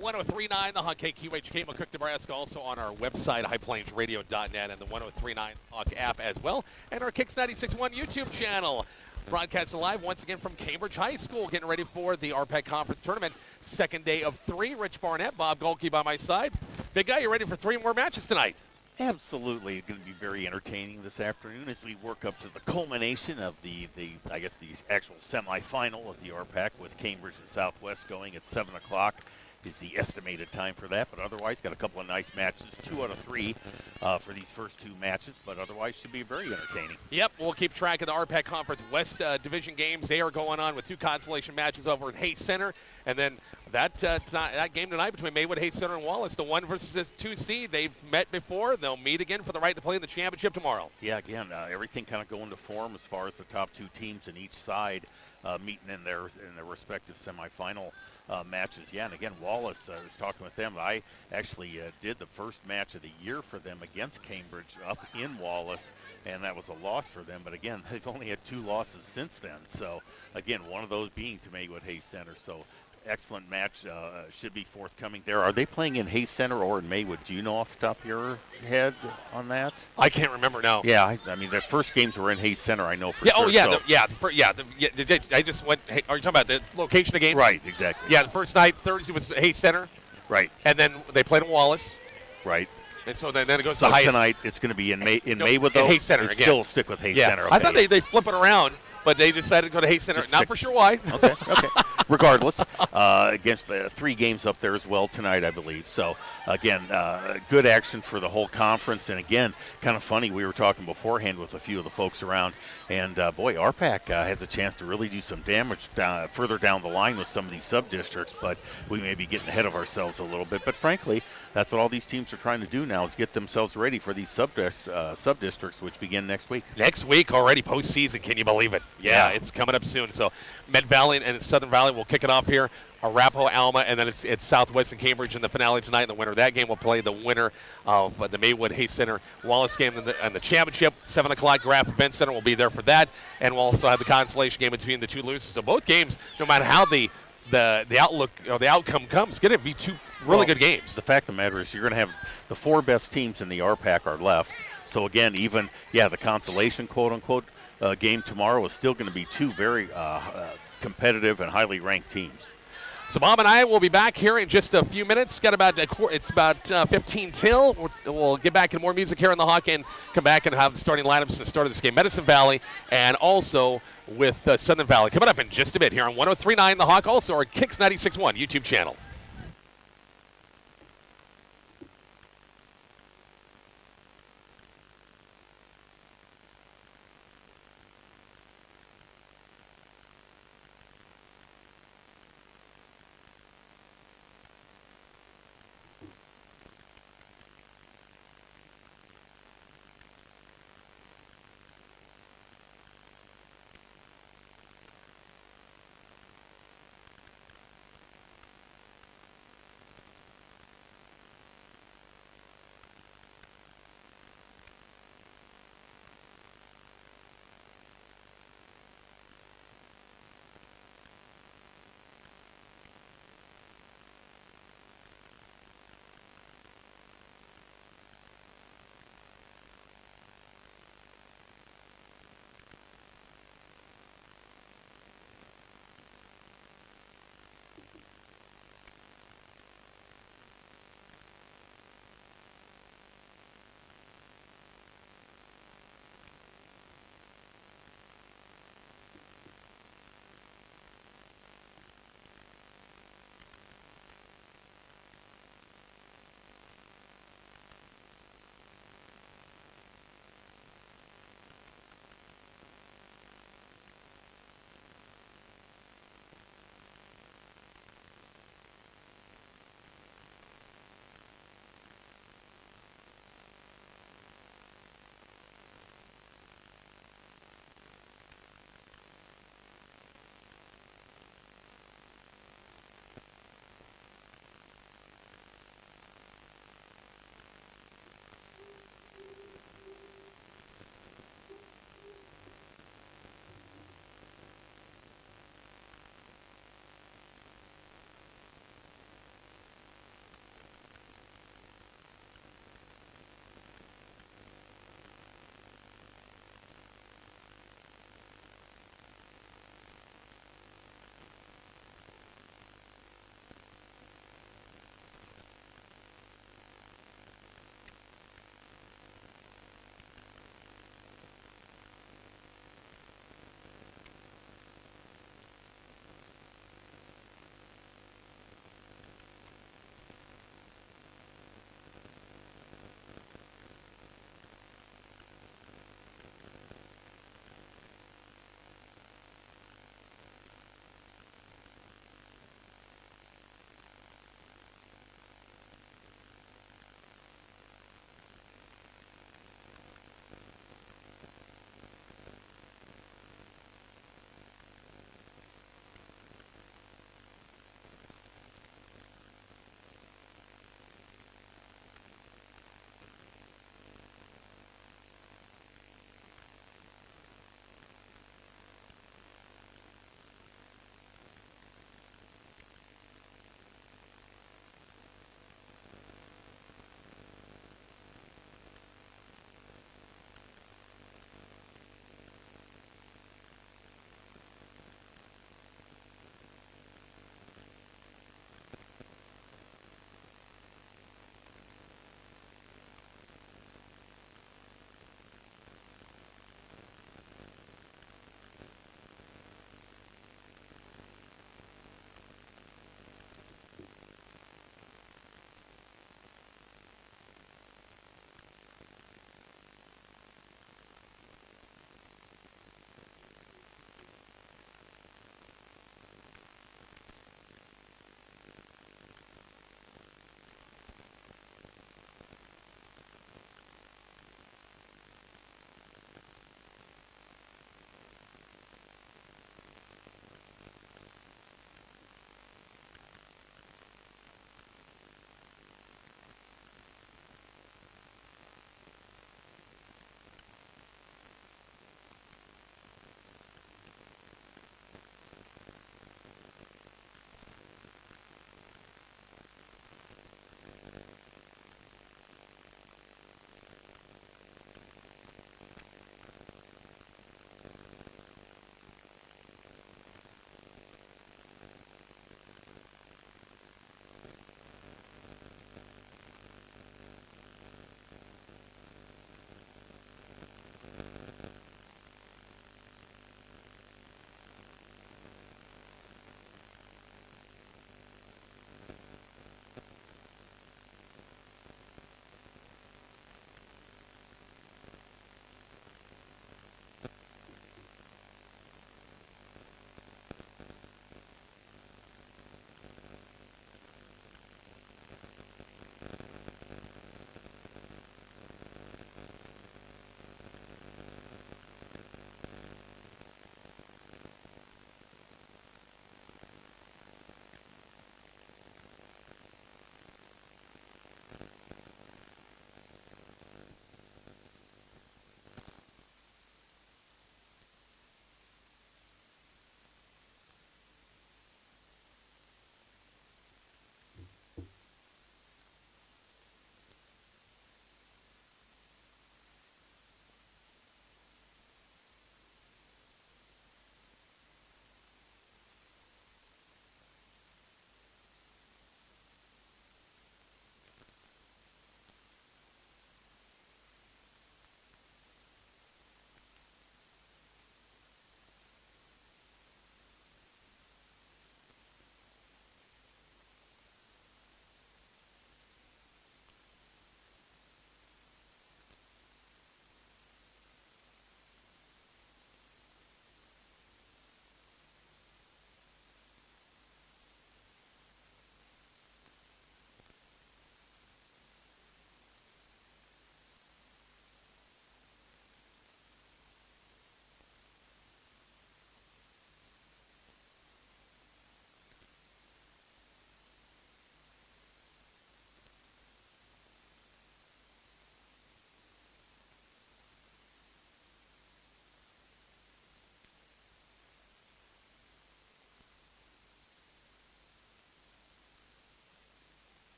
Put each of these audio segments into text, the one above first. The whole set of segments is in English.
103.9 The Hawk, KQHK, McCook, Nebraska. Also on our website, highplainsradio.net, and the 103.9 Hawk app as well, and our KICX 96.1 YouTube channel. Broadcasting live once again from Cambridge High School, getting ready for the RPAC Conference Tournament. Second day of 3. Rich Barnett, Bob Golke by my side. Big guy, you ready for 3 more matches tonight? Absolutely. It's going to be very entertaining this afternoon as we work up to the culmination of the actual semifinal of the RPAC with Cambridge and Southwest going at 7 o'clock is the estimated time for that. But otherwise, got a couple of nice matches, 2 out of 3 for these first 2 matches. But otherwise, should be very entertaining. Yep, we'll keep track of the RPAC Conference West Division games. They are going on with 2 consolation matches over at Hayes Center. And then that game tonight between Maywood, Hayes Center, and Wallace, the 1 versus the 2 seed. They've met before. They'll meet again for the right to play in the championship tomorrow. Yeah, again, everything kind of going to form as far as the top 2 teams in each side meeting in their respective semifinal matches. Yeah, and again, Wallace, I was talking with them. I actually did the first match of the year for them against Cambridge up in Wallace, and that was a loss for them. But again, they've only had 2 losses since then. So again, one of those being to Maywood Hayes Center. So excellent match should be forthcoming there. Are they playing in Hayes Center or in Maywood? Do you know off the top of your head on that? I can't remember now. Yeah, I mean, the first games were in Hayes Center, I know for sure. Oh, yeah, I just went, are you talking about the location of the game? Right, exactly. Yeah, the first night, Thursday, was Hayes Center. Right. And then they played in Wallace. Right. And so then it goes to Hayes. Tonight, it's going to be in Maywood, though? Hayes Center again. Still stick with Hayes Center. Okay. I thought they flip it around, but they decided to go to Hayes Center. Not for sure why. Okay. Regardless, against the 3 games up there as well tonight, I believe. So, again, good action for the whole conference. And, again, kind of funny, we were talking beforehand with a few of the folks around. And, boy, RPAC has a chance to really do some damage further down the line with some of these sub-districts. But we may be getting ahead of ourselves a little bit. But, frankly, that's what all these teams are trying to do now is get themselves ready for these sub-districts, which begin next week. Next week already, postseason. Can you believe it? Yeah, it's coming up soon. So Med Valley and Southern Valley will kick it off here. Arapahoe, Alma, and then it's Southwest and Cambridge in the finale tonight. And the winner of that game will play the winner of the Maywood Hayes Center Wallace game and the championship. 7 o'clock, Graff Event Center will be there for that. And we'll also have the consolation game between the 2 losers. So both games, no matter how the outlook or the outcome comes, going to be 2 really good games. The fact of the matter is you're going to have the 4 best teams in the RPAC are left. So, again, even, the consolation, quote-unquote, game tomorrow is still going to be 2 very competitive and highly ranked teams. So Bob and I will be back here in just a few minutes. It's about 15 till. We'll get back in more music here on the Hawk and come back and have the starting lineups at the start of this game. Medicine Valley and also with Southern Valley coming up in just a bit here on 103.9 The Hawk, also our KICX 96.1 YouTube channel.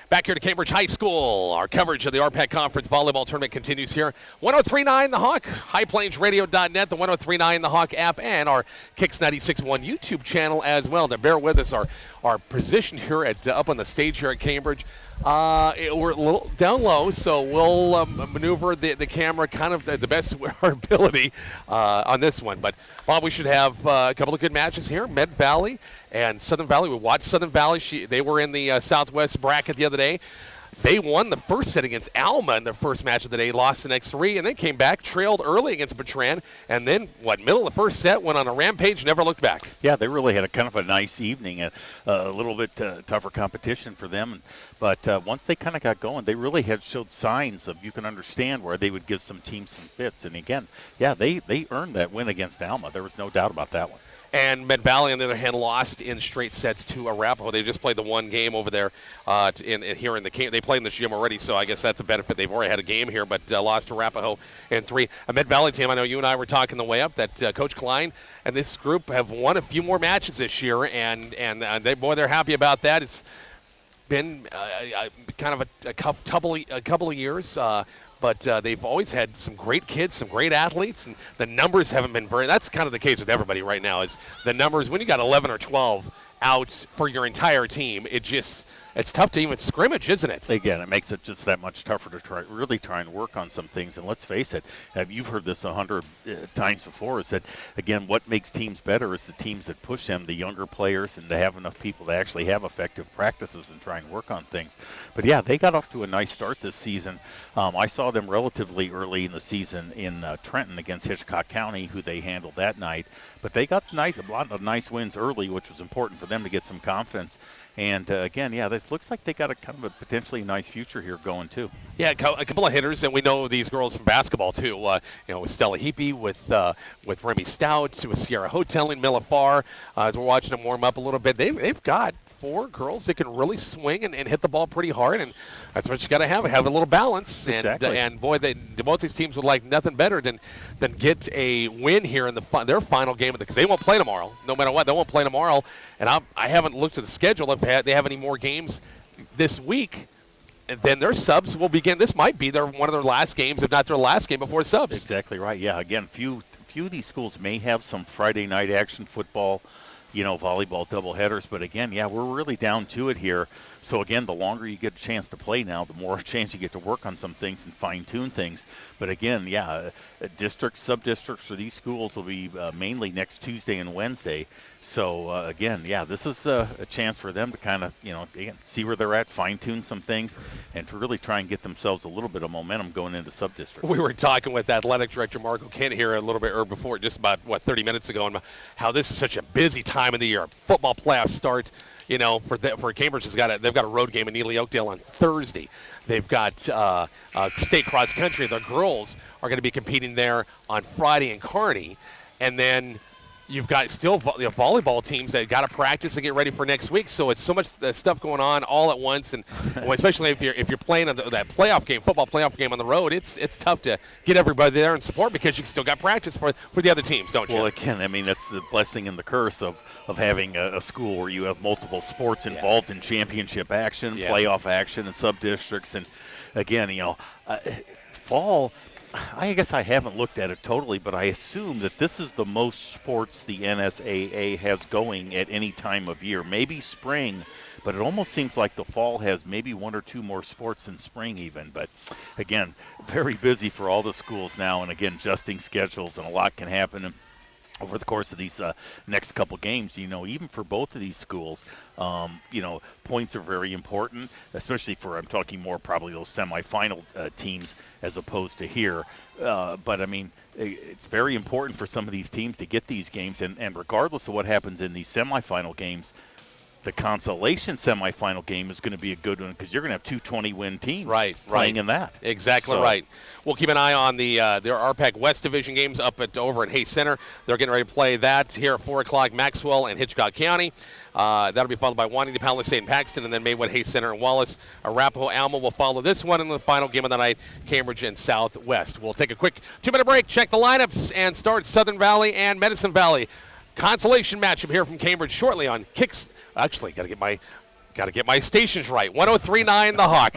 Back here to Cambridge High School. Our coverage of the RPAC Conference Volleyball Tournament continues here. 103.9 The Hawk, highplanesradio.net, the 103.9 The Hawk app, and our KICX 96.1 YouTube channel as well. Now, bear with us. Our position here at up on the stage here at Cambridge. We're a little down low, so we'll maneuver the camera kind of the best of our ability on this one. But, Bob, we should have a couple of good matches here. Med Valley and Southern Valley. We watched Southern Valley. They were in the Southwest bracket the other day. They won the first set against Alma in their first match of the day, lost the next three, and then came back, trailed early against Bertrand, and then, middle of the first set, went on a rampage, never looked back. Yeah, they really had a kind of a nice evening, a little bit tougher competition for them. But once they kind of got going, they really had showed signs of, you can understand where they would give some teams some fits. And again, yeah, they earned that win against Alma. There was no doubt about that one. And Med Valley, on the other hand, lost in straight sets to Arapahoe. They just played the one game over there here in the camp. They played in the gym already, so I guess that's a benefit. They've already had a game here, but lost to Arapahoe in three. A Med Valley team, I know you and I were talking the way up, that Coach Klein and this group have won a few more matches this year, and they're happy about that. It's been kind of a couple of years. But they've always had some great kids, some great athletes, and the numbers haven't been that's kind of the case with everybody right now, is the numbers, when you got 11 or 12 out for your entire team, it's tough to even scrimmage, isn't it? Again, it makes it just that much tougher to really try and work on some things. And let's face it, you've heard this 100 times before, is that, again, what makes teams better is the teams that push them, the younger players, and to have enough people to actually have effective practices and try and work on things. But, yeah, they got off to a nice start this season. I saw them relatively early in the season in Trenton against Hitchcock County, who they handled that night. But they got a lot of nice wins early, which was important for them to get some confidence. And, again, yeah, this looks like they got a kind of a potentially nice future here going, too. Yeah, a couple of hitters, and we know these girls from basketball, too. With Stella Heapy, with Remy Stout, with Sierra Hoteling, Mila Farr. As we're watching them warm up a little bit, they've got 4 girls that can really swing and hit the ball pretty hard, and that's what you got to have a little balance. Exactly. And boy, both these teams would like nothing better than get a win here in their final game because they won't play tomorrow. No matter what, they won't play tomorrow. And I haven't looked at the schedule if they have any more games this week. And then their subs will begin. This might be one of their last games, if not their last game before subs. Exactly right. Yeah. Again, few of these schools may have some Friday night action football, volleyball doubleheaders. But again, yeah, we're really down to it here. So again, the longer you get a chance to play now, the more chance you get to work on some things and fine-tune things. But again, yeah, districts, sub-districts for these schools will be mainly next Tuesday and Wednesday. So again, yeah, this is a chance for them to kind of, again, see where they're at, fine-tune some things, and to really try and get themselves a little bit of momentum going into sub-districts. We were talking with Athletic Director Marco Kent here a little bit before, just about 30 minutes ago, and how this is such a busy time of the year. Football playoffs start. For Cambridge, they've got a road game in Ely Oakdale on Thursday. They've got state cross country. The girls are going to be competing there on Friday in Kearney, and then you've got still volleyball teams that got to practice and get ready for next week. So it's so much stuff going on all at once, and especially if you're playing that football playoff game on the road, it's tough to get everybody there and support because you still got practice for the other teams, don't you? Well, again, I mean, that's the blessing and the curse of having a school where you have multiple sports involved in championship action, playoff action, and sub-districts. And again, fall, I guess I haven't looked at it totally, but I assume that this is the most sports the NSAA has going at any time of year. Maybe spring, but it almost seems like the fall has maybe 1 or 2 more sports than spring even. But again, very busy for all the schools now, and again, adjusting schedules, and a lot can happen over the course of these next couple games. Even for both of these schools, points are very important, especially I'm talking more probably those semifinal teams as opposed to here. But, I mean, it's very important for some of these teams to get these games, and regardless of what happens in these semifinal games, the consolation semifinal game is going to be a good one because you're going to have 2 20-win teams playing in that. Exactly right. We'll keep an eye on their RPAC West Division games over at Hayes Center. They're getting ready to play that here at 4 o'clock, Maxwell and Hitchcock County. That'll be followed by Wanting, Palisade, and Paxton, and then Maywood, Hayes Center, and Wallace. Arapahoe, Alma will follow this one in the final game of the night, Cambridge and Southwest. We'll take a quick 2-minute break, check the lineups, and start Southern Valley and Medicine Valley. Consolation matchup here from Cambridge shortly on KICX. Actually, got to get my Got to get my stations right. 103.9 The Hawk.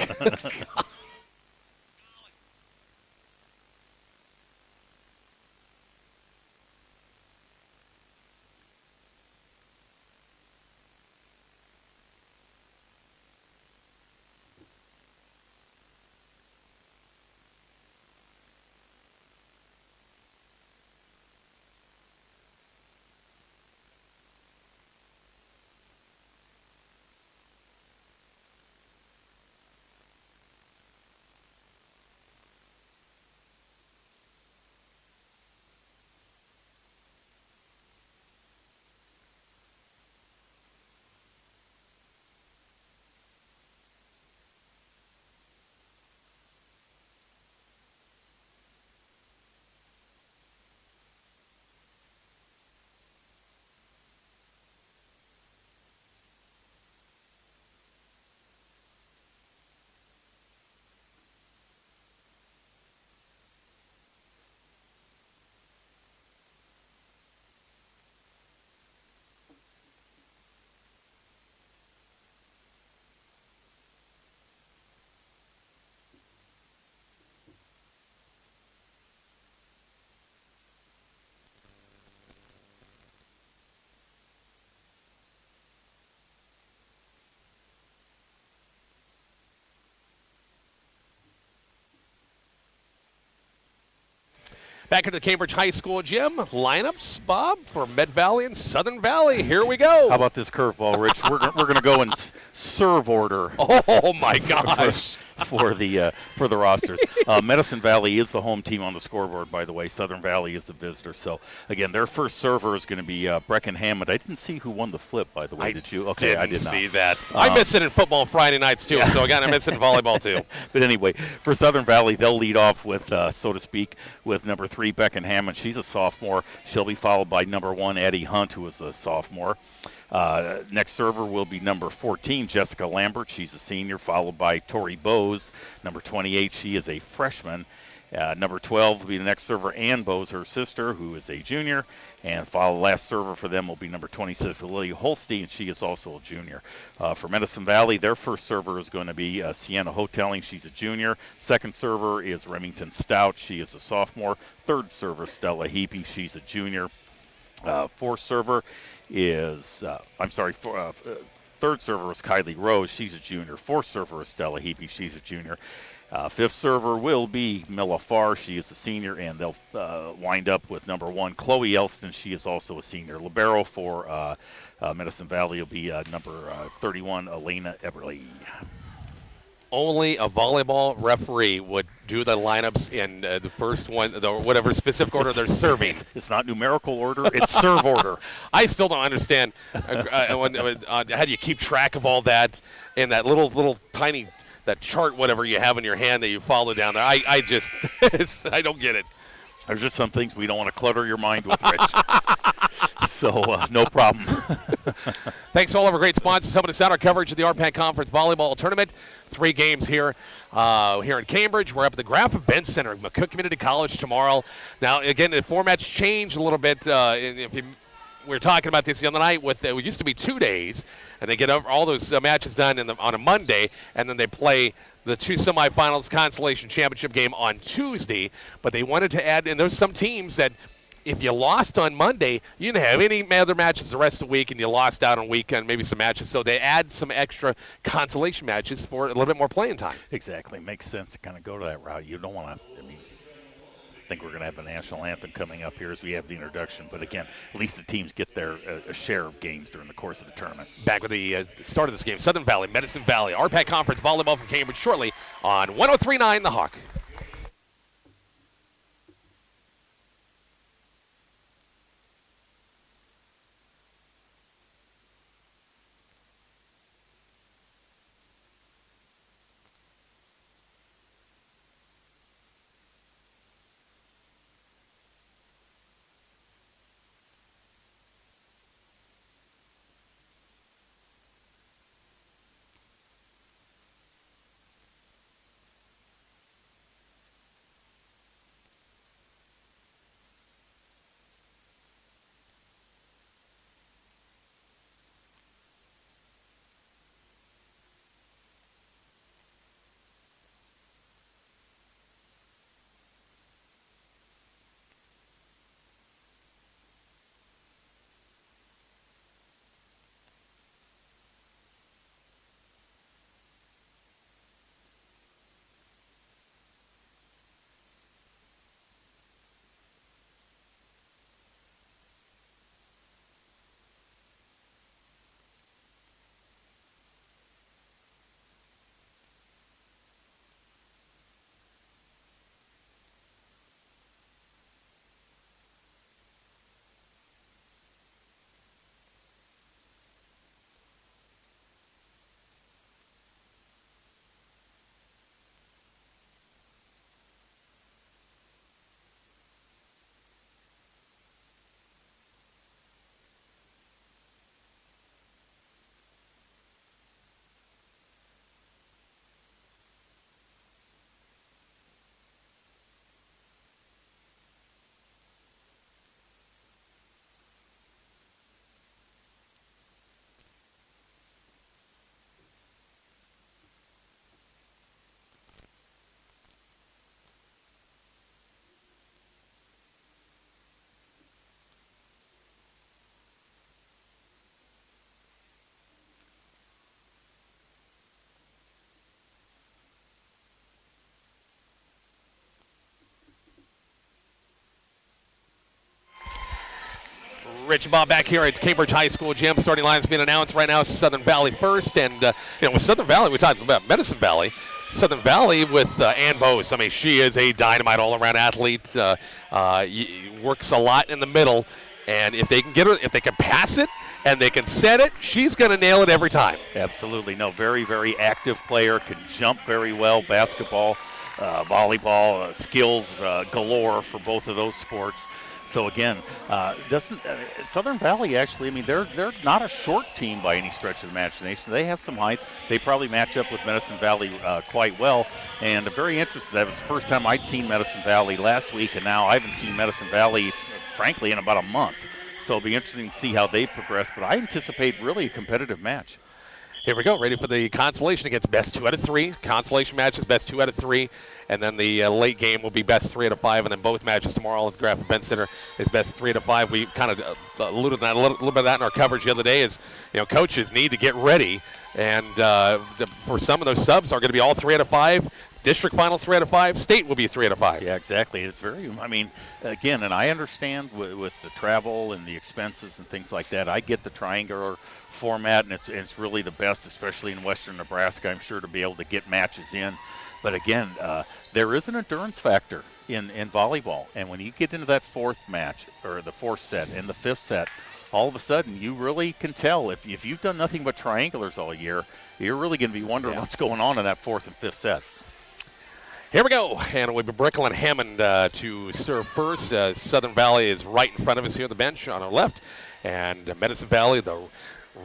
Back into the Cambridge High School gym. Lineups, Bob, for Med Valley and Southern Valley. Here we go. How about this curveball, Rich? We're going to go in serve order. Oh, my gosh. For the rosters. Medicine Valley is the home team on the scoreboard, by the way. Southern Valley is the visitor. So, again, their first server is going to be Brecken Hammond. I didn't see who won the flip, by the way. Did you? Okay, I did not. See that. I miss it in football Friday nights, too. So, again, I miss it in volleyball, too. But anyway, for Southern Valley, they'll lead off with, so to speak, with number 3, Brecken Hammond. She's a sophomore. She'll be followed by number 1, Addie Hunt, who is a sophomore. Next server will be number 14, Jessica Lambert. She's a senior, followed by Tori Bowes. Number 28, she is a freshman. Number 12 will be the next server, Ann Bowes, her sister, who is a junior. And last server for them will be number 26, Lily Holstein. She is also a junior. For Medicine Valley, their first server is going to be Sienna Hoteling. She's a junior. Second server is Remington Stout. She is a sophomore. Third server, Stella Heapy. She's a junior. Fourth server is, third server is Kylie Rose. She's a junior. Fourth server is Stella Heapy. She's a junior. Fifth server will be Mila Farr. She is a senior, and they'll wind up with number 1, Chloe Elston. She is also a senior. Libero for Medicine Valley will be number 31, Elena Eberly. Only a volleyball referee would do the lineups in the first one, whatever specific order they're serving. It's not numerical order, it's serve order. I still don't understand how do you keep track of all that in that little tiny, that chart, whatever you have in your hand that you follow down there. I just, I don't get it. There's just some things we don't want to clutter your mind with, Rich. So, no problem. Thanks to all of our great sponsors helping us out. Our coverage of the RPAC Conference Volleyball Tournament. 3 games here in Cambridge. We're up at the Graf Event Center at McCook Community College tomorrow. Now, again, the format's changed a little bit. We were talking about this the other night. It used to be 2 days, and they get all those matches done on a Monday, and then they play the 2 semifinals consolation championship game on Tuesday. But they wanted to add, and there's some teams that if you lost on Monday, you didn't have any other matches the rest of the week, and you lost out on weekend, maybe some matches. So they add some extra consolation matches for a little bit more playing time. Exactly. Makes sense to kind of go to that route. You don't want to, I think we're going to have a national anthem coming up here as we have the introduction. But again, at least the teams get their share of games during the course of the tournament. Back with the start of this game, Southern Valley, Medicine Valley, RPAC Conference Volleyball from Cambridge shortly on 103.9 The Hawk. Rich Bob back here at Cambridge High School gym. Starting lines being announced right now. Southern Valley first, and with Southern Valley, we talked about Medicine Valley. Southern Valley with Ann Bose. I mean, she is a dynamite all-around athlete. Works a lot in the middle, and if they can get her, if they can pass it and they can set it, she's going to nail it every time. Absolutely, no, very, very active player. Can jump very well. Basketball, volleyball, skills galore for both of those sports. So again, Southern Valley actually, I mean, they're not a short team by any stretch of the imagination. They have some height. They probably match up with Medicine Valley quite well. And I'm very interested. That was the first time I'd seen Medicine Valley last week, and now I haven't seen Medicine Valley, frankly, in about a month. So it'll be interesting to see how they progress. But I anticipate really a competitive match. Here we go, ready for the consolation against best 2 out of 3. Consolation matches best 2 out of 3, and then the late game will be best 3 out of 5, and then both matches tomorrow at the Graf Event Center is best 3 out of 5. We kind of alluded to that, a little bit of that in our coverage the other day. Is coaches need to get ready, and for some of those subs are going to be all 3 out of 5. District finals 3 out of 5. State will be 3 out of 5. Yeah, exactly. It's very. I mean, again, and I understand with the travel and the expenses and things like that. I get the triangular format, and it's really the best, especially in western Nebraska, I'm sure, to be able to get matches in. But again, there is an endurance factor in volleyball, and when you get into that fourth match or the fourth set and the fifth set, all of a sudden you really can tell if you've done nothing but triangulars all year, you're really going to be wondering what's going on in that fourth and fifth set. Here we go, and we've been Brickell and Hammond to serve first. Southern Valley is right in front of us here on the bench on our left, and Medicine Valley, the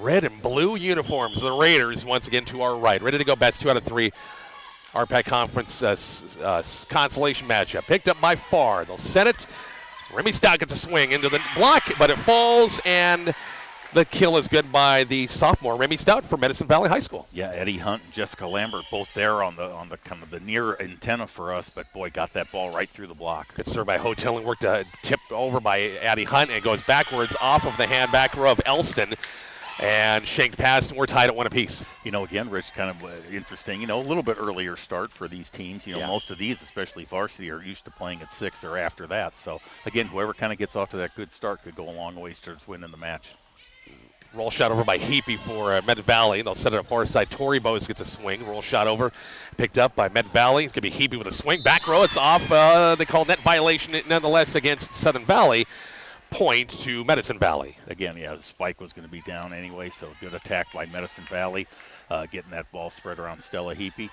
red and blue uniforms, the Raiders, once again to our right. Ready to go, best 2 out of 3. RPAC Conference consolation matchup. Picked up by Farr. They'll set it. Remy Stout gets a swing into the block, but it falls, and the kill is good by the sophomore Remy Stout for Medicine Valley High School. Yeah, Eddie Hunt and Jessica Lambert both there on the kind of the near antenna for us, but boy, got that ball right through the block. Good serve by Hotelling, worked tipped over by Eddie Hunt, and it goes backwards off of the hand back row of Elston. And shanked past, and we're tied at 1 apiece. Again, Rich, kind of interesting. A little bit earlier start for these teams. Most of these, especially varsity, are used to playing at 6 or after that. So, again, whoever kind of gets off to that good start could go a long ways towards winning the match. Roll shot over by Heapy for Med Valley. They'll set it up far side. Tori Bose gets a swing. Roll shot over, picked up by Med Valley. It's going to be Heapy with a swing. Back row, it's off. They call net violation nonetheless against Southern Valley. Point to Medicine Valley. Again, the spike was going to be down anyway, so good attack by Medicine Valley, getting that ball spread around Stella Heapy.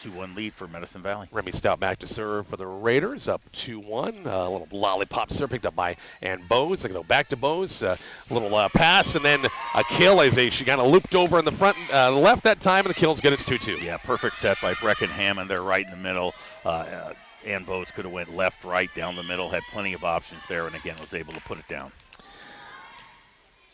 2-1 lead for Medicine Valley. Remy Stout back to serve for the Raiders, up 2-1. A little lollipop serve picked up by Ann Bose. They go back to Bose. A little pass, and then a kill as she kind of looped over in the front left that time, and the kill's good. It's 2-2. Yeah, perfect set by Brecken Hammond. They're right in the middle. Ann Bose could have went left, right, down the middle, had plenty of options there, and again was able to put it down.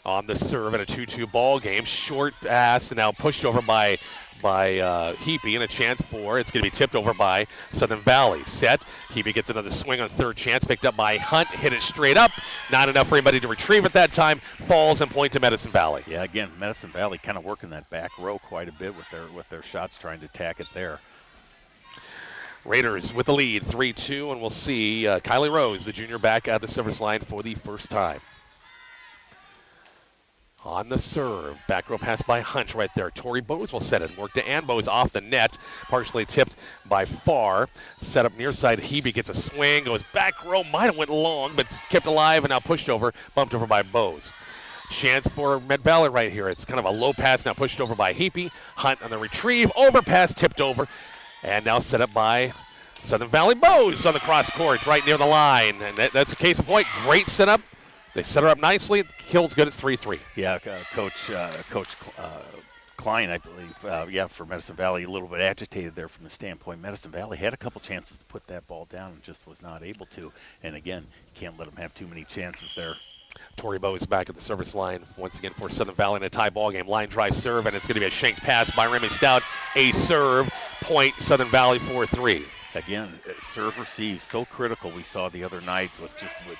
On the serve in a 2-2 ball game, short pass, and now pushed over by Heapy, and a chance for it's going to be tipped over by Southern Valley. Set, Heapy gets another swing on third chance, picked up by Hunt, hit it straight up. Not enough for anybody to retrieve at that time. Falls and point to Medicine Valley. Yeah, again, Medicine Valley kind of working that back row quite a bit with their shots, trying to attack it there. Raiders with the lead, 3-2, and we'll see Kylie Rose, the junior, back at the service line for the first time. On the serve, back row pass by Hunt right there. Tori Bose will set it. Work to Ann Bose off the net, partially tipped by Farr. Set up near side, Hebe gets a swing, goes back row, might have went long, but kept alive and now pushed over, bumped over by Bose. Chance for Med Valley right here. It's kind of a low pass, now pushed over by Heapy. Hunt on the retrieve, overpass, tipped over. And now set up by Southern Valley Bose on the cross court right near the line. And that's a case in point. Great setup. They set her up nicely. Kill's good. It's 3-3. Yeah, Coach Klein, I believe, for Medicine Valley, a little bit agitated there from the standpoint. Medicine Valley had a couple chances to put that ball down and just was not able to. And again, you can't let them have too many chances there. Tori Bose back at the service line once again for Southern Valley in a tie ball game. Line drive serve, and it's going to be a shanked pass by Remy Stout. A serve, point Southern Valley 4-3. Again, serve receive, so critical we saw the other night with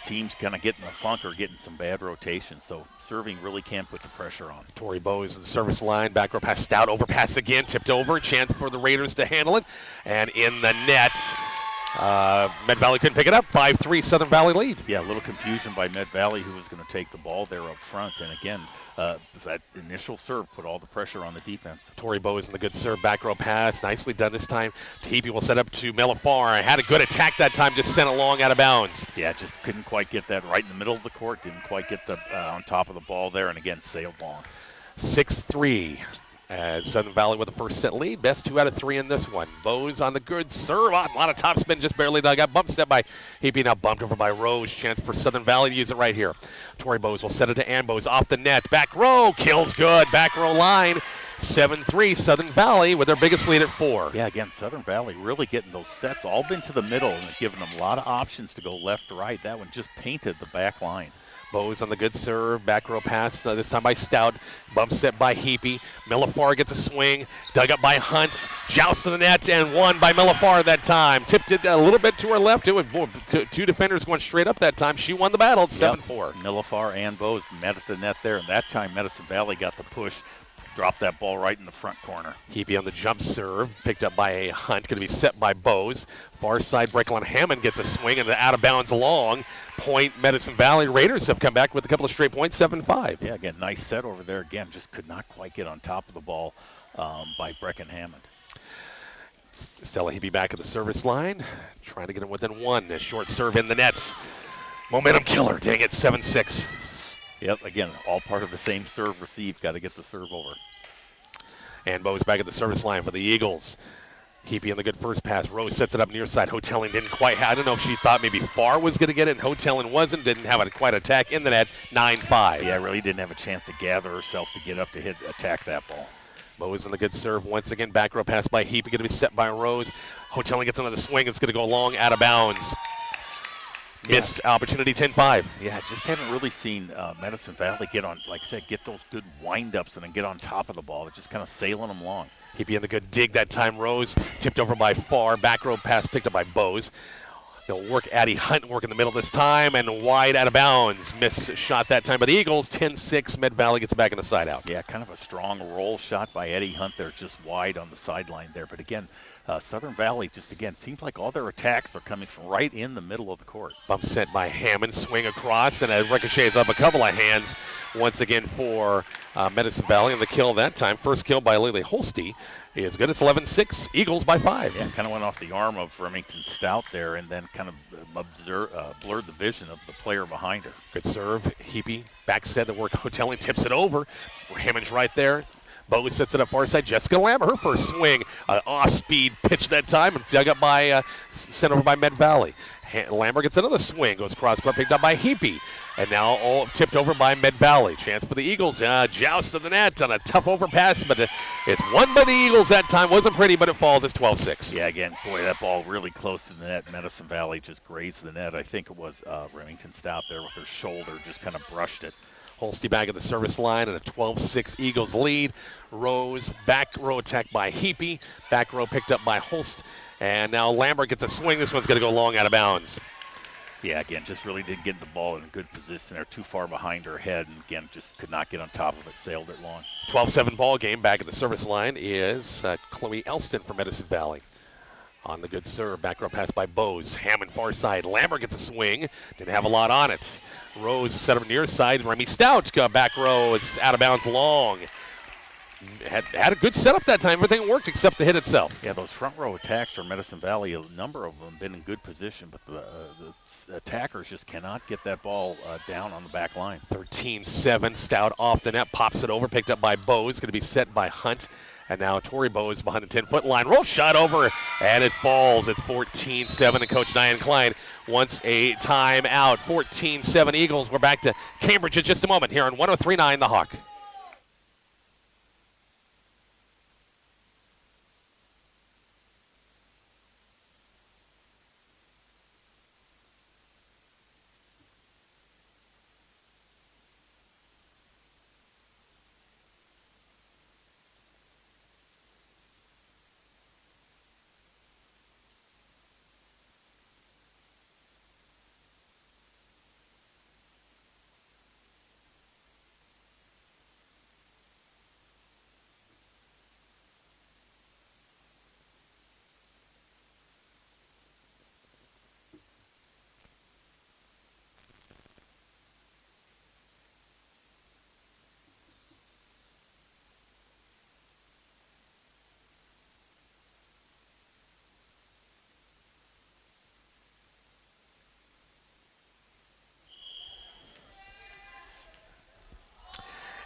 teams kind of getting a funk or getting some bad rotation. So serving really can't put the pressure on. Tori Bose at the service line, back row pass, Stout overpass again, tipped over, chance for the Raiders to handle it. And in the net, Med Valley couldn't pick it up. 5-3 Southern Valley lead. Yeah, a little confusion by Med Valley, who was going to take the ball there up front. And again, that initial serve put all the pressure on the defense. Tori Bowes in the good serve, back row pass. Nicely done this time. Teepee will set up to Mellifar. Had a good attack that time, just sent it long out of bounds. Yeah, just couldn't quite get that right in the middle of the court. Didn't quite get the on top of the ball there, and again, sailed long. 6-3. As Southern Valley with the first set lead. Best 2 out of 3 in this one. Bowes on the good serve. A lot of topspin, just barely dug up. Bump step by Heapy, now bumped over by Rose. Chance for Southern Valley to use it right here. Tori Bowes will set it to Ann Bowes off the net. Back row, kills good. Back row line. 7-3 Southern Valley with their biggest lead at 4. Yeah, again, Southern Valley really getting those sets all been to the middle and giving them a lot of options to go left to right. That one just painted the back line. Bowes on the good serve, back row pass, this time by Stout, bump set by Heapy. Millifar gets a swing, dug up by Hunt, joust to the net, and won by Millifar that time. Tipped it a little bit to her left. It was two defenders going straight up that time. She won the battle at 7-4. Millifar and Bowes met at the net there, and that time Medicine Valley got the push. Dropped that ball right in the front corner. Heapy on the jump serve, picked up by a Hunt, going to be set by Bowes. Far side, Brecklin Hammond gets a swing and out of bounds long. Point, Medicine Valley Raiders have come back with a couple of straight points, 7-5. Yeah, again, nice set over there. Again, just could not quite get on top of the ball by Brecklin Hammond. Stella Heapy back at the service line, trying to get him within 1. A short serve in the nets. Momentum killer, dang it, 7-6. Yep, again, all part of the same serve receive. Got to get the serve over. And Bowes back at the service line for the Eagles. Heapy in the good first pass. Rose sets it up near side. Hoteling didn't quite have. I don't know if she thought maybe Farr was going to get it, and Hoteling wasn't. Didn't have a quite attack in the net. 9-5. Yeah, really didn't have a chance to gather herself to get up to attack that ball. Bowes in the good serve. Once again, back row pass by Heapy. Going to be set by Rose. Hoteling gets another swing. It's going to go long, out of bounds. Missed opportunity, 10-5. Yeah, just haven't really seen Medicine Valley get on, like I said, get those good wind-ups and then get on top of the ball. They're just kind of sailing them long. Heapy in the good dig that time. Rose tipped over by Farr. Back row pass picked up by Bowes. They'll work Addie Hunt, work in the middle this time, and wide out of bounds. Miss shot that time by the Eagles. 10-6. Med Valley gets back in the side out. Yeah, kind of a strong roll shot by Eddie Hunt there, just wide on the sideline there. But again, Southern Valley just, again, seems like all their attacks are coming from right in the middle of the court. Bump set by Hammond, swing across, and it ricochets up a couple of hands once again for Medicine Valley. And the kill that time, first kill by Lily Holste, is good. It's 11-6, Eagles by 5. Yeah, kind of went off the arm of Remington Stout there and then kind of blurred the vision of the player behind her. Good serve, Heapy, back set that work, Hoteling tips it over. Hammond's right there. Bowes sets it up far side. Jessica Lambert, her first swing, off-speed pitch that time, and dug up by, sent over by Med Valley. Lambert gets another swing, goes cross court, picked up by Heapy, and now all tipped over by Med Valley. Chance for the Eagles, joust to the net on a tough overpass, but it's won by the Eagles that time. Wasn't pretty, but it falls. It's 12-6. Yeah, again, boy, that ball really close to the net. Medicine Valley just grazed the net. I think it was Remington Stout there with her shoulder, just kind of brushed it. Holste back at the service line and a 12-6 Eagles lead. Rose, back row attack by Heapy. Back row picked up by Holst. And now Lambert gets a swing. This one's going to go long out of bounds. Yeah, again, just really didn't get the ball in a good position there. Too far behind her head, and again, just could not get on top of it. Sailed it long. 12-7 ball game. Back at the service line is Chloe Elston from Medicine Valley. On the good serve, back row pass by Bowes. Hammond far side. Lambert gets a swing. Didn't have a lot on it. Rose set up near side. Remy Stout got back row. It's out of bounds long. Had a good setup that time. Everything worked except the hit itself. Yeah, those front row attacks for Medicine Valley, a number of them been in good position, but the attackers just cannot get that ball down on the back line. 13-7. Stout off the net. Pops it over. Picked up by Bowes. Going to be set by Hunt. And now Tori Bowes behind the 10-foot line. Roll shot over, and it falls. It's 14-7, and Coach Diane Klein wants a timeout. 14-7 Eagles. We're back to Cambridge in just a moment here on 103.9 The Hawk.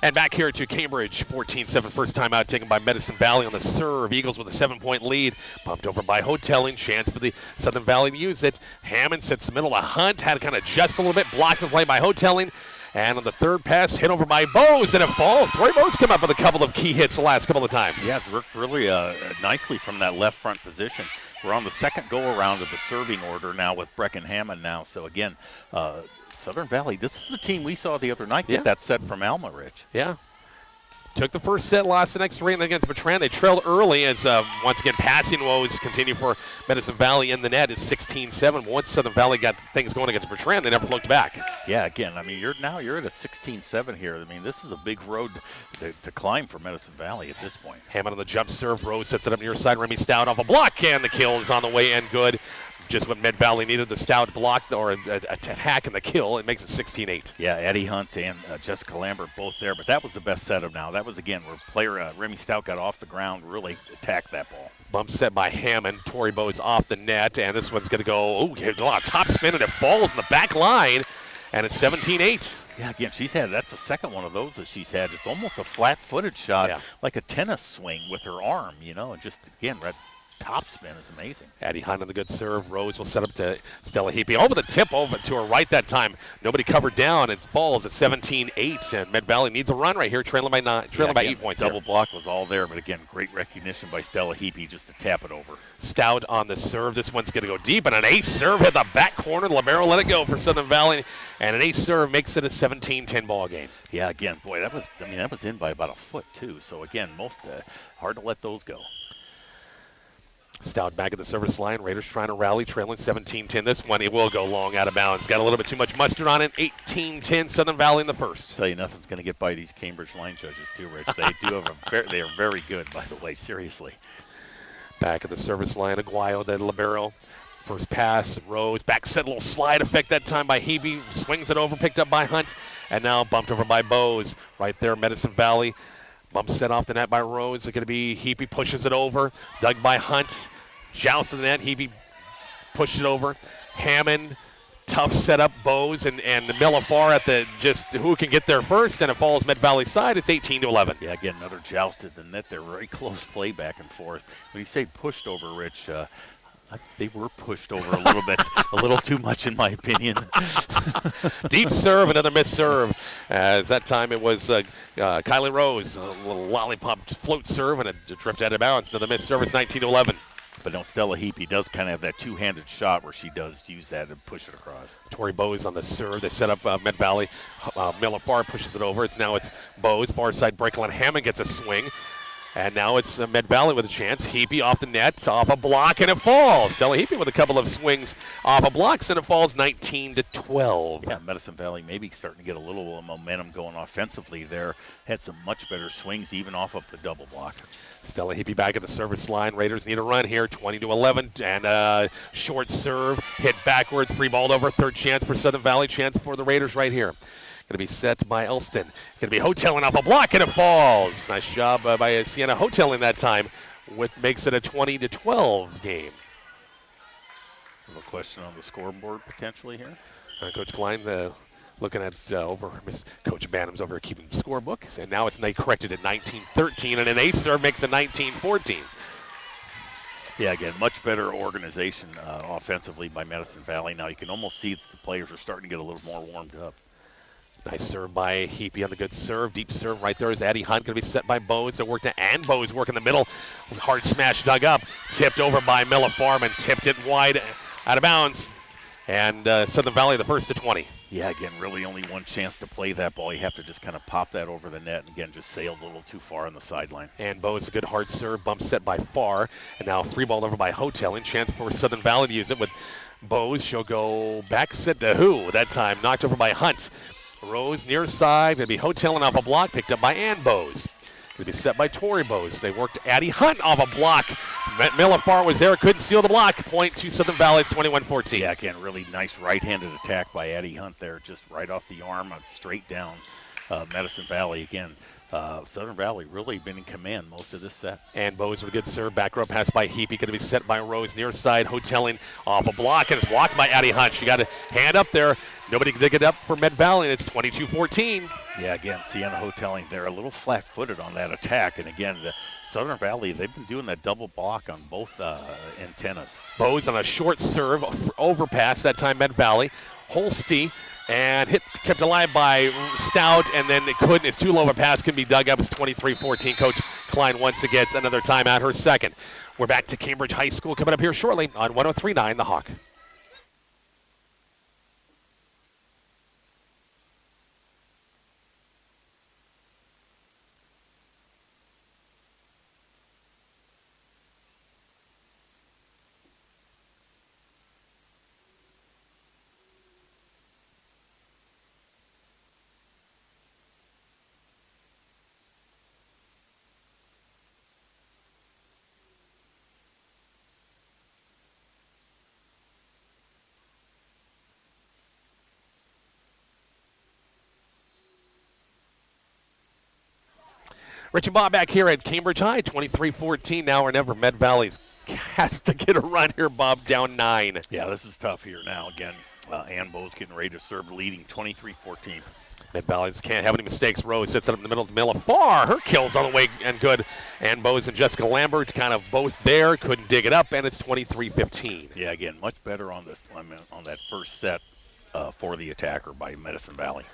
And back here to Cambridge, 14-7, first time out taken by Medicine Valley on the serve. Eagles with a 7-point lead. Bumped over by Hoteling. Chance for the Southern Valley to use it. Hammond sets the middle to Hunt. Had to kind of adjust a little bit. Blocked the play by Hoteling. And on the third pass, hit over by Bose, and it falls. Tori Bose come up with a couple of key hits the last couple of times. Yeah, it's worked really nicely from that left front position. We're on the second go-around of the serving order now with Brecken Hammond now. So, again, Southern Valley, this is the team we saw the other night get that set from Alma, Rich. Yeah. Took the first set, lost the next three, and then against Bertrand. They trailed early as, once again, passing woes continue for Medicine Valley in the net. It's 16-7. Once Southern Valley got things going against Bertrand, they never looked back. Yeah, again, I mean, you're at a 16-7 here. I mean, this is a big road to climb for Medicine Valley at this point. Hammond on the jump serve. Rose sets it up near side. Remy Stout off a block, and the kill is on the way in good. Just when Med Valley needed the Stout block or a hack and the kill, it makes it 16-8. Yeah, Eddie Hunt and Jessica Lambert both there, but that was the best setup now. That was, again, where player Remy Stout got off the ground, really attacked that ball. Bump set by Hammond. Tori Bose off the net, and this one's going to go, a top spin, and it falls in the back line, and it's 17-8. Yeah, again, that's the second one of those that she's had. It's almost a flat-footed shot, like a tennis swing with her arm, and just, again, that top spin is amazing. Addie Hunt on the good serve. Rose will set up to Stella Heapy. Over the tip over to her right that time. Nobody covered down. It falls at 17-8. And Med Valley needs a run right here, trailing by 8 points. Double block was all there, but again, great recognition by Stella Heapy just to tap it over. Stout on the serve. This one's going to go deep, and an ace serve hit the back corner. Libero let it go for Southern Valley, and an ace serve makes it a 17-10 ball game. Yeah, again, boy, that was in by about a foot too. So again, most hard to let those go. Stout back at the service line. Raiders trying to rally, trailing 17-10. This one, it will go long out of bounds. Got a little bit too much mustard on it. 18-10, Southern Valley in the first. I'll tell you, nothing's going to get by these Cambridge line judges too, Rich. They are very good, by the way, seriously. Back at the service line, Aguayo, then Libero. First pass, Rose. Back set, little slide effect that time by Hebe. Swings it over, picked up by Hunt. And now bumped over by Bose. Right there, Medicine Valley. Bump set off the net by Rose. It's going to be Hebe pushes it over. Dug by Hunt. Joust to the net. Hebe pushed it over. Hammond, tough setup. Bose and Millifar at the just who can get there first, and it falls Med Valley side. It's 18-11. Yeah, again, another joust at the net there. Very close play back and forth. When you say pushed over, Rich, they were pushed over a little bit, a little too much in my opinion. Deep serve, another missed serve. As that time it was Kylie Rose, a little lollipop float serve, and it drifted out of bounds. Another missed serve. It's 19-11. But no, Stella Heapy does kind of have that two-handed shot where she does use that and push it across. Tori Bose on the serve. They set up Med Valley. Millifar pushes it over. It's Bose. Far side break line. Hammond gets a swing. And now it's Med Valley with a chance. Heapy off the net, off a block, and it falls. Stella Heapy with a couple of swings off of blocks, and it falls 19-12. Yeah, Medicine Valley maybe starting to get a little momentum going offensively there. Had some much better swings even off of the double block. Stella Heapy back at the service line. Raiders need a run here, 20-11, and short serve, hit backwards, free balled over. Third chance for Southern Valley, chance for the Raiders right here. Going to be set by Elston. Going to be Hoteling off a block, and it falls. Nice job by Sienna Hoteling that time, makes it a 20-12 game. A question on the scoreboard potentially here. Coach Klein looking at Coach Bannum's over here keeping the scorebook, and now they corrected it 19-13, and an ace serve makes it 19-14. Yeah, again, much better organization offensively by Medicine Valley. Now you can almost see that the players are starting to get a little more warmed up. Nice serve by Heapy on the good serve. Deep serve right there is Addie Hunt. Going to be set by Bose. They work to and Bose work in the middle. Hard smash dug up. Tipped over by Millifar and tipped it wide out of bounds. And Southern Valley the first to 20. Yeah, again, really only one chance to play that ball. You have to just kind of pop that over the net and, again, just sailed a little too far on the sideline. And Bose a good hard serve. Bump set by Farr. And now free ball over by Hoteling. Chance for Southern Valley to use it with Bose. She'll go back set to who? That time knocked over by Hunt. Rose near side, going to be Hoteling off a block, picked up by Ann Bose. Going to be set by Tori Bose. They worked Addie Hunt off a block. Millifar was there, couldn't steal the block. Point to Southern Valley, it's 21-14. Yeah, again, really nice right-handed attack by Addie Hunt there, just right off the arm, straight down. Medicine Valley, again, Southern Valley really been in command most of this set. And Bose with a good serve. Back row pass by Heapy. Going to be set by Rose near side. Hoteling off a block, and it's blocked by Addie Hunt. She got a hand up there. Nobody can dig it up for Med Valley, and it's 22-14. Yeah, again, Sienna Hoteling, they're a little flat-footed on that attack. And again, the Southern Valley, they've been doing that double block on both antennas. Bowes on a short serve, overpass, that time Med Valley. Holste, and kept alive by Stout, and then it couldn't. It's too low of a pass, can be dug up. It's 23-14. Coach Klein once again gets another timeout, her second. We're back to Cambridge High School coming up here shortly on 103.9 The Hawk. Rich and Bob back here at Cambridge High, 23-14 now or never. Med Valley's has to get a run here, Bob, down 9. Yeah, this is tough here now. Again, Ann Bowes getting ready to serve, leading 23-14. Med Valley's can't have any mistakes. Rose sits it up in the middle of the middle. Far, her kill's on the way and good. Ann Bowes and Jessica Lambert kind of both there, couldn't dig it up, and it's 23-15. Yeah, again, much better on this on that first set for the attacker by Medicine Valley.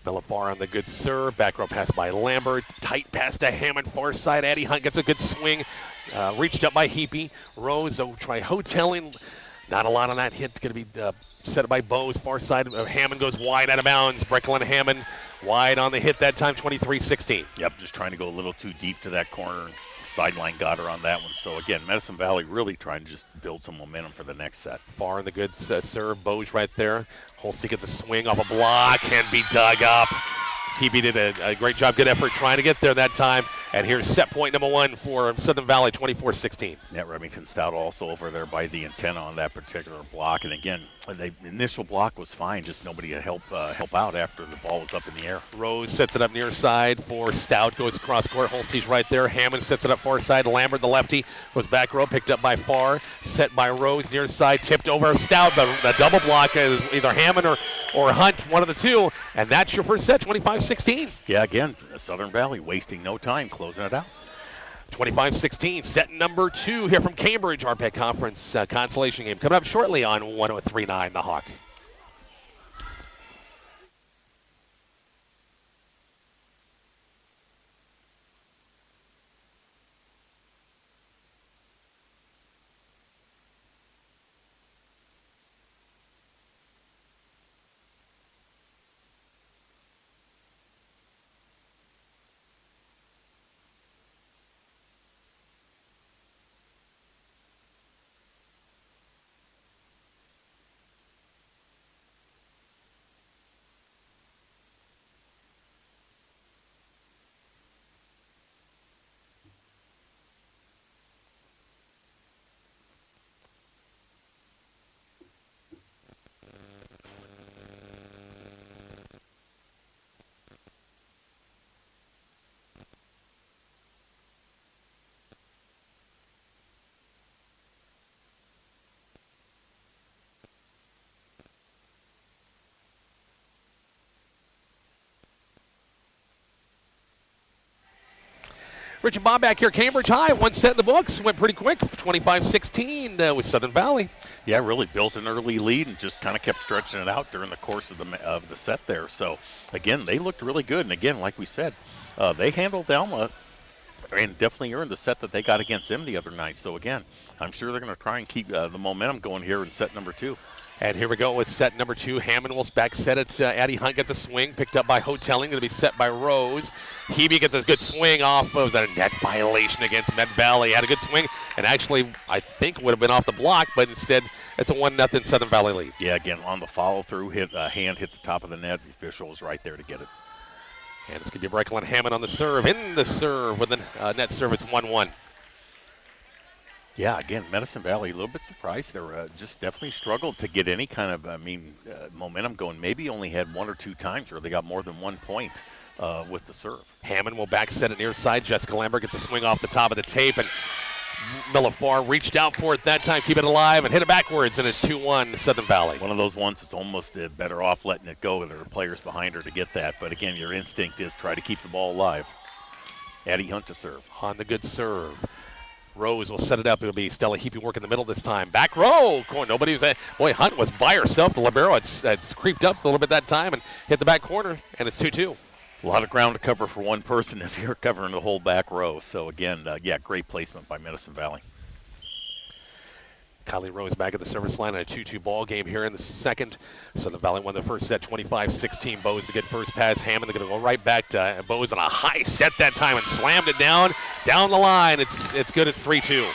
Millifar on the good serve. Back row pass by Lambert. Tight pass to Hammond. Far side. Addie Hunt gets a good swing. Reached up by Heapy. Rose will try hoteling. Not a lot on that hit. Going to be set by Bowes. Far side. Hammond goes wide out of bounds. Brecklin Hammond wide on the hit that time. 23-16. Yep, just trying to go a little too deep to that corner. Sideline got her on that one. So again, Medicine Valley really trying to just build some momentum for the next set. Far in the good serve. Bowes right there. Holste gets a swing off a block. Can be dug up. Heapy did a great job. Good effort trying to get there that time. And here's set point number 1 for Southern Valley, 24-16. Net Remington Stout also over there by the antenna on that particular block. And again, the initial block was fine, just nobody to help out after the ball was up in the air. Rose sets it up near side for Stout, goes across court. Holste's right there. Hammond sets it up far side. Lambert, the lefty, goes back row, picked up by Farr, set by Rose near side, tipped over Stout. The double block is either Hammond or Hunt, one of the two. And that's your first set, 25-16. Yeah, again, Southern Valley wasting no time, closing it out. 25-16, set number 2 here from Cambridge. RPEC Conference consolation game coming up shortly on 103.9 The Hawk. Rich and Bob back here, Cambridge High. One set in the books. Went pretty quick, 25-16 with Southern Valley. Yeah, really built an early lead and just kind of kept stretching it out during the course of the set there. So, again, they looked really good. And, again, like we said, they handled Alma and definitely earned the set that they got against them the other night. So, again, I'm sure they're going to try and keep the momentum going here in set number 2. And here we go with set number 2. Hammond will back set it. Addie Hunt gets a swing, picked up by Hoteling. Going to be set by Rose. Hebe gets a good swing off. Was that a net violation against Med Valley? Had a good swing, and actually I think would have been off the block, but instead it's a 1-0 Southern Valley lead. Yeah, again on the follow through, hand hit the top of the net. The official was right there to get it. And it's going to be Brecklin Hammond on the serve. In the serve with the net serve. It's 1-1. Yeah, again, Medicine Valley, a little bit surprised. They just definitely struggled to get any kind of, momentum going. Maybe only had 1 or 2 times where they got more than 1 point with the serve. Hammond will back set it near side. Jessica Lambert gets a swing off the top of the tape, and Millifar reached out for it that time, keep it alive, and hit it backwards, and it's 2-1 Southern Valley. One of those ones that's almost better off letting it go. There are players behind her to get that. But, again, your instinct is try to keep the ball alive. Addie Hunt to serve. On the good serve. Rose will set it up. It'll be Stella Heapy working the middle this time. Back row. Nobody was at. Boy, Hunt was by herself. The libero had creeped up a little bit that time and hit the back corner, and it's 2-2. A lot of ground to cover for one person if you're covering the whole back row. So, again, great placement by Medicine Valley. Kylie Rose back at the service line in a 2-2 ball game here in the second. Southern Valley won the first set 25-16. Bose to get first pass. Hammond, they're going to go right back to Bose on a high set that time and slammed it down the line. It's good. It's 3-2.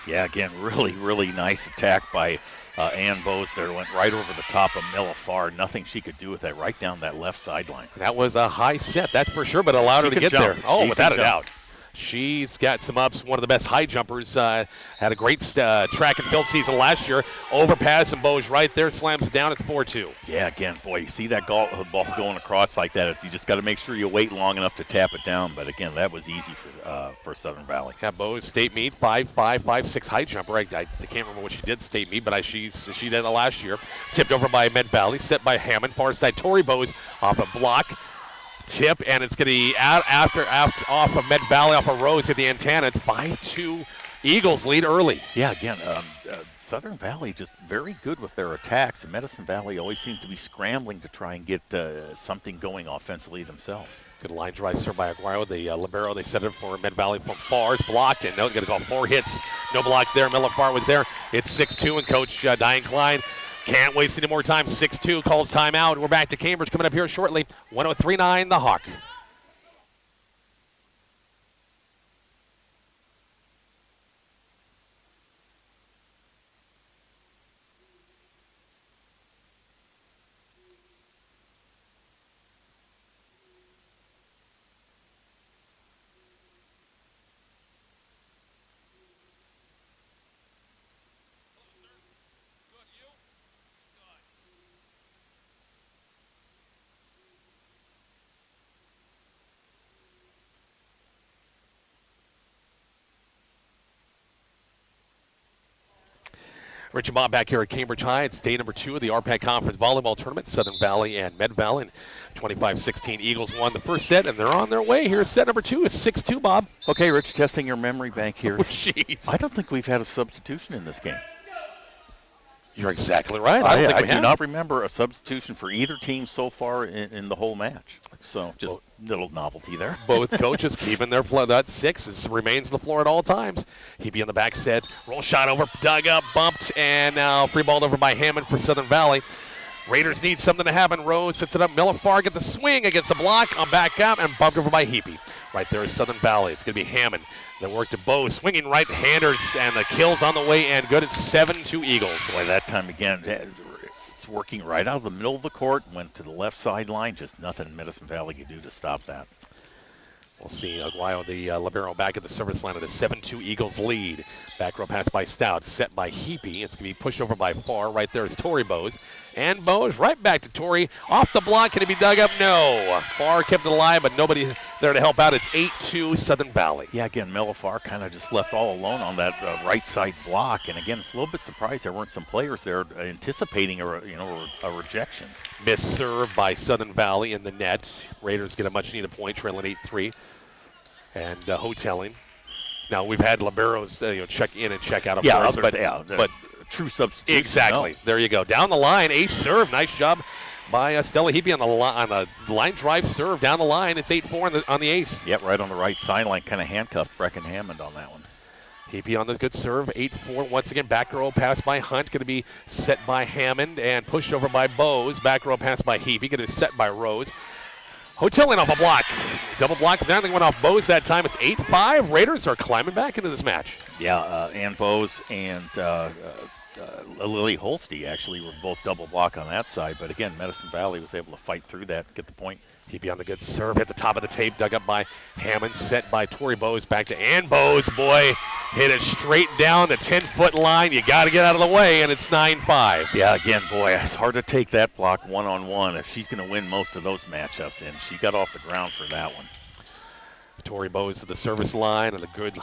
Yeah, again, really, really nice attack by Ann Bose there. Went right over the top of Millifar. Nothing she could do with that, right down that left sideline. That was a high set, that's for sure, but allowed her to get there. Oh, without a doubt. She's got some ups. One of the best high jumpers. Had a great track and field season last year. Overpass and Bose right there. Slams it down. It's 4-2. Yeah, again, boy, you see that ball going across like that. You just got to make sure you wait long enough to tap it down. But, again, that was easy for Southern Valley. Yeah, Bose, state meet, 5'5", 5'6" high jumper. I can't remember what she did state meet, but she did it last year. Tipped over by Med Valley. Set by Hammond. Far side, Tori Bose off a block. Tip, and it's going to be out after off of Med Valley, off of Rose at the antenna. It's 5-2 Eagles lead early. Yeah, again, Southern Valley just very good with their attacks, and Medicine Valley always seems to be scrambling to try and get something going offensively themselves. Good line drive served by Aguayo. The libero, they set it for Med Valley from far. It's blocked, and no, going to go 4 hits. No block there. Millifar was there. It's 6-2, and Coach Diane Klein can't waste any more time. 6-2 calls timeout. We're back to Cambridge coming up here shortly. 103.9 The Hawk. Rich and Bob back here at Cambridge High. It's day number 2 of the RPAC Conference Volleyball Tournament. Southern Valley and Med Valley. 25-16 Eagles won the first set, and they're on their way here. Set number 2 is 6-2, Bob. Okay, Rich, testing your memory bank here. Oh, jeez. I don't think we've had a substitution in this game. You're exactly right. I do not remember a substitution for either team so far in the whole match. So just little novelty there. Both coaches keeping their flow. That 6 remains on the floor at all times. He'd be on the back set. Roll shot over, dug up, bumped, and now free balled over by Hammond for Southern Valley. Raiders need something to happen. Rose sets it up. Millifar gets a swing against the block. On back out and bumped over by Heapy. Right there is Southern Valley. It's going to be Hammond. They work to Bow, swinging right-handers, and the kill's on the way and good. It's 7-2 Eagles. Boy, that time again, it's working right out of the middle of the court, went to the left sideline. Just nothing Medicine Valley could do to stop that. We'll see Aguayo, the libero, back at the service line of the 7-2 Eagles lead. Back row pass by Stout, set by Heapy. It's going to be pushed over by Farr. Right there is Tori Bose. And Bose right back to Tori. Off the block. Can it be dug up? No. Farr kept it alive, but nobody there to help out. It's 8-2 Southern Valley. Yeah, again, Millifar kind of just left all alone on that right side block. And again, it's a little bit surprised there weren't some players there anticipating a rejection. Miss serve by Southern Valley in the net. Raiders get a much-needed point, trailing 8-3. And hoteling. Now, we've had liberos check in and check out, of course. But true substitution. Exactly. No. There you go. Down the line, ace serve. Nice job by Stella Heapy on the line drive serve down the line. It's 8-4 on the ace. Yep, right on the right sideline. Kind of handcuffed Brecken Hammond on that one. Heapy on the good serve. 8-4. Once again, back row pass by Hunt. Going to be set by Hammond and pushed over by Bose. Back row pass by Heapy. Going to be set by Rose. Hoteling off a block. Double block. Everything went off Bose that time. It's 8-5. Raiders are climbing back into this match. Yeah, Ann Bose and Lily Holste actually were both double block on that side. But again, Medicine Valley was able to fight through that, get the point. He'd be on the good serve, hit the top of the tape, dug up by Hammond, set by Tori Bose, back to Ann Bose. Boy, hit it straight down the 10-foot line. You got to get out of the way, and it's 9-5. Yeah, again, boy, it's hard to take that block one-on-one if she's going to win most of those matchups, and she got off the ground for that one. Tori Bose to the service line, and a good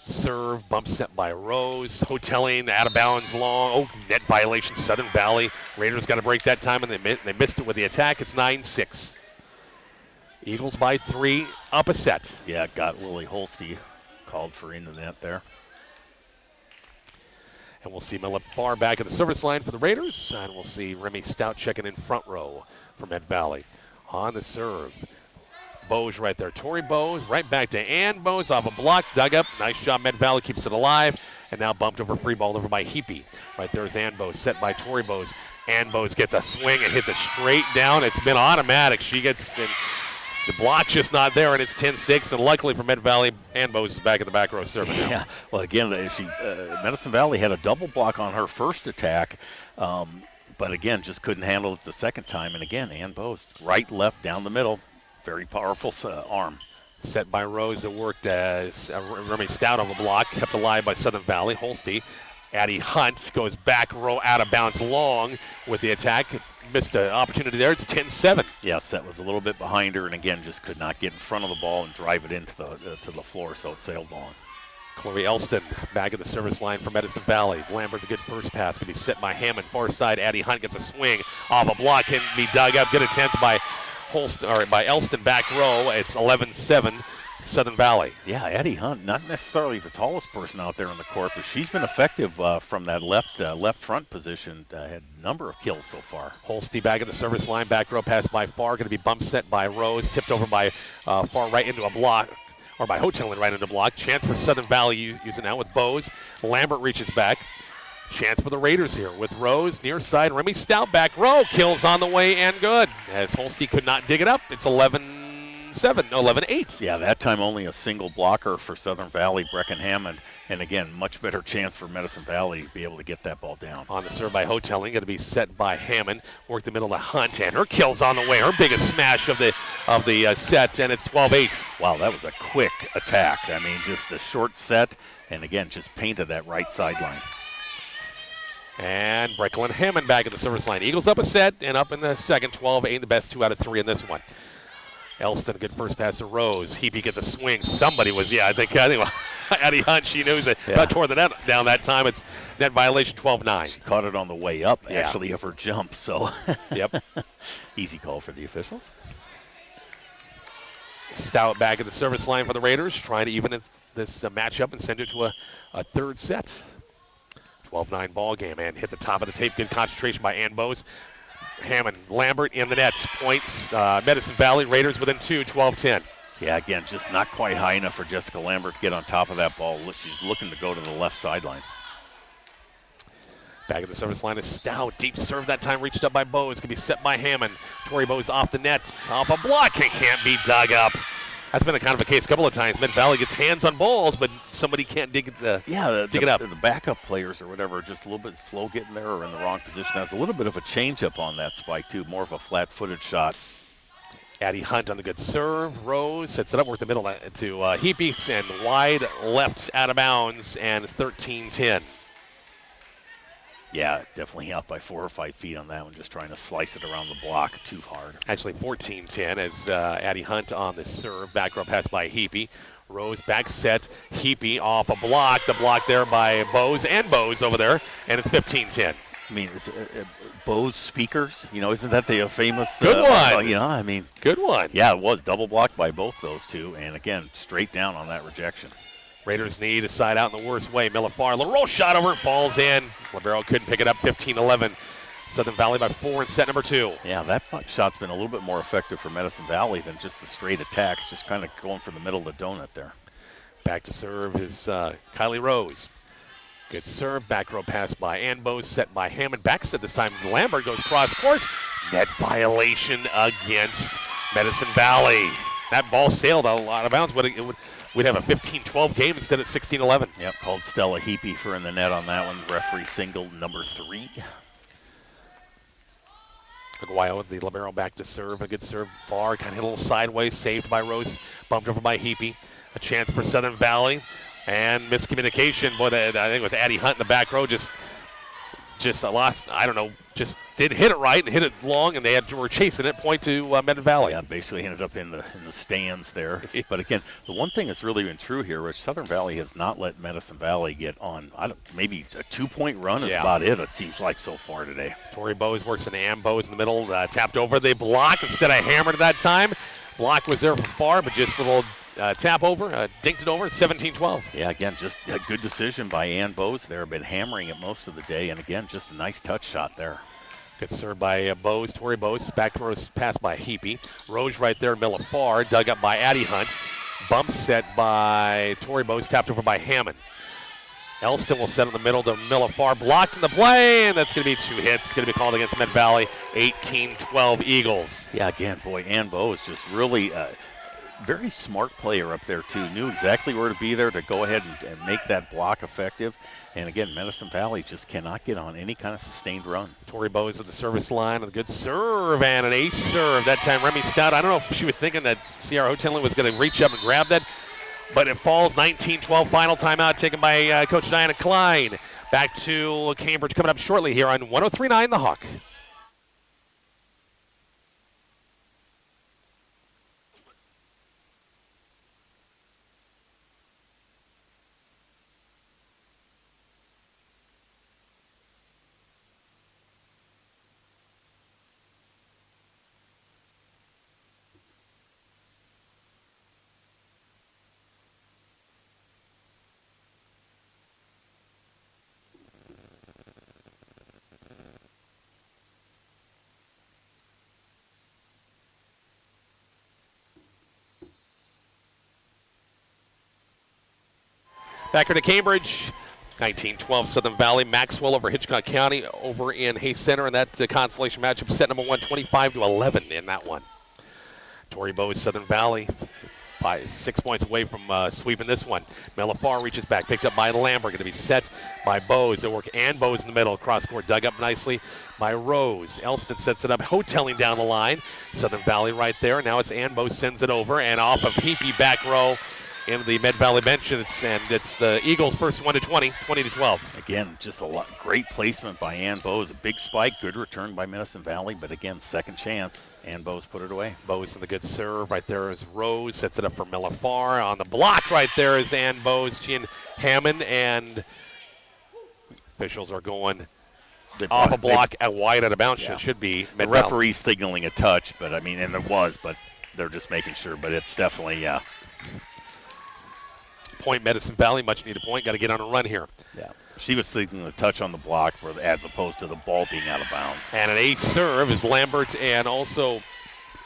serve serve, bump set by Rose. Hoteling, out of bounds long. Oh, net violation, Southern Valley. Raiders got to break that time, and they missed it with the attack. It's 9-6. Eagles by 3, up a set. Yeah, got Lily Holste called for into net there. And we'll see Miller far back at the service line for the Raiders. And we'll see Remy Stout checking in front row for Med Valley. On the serve. Bose right there. Tori Bose right back to Ann Bose off a block. Dug up. Nice job. Med Valley keeps it alive. And now bumped over free ball over by Heapy. Right there is Ann Bose set by Tori Bose. Ann Bose gets a swing and hits it straight down. It's been automatic. She gets in. The block's just not there, and it's 10-6. And luckily for Med Valley, Ann Bose is back in the back row serving now. Yeah, well, again, Medicine Valley had a double block on her first attack, but again, just couldn't handle it the second time. And again, Ann Bose, right, left, down the middle, very powerful arm. Set by Rose that worked as Remy Stout on the block, kept alive by Southern Valley. Holste, Addie Hunt goes back row out of bounds long with the attack. Missed an opportunity there. It's 10-7. Yes, that was a little bit behind her, and again, just could not get in front of the ball and drive it into to the floor, so it sailed long. Chloe Elston back at the service line for Medicine Valley. Lambert, the good first pass, can be set by Hammond. Far side, Addie Hunt gets a swing off a block, can be dug up. Good attempt by by Elston back row. It's 11-7. Southern Valley. Yeah, Addie Hunt, not necessarily the tallest person out there in the court, but she's been effective from that left front position. Had a number of kills so far. Holste back at the service line, back row pass by Farr, going to be bump set by Rose, tipped over by Farr right into a block, or by Hoteling right into a block. Chance for Southern Valley using now with Bose. Lambert reaches back. Chance for the Raiders here with Rose near side. Remy Stout back row, kills on the way and good. As Holste could not dig it up, it's 11-8. Yeah, that time only a single blocker for Southern Valley, Brecken Hammond. And again, much better chance for Medicine Valley to be able to get that ball down. On the serve by Hoteling, going to be set by Hammond. Work the middle to Hunt, and her kill's on the way. Her biggest smash of the set, and it's 12-8. Wow, that was a quick attack. I mean, just a short set, and again, just painted that right sideline. And Brecklin Hammond back at the service line. Eagles up a set, and up in the second, 12-8, the best 2 out of 3 in this one. Elston, a good first pass to Rose. Heapy gets a swing. Somebody was, I think Addie Hunt, she knows it. About tore the net down that time. It's net violation 12-9. She caught it on the way up, actually, of her jump. So, yep. Easy call for the officials. Stout back at the service line for the Raiders, trying to even this matchup and send it to a third set. 12-9 ball game, and hit the top of the tape. Good concentration by Ann Bose. Hammond, Lambert in the nets. Points, Medicine Valley, Raiders within 2, 12-10. Yeah, again, just not quite high enough for Jessica Lambert to get on top of that ball. She's looking to go to the left sideline. Back at the service line is Stout. Deep serve that time, reached up by Bose. Can be set by Hammond. Tori Bose off the nets, off a block. It can't be dug up. That's been a kind of a case a couple of times. Mid Valley gets hands on balls, but somebody can't dig it up. The backup players or whatever are just a little bit slow getting there or in the wrong position. That's a little bit of a change-up on that spike, too. More of a flat-footed shot. Addie Hunt on the good serve. Rose sets it up, work the middle to Heapy, and wide left out of bounds, and 13-10. Yeah, definitely out by 4 or 5 feet on that one, just trying to slice it around the block too hard. Actually 14-10 as Addie Hunt on the serve. Back row pass by Heapy. Rose back set. Heapy off a block. The block there by Bose and Bose over there, and it's 15-10. I mean, Bose speakers, isn't that the famous? Good one. Good one. Yeah, it was double blocked by both those two, and again, straight down on that rejection. Raiders need a side out in the worst way. Millifar, LaRoche shot over, falls in. Libero couldn't pick it up, 15-11. Southern Valley by 4 in set number 2. Yeah, that shot's been a little bit more effective for Medicine Valley than just the straight attacks, just kind of going for the middle of the donut there. Back to serve is Kylie Rose. Good serve, back row pass by Ann Bose, set by Hammond. Backset this time, Lambert goes cross court. Net violation against Medicine Valley. That ball sailed a lot of bounds, but we'd have a 15-12 game instead of 16-11. Yep, called Stella Heapy for in the net on that one. Referee singled number 3. Aguayo, the libero, back to serve. A good serve. Far, kind of hit a little sideways, saved by Rose, bumped over by Heapy. A chance for Southern Valley. And miscommunication. Boy, I think with Addie Hunt in the back row, just lost, just didn't hit it right and hit it long, and were chasing it. Point to Medicine Valley. Yeah, basically ended up in the stands there. But again, the one thing that's really been true here is Southern Valley has not let Medicine Valley get on. Maybe a 2-point run is about it seems like so far today. Tori Bowes works in Am Bowes in the middle, tapped over the block instead of hammered at that time. Block was there from far, but just a little tap over, dinked it over. It's 17-12. Yeah, again, just a good decision by Ann Bowes there. Been hammering it most of the day, and again, just a nice touch shot there. Good serve by Bowes, Tori Bowes. Back pass by Heapy. Rose right there, Miller far. Dug up by Addie Hunt. Bump set by Tori Bowes, tapped over by Hammond. Elston will set in the middle to Miller far. Blocked in the play, and that's going to be 2 hits. It's going to be called against Med Valley. 18-12 Eagles. Yeah, again, boy, Ann Bowes just really very smart player up there, too. Knew exactly where to be there to go ahead and make that block effective. And again, Medicine Valley just cannot get on any kind of sustained run. Tori Bowes at the service line with a good serve and an ace serve. That time, Remy Stout, I don't know if she was thinking that C.R. Hoteling was going to reach up and grab that, but it falls. 19-12 final timeout taken by Coach Diana Klein. Back to Cambridge coming up shortly here on 103.9 The Hawk. Back here to Cambridge, 19-12 Southern Valley. Maxwell over Hitchcock County over in Hayes Center, and that consolation matchup set number 1, 25-11 in that one. Tori Bowes, Southern Valley, by 6 points away from sweeping this one. Mellifar reaches back, picked up by Lambert, going to be set by Bowes. They work and Bowes in the middle, cross court, dug up nicely by Rose. Elston sets it up, hoteling down the line. Southern Valley right there. Now it's Ann Bowes sends it over, and off of Heapy back row into the Med Valley bench, and it's the Eagles first 1 to 20, 20 to 12. Again, just great placement by Ann Bowes. A big spike, good return by Medicine Valley, but again, second chance. Ann Bowes put it away. Bowes in the good serve. Right there is Rose, sets it up for Mellifar. On the block right there is Ann Bowes. She and Hammond, and officials are going off a block at wide out of bounds. Yeah. It should be the referee signaling a touch, but I mean, and there was, but they're just making sure. But it's definitely point. Medicine Valley, much needed point. Got to get on a run here. Yeah, she was signaling a touch on the block as opposed to the ball being out of bounds. And an ace serve is Lambert and also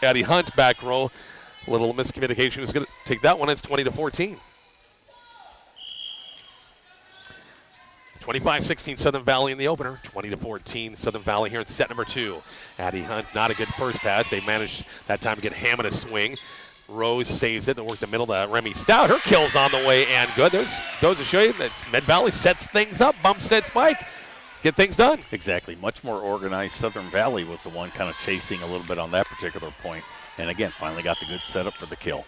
Addie Hunt back row. A little miscommunication is going to take that one. It's 20 to 14. 25-16 Southern Valley in the opener. 20 to 14 Southern Valley here in set number 2. Addie Hunt, not a good first pass. They managed that time to get Hammond a swing. Rose saves it and work the middle to Remy Stout. Her kill's on the way and good. There's goes to show you that Med Valley sets things up, bump set spike, get things done. Exactly. Much more organized. Southern Valley was the one kind of chasing a little bit on that particular point. And again, finally got the good setup for the kill.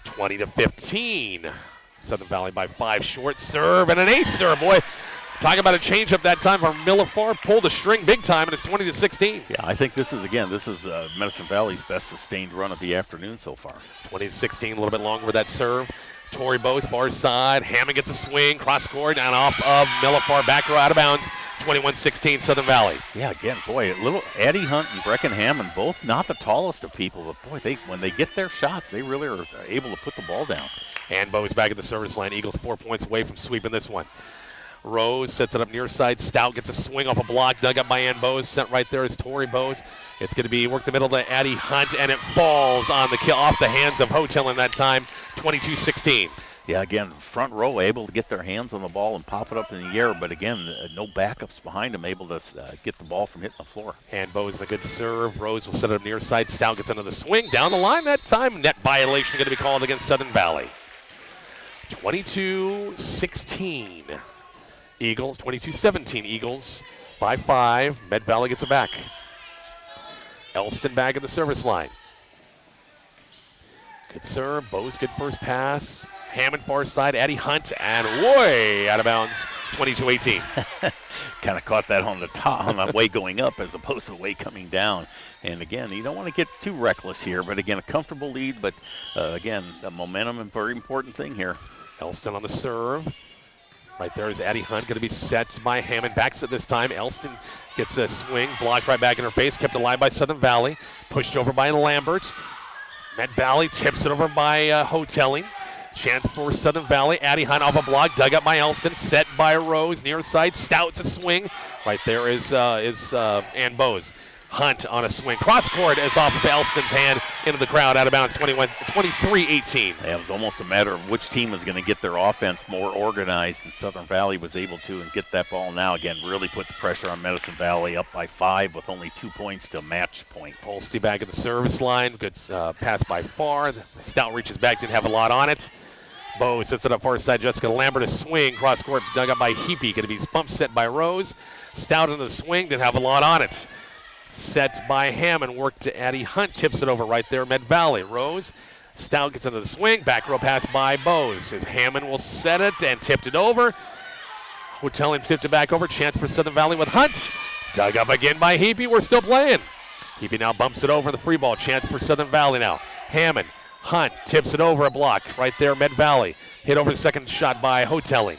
20 to 15. Southern Valley by 5 short. Serve and an ace serve. Boy, talking about a change-up that time from Millifar. Pulled a string big time, and it's 20 to 16. Yeah, I think this is Medicine Valley's best sustained run of the afternoon so far. 20 to 16, a little bit longer with that serve. Tori Bowes, far side. Hammond gets a swing, cross court, and off of Millifar, back row out of bounds. 21-16 Southern Valley. Yeah, again, boy, little Addie Hunt and Brecken Hammond, both not the tallest of people, but boy, when they get their shots, they really are able to put the ball down. And Bowes back at the service line. Eagles 4 points away from sweeping this one. Rose sets it up near side. Stout gets a swing off a block, dug up by Ann Bowes. Sent right there is Tori Bowes. It's going to be work the middle to Addie Hunt, and it falls on the kill off the hands of Hotel in that time. 22-16. Yeah, again, front row able to get their hands on the ball and pop it up in the air, but again, no backups behind them, able to get the ball from hitting the floor. And Bowes a good serve. Rose will set it up near side. Stout gets another swing down the line that time. Net violation going to be called against Southern Valley. 22-16. Eagles, 22-17 Eagles by 5. Med Valley gets it back. Elston back in the service line. Good serve. Bowes good first pass. Hammond far side. Addie Hunt and way out of bounds. 22-18. Kind of caught that on the top, on the way going up as opposed to the way coming down. And again, you don't want to get too reckless here, but again, a comfortable lead. But again, the momentum is a very important thing here. Elston on the serve. Right there is Addie Hunt, going to be set by Hammond. Backs it this time. Elston gets a swing, blocked right back in her face, kept alive by Southern Valley, pushed over by Lambert. Met Valley tips it over by Hotelling. Chance for Southern Valley. Addie Hunt off a block, dug up by Elston, set by Rose, near side. Stout's a swing. Right there is Ann Bowes. Hunt on a swing. Cross court is off of Elston's hand into the crowd, out of bounds, 23-18. Yeah, it was almost a matter of which team was going to get their offense more organized, and Southern Valley was able to and get that ball now. Again, really put the pressure on Medicine Valley, up by 5 with only 2 points to match point. Holste back at the service line. Good pass by Farr. Stout reaches back, didn't have a lot on it. Bowes sets it up far side. Jessica Lambert a swing. Cross court dug up by Heapy. Going to be pump set by Rose. Stout in the swing, didn't have a lot on it. Set by Hammond, worked to Addie Hunt, tips it over right there, Med Valley. Rose, Stout gets into the swing, back row pass by Bowes. And Hammond will set it and tipped it over. Hotelling tipped it back over, chance for Southern Valley with Hunt. Dug up again by Heapy, we're still playing. Heapy now bumps it over the free ball, chance for Southern Valley now. Hammond, Hunt, tips it over a block, right there, Med Valley. Hit over the second shot by Hotelling.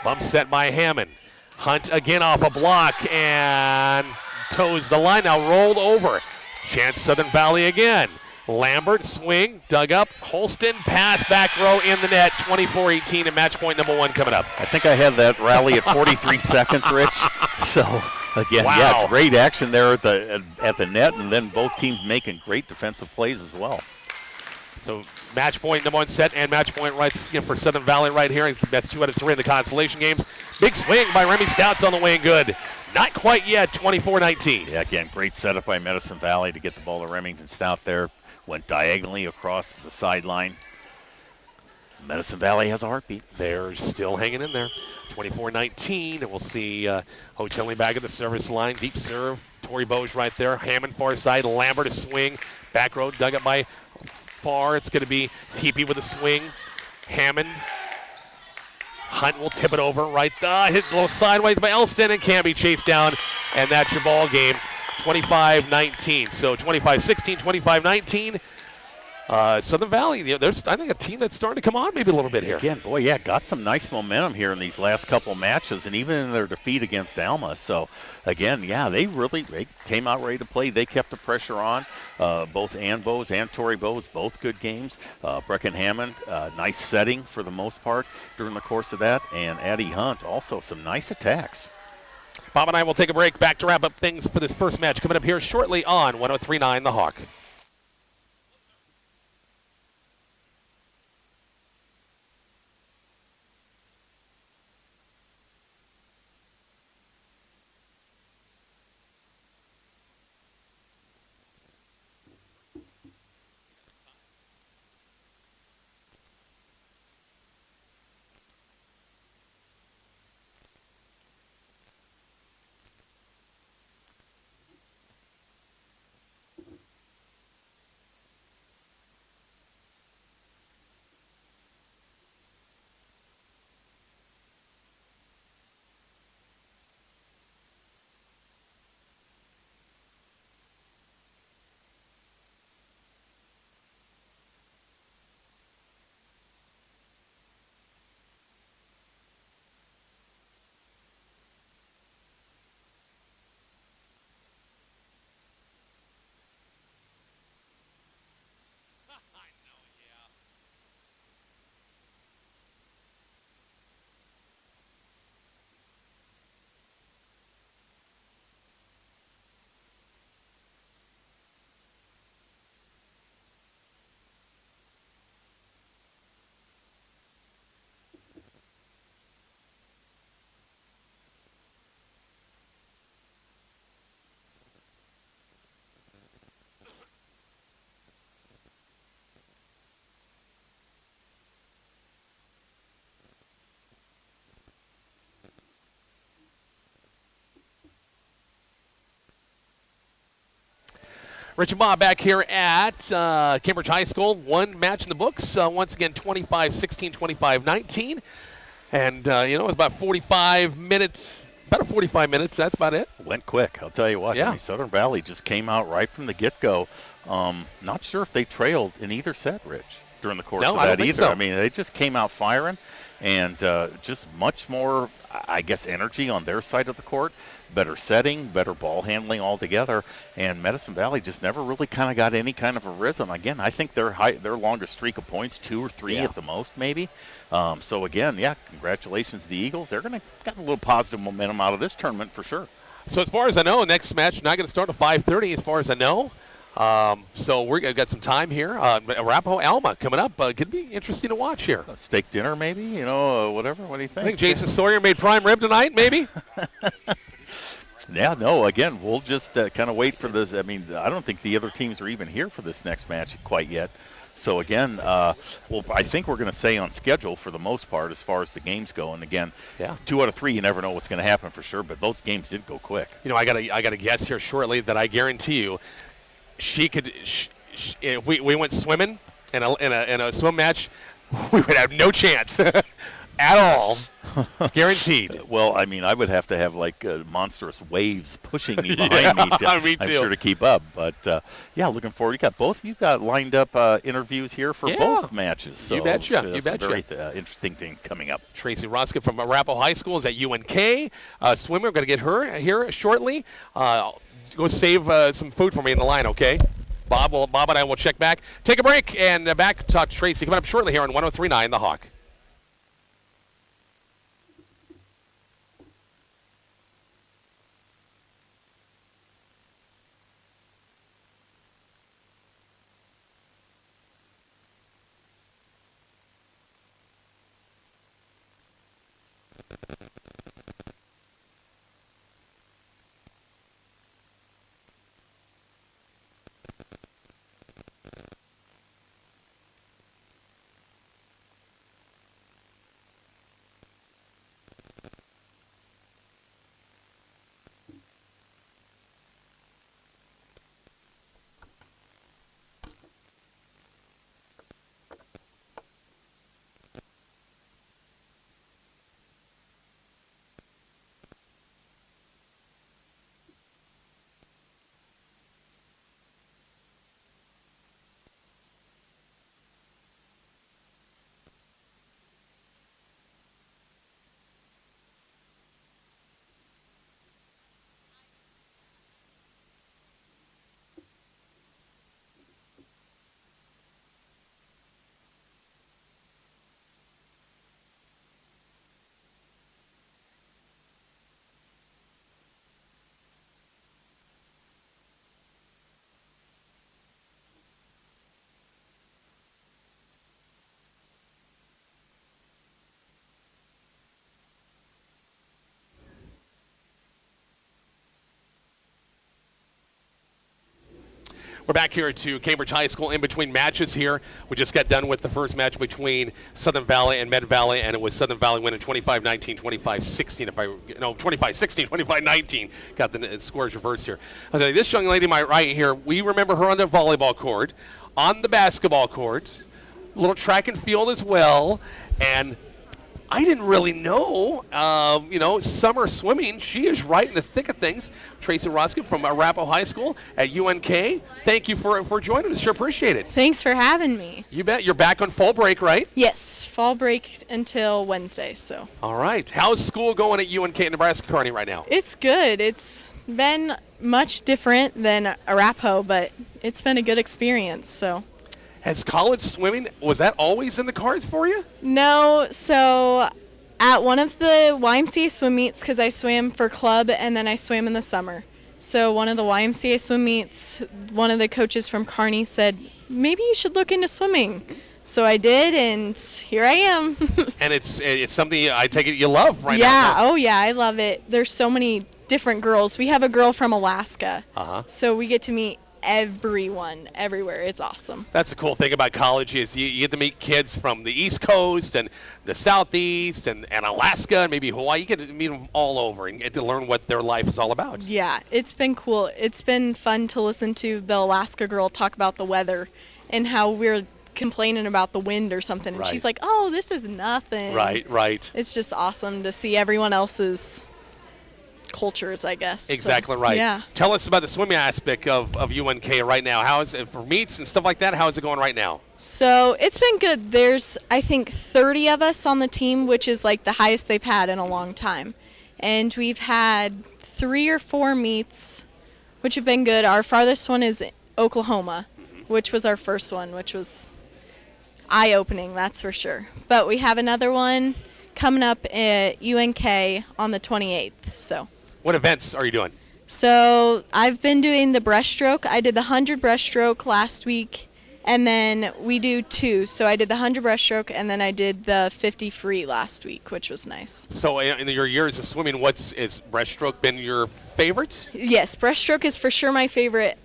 Bump set by Hammond. Hunt again off a block and toes the line, now rolled over. Chance Southern Valley again. Lambert, swing, dug up. Holston, pass, back row in the net. 24-18 and match point number 1 coming up. I think I had that rally at 43 seconds, Rich. So, again, wow. Yeah, great action there at the net, and then both teams making great defensive plays as well. So match point number 1 set and match point right for Southern Valley right here. That's 2 out of 3 in the consolation games. Big swing by Remy Stout's on the way and good. Not quite yet, 24-19. Yeah, again, great setup by Medicine Valley to get the ball to Remington Stout there. Went diagonally across the sideline. Medicine Valley has a heartbeat. They're still hanging in there. 24-19, and we'll see Hotelling back at the service line. Deep serve, Tori Bowes right there. Hammond far side, Lambert a swing. Back row dug up by Farr. It's going to be Heapy with a swing. Hammond. Hunt will tip it over right hit a little sideways by Elston and can be chased down, and that's your ball game, 25-19. So 25-16, 25-19. Southern Valley, there's, I think, a team that's starting to come on maybe a little bit here. Again, boy, yeah, got some nice momentum here in these last couple matches, and even in their defeat against Alma. So, again, yeah, they came out ready to play. They kept the pressure on. Both Ann Bowes and Tori Bowes, both good games. Brecken Hammond, nice setting for the most part during the course of that. And Addie Hunt, also some nice attacks. Bob and I will take a break. Back to wrap up things for this first match coming up here shortly on 103.9 The Hawk. Rich and Bob back here at Cambridge High School. One match in the books. Once again, 25-16, 25-19. And, it was about 45 minutes. About 45 minutes. That's about it. Went quick. I'll tell you what. Yeah. I mean, Southern Valley just came out right from the get-go. Not sure if they trailed in either set, Rich, during the course of that I don't think either. so. I mean, they just came out firing, and just much more, I guess, energy on their side of the court. Better setting, better ball handling altogether, and Medicine Valley just never really kind of got any kind of a rhythm. Again, I think their longest streak of points, 2 or 3 at the most, maybe. So again, congratulations to the Eagles. They're going to get a little positive momentum out of this tournament for sure. So as far as I know, next match not going to start at 5:30. As far as I know. So we've got some time here. Arapahoe Alma coming up. Could be interesting to watch here. A steak dinner, maybe. Whatever. What do you think? I think Jason Sawyer made prime rib tonight, maybe. Yeah, no, again, we'll just kind of wait for this. I mean, I don't think the other teams are even here for this next match quite yet. So, again, I think we're going to stay on schedule for the most part as far as the games go. And, again, 2 out of 3, you never know what's going to happen for sure, but those games did go quick. I got a guess here shortly that I guarantee you she could if we went swimming in a swim match, we would have no chance at all. Guaranteed. Well, I mean, I would have to have monstrous waves pushing me behind me to, I'm sure, to keep up. But looking forward. You've got lined up interviews here for both matches. So you betcha. You betcha. Very interesting things coming up. Tracy Roska from Arapahoe High School is at UNK. Swimmer, we're going to get her here shortly. Go save some food for me in the line, okay? Bob and I will check back. Take a break and back to talk to Tracy coming up shortly here on 103.9 The Hawk. We're back here to Cambridge High School in between matches here. We just got done with the first match between Southern Valley and Med Valley, and it was Southern Valley winning 25-19, 25-16, 25-16, 25-19. Got the scores reversed here. Okay, this young lady, my right here, we remember her on the volleyball court, on the basketball court, a little track and field as well, and I didn't really know, summer swimming. She is right in the thick of things. Tracy Roskin from Arapahoe High School at UNK. Thank you for joining us. Sure appreciate it. Thanks for having me. You bet. You're back on fall break, right? Yes, fall break until Wednesday. So. All right. How's school going at UNK in Nebraska, Kearney, right now? It's good. It's been much different than Arapahoe, but it's been a good experience. So. Has college swimming, was that always in the cards for you? No, so at one of the YMCA swim meets, because I swam for club and then I swam in the summer. So one of the YMCA swim meets, one of the coaches from Kearney said, maybe you should look into swimming. So I did, and here I am. And it's something I take it you love right now. Yeah, oh yeah, I love it. There's so many different girls. We have a girl from Alaska, so we get to meet everyone everywhere. It's awesome. That's the cool thing about college is you get to meet kids from the East Coast and the Southeast and Alaska and maybe Hawaii. You get to meet them all over and get to learn what their life is all about. Yeah, it's been cool. It's been fun to listen to the Alaska girl talk about the weather and how we're complaining about the wind or something, and Right. she's like, "Oh, this is nothing." Right. It's just awesome to see everyone else's cultures, I guess. Exactly So, right. Yeah. Tell us about the swimming aspect of UNK right now. How is it for meets and stuff like that? How is it going right now? So it's been good. There's, I think, 30 of us on the team, which is like the highest they've had in a long time. And we've had 3 or 4 meets, which have been good. Our farthest one is Oklahoma, which was our first one, which was eye-opening, that's for sure. But we have another one coming up at UNK on the 28th. What events are you doing? So I've been doing the breaststroke. I did the 100 breaststroke last week, and then we do 2. So I did the 100 breaststroke, and then I did the 50 free last week, which was nice. So in your years of swimming, is breaststroke been your favorites? Yes, breaststroke is for sure my favorite.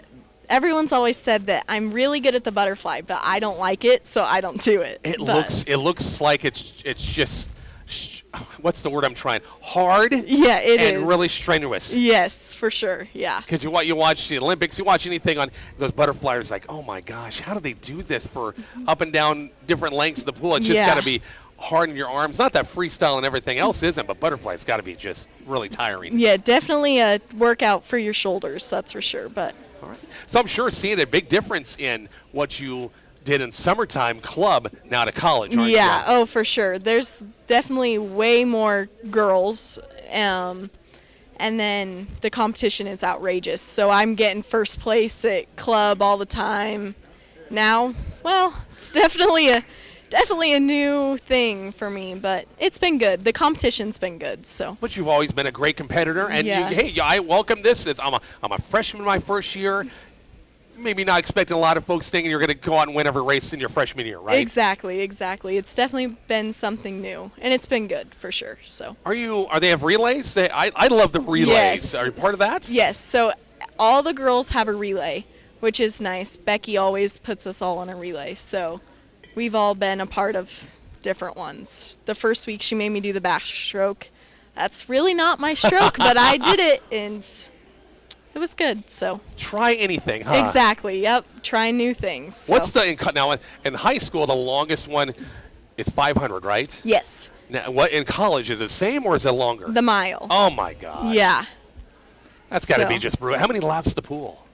Everyone's always said that I'm really good at the butterfly, but I don't like it, so I don't do it. It But looks like it's just what's the word I'm trying? Hard. yeah, it is. And really strenuous. Yes, for sure. Yeah. Because you watch the Olympics, you watch anything on those butterflies, like, oh my gosh, how do they do this for up and down different lengths of the pool? It's just Yeah. got to be hard in your arms. Not that freestyle and everything else isn't, but butterfly's got to be just really tiring. Yeah, definitely a workout for your shoulders, that's for sure. But All right. So I'm sure seeing a big difference in what you did in summertime club now to college, aren't yeah, you? oh, for sure. There's definitely way more girls, and then the competition is outrageous. So I'm getting first place at club all the time. Now, well, it's definitely a new thing for me, but it's been good. The competition's been good, so. But you've always been a great competitor, and Yeah. I welcome this. I'm a freshman my first year. Maybe not expecting a lot of folks thinking you're going to go out and win every race in your freshman year, right? Exactly. It's definitely been something new, and it's been good for sure. So. Are they have relays? I love the relays. Yes. Are you part of that? Yes. So all the girls have a relay, which is nice. Becky always puts us all on a relay, so we've all been a part of different ones. The first week she made me do the backstroke. That's really not my stroke, but I did it, and it was good. So. Try anything, huh? Exactly. Yep. Try new things. So. What's now in high school the longest one is 500, right? Yes. Now, what in college is it the same or is it longer? The mile. Oh my God. Yeah. That's got to So. be just brutal. How many laps the pool?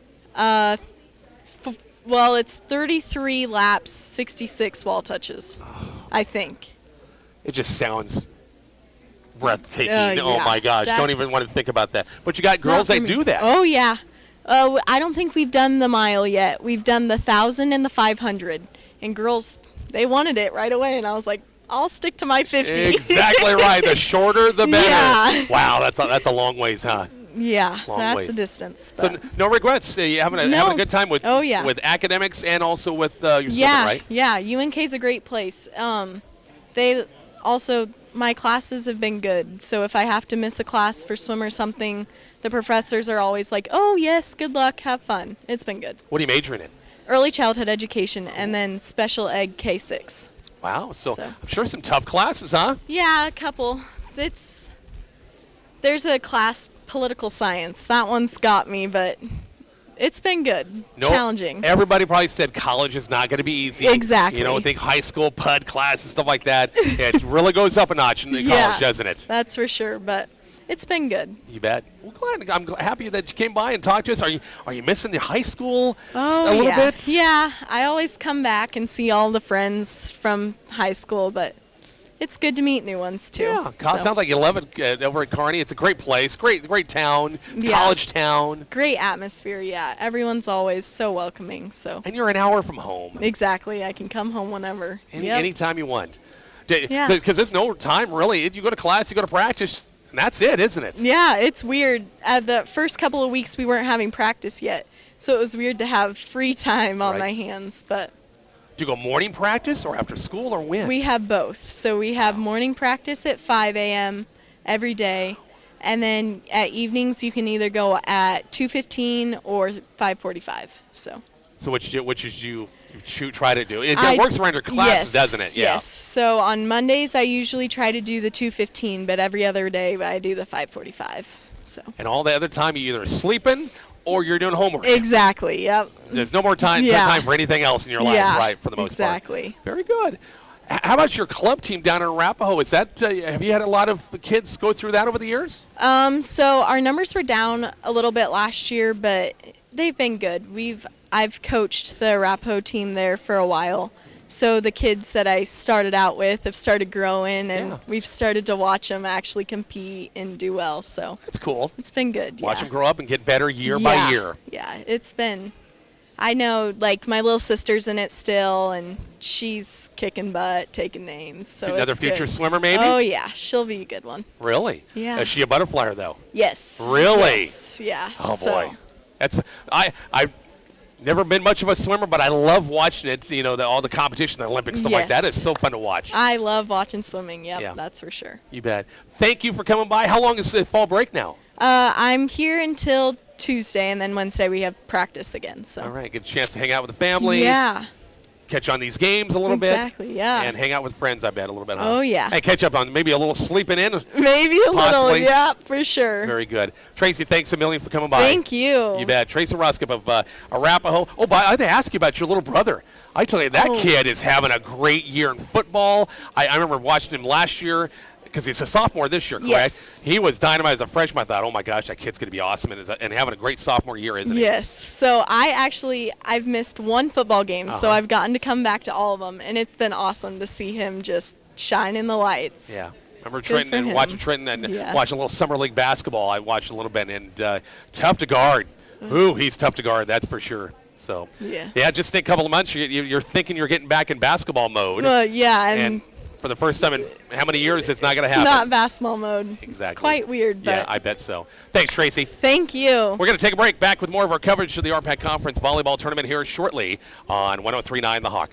Well, it's 33 laps, 66 wall touches, I think. It just sounds breathtaking. Oh yeah, my gosh. Don't that's- even want to think about that. But you got girls Not that for me. do that. Oh, yeah. I don't think we've done the mile yet. We've done the 1,000 and the 500. And girls, they wanted it right away. And I was like, I'll stick to my 50. Exactly right. The shorter, the better. Yeah. Wow, that's a long ways, huh? Yeah, Long that's way. a distance. So but- no regrets. You having a No. good time with Oh, yeah. with academics and also with your swimming, yeah, right? yeah. UNK's a great place. They also, my classes have been good. So if I have to miss a class for swim or something, the professors are always like, "Oh yes, good luck, have fun." It's been good. What are you majoring in? Early childhood education and then special ed K6. Wow. So So. I'm sure some tough classes, huh? Yeah, a couple. There's a class, political science. That one's got me, but it's been good. No, Challenging. Everybody probably said college is not going to be easy. Exactly. You know, think high school PUD class and stuff like that. Yeah, it really goes up a notch in Yeah. college, doesn't it? That's for sure, but it's been good. You bet. Well, I'm happy that you came by and talked to us. Are you missing the high school Oh, a little yeah. bit? Yeah, I always come back and see all the friends from high school, but it's good to meet new ones too. Yeah, so. sounds like you love it over at Kearney. It's a great place, great town, Yeah. college town, Great atmosphere, yeah. Everyone's always so welcoming, so. and you're an hour from home. Exactly, I can come home whenever. Yep. Anytime you want. Yeah. Because there's no time really. You go to class, you go to practice, and that's it, isn't it? Yeah, it's weird. The first couple of weeks we weren't having practice yet, so it was weird to have free time on Right. my hands, but Do you go morning practice or after school or when? we have both. So we have morning practice at 5 a.m. every day, and then at evenings you can either go at 2:15 or 5:45. So which did you try to do? It works around your classes, yes, doesn't it? Yeah. Yes. So on Mondays I usually try to do the 2:15, but every other day I do the 5:45. So And all the other time you either sleeping or you're doing homework. Exactly. Yep. There's no more time for anything else in your life, right? For the most part. Exactly. Very good. How about your club team down in Arapahoe? Is that have you had a lot of kids go through that over the years? So our numbers were down a little bit last year, but they've been good. I've coached the Arapahoe team there for a while. So the kids that I started out with have started growing, and we've started to watch them actually compete and do well. So that's cool. It's been good. Watch them grow up and get better year by year. Yeah, it's been. I know, like, my little sister's in it still, and she's kicking butt, taking names. So another it's future good. swimmer, maybe? Oh, yeah. She'll be a good one. Really? Yeah. Is she a butterflyer, though? Yes. Really? Yes. Yeah. Oh, boy. I've never been much of a swimmer, but I love watching it, all the competition, the Olympics, stuff like that. It's so fun to watch. I love watching swimming. Yep, that's for sure. You bet. Thank you for coming by. How long is the fall break now? I'm here until Tuesday, and then Wednesday we have practice again. So. All right, get a chance to hang out with the family. Yeah. Catch on these games a little bit. Exactly, yeah. And hang out with friends, I bet, a little bit. Huh? Oh, yeah. And catch up on maybe a little sleeping in. Maybe a little, yeah, for sure. Very good. Tracy, thanks a million for coming by. Thank you. You bet. Tracy Roskip of Arapahoe. Oh, I had to ask you about your little brother. I tell you, that kid is having a great year in football. I remember watching him last year, because he's a sophomore this year, correct? Yes. He was dynamite as a freshman. I thought, oh my gosh, that kid's going to be awesome and having a great sophomore year, isn't he? Yes. So I've missed one football game, so I've gotten to come back to all of them, and it's been awesome to see him just shine in the lights. Yeah. Remember Trenton and watching Trenton and watching a little summer league basketball. I watched a little bit, and tough to guard. Ooh, he's tough to guard, that's for sure. So just think a couple of months, you're thinking you're getting back in basketball mode. And for the first time in how many years, it's not going to happen. It's not basketball mode. Exactly. It's quite weird, but. Yeah, I bet so. Thanks, Tracy. Thank you. We're going to take a break. Back with more of our coverage of the RPAC Conference Volleyball Tournament here shortly on 103.9 The Hawk.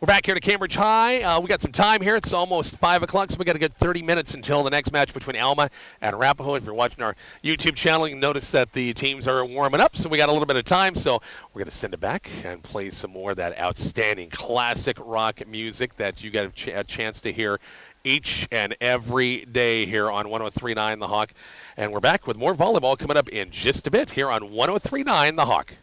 We're back here to Cambridge High. We got some time here. It's almost 5 o'clock, so we got a good 30 minutes until the next match between Alma and Arapahoe. If you're watching our YouTube channel, you can notice that the teams are warming up, so we got a little bit of time. So we're going to send it back and play some more of that outstanding classic rock music that you got a chance to hear each and every day here on 103.9 The Hawk. And we're back with more volleyball coming up in just a bit here on 103.9 The Hawk.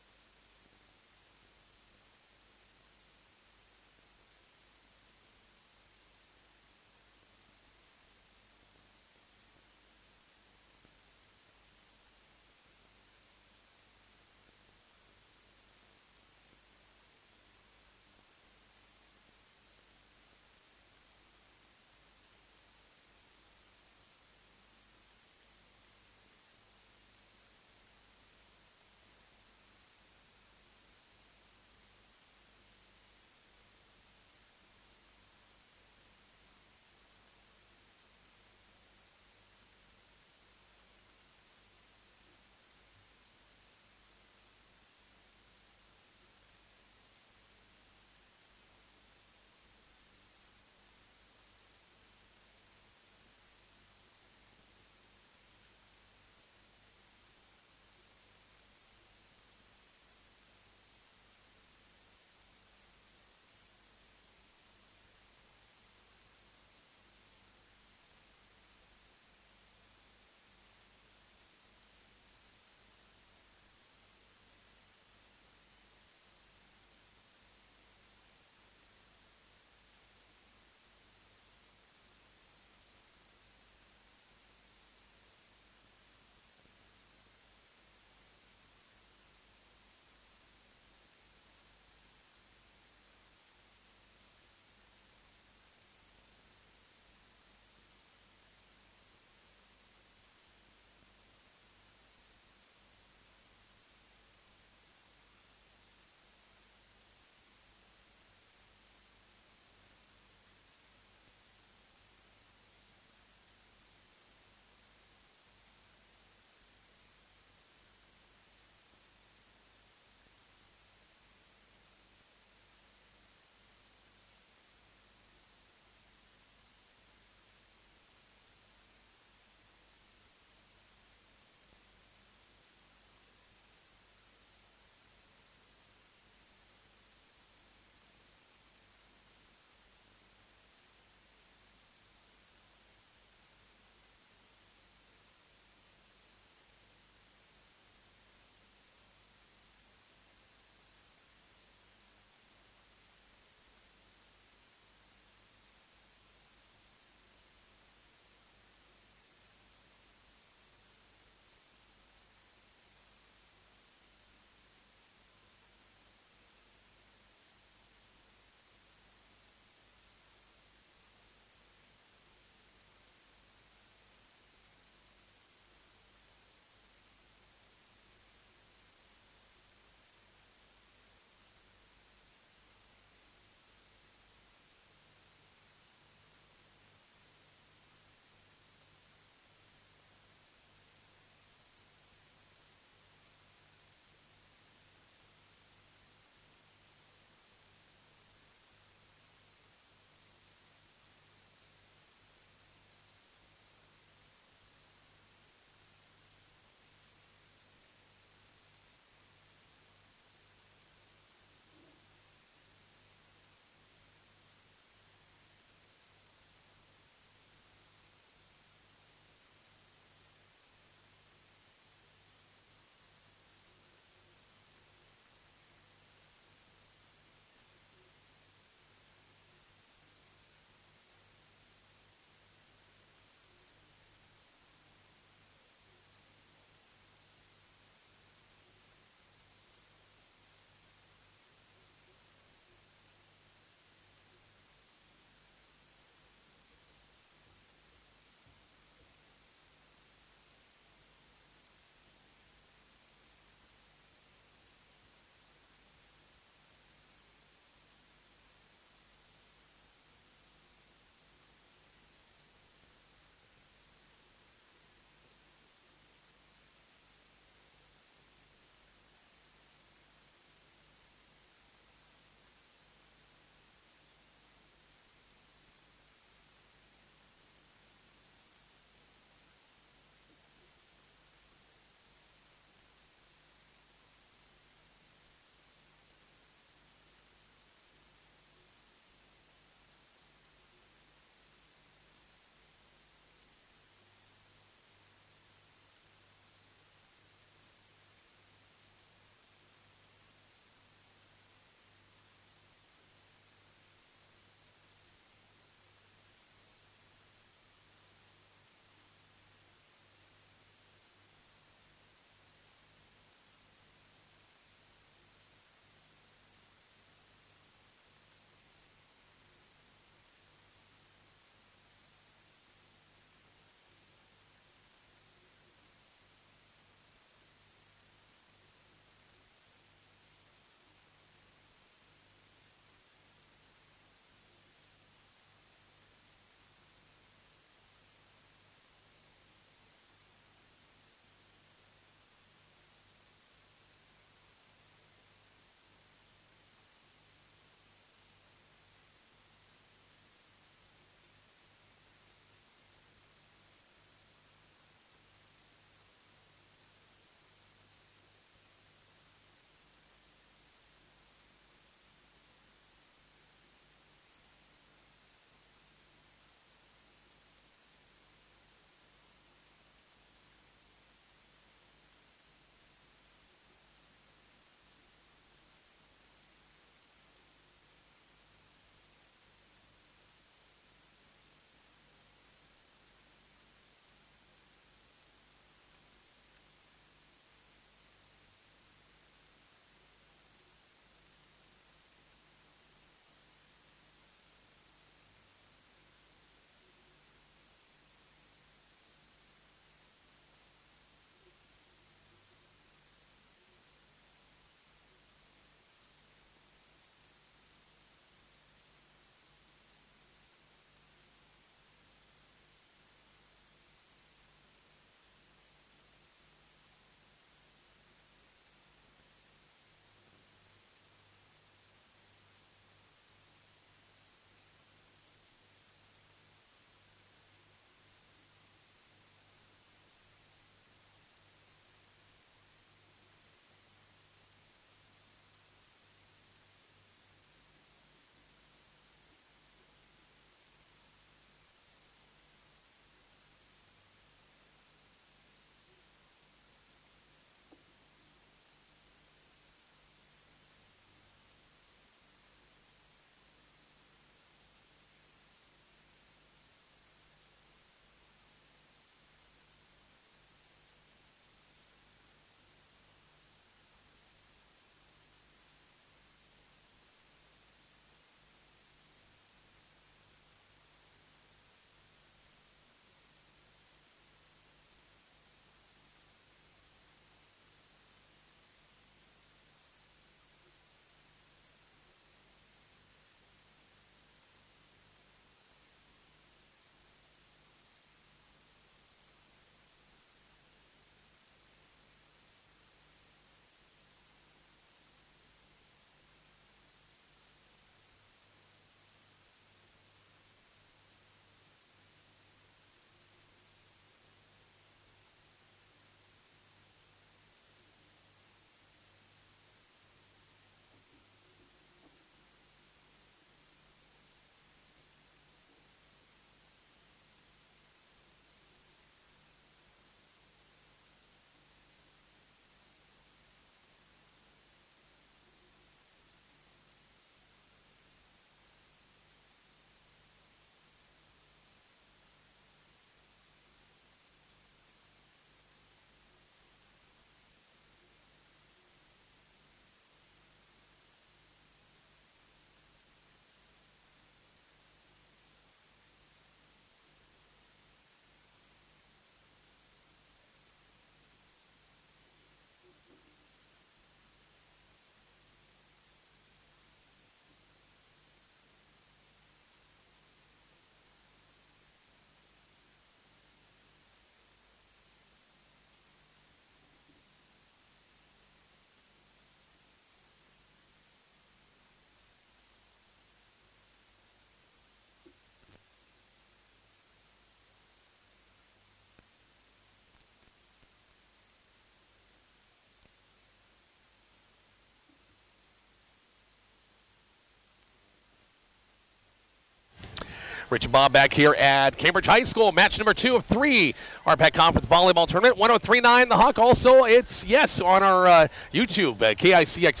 Rich and Bob back here at Cambridge High School, match number 2 of 3, RPAC Conference Volleyball Tournament, 103.9 The Hawk. Also, it's, yes, on our YouTube, KICX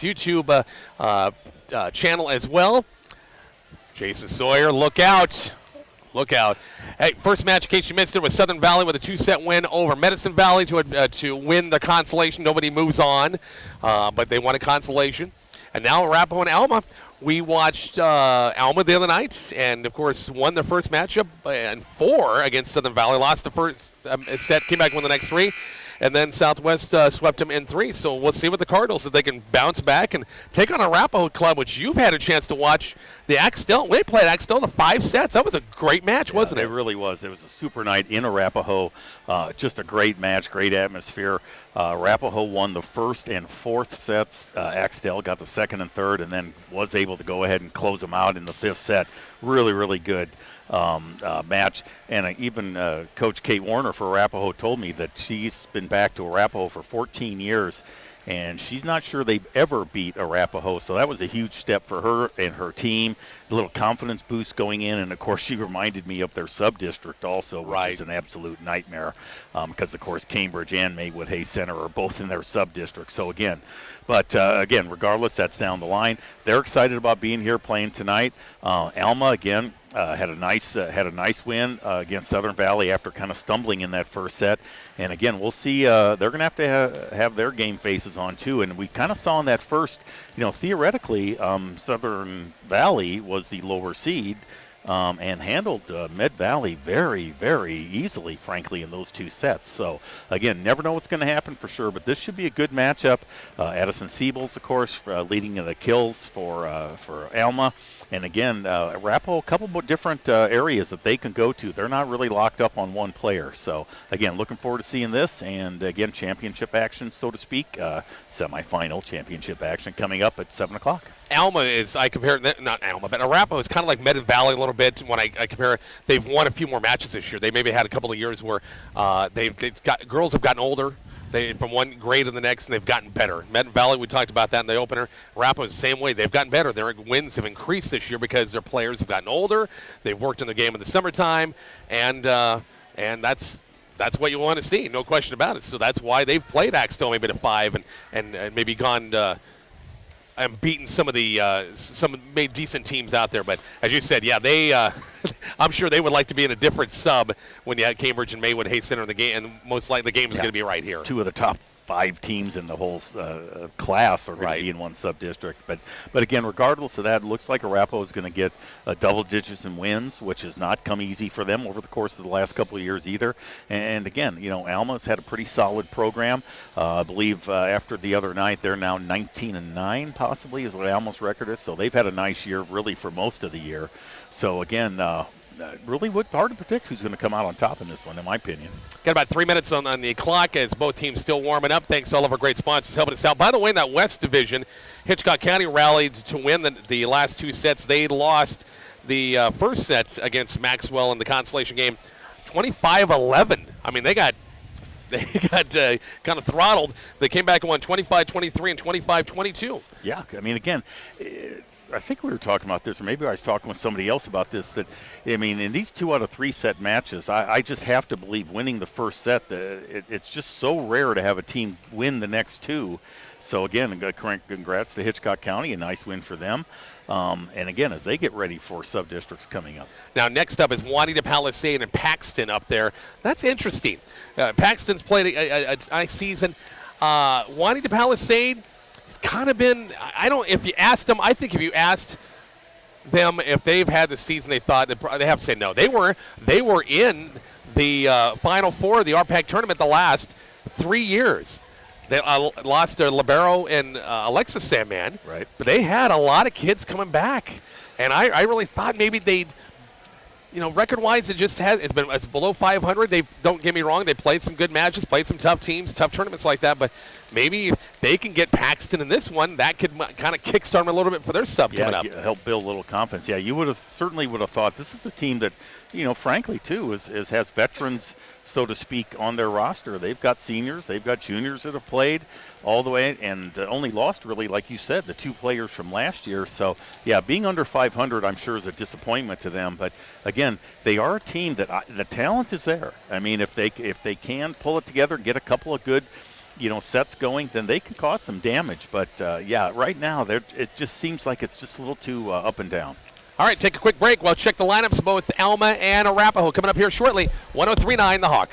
YouTube channel as well. Jason Sawyer, look out. Look out. Hey, first match, in case you missed it, was Southern Valley with a 2-set win over Medicine Valley to win the consolation. Nobody moves on, but they won a consolation. And now Arapahoe and Alma. We watched Alma the other night, and of course won the first matchup in 4 against Southern Valley. Lost the first set, came back, won the next 3, and then Southwest swept them in 3. So we'll see with the Cardinals if they can bounce back and take on Arapahoe Club, which you've had a chance to watch. The Axtell, we played Axtell the 5 sets. That was a great match, wasn't it? It really was. It was a super night in Arapahoe. Just a great match, great atmosphere. Arapahoe won the first and 4th sets. Axtell got the 2nd and 3rd, and then was able to go ahead and close them out in the 5th set. Really, really good match. And even Coach Kate Warner for Arapahoe told me that she's been back to Arapahoe for 14 years. And she's not sure they've ever beat Arapahoe, so that was a huge step for her and her team. A little confidence boost going in, and of course she reminded me of their sub-district also, which is an absolute nightmare because, of course, Cambridge and Maywood Hayes Center are both in their sub-district. So again, regardless, that's down the line. They're excited about being here playing tonight. Alma, again, had a nice win against Southern Valley after kind of stumbling in that first set. And again, we'll see. They're going to have their game faces on too. And we kind of saw in that first, theoretically, Southern Valley was the lower seed and handled Med Valley very, very easily, frankly, in those 2 sets. So again, never know what's going to happen for sure, but this should be a good matchup. Addison Siebels, of course, leading the kills for Alma. And again, Arapahoe, a couple of different areas that they can go to. They're not really locked up on one player. So, again, looking forward to seeing this. And, again, championship action, so to speak, semifinal championship action coming up at 7 o'clock. Alma is, I compare, not Alma, but Arapahoe is kind of like Medicine Valley a little bit when I compare. They've won a few more matches this year. They maybe had a couple of years where girls have gotten older. From one grade to the next, and they've gotten better. Medicine Valley, we talked about that in the opener. Arapahoe is the same way. They've gotten better. Their wins have increased this year because their players have gotten older. They've worked in the game in the summertime, and that's what you want to see, no question about it. So that's why they've played Axtell maybe to 5 and maybe gone and beaten some of the made decent teams out there. But as you said, yeah, they I'm sure they would like to be in a different sub when you had Cambridge and Maywood Hayes Center in the game, and most likely the game is going to be right here. 2 of the top 5 teams in the whole class are going to be in one sub-district. But again, regardless of that, it looks like Arapahoe is going to get double digits in wins, which has not come easy for them over the course of the last couple of years either. And again, Alma's had a pretty solid program. I believe after the other night, they're now 19-9 possibly is what Alma's record is. So they've had a nice year really for most of the year. So again, really hard to predict who's going to come out on top in this one, in my opinion. Got about 3 minutes on the clock as both teams still warming up. Thanks to all of our great sponsors helping us out. By the way, in that West Division, Hitchcock County rallied to win the last 2 sets. They lost the first set against Maxwell in the consolation game, 25-11. I mean, they got kind of throttled. They came back and won 25-23 and 25-22. Yeah, I mean, again, I think we were talking about this, or maybe I was talking with somebody else about this, that, I mean, in these 2 out of 3 set matches, I just have to believe winning the first set, it's just so rare to have a team win the next 2. So, again, congrats to Hitchcock County, a nice win for them. And, again, as they get ready for sub-districts coming up. Now, next up is Juanita Palisade and Paxton up there. That's interesting. Paxton's played a nice season. Juanita Palisade, kind of been, if you asked them, I think if you asked them if they've had the season they thought, they have to say no. They were in the Final Four of the RPAC tournament the last 3 years. They lost their libero and Alexis Sandman, right? But they had a lot of kids coming back, and I really thought maybe they'd, record-wise, it's below 500. Don't get me wrong, they played some good matches, played some tough teams, tough tournaments like that, but maybe if they can get Paxton in this one, that could kind of kickstart them a little bit for their sub coming up. Help build a little confidence. Yeah, you certainly would have thought this is the team that, frankly, too, has veterans, so to speak, on their roster. They've got seniors, they've got juniors that have played all the way, and only lost, really, like you said, the 2 players from last year. So, yeah, being under 500, I'm sure, is a disappointment to them. But, again, they are a team that the talent is there. I mean, if they can pull it together and get a couple of good, sets going, then they can cause some damage. But, right now, it just seems like it's just a little too up and down. All right, take a quick break. We'll check the lineups, both Alma and Arapahoe, coming up here shortly. 103.9 The Hawk.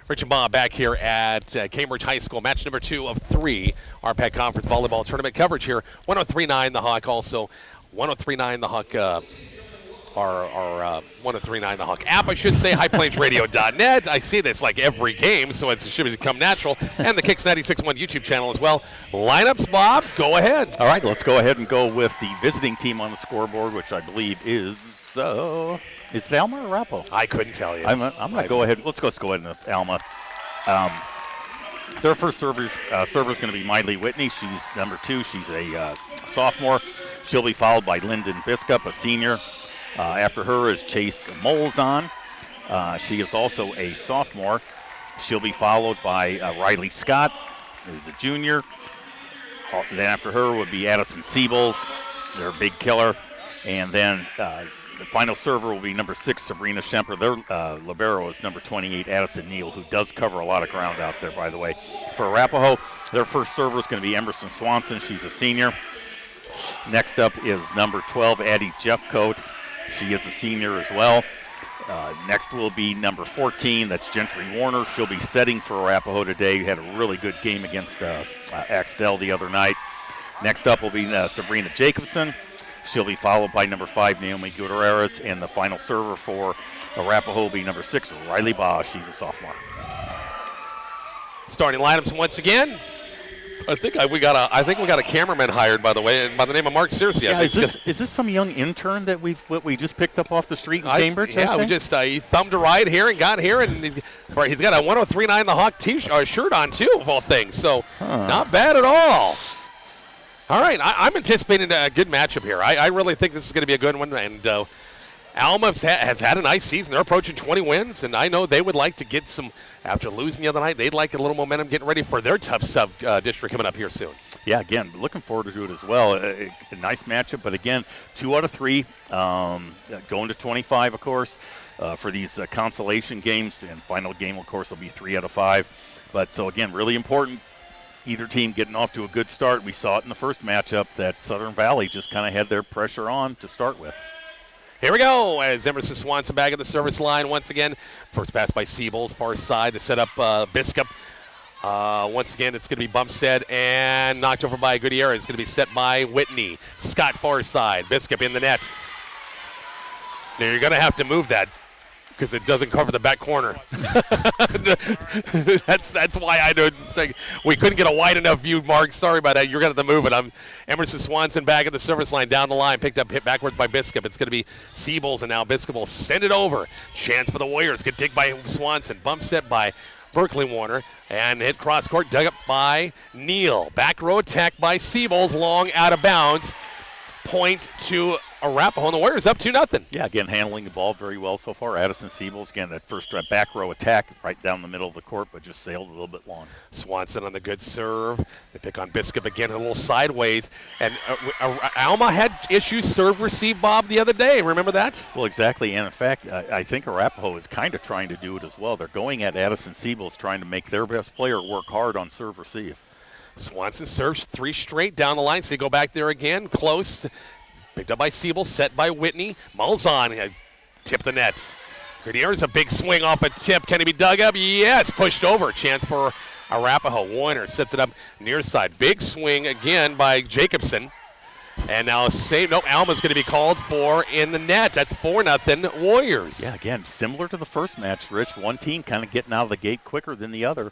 Rich and Bob back here at Cambridge High School. Match number 2 of 3. RPAC Conference Volleyball Tournament coverage here. 103.9 The Hawk also. 103.9 The Hawk, our 103.9 The Hawk app, I should say. HighPlainsRadio.net. I see this like every game, so it should become natural. And the Kicks 96.1 YouTube channel as well. Lineups, Bob, go ahead. All right, let's go ahead and go with the visiting team on the scoreboard, which I believe is it Alma or Arapahoe? I couldn't tell you. I'm going to go ahead. Let's go ahead with Alma. Their first server is going to be Miley Whitney. She's number 2. She's a sophomore. She'll be followed by Lyndon Biscup, a senior. After her is Chase Molzon. She is also a sophomore. She'll be followed by Riley Scott, who's a junior. Then after her would be Addison Siebels, their big killer. And then the final server will be number 6, Sabrina Schemper. Their libero is number 28, Addison Neal, who does cover a lot of ground out there, by the way. For Arapahoe, their first server is going to be Emerson Swanson. She's a senior. Next up is number 12, Addie Jeffcoat. She is a senior as well. Next will be number 14, that's Gentry Warner. She'll be setting for Arapahoe today. Had a really good game against Axtell the other night. Next up will be Sabrina Jacobson. She'll be followed by number 5, Naomi Gutierrez, and the final server for Arapahoe will be number 6, Riley Bosch. She's a sophomore. Starting lineups once again. I think we got a cameraman hired, by the way, by the name of Mark Searcy. Yeah, is this some young intern that we just picked up off the street in Cambridge? Yeah, we just he thumbed a ride here and got here, and he's got a 103.9 The Hawk shirt on too, of all things. So not bad at all. All right, I'm anticipating a good matchup here. I really think this is going to be a good one. And Alma has had a nice season. They're approaching 20 wins, and I know they would like to get some, after losing the other night, they'd like a little momentum getting ready for their tough sub-district coming up here soon. Yeah, again, looking forward to it as well. A nice matchup, but again, 2 out of 3, going to 25, of course, for these consolation games. And final game, of course, will be 3 out of 5. But so, again, really important. Either team getting off to a good start. We saw it in the first matchup that Southern Valley just kind of had their pressure on to start with. Here we go as Emerson Swanson back at the service line once again. First pass by Siebels, far side to set up Biscup. Once again, it's going to be Bumstead and knocked over by Gutierrez. It's going to be set by Whitney. Scott far side. Biscup in the nets. Now you're going to have to move that because it doesn't cover the back corner. That's why I don't think we couldn't get a wide enough view, Mark. Sorry about that. You're going to have to move it. I'm Emerson Swanson back at the service line down the line, picked up, hit backwards by Biscup. It's going to be Siebels, and now Biscup will send it over. Chance for the Warriors. Good dig by Swanson. Bump set by Berkeley Warner, and hit cross court, dug up by Neal. Back row attack by Siebels, long out of bounds. point to Arapahoe, and the Warriors up 2-0. Yeah, again, handling the ball very well so far. Addison Siebels, again, that first back row attack right down the middle of the court, but just sailed a little bit long. Swanson on the good serve. They pick on Biscup again, a little sideways. And Alma had issues serve-receive, Bob, the other day. Remember that? Well, exactly. And, in fact, I think Arapahoe is kind of trying to do it as well. They're going at Addison Siebels, trying to make their best player work hard on serve-receive. Swanson serves 3 straight down the line, so they go back there again, close. Picked up by Siebel, set by Whitney. Malzahn tipped the nets. Gradier's a big swing off a tip. Can he be dug up? Yes, pushed over. Chance for Arapahoe. Warner sets it up near side. Big swing again by Jacobson. And now save. Nope, Alma's going to be called for in the net. That's 4-0 Warriors. Yeah, again, similar to the first match, Rich. One team kind of getting out of the gate quicker than the other.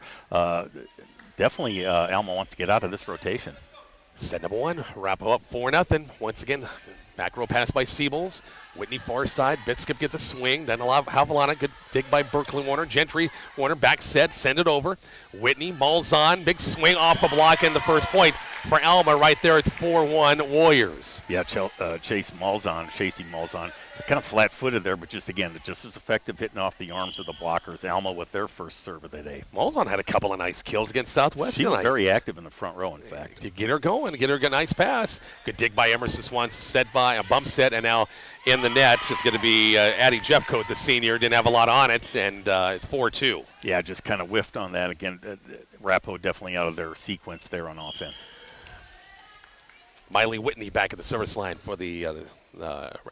Definitely Alma wants to get out of this rotation. Set number 1, Arapahoe up 4-0. Once again, back row pass by Siebels. Whitney far side. Bitskip gets a swing. Then allow Havilana. Good dig by Berkeley Warner. Gentry Warner back set. Send it over. Whitney, Malzahn. Big swing off the block in the first point for Alma. Right there, it's 4-1 Warriors. Yeah, Chase Malzahn, kind of flat-footed there, but just as effective hitting off the arms of the blockers. Alma with their first serve of the day. Malzahn had a couple of nice kills against Southwest. She was very active in the front row, in fact. You get her going, get her a nice pass. Good dig by Emerson Swanson, set by a bump set, and now in the net, it's going to be Addie Jeffcoat, the senior. Didn't have a lot on it, and it's 4-2. Yeah, just kind of whiffed on that. Again, Arapahoe definitely out of their sequence there on offense. Miley Whitney back at the service line for the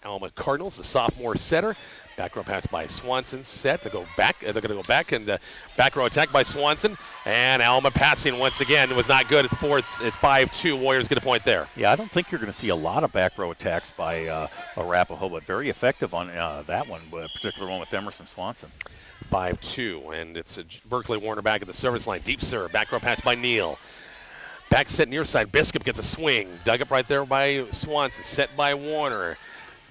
Alma Cardinals, the sophomore setter. Back row pass by Swanson, set to go back. They're going to go back, and back row attack by Swanson. And Alma passing once again. It was not good. It's 5-2. Warriors get a point there. Yeah, I don't think you're going to see a lot of back row attacks by Arapahoe, but very effective on that one, a particular one with Emerson Swanson. 5-2, and it's Berkeley Warner back at the service line. Deep serve, back row pass by Neal. Back set near side. Biscup gets a swing. Dug up right there by Swanson. Set by Warner.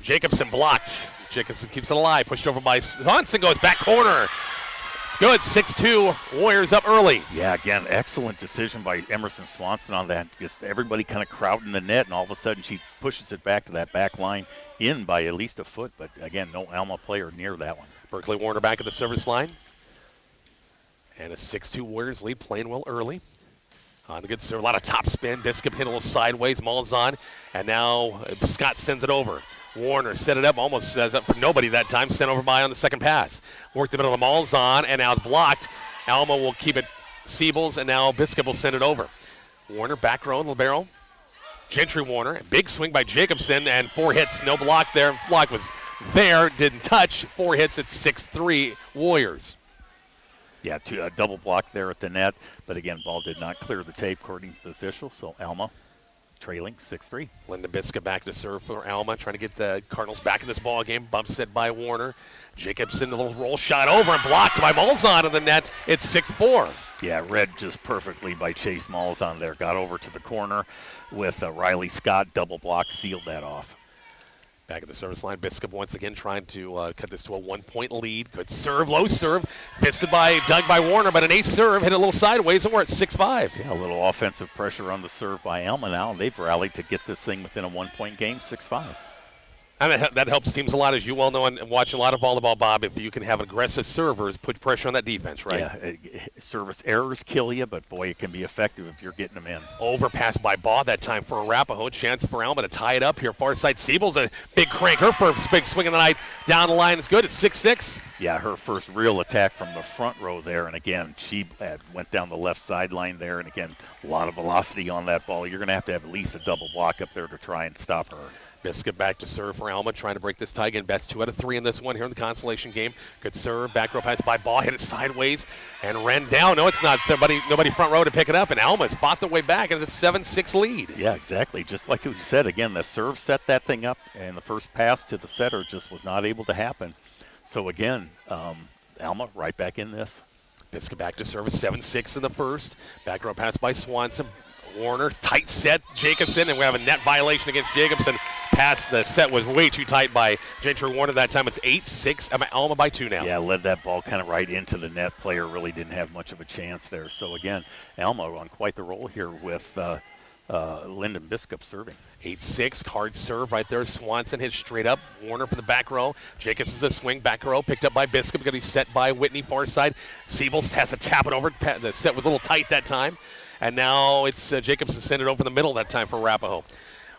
Jacobson blocked. Jacobson keeps it alive. Pushed over by Swanson. Goes back corner. It's good. 6-2. Warriors up early. Yeah, again, excellent decision by Emerson Swanson on that. Just everybody kind of crowding the net, and all of a sudden she pushes it back to that back line in by at least a foot. But, again, no Alma player near that one. Berkeley Warner back at the service line. And a 6-2 Warriors lead, playing well early. On the good serve, a lot of top spin. Biscup hit a little sideways. Malzahn, and now Scott sends it over. Warner set it up, almost up for nobody that time. Sent over by on the second pass. Worked the middle of Malzahn, and now it's blocked. Alma will keep it. Siebels, and now Biscup will send it over. Warner back row in the barrel. Gentry Warner, a big swing by Jacobson, and 4 hits. No block there. Block was there, didn't touch. 4 hits. It's 6-3 Warriors. Yeah, a double block there at the net. But, again, ball did not clear the tape according to the officials. So, Alma trailing 6-3. Linda Bitska back to serve for Alma, trying to get the Cardinals back in this ball game. Bump set by Warner. Jacobson, a little roll shot over and blocked by Malzahn in the net. It's 6-4. Yeah, read just perfectly by Chase Malzahn there. Got over to the corner with Riley Scott. Double block, sealed that off. Back at the service line, Biscup once again trying to cut this to a 1-point lead. Good serve, low serve, fisted dug by Warner, but an ace serve, hit a little sideways, and we're at 6-5. Yeah, a little offensive pressure on the serve by Alma now, and they've rallied to get this thing within a 1-point game, 6-5. And that helps teams a lot, as you well know, and watching a lot of volleyball, Bob. If you can have aggressive servers, put pressure on that defense, right? Yeah, service errors kill you, but, boy, it can be effective if you're getting them in. Overpass by Baugh that time for Arapahoe. Chance for Alma to tie it up here. Far side, Siebel's a big crank. Her first big swing of the night down the line. It's good. It's 6-6. Yeah, her first real attack from the front row there. And, again, she went down the left sideline there. And, again, a lot of velocity on that ball. You're going to have at least a double block up there to try and stop her. Biscup back to serve for Alma, trying to break this tie again. Best 2 out of 3 in this one here in the consolation game. Good serve, back row pass by Baugh, hit it sideways and ran down. No, it's not. Nobody front row to pick it up, and Alma's fought their way back, and it's a 7-6 lead. Yeah, exactly. Just like you said, again, the serve set that thing up, and the first pass to the setter just was not able to happen. So, again, Alma right back in this. Biscup back to service, 7-6 in the first. Back row pass by Swanson. Warner, tight set, Jacobson, and we have a net violation against Jacobson. The set was way too tight by Gentry Warner that time. It's 8-6, Alma by 2 now. Yeah, led that ball kind of right into the net. Player really didn't have much of a chance there. So, again, Alma on quite the roll here with Lyndon Biscup serving. 8-6, hard serve right there. Swanson hits straight up. Warner from the back row. Jacobs is a swing, back row, picked up by Biscup. Going to be set by Whitney, far side. Siebels has to tap it over. The set was a little tight that time. And now it's Jacobs to send it over the middle that time for Arapahoe.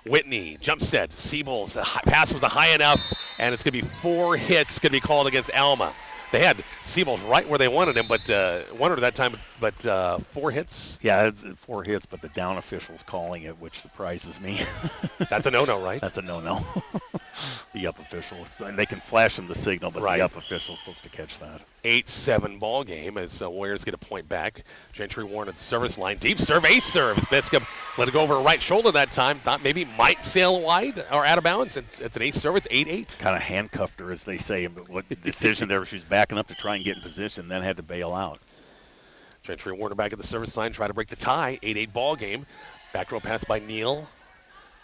Whitney, jump set. Siebels, the pass was high enough, and it's going to be 4 hits going to be called against Alma. They had Siebels right where they wanted him, but wanted that time, but 4 hits. Yeah, it's 4 hits, but the down official's calling it, which surprises me. That's a no-no, right? That's a no-no. The up official, and they can flash him the signal, but the up official's supposed to catch that. 8-7 ball game as Warriors get a point back. Gentry Warren at the service line. Deep serve, ace serve. Biscup let it go over her right shoulder that time. Thought maybe might sail wide or out of bounds. It's an ace serve. It's 8-8. Kind of handcuffed her, as they say. But what decision there? She was backing up to try and get in position, then had to bail out. Gentry Warner back at the service line, try to break the tie. 8-8 ball game. Back row pass by Neal.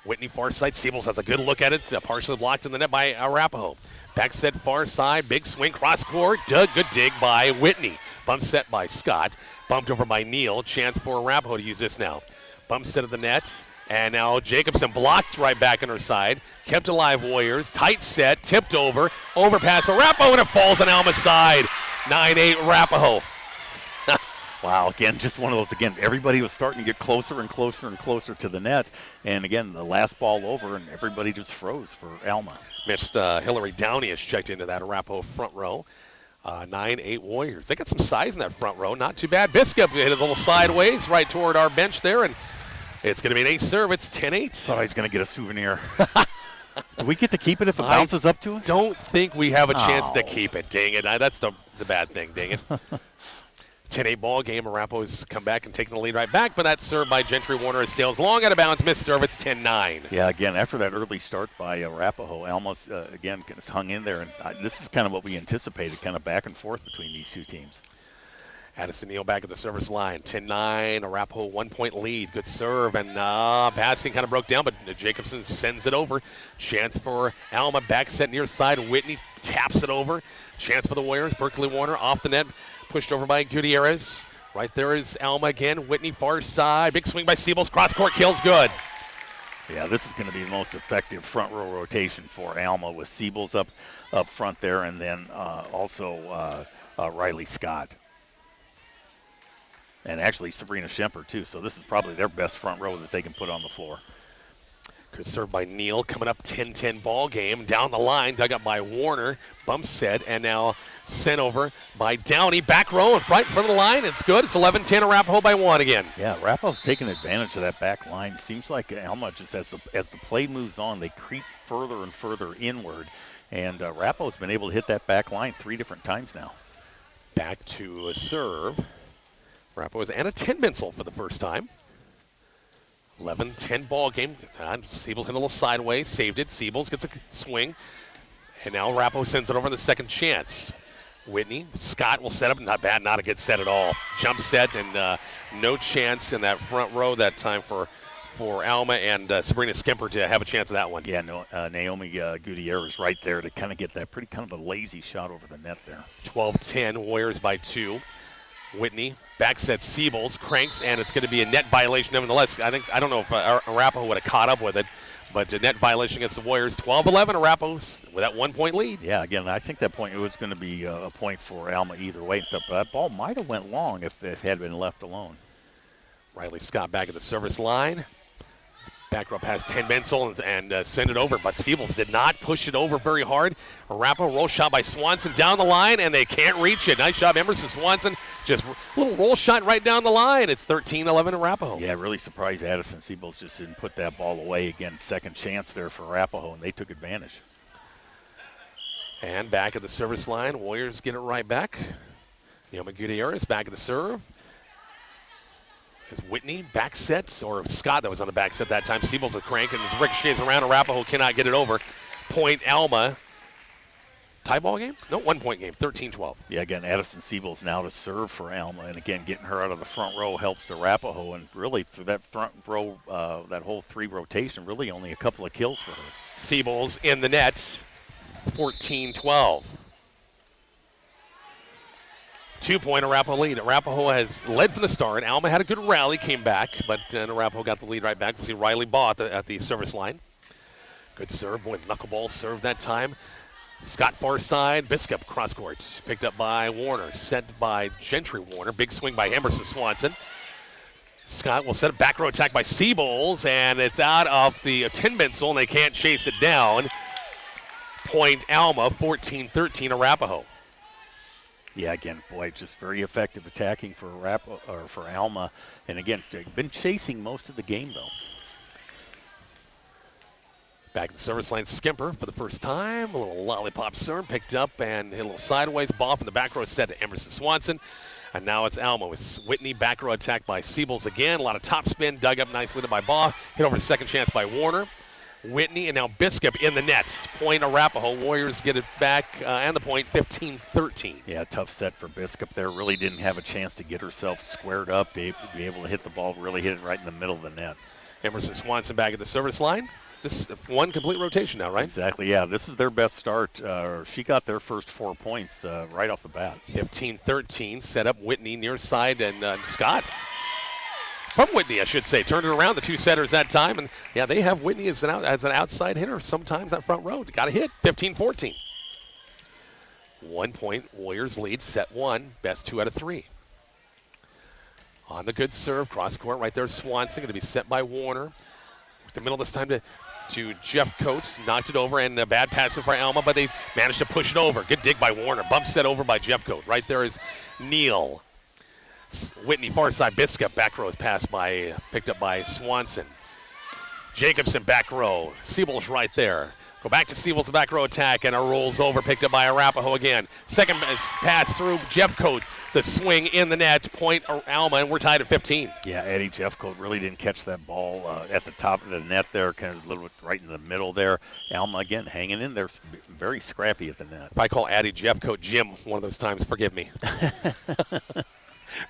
Whitney far side. Siebels has a good look at it. Partially blocked in the net by Arapahoe. Back set far side. Big swing. Cross court. Good dig by Whitney. Bump set by Scott. Bumped over by Neal. Chance for Arapahoe to use this now. Bump set of the net. And now Jacobson blocked right back on her side. Kept alive Warriors. Tight set. Tipped over. Overpass Arapahoe, and it falls on Alma's side. 9-8 Arapahoe. Wow, again, just one of those, everybody was starting to get closer and closer and closer to the net. And again, the last ball over, and everybody just froze for Alma. Missed Hillary Downey has checked into that Arapahoe front row. 9-8 Warriors. They got some size in that front row. Not too bad. Biscup hit it a little sideways right toward our bench there, and it's going to be an ace serve. It's 10-8. Thought I was going to get a souvenir. Do we get to keep it if it bounces up to us? Don't think we have a chance to keep it. Dang it. That's the bad thing. Dang it. 10-8 ball game. Arapahoe's come back and taken the lead right back, but that's served by Gentry Warner as sails long out of bounds. Missed serve. It's 10-9. Yeah, again, after that early start by Arapahoe, Alma's, again, hung in there. And this is kind of what we anticipated, kind of back and forth between these two teams. Addison Neal back at the service line. 10-9. Arapahoe 1-point lead. Good serve. And passing kind of broke down, but Jacobson sends it over. Chance for Alma. Back set near side. Whitney taps it over. Chance for the Warriors. Berkeley Warner off the net. Pushed over by Gutierrez. Right there is Alma again. Whitney far side. Big swing by Siebels. Cross court kills good. Yeah, this is going to be the most effective front row rotation for Alma with Siebels up front there, and then also Riley Scott. And actually Sabrina Schemper, too. So this is probably their best front row that they can put on the floor. Good serve by Neal. Coming up 10-10 ball game. Down the line. Dug up by Warner. Bump set. And now sent over by Downey. Back row and right in front of the line. It's good. It's 11-10. Arapahoe by 1 again. Yeah, Arapahoe's taking advantage of that back line. Seems like Alma just as the play moves on, they creep further and further inward. And Arapahoe's been able to hit that back line 3 different times now. Back to a serve. Arapahoe's Anna Tinbensel for the first time. 11-10 ball game. Siebels hit a little sideways, saved it. Siebels gets a swing. And now Arapahoe sends it over in the second chance. Whitney, Scott will set up. Not bad, not a good set at all. Jump set and no chance in that front row that time for Alma and Sabrina Schemper to have a chance of that one. Yeah, no, Naomi Gutierrez right there to kind of get that pretty kind of a lazy shot over the net there. 12-10, Warriors by 2. Whitney, back set Siebels, cranks, and it's going to be a net violation nevertheless. I don't know if Arapahoe would have caught up with it, but a net violation against the Warriors. 12-11, Arapahoe with that 1-point lead. Yeah, again, I think that point, it was going to be a point for Alma either way. That ball might have went long if it had been left alone. Riley Scott back at the service line. Back row pass Tinbensel and send it over, but Siebels did not push it over very hard. Arapahoe roll shot by Swanson down the line, and they can't reach it. Nice job, Emerson Swanson. Just a little roll shot right down the line. It's 13-11 Arapahoe. Yeah, really surprised Addison Siebels just didn't put that ball away. Again, second chance there for Arapahoe, and they took advantage. And back at the service line, Warriors get it right back. Naomi Gutierrez back at the serve. Is Whitney back set, or Scott that was on the back set that time. Siebels a crank, and as ricochets around, Arapahoe cannot get it over. Point Alma. Tie ball game? No, 1-point game, 13-12. Yeah, again, Addison Siebels now to serve for Alma, and again, getting her out of the front row helps Arapahoe, and really through that front row, that whole 3 rotation, really only a couple of kills for her. Siebels in the net, 14-12. 2-point Arapahoe lead. Arapahoe has led from the start. Alma had a good rally, came back, but Arapahoe got the lead right back. We'll see Riley Baugh at the service line. Good serve, boy, knuckleball serve that time. Scott far side, Biscup cross court. Picked up by Warner, sent by Gentry Warner. Big swing by Emerson Swanson. Scott will set a back row attack by Seabolds, and it's out of the tin pencil, and they can't chase it down. Point Alma, 14-13 Arapahoe. Yeah, again, boy, just very effective attacking for for Alma. And again, they've been chasing most of the game, though. Back to the service line, Skimper for the first time. A little lollipop serve, picked up and hit a little sideways. Ball from the back row set to Emerson Swanson. And now it's Alma with Whitney, back row attack by Seabolds again. A lot of top spin, dug up nicely by Baugh. Hit over the second chance by Warner. Whitney and now Biscup in the nets. Point Arapahoe. Warriors get it back and the point, 15-13. Yeah, tough set for Biscup there. Really didn't have a chance to get herself squared up, be able to hit the ball, really hit it right in the middle of the net. Emerson Swanson back at the service line. This is one complete rotation now, right? Exactly, yeah. This is their best start. She got their first 4 points right off the bat. 15-13, set up Whitney near side, and Scott's from Whitney, I should say. Turned it around, the two setters that time, and yeah, they have Whitney as an outside hitter sometimes that front row. Got a hit, 15-14. 1 point, Warriors lead, set one, best 2 out of 3. On the good serve, cross court right there, Swanson, going to be set by Warner. The middle this time to Jeff Coates, knocked it over, and a bad pass for Alma, but they managed to push it over. Good dig by Warner, bump set over by Jeff Coates. Right there is Neal. Whitney far side, Biscup, back row is passed by, picked up by Swanson. Jacobson back row, Seabolds right there. Go back to Seabolds, back row attack, and it rolls over, picked up by Arapahoe again. Second pass through Jeff Coates. The swing in the net, point Alma, and we're tied at 15. Yeah, Eddie Jeffcoat really didn't catch that ball at the top of the net there, kind of a little bit right in the middle there. Alma, again, hanging in there, very scrappy at the net. If I call Addie Jeffcoat Jim one of those times, forgive me.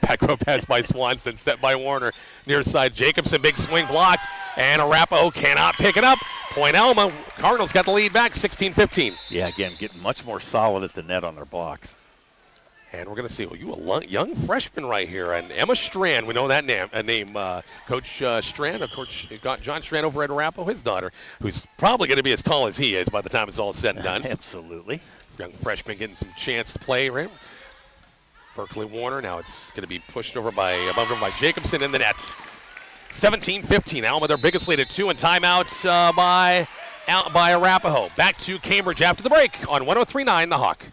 Back row pass by Swanson, set by Warner. Near side, Jacobson, big swing blocked, and Arapahoe cannot pick it up. Point Alma, Cardinals got the lead back, 16-15. Yeah, again, getting much more solid at the net on their blocks. And we're going to see, you a young freshman right here, and Emma Strand, we know that name. Coach Strand, Coach John Strand over at Arapahoe, his daughter, who's probably going to be as tall as he is by the time it's all said and done. Absolutely. Young freshman getting some chance to play, right? Berkeley Warner, now it's going to be pushed over by Jacobson in the nets. 17-15, Alma their biggest lead at 2, and timeout by Arapahoe. Back to Cambridge after the break on 103.9 The Hawk.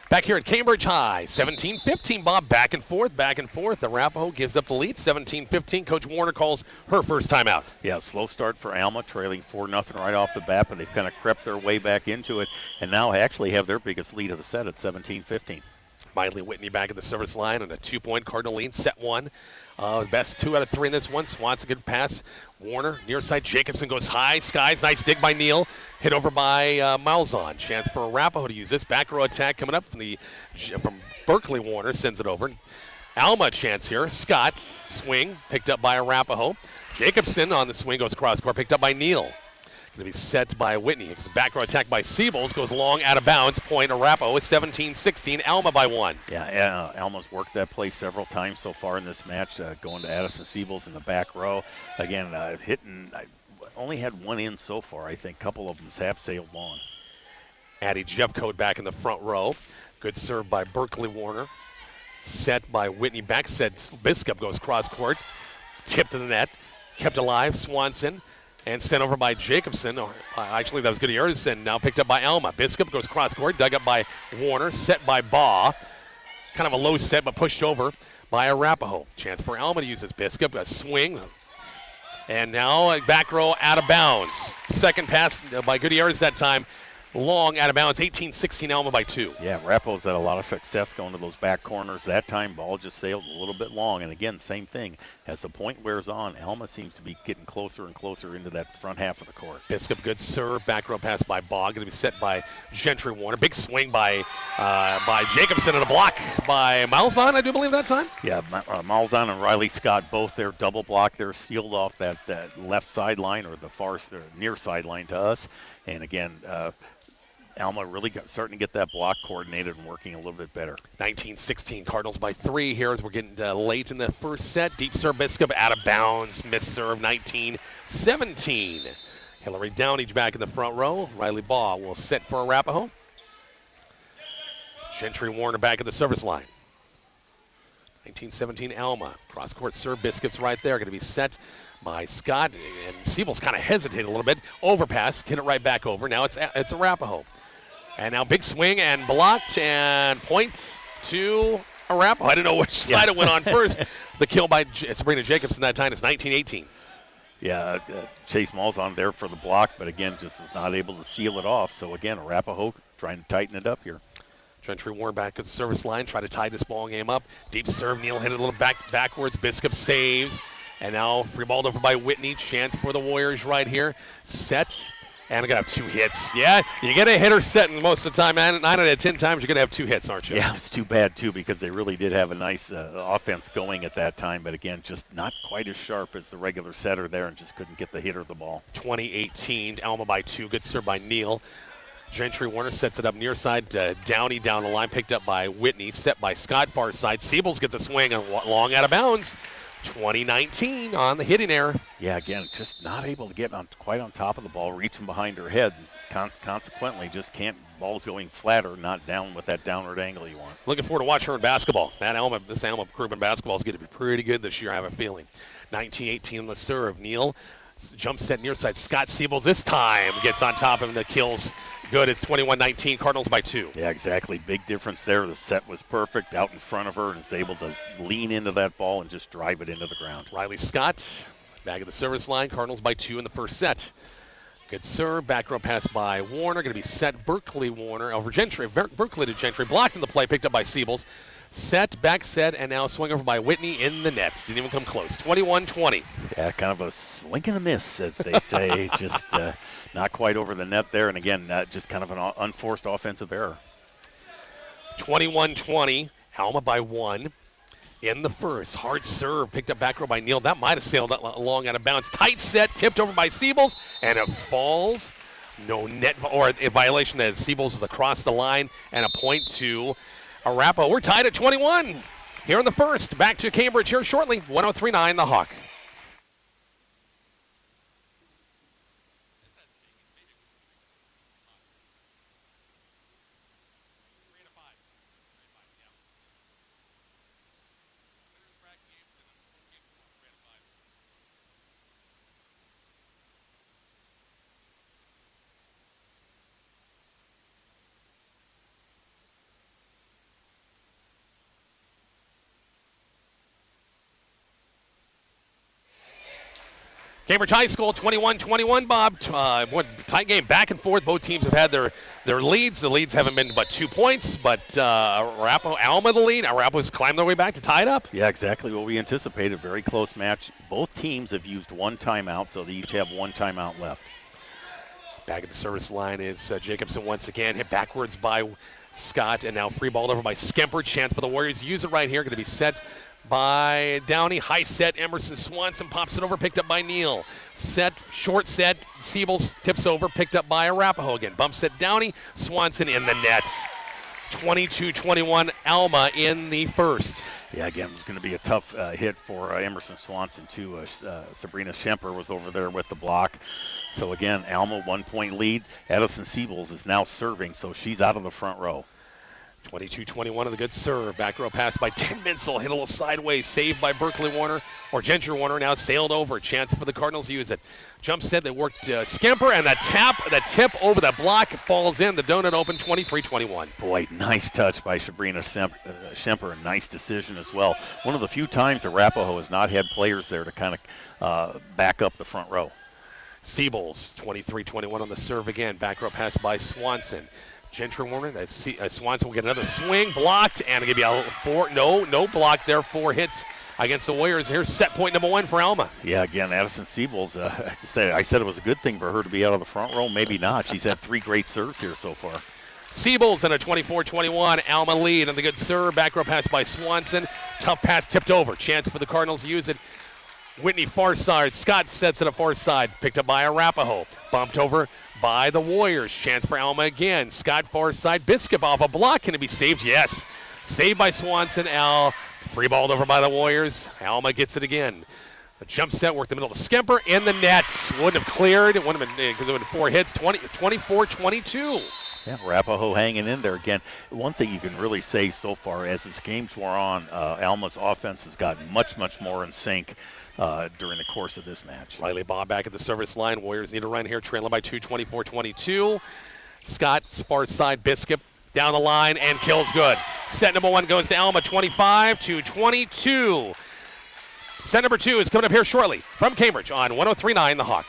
Back here at Cambridge High, 17-15, Bob, back and forth. Arapahoe gives up the lead, 17-15. Coach Warner calls her first timeout. Yeah, slow start for Alma, trailing 4-0 right off the bat, but they've kind of crept their way back into it, and now actually have their biggest lead of the set at 17-15. Miley Whitney back at the service line on a 2-point Cardinal lead, set one. Best 2 out of 3 in this one. Swanson, good pass. Warner, near side. Jacobson goes high. Skies, nice dig by Neal. Hit over by Malzahn. Chance for Arapahoe to use this. Back row attack coming up from Berkeley. Warner sends it over. Alma chance here. Scott, swing, picked up by Arapahoe. Jacobson on the swing goes cross court, picked up by Neal. Going to be set by Whitney. It's a back row attack by Seabolds. Goes long, out of bounds. Point Arapahoe is 17-16. Alma by 1. Yeah, Alma's worked that play several times so far in this match, going to Addison Seabolds in the back row. Again, hitting, only had one in so far, I think. A couple of them have sailed on. Addie Jeffcoat back in the front row. Good serve by Berkeley Warner. Set by Whitney. Back set. Biscup goes cross court. Tipped to the net. Kept alive. Swanson. And sent over by Jacobson. Actually, that was Gutierrez, and now picked up by Alma. Biscup goes cross court, dug up by Warner, set by Baugh. Kind of a low set, but pushed over by Arapahoe. Chance for Alma to use this. Biscup, a swing. And now back row out of bounds. Second pass by Gutierrez that time. Long out of bounds, 18-16 Alma by 2. Yeah, Arapahoe's had a lot of success going to those back corners. That time, ball just sailed a little bit long. And again, same thing. As the point wears on, Alma seems to be getting closer and closer into that front half of the court. Biscup, good serve. Back row pass by Bogg. Going to be set by Gentry Warner. Big swing by Jacobson and a block by Malzahn, I do believe that time. Yeah, Malzahn and Riley Scott both there double block. They're sealed off that left sideline or the near sideline to us. And again, Alma really starting to get that block coordinated and working a little bit better. 19-16, Cardinals by 3 here as we're getting late in the first set. Deep serve, Biscup out of bounds. Missed serve, 19-17. Hillary Downey back in the front row. Riley Baugh will set for Arapahoe. Gentry Warner back at the service line. 19-17 Alma. Cross-court serve, Biscuits right there. Going to be set by Scott. And Siebel's kind of hesitated a little bit. Overpass, hit it right back over. Now it's Arapahoe. And now big swing and blocked and points to Arapahoe. I don't know which side it went on first. The kill by Sabrina Jacobson that time is 19-18. Yeah, Chase Malzahn there for the block, but again, just was not able to seal it off. So again, Arapahoe trying to tighten it up here. Gentry Warren back at the service line, try to tie this ball game up. Deep serve, Neal hit it a little backwards. Biscup saves. And now free ball over by Whitney. Chance for the Warriors right here. Sets. And we're going to have 2 hits. Yeah, you get a hitter setting most of the time. 9 out of 10 times you're going to have 2 hits, aren't you? Yeah, it's too bad, too, because they really did have a nice offense going at that time. But, again, just not quite as sharp as the regular setter there and just couldn't get the hitter of the ball. 20-18, Alma by 2. Good serve by Neal. Gentry Warner sets it up near side. Downey down the line, picked up by Whitney. Set by Scott, far side. Siebels gets a swing and long out of bounds. 20-19 on the hitting error. Yeah, again, just not able to get quite on top of the ball, reaching behind her head. Consequently, just can't, ball's going flat or not down with that downward angle you want. Looking forward to watch her in basketball. This Alma group in basketball is going to be pretty good this year, I have a feeling. 19-18 on the serve. Neal jump set near side. Scott Siebels this time gets on top of him. The kills good. It's 21-19, Cardinals by 2. Yeah, exactly. Big difference there. The set was perfect out in front of her and is able to lean into that ball and just drive it into the ground. Riley Scott back at the service line. Cardinals by 2 in the first set. Good serve. Back row pass by Warner. Going to be set. Berkeley Warner over Gentry. Berkeley to Gentry. Blocking the play. Picked up by Siebels. Set, back set, and now swing over by Whitney in the net. Didn't even come close. 21-20. Yeah, kind of a slink and a miss, as they say. Just not quite over the net there. And again, just kind of an unforced offensive error. 21-20. Alma by 1 in the first. Hard serve. Picked up back row by Neal. That might have sailed long out of bounds. Tight set. Tipped over by Siebels. And it falls. No net or a violation as Siebels is across the line. And a point to Arapahoe. We're tied at 21 here in the first. Back to Cambridge here shortly. 103.9 The Hawk. Cambridge High School, 21-21, Bob. Tight game back and forth. Both teams have had their leads. The leads haven't been but 2 points, but Arapahoe, Alma the lead. Arapahoe's climbed their way back to tie it up. Yeah, exactly what we anticipated. Very close match. Both teams have used 1 timeout, so they each have 1 timeout left. Back at the service line is Jacobson once again. Hit backwards by Scott, and now free ball over by Skemper. Chance for the Warriors. Use it right here. Going to be set by Downey. High set. Emerson Swanson pops it over. Picked up by Neal. Set. Short set. Siebels tips over. Picked up by Arapahoe again. Bump set Downey. Swanson in the net. 22-21 Alma in the first. Yeah, again, it was going to be a tough hit for Emerson Swanson, too. Sabrina Schemper was over there with the block. So, again, Alma 1-point lead. Edison Siebels is now serving, so she's out of the front row. 22-21 on the good serve. Back row pass by 10 Minsel. Hit a little sideways. Saved by Berkeley Warner. Or Gentry Warner now sailed over. Chance for the Cardinals to use it. Jump set. They worked Skemper. And the tip over the block falls in. The donut open 23-21. Boy, nice touch by Sabrina Schemper. A nice decision as well. One of the few times Arapahoe has not had players there to kind of back up the front row. Siebels, 23-21 on the serve again. Back row pass by Swanson. Gentry Warner, Swanson will get another swing, blocked, and it'll give you a 4. No block there. 4 hits against the Warriors. Here's set point number 1 for Alma. Yeah, again, Addison Siebels, I said it was a good thing for her to be out of the front row. Maybe not. She's had 3 great serves here so far. Siebels in a 24-21. Alma lead on the good serve. Back row pass by Swanson. Tough pass tipped over. Chance for the Cardinals to use it. Whitney far side. Scott sets it up far side. Picked up by Arapahoe. Bumped over by the Warriors. Chance for Alma again. Scott far side. Biscuit off a block. Can it be saved? Yes. Saved by Swanson. Al free balled over by the Warriors. Alma gets it again. A jump set worked the middle of Skemper in the net. Wouldn't have cleared. It wouldn't have been because there were 4 hits. 24-22. Yeah, Arapahoe hanging in there again. One thing you can really say so far as this game's wore on, Alma's offense has gotten much more in sync during the course of this match. Riley Bob back at the service line. Warriors need a run here, trailing by 2, 24-22. Scott's far side. Biscuit down the line and kills good. Set number 1 goes to Alma, 25-22. Set number 2 is coming up here shortly from Cambridge on 103.9 The Hawk.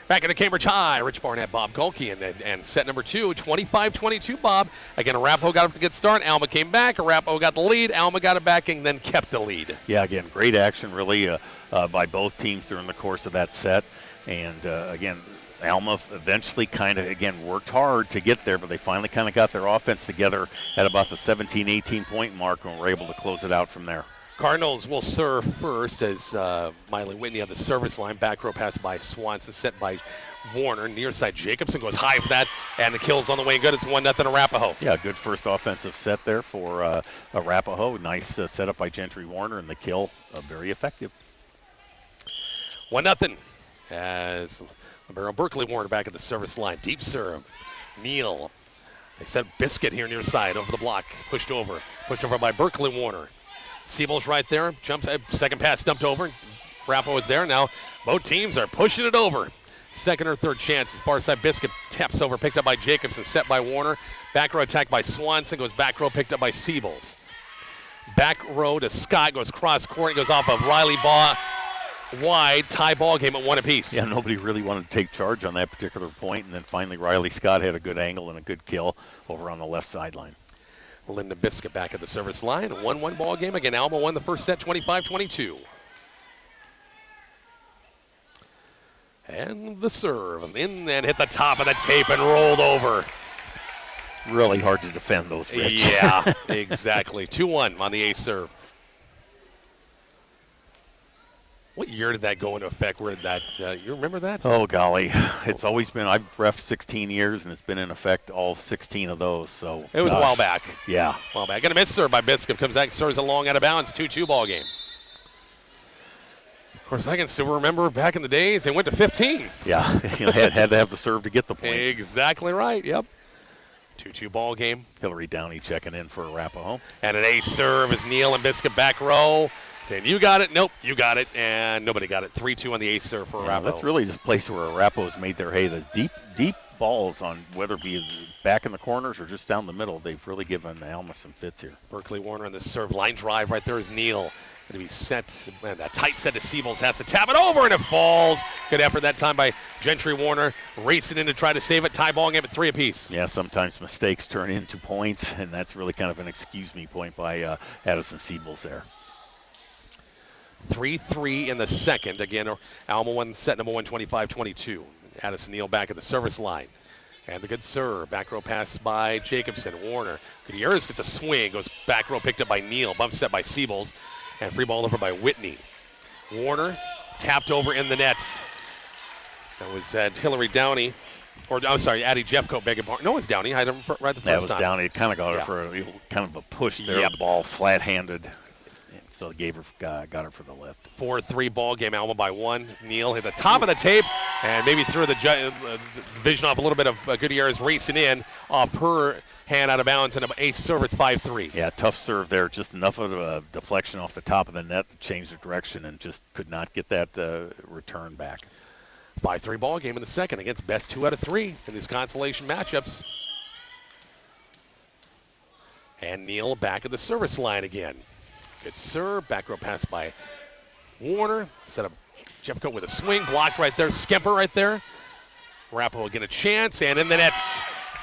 Back into Cambridge High, Rich Barnett, Bob Golke, and set number 2, 25-22, Bob. Again, Arapahoe got up to a good start. Alma came back. Arapahoe got the lead. Alma got it back and then kept the lead. Yeah, again, great action really by both teams during the course of that set. And, again, Alma eventually kind of, again, worked hard to get there, but they finally kind of got their offense together at about the 17, 18-point mark and were able to close it out from there. Cardinals will serve first as Miley Whitney on the service line. Back row pass by Swanson, set by Warner. Near side, Jacobson goes high for that, and the kill's on the way and good. It's 1-0 Arapahoe. Yeah, good first offensive set there for Arapahoe. Nice setup by Gentry Warner, and the kill very effective. 1-0 as Libero Berkeley Warner back at the service line. Deep serve. Neal. They set Biscuit here near side over the block. Pushed over by Berkeley Warner. Siebel's right there. Jumps. Second pass dumped over. Arapahoe is there. Now both teams are pushing it over. Second or third chance. As far side, Biscuit taps over. Picked up by Jacobson. Set by Warner. Back row attack by Swanson. Goes back row. Picked up by Siebels. Back row to Scott. Goes cross court. Goes off of Riley Baugh. Wide. Tie ball game at 1 apiece. Yeah, nobody really wanted to take charge on that particular point. And then finally Riley Scott had a good angle and a good kill over on the left sideline. Linda Biscuit back at the service line. 1-1 ball game. Again, Alma won the first set 25-22. And the serve. In and hit the top of the tape and rolled over. Really hard to defend those, Rich. Yeah, exactly. 2-1 on the ace serve. What year did that go into effect? Where did that, you remember that? Oh, golly. It's always been, I've reffed 16 years, and it's been in effect all 16 of those. So it was a while back. Yeah. A while back. Got a miss serve by Biscup. Comes back, serves it long out of bounds. 2-2 ball game. Of course, I can still remember back in the days, they went to 15. Yeah, had to have the serve to get the point. Exactly right, yep. 2-2 ball game. Hillary Downey checking in for Arapahoe. And an ace serve is Neal and Biscup back row. Saying, you got it, nope, you got it, and nobody got it. 3-2 on the ace serve for Arapahoe. That's really this place where Arapahoe's made their hay. Those deep balls on whether it be back in the corners or just down the middle, they've really given Alma some fits here. Berkeley Warner on the serve. Line drive right there is Neal. Going to be set, and a tight set to Siebels. Has to tap it over, and it falls. Good effort that time by Gentry Warner. Racing in to try to save it. Tie ball game at 3 apiece. Yeah, sometimes mistakes turn into points, and that's really kind of an excuse me point by Addison Siebels there. 3-3 in the second. Again, Alma won set number 125-22. Addison Neal back at the service line. And the good serve. Back row pass by Jacobson. Warner. Gutierrez gets a swing. Goes back row picked up by Neal. Bump set by Siebels. And free ball over by Whitney. Warner tapped over in the net. That was Hillary Downey. Or, I'm sorry, Addie Jeffcoat, beg your pardon. No, it's Downey. I had him right the first time. That was Downey. It kind of got her for kind of a push there. Yep. The ball flat-handed. So gave her, got her for the lift. 4-3 ball game. Alma by 1. Neal hit the top of the tape and maybe threw the vision off a little bit of Gutierrez racing in off her hand out of bounds, and an ace serve. It's 5-3. Yeah, tough serve there. Just enough of a deflection off the top of the net to change the direction, and just could not get that return back. 5-3 ball game in the second against best 2 out of 3 in these consolation matchups. And Neal back at the service line again. Good serve. Back row pass by Warner. Set up Jeffcoat with a swing. Blocked right there. Skemper right there. Arapahoe get a chance. And in the nets,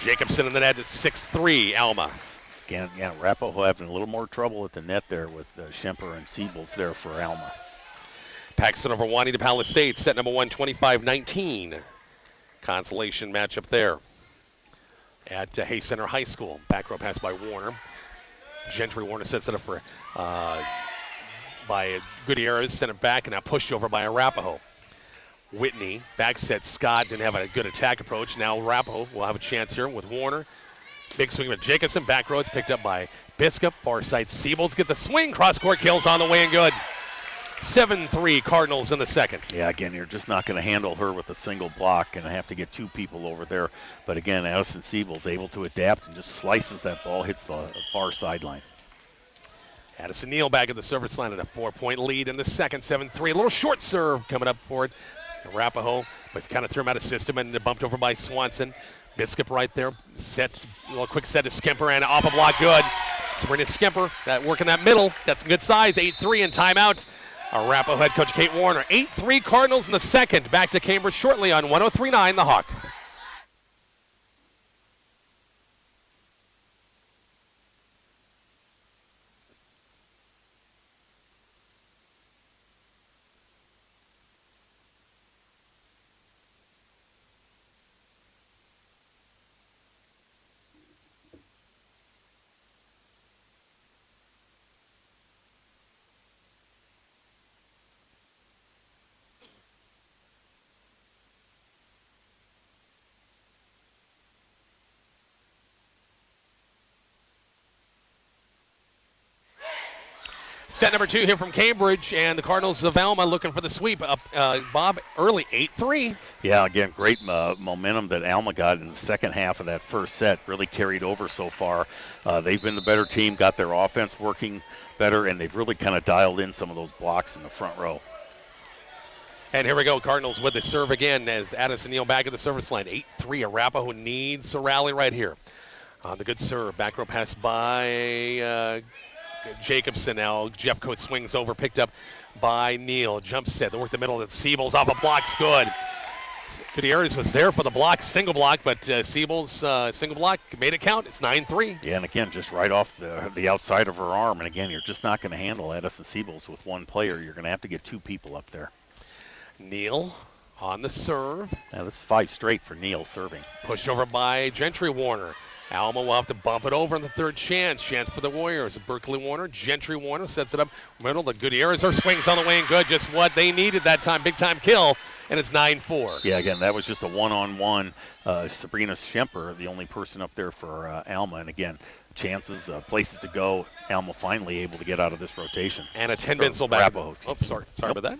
Jacobson in the net. It's 6-3 Alma. Again, yeah, Arapahoe having a little more trouble at the net there with Schemper and Siebels there for Alma. Paxton over Juanita Palisades. Set number 125-19. Consolation matchup there at Hay Center High School. Back row pass by Warner. Gentry Warner sets it up for by Gutierrez, sent it back, and now pushed over by Arapahoe. Whitney, back set. Scott didn't have a good attack approach. Now Arapahoe will have a chance here with Warner. Big swing with Jacobson. Back row, it's picked up by Biscup. Far side, Siebels gets the swing. Cross-court kills on the way and good. 7-3 Cardinals in the second. Yeah, again, you're just not going to handle her with a single block and have to get 2 people over there. But again, Addison Siebels able to adapt and just slices that ball, hits the far sideline. Addison Neal back at the service line at a 4-point lead in the second, 7-3. A little short serve coming up for it. Arapahoe, but kind of threw him out of system and bumped over by Swanson. Biscup right there. Set, a little quick set to Skemper and off a block, good. Sabrina Skemper, that work in that middle. Got some good size, 8-3 and timeout. Arapahoe head coach Kate Warner. 8-3 Cardinals in the second. Back to Cambridge shortly on 103.9 The Hawk. Set number 2 here from Cambridge, and the Cardinals of Alma looking for the sweep up, Bob, early 8-3. Yeah, again, great momentum that Alma got in the second half of that first set, really carried over so far. They've been the better team, got their offense working better, and they've really kind of dialed in some of those blocks in the front row. And here we go, Cardinals with the serve again as Addison Neal back at the service line. 8-3, Arapahoe needs a rally right here. The good serve, back row pass by Jacobson. Now Jeffcoat swings over, picked up by Neal. Jump set, they work the middle, Siebels off a block's good. Gutierrez was there for the block, single block, but Siebels single block made it count. It's 9-3. Yeah, and again, just right off the outside of her arm. And again, you're just not going to handle Addison Siebels with one player. You're going to have to get 2 people up there. Neal On the serve. Now this is 5 straight for Neal serving. Pushed over by Gentry Warner. Alma will have to bump it over in the third chance. Chance for the Warriors. Berkeley Warner, Gentry Warner sets it up middle. The Gutierrez swings on the way and good. Just what they needed that time. Big time kill. And it's 9-4. Yeah, again, that was just a one-on-one. Sabrina Schemper, the only person up there for Alma. And again, chances, places to go. Alma finally able to get out of this rotation. Anna Tenbinsel back. Arapahoe. Oh, sorry about that.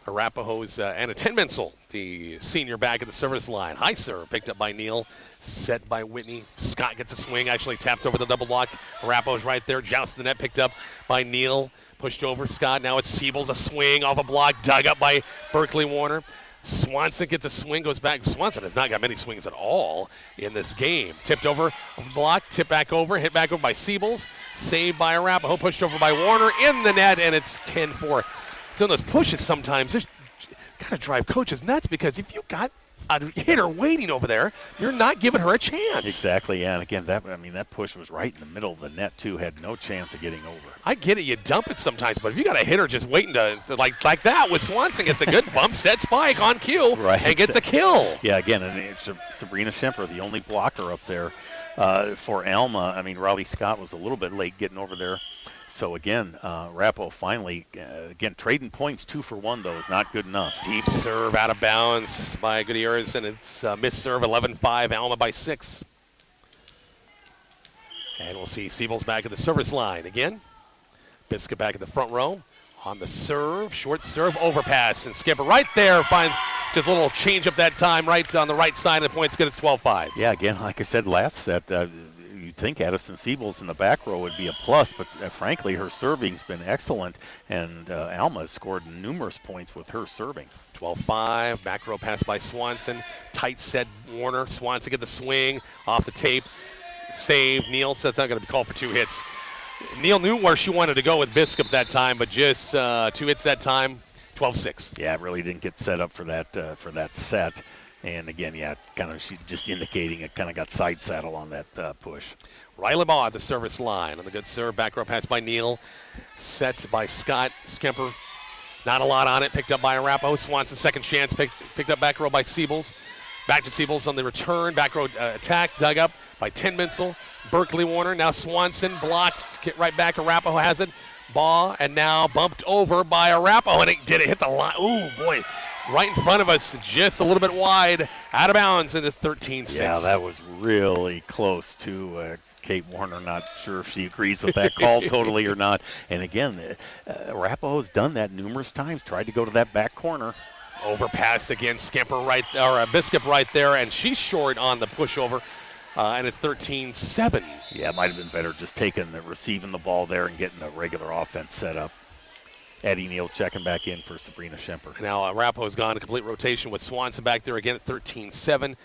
Arapahoe's Anna Tenbinsel, the senior back at the service line. High serve picked up by Neal, set by Whitney. Scott gets a swing, actually tapped over the double block. Arapahoe's right there, jousting the net, picked up by Neal. Pushed over Scott. Now it's Siebel's, a swing off a block, dug up by Berkeley Warner. Swanson gets a swing, goes back. Swanson has not got many swings at all in this game. Tipped over a block, tipped back over, hit back over by Siebel's. Saved by Arapahoe, pushed over by Warner in the net, and it's 10-4. So those pushes sometimes just kind of drive coaches nuts because if you got a hitter waiting over there, you're not giving her a chance. Exactly, yeah. And again, that push was right in the middle of the net too. Had no chance of getting over. I get it, you dump it sometimes, but if you got a hitter just waiting to like that with Swanson, gets a good bump set spike on cue and gets a kill. Yeah, again, and it's Sabrina Schemper, the only blocker up there for Alma. I mean, Riley Scott was a little bit late getting over there. So again, Arapahoe finally, again, trading points 2 for 1, though, is not good enough. Deep serve out of bounds by Gutierrez, and it's missed serve 11-5, Alma by 6. And we'll see Siebel's back at the service line again. Biscuit back in the front row. On the serve, short serve, overpass, and Skipper right there finds just a little change up that time right on the right side, and the point's good. It's 12-5. Yeah, again, like I said last set, you'd think Addison Siebel's in the back row would be a plus, but frankly, her serving's been excellent, and Alma has scored numerous points with her serving. 12-5, back row pass by Swanson. Tight set Warner. Swanson get the swing off the tape. Save. Neal says not going to be called for 2 hits. Neal knew where she wanted to go with Biscup that time, but just 2 hits that time. 12-6. Yeah, it really didn't get set up for that set. And again, yeah, kind of she just indicating it kind of got side saddle on that push. Riley Baugh at the service line on the good serve. Back row pass by Neal. Set by Scott Skemper. Not a lot on it. Picked up by Arapahoe. Swanson second chance. Picked up back row by Siebels. Back to Siebels on the return. Back row attack. Dug up by Tenbinsel. Berkeley Warner. Now Swanson blocked. Get right back. Arapahoe has it. Baugh and now bumped over by Arapahoe. And it hit the line. Ooh, boy. Right in front of us, just a little bit wide, out of bounds in this 13-6. Yeah, that was really close to Kate Warner. Not sure if she agrees with that call totally or not. And again, Arapahoe's done that numerous times, tried to go to that back corner. Overpassed again, Biscup right there, and she's short on the pushover, and it's 13-7. Yeah, it might have been better just receiving the ball there and getting a regular offense set up. Eddie Neal checking back in for Sabrina Schemper. Now Arapahoe's gone to complete rotation with Swanson back there again at 13-7.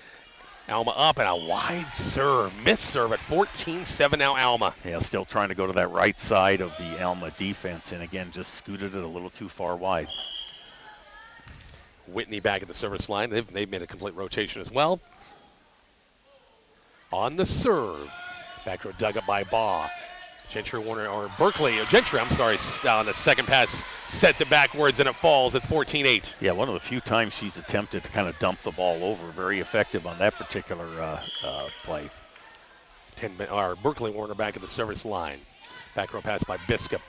Alma up and a wide serve. Missed serve at 14-7 now Alma. Yeah, still trying to go to that right side of the Alma defense, and again, just scooted it a little too far wide. Whitney back at the service line. They've made a complete rotation as well. On the serve. Back row dug up by Baugh. Gentry Warner, or Gentry, on the second pass, sets it backwards and it falls. It's 14-8. Yeah, one of the few times she's attempted to kind of dump the ball over. Very effective on that particular play. Berkeley Warner back at the service line. Back row pass by Biscup.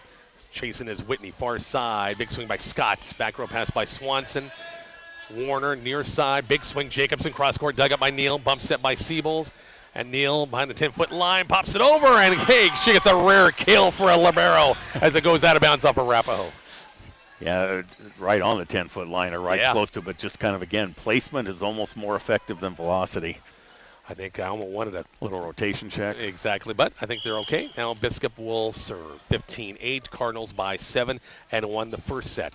Chasing is Whitney, far side. Big swing by Scott. Back row pass by Swanson. Warner, near side. Big swing, Jacobson, cross court, dug up by Neal. Bump set by Siebels. And Neal behind the 10-foot line pops it over, and hey, she gets a rare kill for a libero as it goes out of bounds off Arapahoe. Yeah, right on the 10-foot line or close to it, but just kind of, again, placement is almost more effective than velocity. I think Alma wanted a little rotation check. Exactly, but I think they're okay. Now Biscup will serve. 15-8, Cardinals by 7 and won the first set.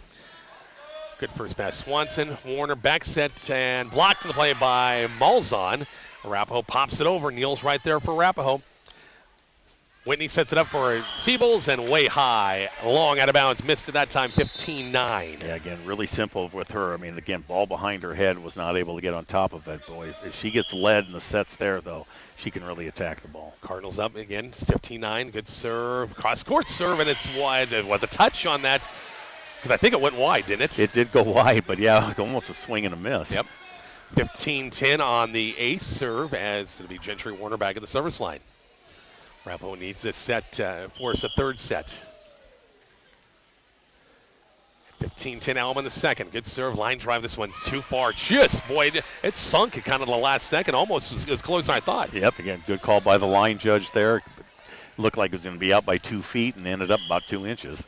Good first pass. Swanson, Warner back set and blocked the play by Malzahn. Arapahoe pops it over. Neal's right there for Arapahoe. Whitney sets it up for Siebels and way high. Long out of bounds. Missed at that time, 15-9. Yeah, again, really simple with her. I mean, again, ball behind her head, was not able to get on top of it. Boy, if she gets led in the sets there, though, she can really attack the ball. Cardinals up again. It's 15-9. Good serve. Cross-court serve, and it's wide. It was a touch on that. Because I think it went wide, didn't it? It did go wide, but yeah, almost a swing and a miss. Yep. 15-10 on the ace serve as it'll be Gentry Warner back at the service line. Arapahoe needs a set, force a third set. 15-10 Alma in the second. Good serve, line drive. This one's too far. Just, boy, it sunk at kind of the last second. Almost as close as I thought. Yep, again, good call by the line judge there. Looked like it was going to be out by 2 feet and ended up about 2 inches.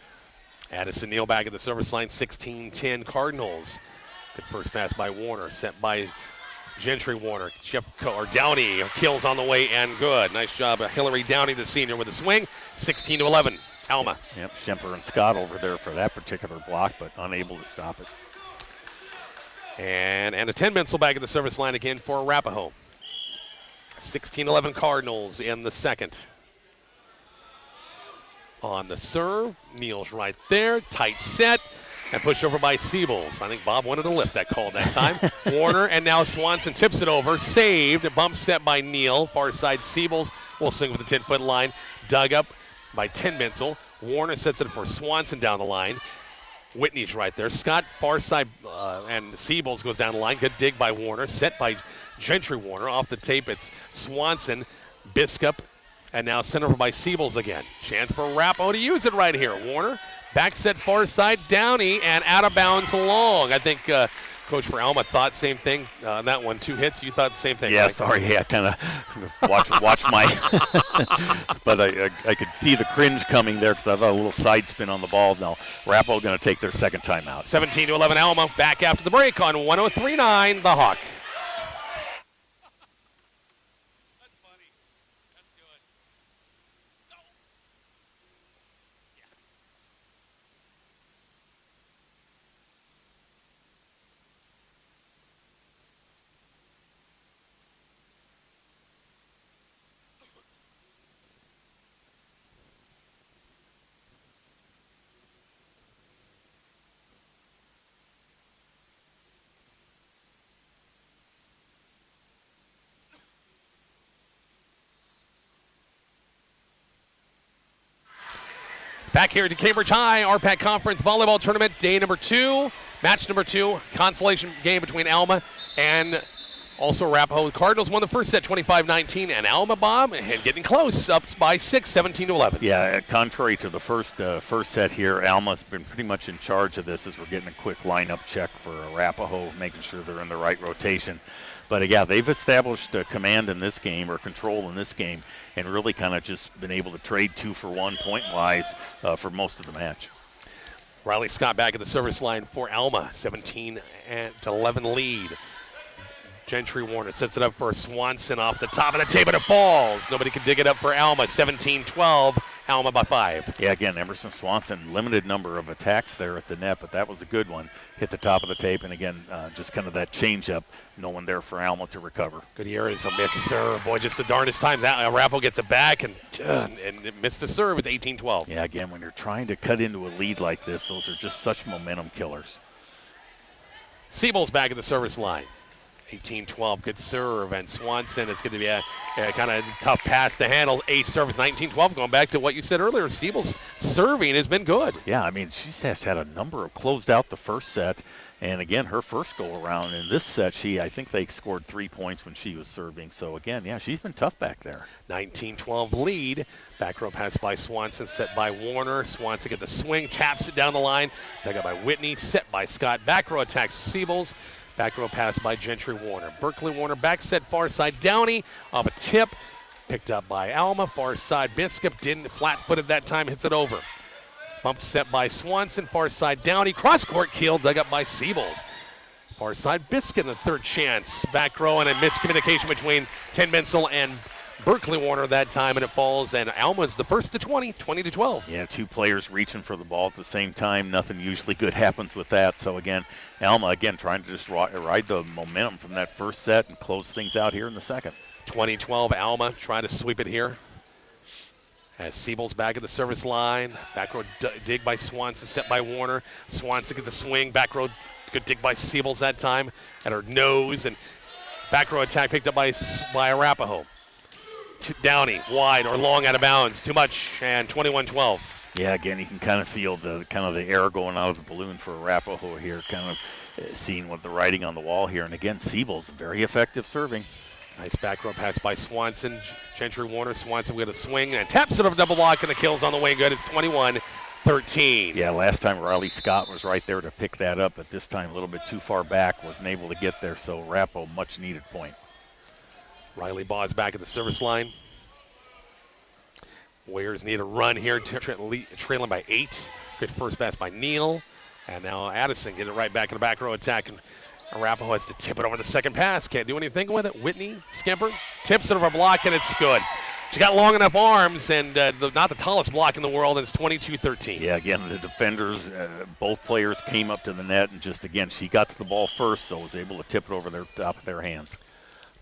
Addison Neal back at the service line, 16-10 Cardinals. Good first pass by Warner, set by Gentry Warner. Downey kills on the way and good. Nice job of Hillary Downey, the senior, with a swing. 16-11, Alma. Yep, Schemper and Scott over there for that particular block, but unable to stop it. And a 10-Mensel back at the service line again for Arapahoe. 16-11 Cardinals in the second. On the serve, Neal's right there, tight set, and pushed over by Siebels. I think Bob wanted to lift that call that time. Warner, and now Swanson tips it over, saved, a bump set by Neal, far side Siebels will swing with the 10-foot line, dug up by 10-Mensel. Warner sets it for Swanson down the line. Whitney's right there. Scott far side, and Siebels goes down the line. Good dig by Warner, set by Gentry Warner. Off the tape, it's Swanson, Biscup, and now sent over by Siebels again. Chance for Arapahoe to use it right here. Warner, back set far side, Downey, and out of bounds long. I think Coach for Alma thought same thing on that one. 2 hits, you thought the same thing. Yeah, right? sorry, I kind of watch my, but I could see the cringe coming there because I thought a little side spin on the ball. Now, Arapahoe going to take their second timeout. 17-11 Alma, back after the break on 103.9 The Hawk. Back here at the Cambridge High RPAC Conference Volleyball Tournament, day number 2, match number 2, consolation game between Alma and also Arapahoe. Cardinals won the first set 25-19, and Alma, Bob, and getting close, up by 6, 17-11. Yeah, contrary to the first set here, Alma's been pretty much in charge of this as we're getting a quick lineup check for Arapahoe, making sure they're in the right rotation. But, yeah, they've established command in this game, or control in this game, and really kind of just been able to trade 2 for 1 point-wise for most of the match. Riley Scott back at the service line for Alma, 17-11 lead. Gentry Warner sets it up for Swanson off the top of the tape, and it falls. Nobody can dig it up for Alma, 17-12, Alma by 5. Yeah, again, Emerson Swanson, limited number of attacks there at the net, but that was a good one. Hit the top of the tape, and again, just kind of that change-up. No one there for Alma to recover. Gutierrez a miss serve. Boy, just the darndest time. Arapahoe gets it back and it missed a serve. It's 18-12. Yeah, again, when you're trying to cut into a lead like this, those are just such momentum killers. Siebel's back at the service line. 18-12, good serve, and Swanson, it's going to be a kind of tough pass to handle. Ace service, 19-12, going back to what you said earlier, Siebel's serving has been good. Yeah, I mean, she has had a number of closed out the first set, and again, her first go-around in this set, I think they scored 3 points when she was serving, so again, yeah, she's been tough back there. 19-12 lead, back row pass by Swanson, set by Warner. Swanson gets a swing, taps it down the line, dug up by Whitney, set by Scott. Back row attacks Siebel's. Back row pass by Gentry Warner. Berkeley Warner back set far side. Downey off a tip. Picked up by Alma. Far side Biscup. Didn't flat-footed that time. Hits it over. Bumped set by Swanson. Far side Downey. Cross-court kill. Dug up by Siebels. Far side Biscuit in the third chance. Back row and a miscommunication between 10-Mensel and Berkeley Warner that time, and it falls, and Alma's the first to 20-12. Yeah, 2 players reaching for the ball at the same time. Nothing usually good happens with that. So, again, Alma, again, trying to just ride the momentum from that first set and close things out here in the second. 20-12, Alma trying to sweep it here. As Siebel's back at the service line. Back row dig by Swanson, set by Warner. Swanson gets a swing. Back row, good dig by Siebel's that time at her nose, and back row attack picked up by Arapahoe. Downey, wide or long out of bounds. Too much, and 21-12. Yeah, again, you can kind of feel the air going out of the balloon for Arapahoe here, kind of seeing what the writing on the wall here. And again, Siebel's very effective serving. Nice back row pass by Swanson. Gentry Warner. Swanson with a swing and taps it over double block, and the kill's on the way good. It's 21-13. Yeah, last time Riley Scott was right there to pick that up, but this time a little bit too far back, wasn't able to get there. So Arapahoe, much needed point. Riley Baugh's back at the service line. Warriors need a run here, trailing by 8. Good first pass by Neal. And now Addison getting it right back in the back row attack. And Arapahoe has to tip it over the second pass. Can't do anything with it. Whitney, Skimper, tips it over a block, and it's good. She got long enough arms, and not the tallest block in the world, and it's 22-13. Yeah, again, the defenders, both players came up to the net, and just, again, she got to the ball first, so was able to tip it over their top of their hands.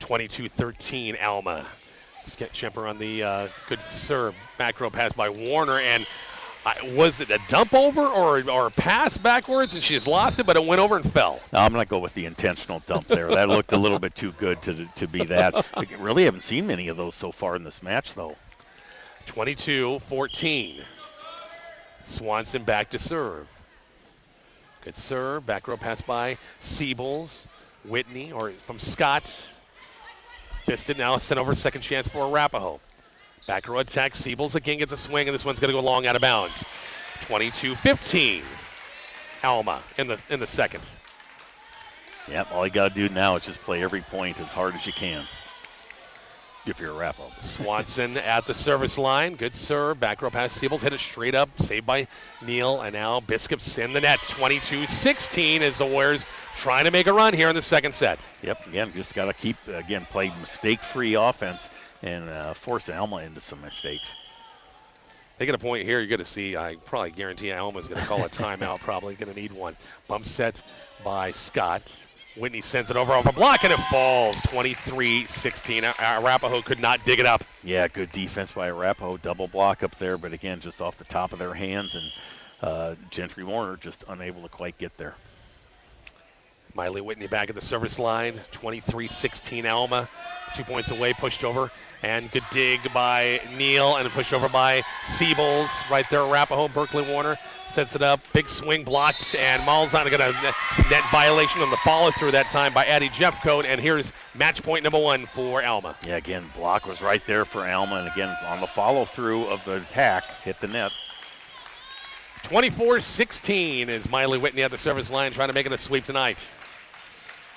22-13, Alma. Skimper on the good serve. Back row pass by Warner, and was it a dump over or a pass backwards, and she just lost it, but it went over and fell? No, I'm going to go with the intentional dump there. That looked a little bit too good to be that. I really haven't seen many of those so far in this match, though. 22-14. Swanson back to serve. Good serve. Back row pass by Siebels. Whitney, or from Scott. Fisted now sent over second chance for Arapahoe. Back row attack. Siebels again gets a swing, and this one's going to go long out of bounds. 22-15. Alma in the second. Yep, all you got to do now is just play every point as hard as you can if you're Arapahoe. Swanson at the service line. Good serve. Back row pass. Siebels hit it straight up. Saved by Neal. And now Biscups in the net. 22-16 as the Warriors trying to make a run here in the second set. Yep, again, just got to play mistake-free offense and force Alma into some mistakes. They get a point here. You're going to see, I probably guarantee Alma's going to call a timeout, probably going to need one. Bump set by Scott. Whitney sends it over off a block, and it falls. 23-16. Arapahoe could not dig it up. Yeah, good defense by Arapahoe. Double block up there, but again, just off the top of their hands, and Gentry Warner just unable to quite get there. Miley Whitney back at the service line. 23-16 Alma. 2 points away, pushed over. And good dig by Neal and a push over by Siebels. Right there, Arapahoe. Berkeley Warner sets it up. Big swing blocked, and Malzahn got a net violation on the follow-through that time by Addie Jeffcoat. And here's match point number 1 for Alma. Yeah, again, block was right there for Alma. And again, on the follow-through of the attack, hit the net. 24-16 is Miley Whitney at the service line trying to make it a sweep tonight.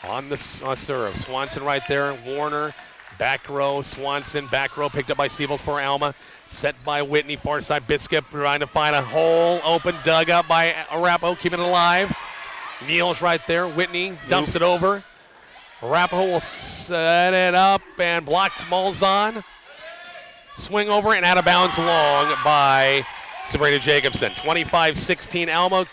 On the serve, Swanson right there, Warner, back row, Swanson, back row, picked up by Siebels for Alma, set by Whitney, far side, Biscup trying to find a hole, open, dug up by Arapahoe, keeping it alive. Neal's right there, Whitney dumps it over. Arapahoe will set it up and blocked Malzahn. Swing over and out of bounds long by Sabrina Jacobson. 25-16, Alma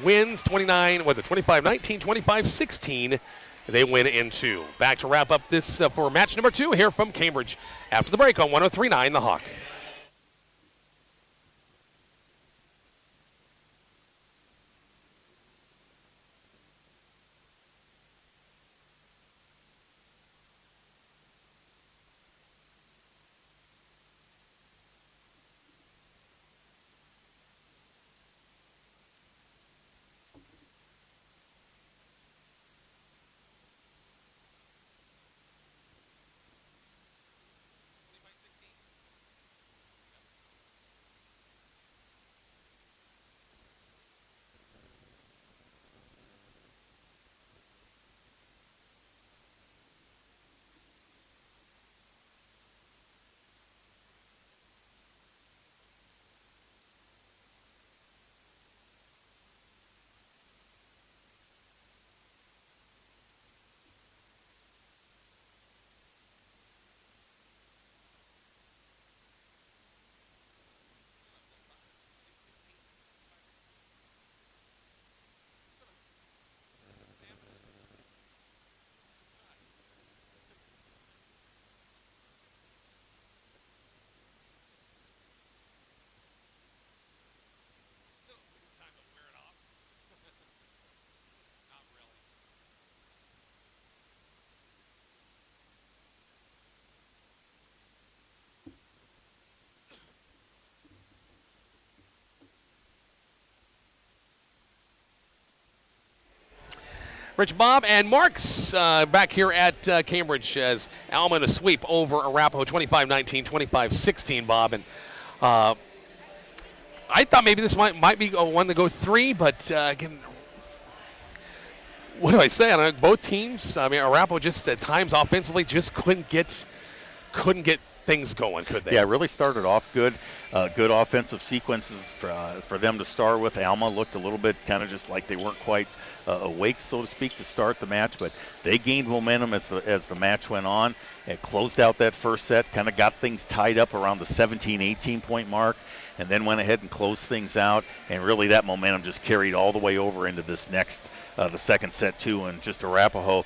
wins 25-19, 25-16. They win in 2. Back to wrap up this for match number 2 here from Cambridge after the break on 103.9 The Hawk. Rich, Bob, and Mark's back here at Cambridge as Alma in a sweep over Arapahoe, 25-19, 25-16, Bob. And I thought maybe this might be one to go 3, but again, what do I say? I don't know, both teams, I mean, Arapahoe just at times offensively just couldn't get things going, could they? Yeah, really started off good. Good offensive sequences for them to start with. Alma looked a little bit kind of just like they weren't quite awake, so to speak, to start the match, but they gained momentum as the match went on and closed out that first set, kind of got things tied up around the 17, 18-point mark, and then went ahead and closed things out, and really that momentum just carried all the way over into this next the second set too, and just Arapahoe,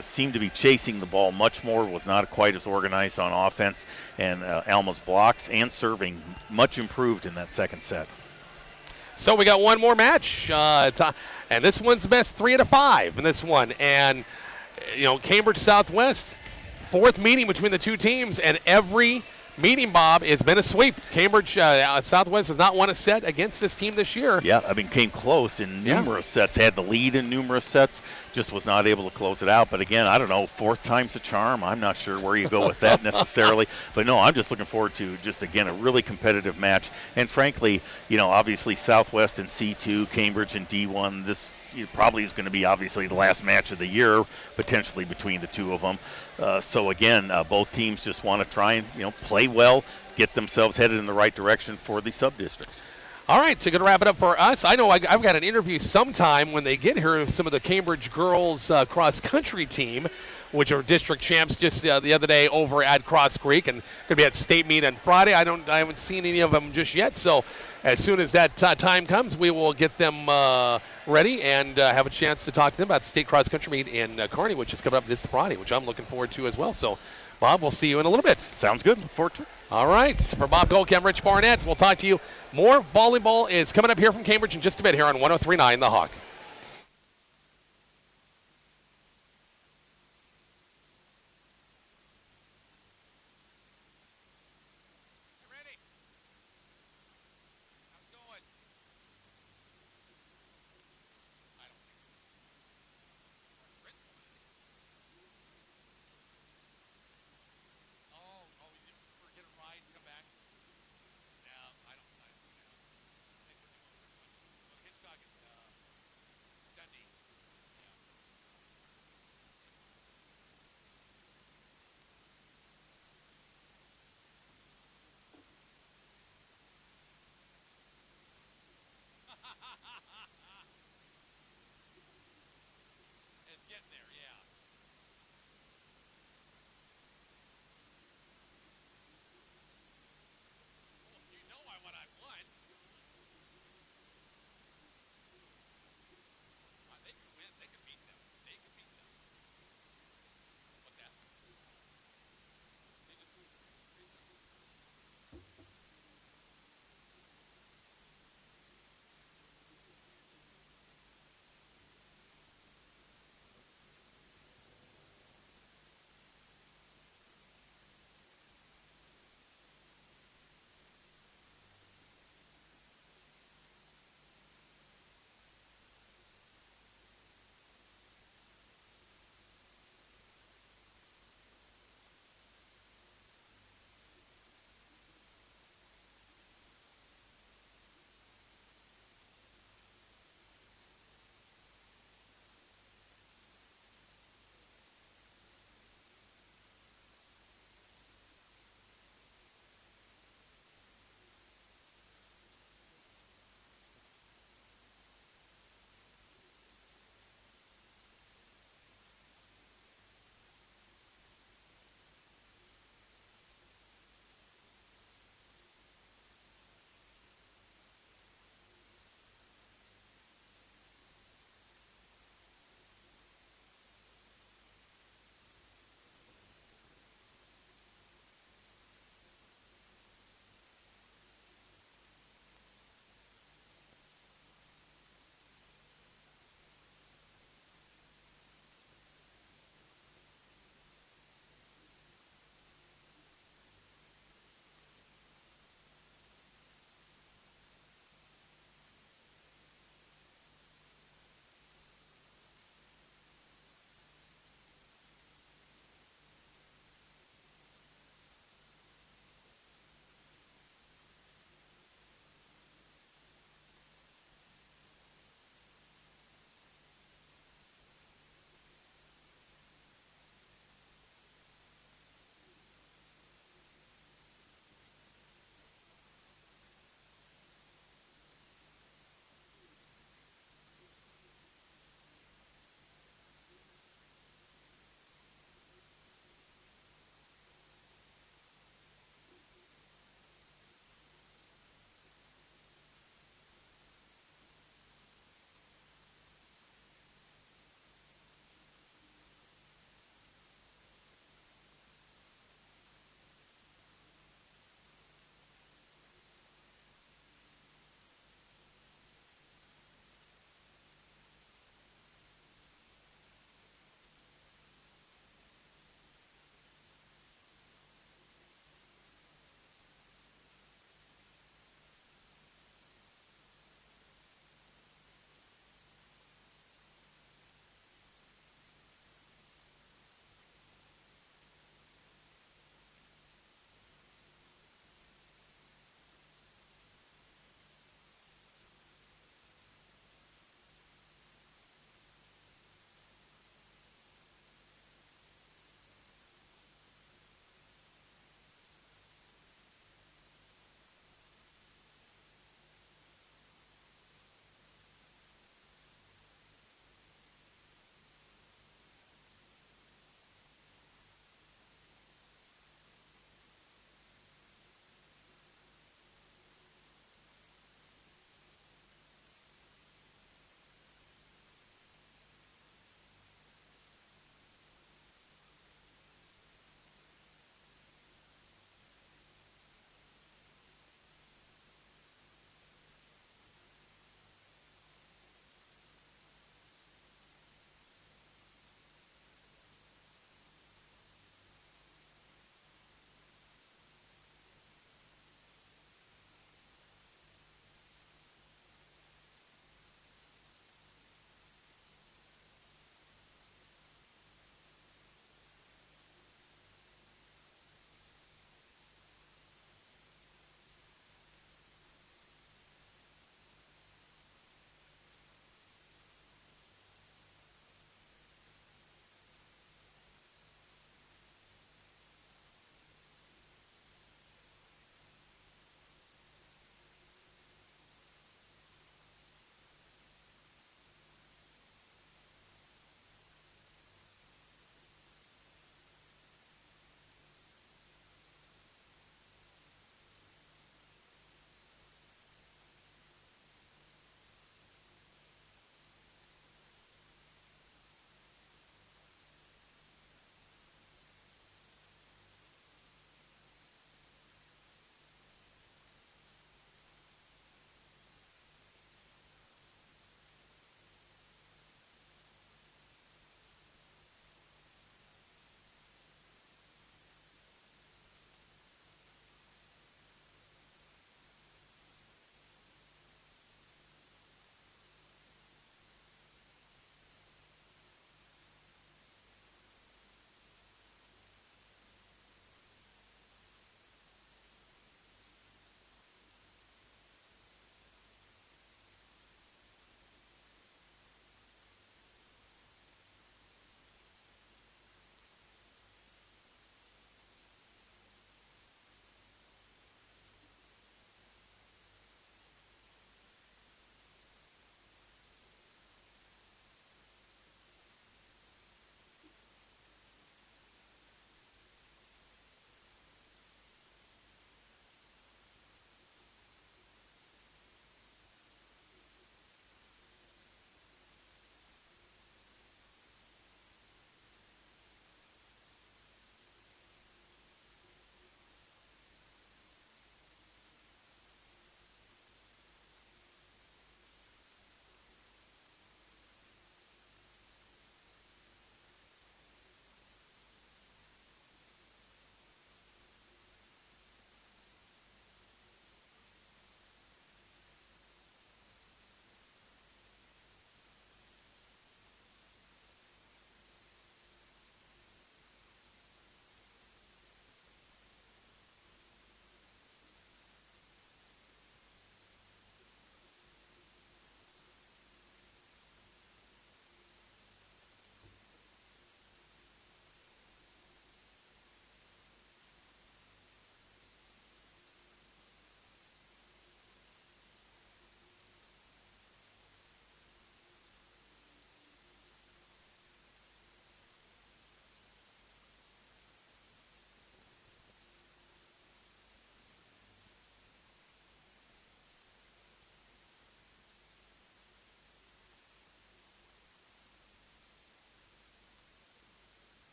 seemed to be chasing the ball much more, was not quite as organized on offense, and Alma's blocks and serving much improved in that second set. So we got one more match, and this one's the best 3 out of 5 in this one, and Cambridge Southwest, 4th meeting between the two teams, and every meeting, Bob, has been a sweep. Cambridge Southwest has not won a set against this team this year. Yeah, I mean, came close in numerous sets, had the lead in numerous sets, just was not able to close it out. But again, I don't know, 4th time's the charm. I'm not sure where you go with that necessarily. But no, I'm just looking forward to just, again, a really competitive match. And frankly, obviously Southwest and C2, Cambridge and D1, this probably is going to be obviously the last match of the year, potentially between the two of them. So again, both teams just want to try and play well, get themselves headed in the right direction for the sub-districts. All right, so going to wrap it up for us. I know I've got an interview sometime when they get here of some of the Cambridge girls cross-country team, which are district champs just the other day over at Cross Creek, and going to be at state meet on Friday. I haven't seen any of them just yet, so as soon as that time comes, we will get them ready and have a chance to talk to them about the state cross-country meet in Kearney, which is coming up this Friday, which I'm looking forward to as well. So, Bob, we'll see you in a little bit. Sounds good. Look forward to it. All right. For Bob Golke, I'm Rich Barnett. We'll talk to you. More volleyball is coming up here from Cambridge in just a bit here on 103.9 The Hawk.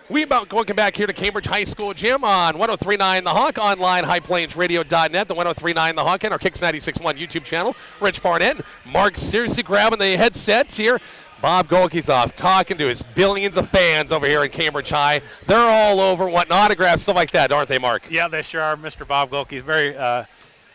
We about welcome back here to Cambridge High School Gym on 103.9 The Hawk, online, highplains.radio.net, the 103.9 The Hawk, and our KICX 96.1 YouTube channel. Rich Barnett, Mark seriously grabbing the headsets here. Bob Golke's off talking to his billions of fans over here in Cambridge High. They're all over wanting autographs, stuff like that, aren't they, Mark? Yeah, they sure are. Mr. Bob Golke is very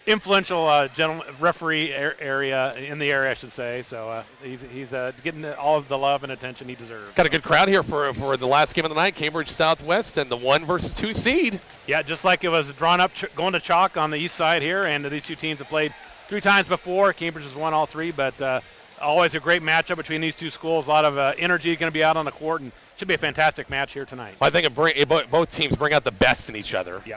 influential gentleman, referee area in the area, I should say. So he's getting all of the love and attention he deserves. Got a good crowd here for the last game of the night, Cambridge Southwest and the 1 versus 2 seed. Yeah, just like it was drawn up, going to chalk on the east side here, and these two teams have played 3 times before. Cambridge has won all 3, but always a great matchup between these two schools. A lot of energy going to be out on the court, and should be a fantastic match here tonight. I think both teams bring out the best in each other. Yeah.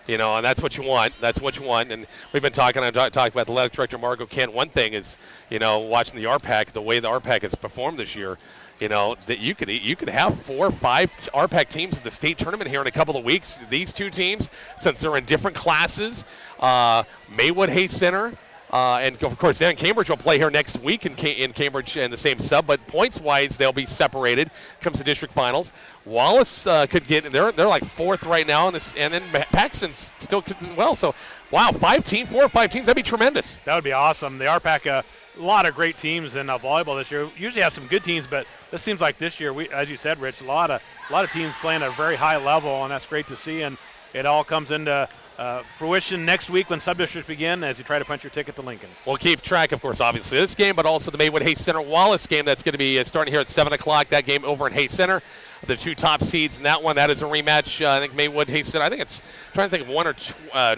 You know, and that's what you want. That's what you want. And we've been talking about the athletic director, Margot Kent. One thing is, you know, watching the RPAC, the way the RPAC has performed this year, you know, that you could have 4 or 5 RPAC teams in the state tournament here in a couple of weeks. These two teams, since they're in different classes, Maywood Hay Center, and of course, then Cambridge will play here next week in Cambridge in the same sub. But points-wise, they'll be separated. Comes to district finals. Wallace could get. They're like 4th right now, and then Paxton's still could well. So, wow, 4 or 5 teams. That'd be tremendous. That would be awesome. The RPAC, a lot of great teams in volleyball this year. Usually have some good teams, but this seems like this year, as you said, Rich, a lot of teams playing at a very high level, and that's great to see. And it all comes into fruition next week when sub-districts begin as you try to punch your ticket to Lincoln. We'll keep track, of course, obviously, this game, but also the Maywood Hay Center Wallace game that's going to be starting here at 7 o'clock. That game over in Hay Center. The 2 top seeds in that one. That is a rematch. I think Maywood Hay Center. I think it's I'm trying to think of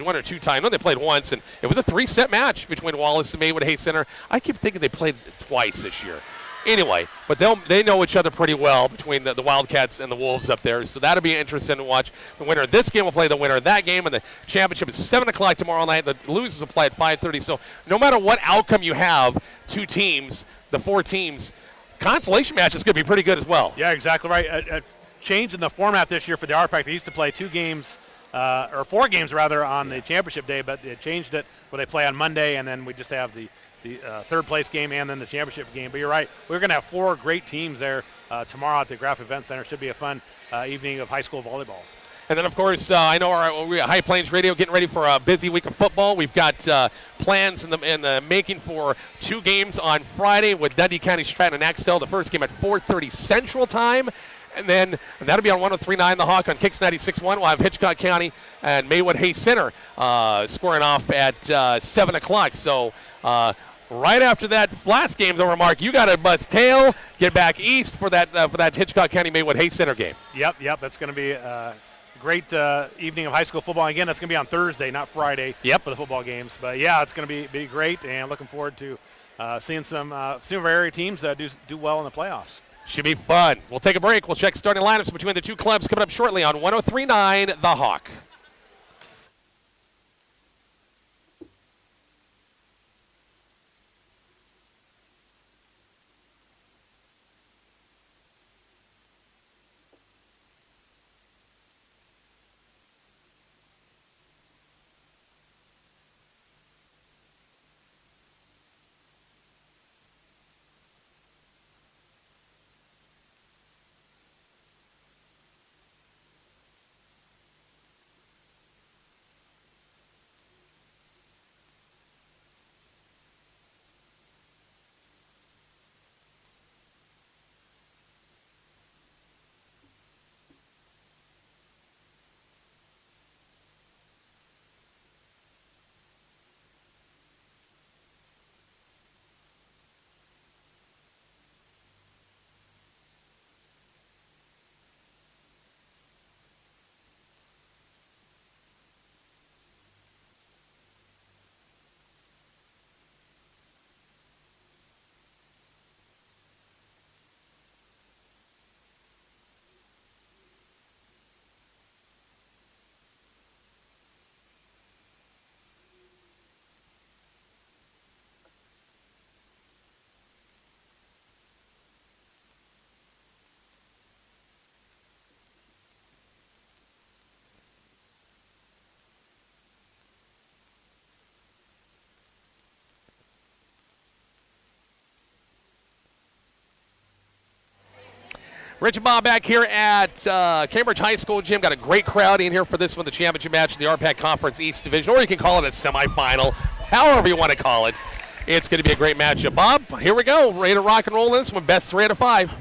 one or two times. No, they played once, and it was a 3-set match between Wallace and Maywood Hay Center. I keep thinking they played twice this year. Anyway, but they know each other pretty well between the Wildcats and the Wolves up there, so that'll be interesting to watch. The winner of this game will play the winner of that game, and the championship is 7 o'clock tomorrow night. The losers will play at 5:30. So no matter what outcome you have, 2 teams, the 4 teams, consolation match is going to be pretty good as well. Yeah, exactly right. A change in the format this year for the RPAC. They used to play 2 games, or 4 games rather, on the championship day, but they changed it where they play on Monday, and then we just have the third place game and then the championship game. But you're right, we're going to have 4 great teams there tomorrow at the Graf Event Center. Should be a fun evening of high school volleyball. And then, of course, I know we're at High Plains Radio getting ready for a busy week of football. We've got plans in the making for 2 games on Friday with Dundee County Stratton and Axtell. The first game at 4:30 Central Time. And that'll be on 103.9 The Hawk on KICX 96.1. We'll have Hitchcock County and Maywood Hay Center scoring off at 7 o'clock. So right after that last game's over, Mark, you got to bust tail, get back east for that Hitchcock County Maywood Hay Center game. Yep. That's going to be a great evening of high school football. Again, that's going to be on Thursday, not Friday. Yep. For the football games. But yeah, it's going to be great, and looking forward to seeing some of our area teams that do well in the playoffs. Should be fun. We'll take a break. We'll check starting lineups between the 2 clubs coming up shortly on 103.9 The Hawk. Rich and Bob back here at Cambridge High School gym. Got a great crowd in here for this one, the championship match in the RPAC Conference East Division, or you can call it a semifinal, however you want to call it. It's going to be a great matchup. Bob, here we go. Ready to rock and roll this one. Best 3 out of 5.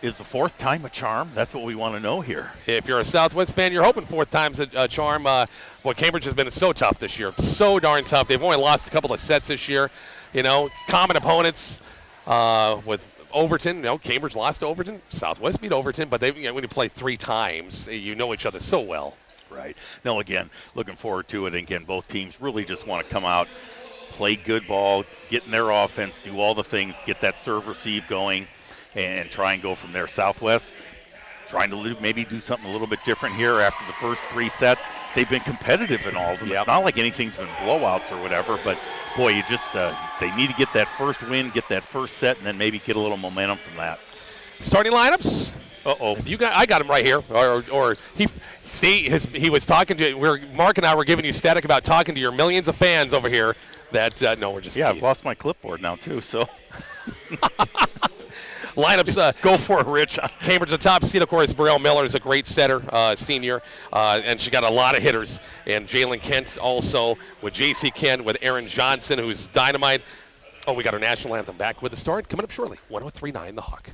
Is the fourth time a charm? That's what we want to know here. If you're a Southwest fan, you're hoping fourth time's a charm. Well, Cambridge has been so tough this year. So darn tough. They've only lost a couple of sets this year. You know, common opponents with Overton. You know, Cambridge lost to Overton. Southwest beat Overton, but when you play 3 times, you know each other so well. Right. No, again, looking forward to it. And again, both teams really just want to come out, play good ball, get in their offense, do all the things, get that serve-receive going, and try and go from there. Southwest trying to maybe do something a little bit different here after the first 3 sets. They've been competitive in all of them. Yep. It's not like anything's been blowouts or whatever, but, boy, you just they need to get that first win, get that first set, and then maybe get a little momentum from that. Starting lineups? Uh-oh. I got him right here. Or he was talking to Mark and I were giving you static about talking to your millions of fans over here. That no, we're just I've lost my clipboard now too. So lineups. Go for it, Rich. Cambridge the top seed, of course. Burrell Miller is a great setter, senior, and she got a lot of hitters. And Jalen Kent also with J.C. Kent, with Aaron Johnson, who's dynamite. Oh, we got our national anthem back with the start coming up shortly. 103.9 The Hawk.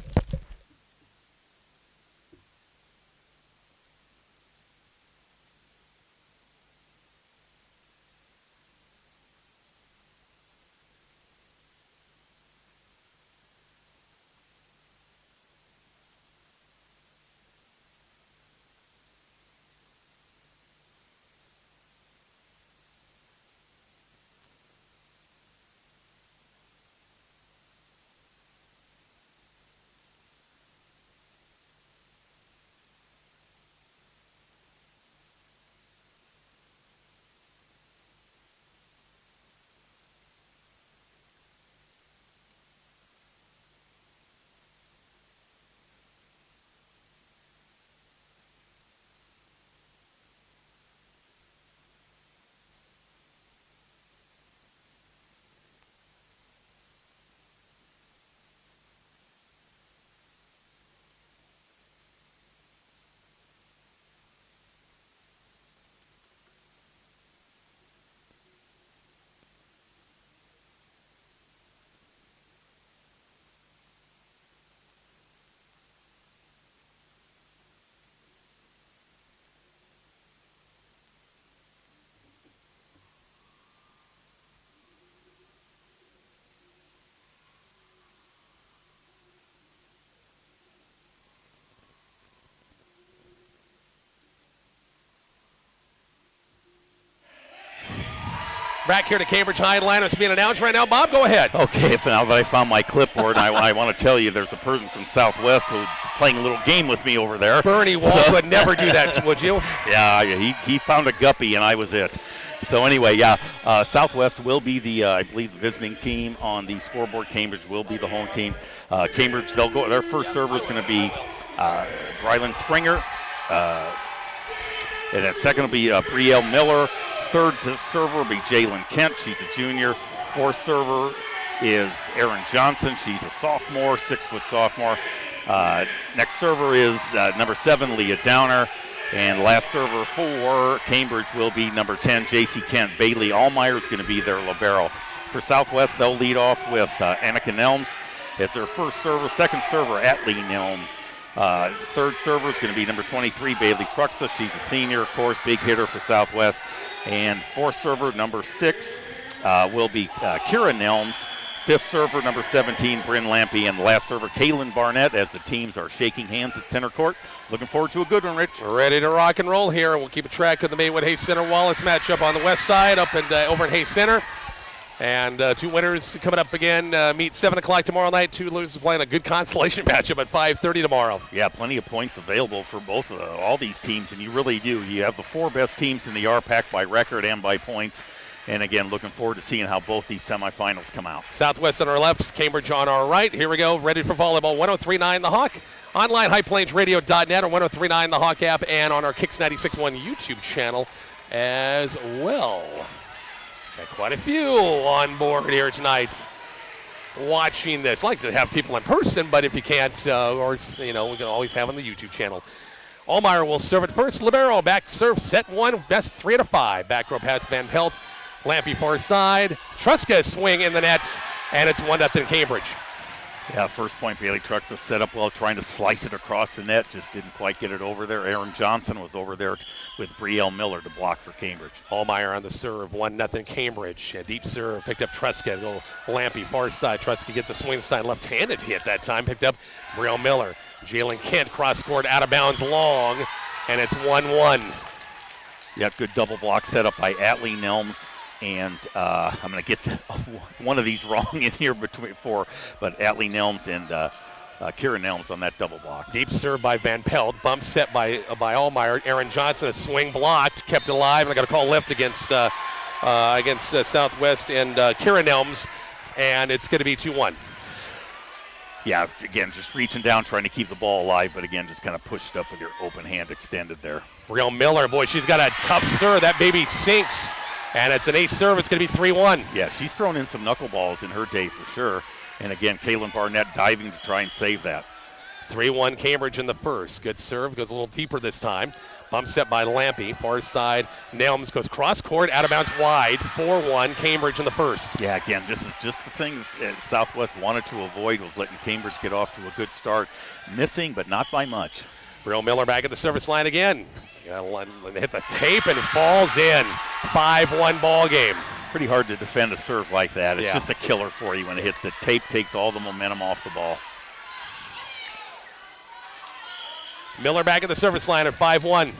Back here to Cambridge High. Lineups being announced right now. Bob, go ahead. Okay, now that I found my clipboard, I want to tell you there's a person from Southwest who's playing a little game with me over there. Bernie Walsh would never do that, would you? Yeah, he found a guppy, and I was it. So anyway, Southwest will be the, I believe, the visiting team on the scoreboard. Cambridge will be the home team. Cambridge, they'll go. Their first server is going to be Rylan Springer. And at second will be Brielle Miller. Third server will be Jalen Kent. She's a junior. Fourth server is Aaron Johnson. She's a sophomore, 6-foot sophomore. Next server is number 7, Leah Downer. And last server for Cambridge will be number 10, J.C. Kent. Bailey Allmeyer is going to be their libero. For Southwest, they'll lead off with Annika Nelms as their first server. Second server, Atlee Nelms. Third server is going to be number 23, Bailey Truxa. She's a senior, of course, big hitter for Southwest. And fourth server, number 6, will be Kira Nelms. Fifth server, number 17, Bryn Lampy. And last server, Kaylin Barnett, as the teams are shaking hands at center court. Looking forward to a good one, Rich. We're ready to rock and roll here. We'll keep a track of the Maywood Hayes Center Wallace matchup on the west side up and over at Hayes Center. And 2 winners coming up again. Meet 7 o'clock tomorrow night. 2 losers playing a good consolation matchup at 5:30 tomorrow. Yeah, plenty of points available for both all these teams, and you really do. You have the 4 best teams in the RPAC by record and by points. And again, looking forward to seeing how both these semifinals come out. Southwest on our left, Cambridge on our right. Here we go, ready for volleyball. 103.9 The Hawk. Online, highplainsradio.net or 103.9 The Hawk app, and on our KICX 96.1 YouTube channel as well. Got quite a few on board here tonight. watching this. I like to have people in person, but if you can't, or we can always have on the YouTube channel. Allmeyer will serve it first. Libero back serve, set one, best 3 out of 5. Back row pass Van Pelt. Lampy far side. Truska swing in the nets, and it's 1-0 Cambridge. Yeah, first point, Bailey Truxa set up well, trying to slice it across the net, just didn't quite get it over there. Aaron Johnson was over there with Brielle Miller to block for Cambridge. Allmeyer on the serve, 1-0 Cambridge. A deep serve, picked up Truska, little Lampy far side. Truska gets a Swingstein left-handed hit that time, picked up Brielle Miller. Jalen Kent cross-scored out of bounds long, and it's 1-1. Yeah, good double block set up by Atlee Nelms. And I'm going to get one of these wrong in here but Atlee Nelms and Kieran Nelms on that double block. Deep serve by Van Pelt, bump set by Allmeyer. Aaron Johnson, a swing blocked, kept alive, and I got a call lift against Southwest and Kieran Nelms, and it's going to be 2-1. Yeah, again, just reaching down, trying to keep the ball alive, but again, just kind of pushed up with your open hand extended there. Brielle Miller, boy, she's got a tough serve. That baby sinks. And it's an ace serve. It's going to be 3-1. Yeah, she's thrown in some knuckleballs in her day for sure. And again, Kaylin Barnett diving to try and save that. 3-1 Cambridge in the first. Good serve. Goes a little deeper this time. Bump set by Lampy. Far side. Nelms goes cross court. Out of bounds wide. 4-1 Cambridge in the first. Yeah, again, this is just the thing that Southwest wanted to avoid, was letting Cambridge get off to a good start. Missing, but not by much. Brielle Miller back at the service line again. Hits a tape and falls in. 5-1 ball game. Pretty hard to defend a serve like that. It's just a killer for you when it hits. The tape takes all the momentum off the ball. Miller back at the service line at 5-1.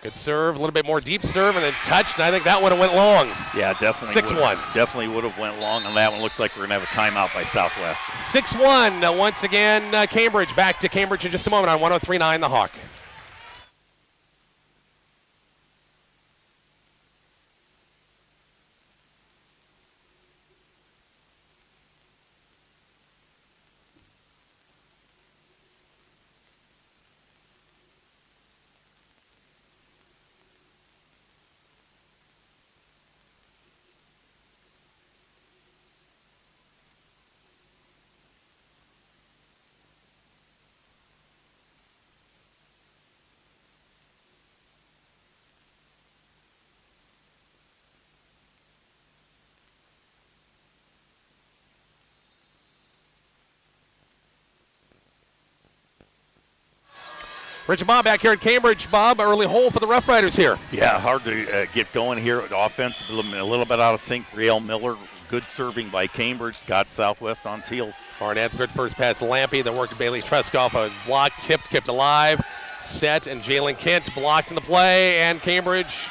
Good serve, a little bit more deep serve, and then touched, and I think that one went long. Yeah, definitely. 6-1. Definitely would have went long on that one. Looks like we're going to have a timeout by Southwest. 6-1. Once again, Cambridge. Back to Cambridge in just a moment on 103.9 The Hawk. Rich and Bob back here at Cambridge. Bob, early hole for the Rough Riders here. Yeah, hard to get going here. The offense a little bit out of sync. Brielle Miller, good serving by Cambridge, got Southwest on its heels. Barnett, good first pass to Lampy. Then worked Bailey Truska off a block, tipped, kept alive. Set, and Jalen Kent blocked in the play, and Cambridge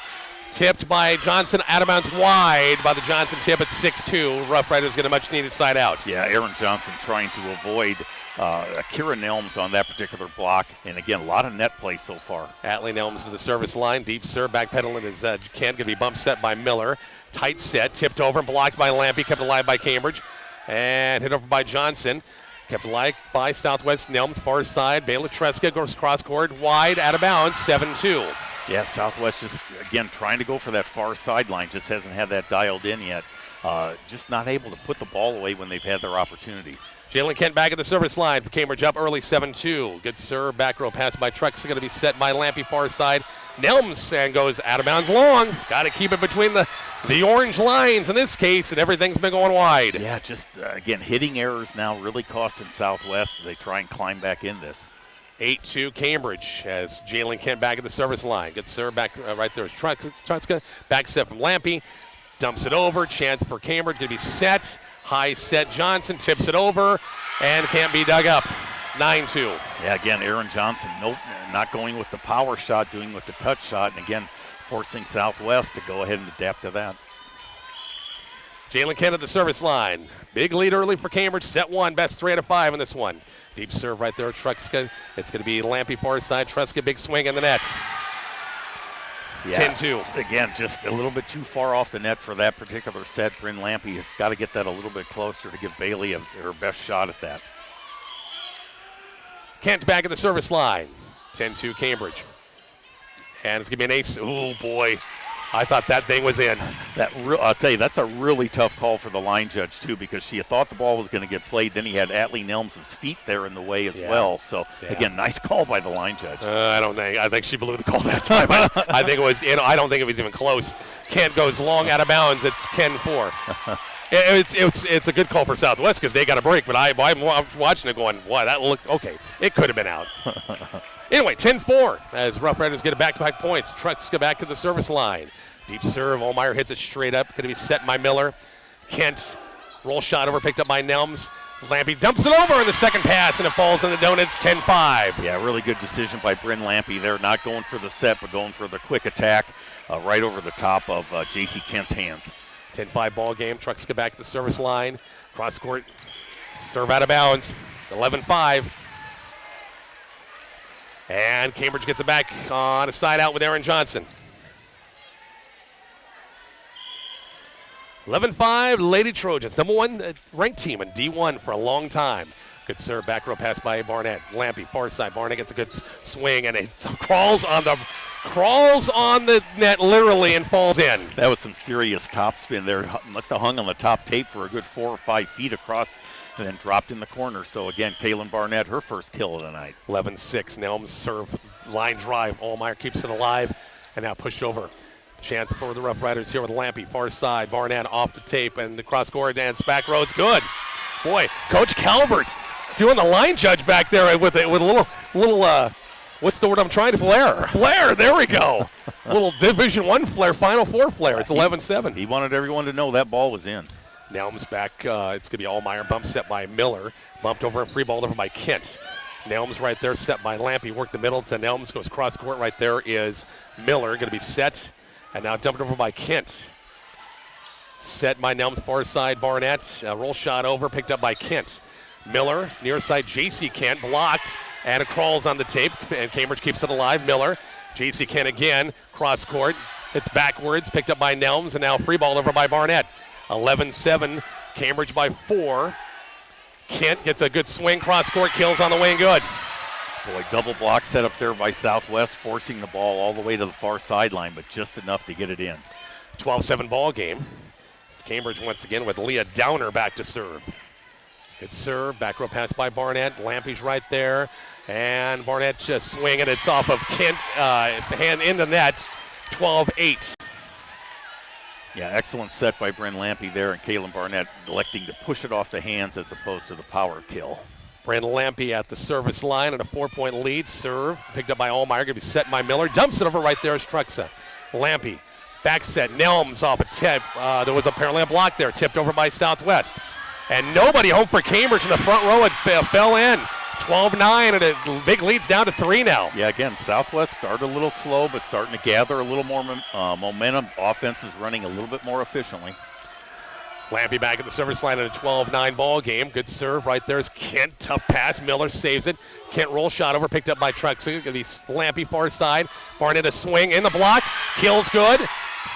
tipped by Johnson, out of bounds wide by the Johnson tip at 6-2. Rough Riders get a much-needed side out. Yeah, Aaron Johnson trying to avoid Kira Nelms on that particular block, and again, a lot of net play so far. Atlee Nelms to the service line, deep serve, backpedaling is Kent, going to be bump set by Miller. Tight set, tipped over and blocked by Lampy, kept alive by Cambridge, and hit over by Johnson. Kept alive by Southwest. Nelms far side. Bailey Truska goes cross court wide, out of bounds, 7-2. Yeah, Southwest just, again, trying to go for that far sideline. Just hasn't had that dialed in yet. Just not able to put the ball away when they've had their opportunities. Jalen Kent back at the service line for Cambridge, up early, 7-2. Good serve, back row pass by Truxa, going to be set by Lampy far side. Nelms and goes out of bounds long. Got to keep it between the orange lines in this case, and everything's been going wide. Yeah, just, again, hitting errors now really costing Southwest as they try and climb back in this. 8-2 Cambridge as Jalen Kent back at the service line. Good serve back right there is Truska. Back set from Lampy. Dumps it over. Chance for Cambridge. Going to be set. High set Johnson. Tips it over and can't be dug up. 9-2. Yeah, again, Aaron Johnson, nope, not going with the power shot, doing with the touch shot, and again, forcing Southwest to go ahead and adapt to that. Jalen Kent at the service line. Big lead early for Cambridge. Set one, best 3 out of 5 in this one. Deep serve right there, Truska. It's going to be Lampy far side. Truska, big swing in the net. Yeah. 10-2. Again, just a little bit too far off the net for that particular set. Bryn Lampy has got to get that a little bit closer to give Bailey her best shot at that. Kent back at the service line. 10-2 Cambridge. And it's going to be an ace. Oh, boy. I thought that thing was in. I'll tell you, that's a really tough call for the line judge, too, because she thought the ball was going to get played. Then he had Atlee Nelms' feet there in the way as well. So, again, nice call by the line judge. I think she blew the call that time. I think it was, I don't think it was even close. Kent goes long out of bounds. It's 10-4. It's a good call for Southwest because they got a break, but I'm watching it going, wow, that looked, okay, it could have been out. Anyway, 10-4 as Rough Riders get a back-to-back points. Trucks go back to the service line. Deep serve. Allmeyer hits it straight up. Going to be set by Miller. Kent, roll shot over, picked up by Nelms. Lampy dumps it over in the second pass, and it falls in the donuts, 10-5. Yeah, really good decision by Bryn Lampy there. Not going for the set, but going for the quick attack right over the top of J.C. Kent's hands. 10-5 ball game. Trucks go back to the service line. Cross court. Serve out of bounds. 11-5. And Cambridge gets it back on a side out with Aaron Johnson. 11-5 Lady Trojans, number one ranked team in D1 for a long time. Good serve, back row pass by Barnett. Lampy, far side. Barnett gets a good swing, and it crawls on the net literally and falls in. That was some serious top spin there. Must have hung on the top tape for a good 4 or 5 feet across and then dropped in the corner. So, again, Kaylin Barnett, her first kill of the night. 11-6, Nelms serve, line drive. Allmeyer keeps it alive, and now push over. Chance for the Rough Riders here with Lampy, far side. Barnett off the tape, and the cross-court dance back row. It's good. Boy, Coach Calvert doing the line judge back there with a little what's the word I'm trying to Flair, there we go. Little Division I flair, Final Four flair. It's 11-7. He wanted everyone to know that ball was in. Nelms back. It's going to be Allmeyer. Bump set by Miller. Bumped over and free ball over by Kent. Nelms right there, set by Lampy. Work the middle to Nelms. Goes cross court. Right there is Miller. Going to be set. And now dumped over by Kent. Set by Nelms, far side Barnett. Roll shot over, picked up by Kent. Miller, near side J.C. Kent, blocked. And it crawls on the tape. And Cambridge keeps it alive. Miller. J.C. Kent again. Cross court. It's backwards. Picked up by Nelms. And now free ball over by Barnett. 11-7, Cambridge by 4. Kent gets a good swing, cross-court, kills on the way and good. Boy, double block set up there by Southwest, forcing the ball all the way to the far sideline, but just enough to get it in. 12-7 ball game. It's Cambridge once again with Leah Downer back to serve. Good serve, back row pass by Barnett. Lampy's right there, and Barnett just swinging. It's off of Kent, hand in the net, 12-8. Yeah, excellent set by Bryn Lampy there, and Kaylin Barnett electing to push it off the hands as opposed to the power kill. Brandon Lampy at the service line and a 4-point lead. Serve picked up by Allmeyer. Going to be set by Miller. Dumps it over right there as Truxa. Lampy back set. Nelms off a tip. There was apparently a block there. Tipped over by Southwest. And nobody home for Cambridge in the front row. It fell in. 12-9, and a big lead's down to 3 now. Yeah, again, Southwest started a little slow, but starting to gather a little more momentum. Offense is running a little bit more efficiently. Lampy back at the service line in a 12-9 ball game. Good serve right there is Kent. Tough pass. Miller saves it. Kent roll shot over, picked up by Truxa. Going to be Lampy far side. Barnett a swing in the block. Kills good.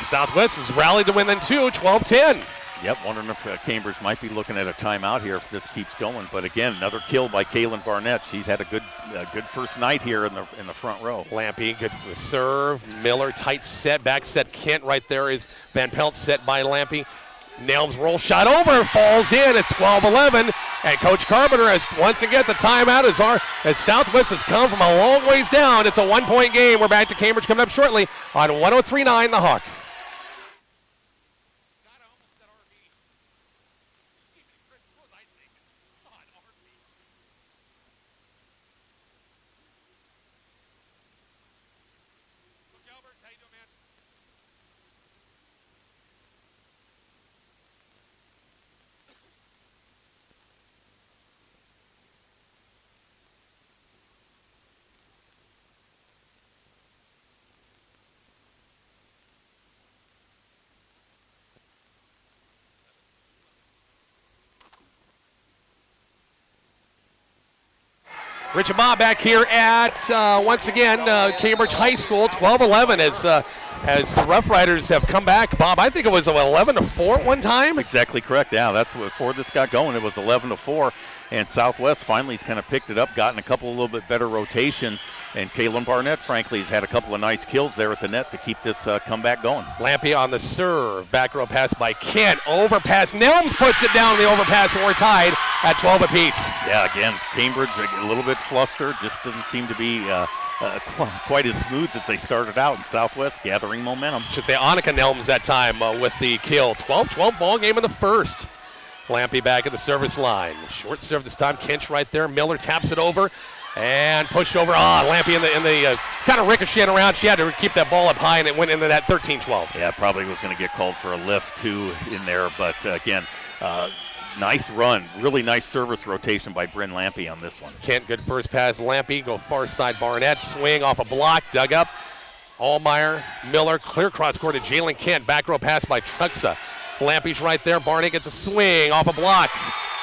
Southwest has rallied to win then 2, 12-10. Yep, wondering if Cambridge might be looking at a timeout here if this keeps going. But again, another kill by Kaylin Barnett. She's had a good first night here in the front row. Lampy, good serve. Miller, tight set, back set. Kent right there is Van Pelt set by Lampy. Nelms roll shot over, falls in at 12-11. And Coach Carpenter has once again the timeout as Southwest has come from a long ways down. It's a 1-point game. We're back to Cambridge coming up shortly on 103.9 The Hawk. Rich and Bob back here at, once again, Cambridge High School, 12-11 as the Rough Riders have come back. Bob, I think it was 11-4 at one time. Exactly correct. Yeah, that's before this got going. It was 11-4. And Southwest finally has kind of picked it up, gotten a couple of little bit better rotations. And Kalen Barnett, frankly, has had a couple of nice kills there at the net to keep this comeback going. Lampy on the serve. Back row pass by Kent. Overpass. Nelms puts it down the overpass, and we're tied at 12 apiece. Yeah, again, Cambridge a little bit flustered. Just doesn't seem to be quite as smooth as they started out, in Southwest gathering momentum. Should say Annika Nelms that time with the kill. 12-12 ball game in the first. Lampy back at the service line. Short serve this time. Kinch right there. Miller taps it over and push over. Lampy in the kind of ricocheting around. She had to keep that ball up high, and it went into that 13-12. Yeah, probably was going to get called for a lift too in there, but again, nice run. Really nice service rotation by Bryn Lampy on this one. Kent, good first pass. Lampy, go far side. Barnett, swing off a block, dug up. Allmeyer, Miller, clear cross court to Jalen Kent. Back row pass by Truxa. Lampy's right there. Barnett gets a swing off a block.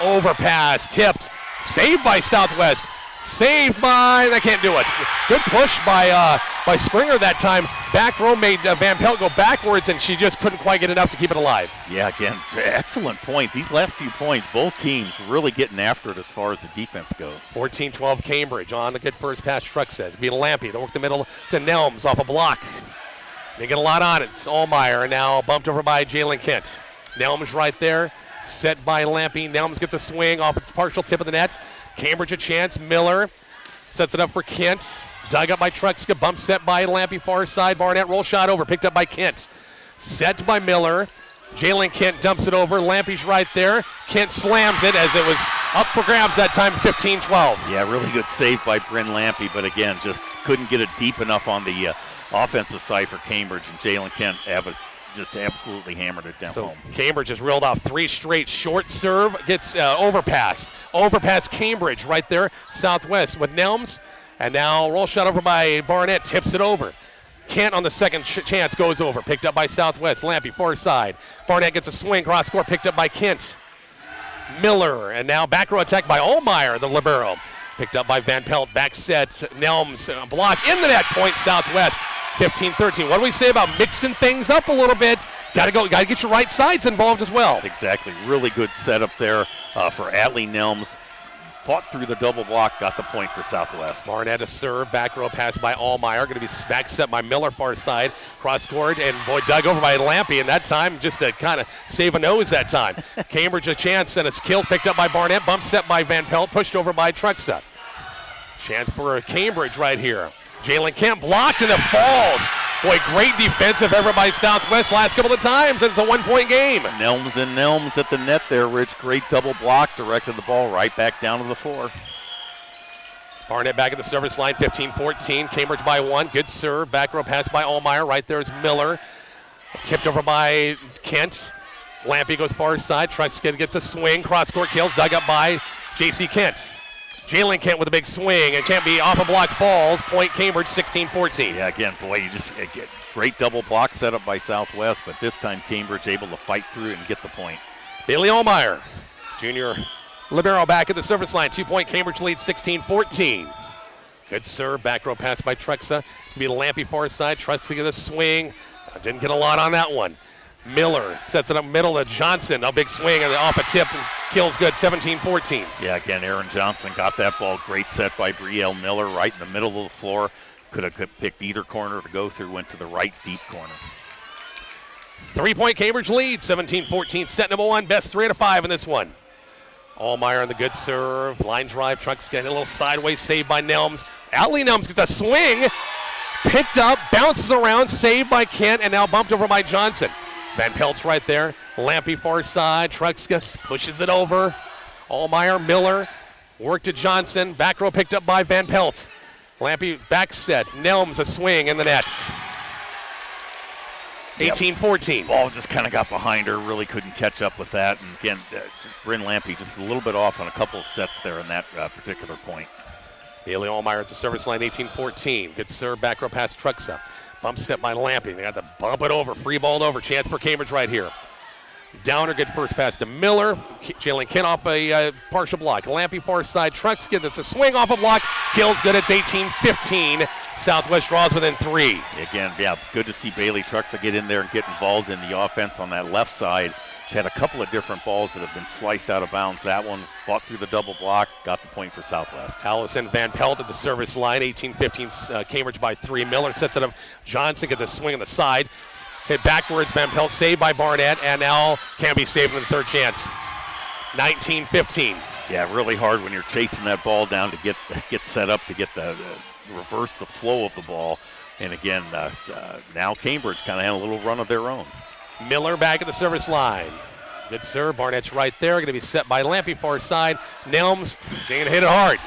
Overpass, tipped. Saved by Southwest. Saved by, they can't do it. Good push by Springer that time. Back row made Van Pelt go backwards, and she just couldn't quite get enough to keep it alive. Yeah, again, excellent point. These last few points, both teams really getting after it as far as the defense goes. 14-12 Cambridge on the good first pass. Truck says, being Lampy. They work the middle to Nelms off a block. They get a lot on it. It's Allmeyer now bumped over by Jalen Kent. Nelms right there, set by Lampy. Nelms gets a swing off a partial tip of the net. Cambridge a chance. Miller sets it up for Kent. Dug up by Truxka. Bump set by Lampy far side. Barnett roll shot over. Picked up by Kent. Set by Miller. Jalen Kent dumps it over. Lampy's right there. Kent slams it as it was up for grabs that time, 15-12. Yeah, really good save by Bryn Lampy, but again, just couldn't get it deep enough on the offensive side for Cambridge, and Jalen Kent just absolutely hammered it down home. Cambridge has reeled off 3 straight. Short serve gets overpassed. Overpass Cambridge right there. Southwest with Nelms. And now roll shot over by Barnett. Tips it over. Kent on the second chance goes over. Picked up by Southwest. Lampy far side. Barnett gets a swing. Cross court picked up by Kent. Miller. And now back row attack by Allmeyer, the libero. Picked up by Van Pelt. Back set. Nelms block in the net. Point Southwest. 15-13. What do we say about mixing things up a little bit? Got to get your right sides involved as well. Exactly. Really good setup there for Atlee Nelms. Fought through the double block, got the point for Southwest. Barnett a serve, back row pass by Allmeyer. Going to be back set by Miller far side. Cross court and dug over by Lampy, and that time just to kind of save a nose that time. Cambridge a chance, and it's kills picked up by Barnett. Bump set by Van Pelt, pushed over by Truxa. Chance for Cambridge right here. Jalen Kent blocked and it falls. Boy, great defensive effort by Southwest last couple of times, and it's a 1-point game. Nelms at the net there, Rich. Great double block, directed the ball right back down to the floor. Barnett back at the service line, 15-14. Cambridge by 1. Good serve. Back row pass by Allmeyer. Right there is Miller. Tipped over by Kent. Lampy goes far side. Truxkin gets a swing. Cross court kills. Dug up by J.C. Kent. Jalen Kent with a big swing, and can't be off a block, falls. Point Cambridge, 16-14. Yeah, again, boy, you just get great double block set up by Southwest, but this time Cambridge able to fight through it and get the point. Bailey Allmeyer, junior libero, back at the service line. 2-point Cambridge lead, 16-14. Good serve, back row pass by Truxa. It's going to be Lampy far side. Truxa gets a swing. Didn't get a lot on that one. Miller sets it up middle to Johnson. A big swing and off a tip and kills good, 17-14. Yeah, again, Aaron Johnson got that ball. Great set by Brielle Miller right in the middle of the floor. Could have picked either corner to go through, went to the right deep corner. 3-point Cambridge lead, 17-14. Set number 1, best 3 out of 5 in this one. Allmeyer on the good serve. Line drive, Trucks getting a little sideways, saved by Nelms. Atlee Nelms gets a swing. Picked up, bounces around, saved by Kent, and now bumped over by Johnson. Van Pelt's right there. Lampy far side. Truxka pushes it over. Allmeyer, Miller. Work to Johnson. Back row picked up by Van Pelt. Lampy back set. Nelms a swing in the net. 18-14. Ball just kind of got behind her. Really couldn't catch up with that. And again, Bryn Lampy just a little bit off on a couple of sets there in that particular point. Bailey Allmeyer at the service line, 18-14. Good serve. Back row pass Truxa. Bump set by Lampy. They got to bump it over. Free balled over. Chance for Cambridge right here. Downer, good first pass to Miller. Jalen Kent off a partial block. Lampy far side. Trucks gets a swing off a block. Kills good. It's 18-15. Southwest draws within 3. Again, yeah, good to see Bailey Trucks get in there and get involved in the offense on that left side. She had a couple of different balls that have been sliced out of bounds. That one fought through the double block, got the point for Southwest. Allison Van Pelt at the service line, 18-15, Cambridge by 3. Miller sets it up. Johnson gets a swing on the side. Hit backwards, Van Pelt saved by Barnett, and now can be saved in the third chance. 19-15. Yeah, really hard when you're chasing that ball down to get set up to get the reverse the flow of the ball. And again, now Cambridge kind of had a little run of their own. Miller back at the service line. Good serve. Barnett's right there. Going to be set by Lampe far side. Nelms going to hit it hard.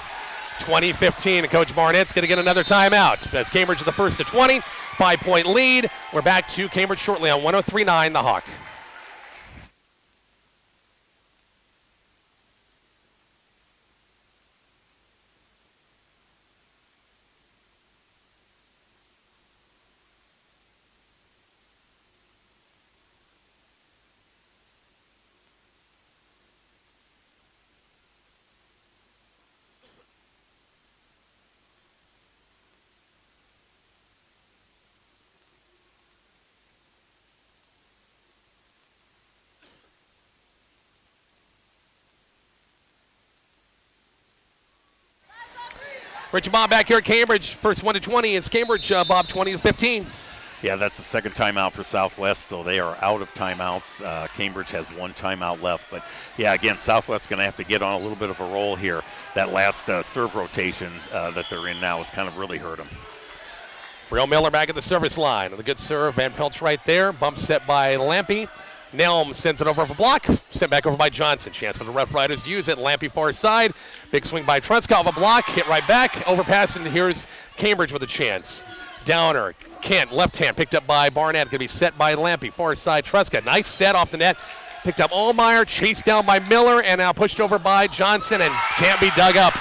20-15. And Coach Barnett's going to get another timeout. That's Cambridge the first to 20. 5-point lead. We're back to Cambridge shortly on 103.9 The Hawk. Richie Bob back here at Cambridge. First 1 to 20. It's Cambridge, Bob, 20-15. Yeah, that's the second timeout for Southwest, so they are out of timeouts. Cambridge has 1 timeout left. But, yeah, again, Southwest's going to have to get on a little bit of a roll here. That last serve rotation that they're in now has kind of really hurt them. Real Miller back at the service line. The good serve. Van Pelt's right there. Bump set by Lampe. Nelm sends it over for block. Sent back over by Johnson. Chance for the Rough Riders to use it. Lampe far side. Big swing by Trunskov. A block. Hit right back. Overpass, and here's Cambridge with a chance. Downer. Kent. Left hand. Picked up by Barnett. Going to be set by Lampe. Far side. Trunskov. Nice set off the net. Picked up Allmeyer. Chased down by Miller. And now pushed over by Johnson. And can't be dug up.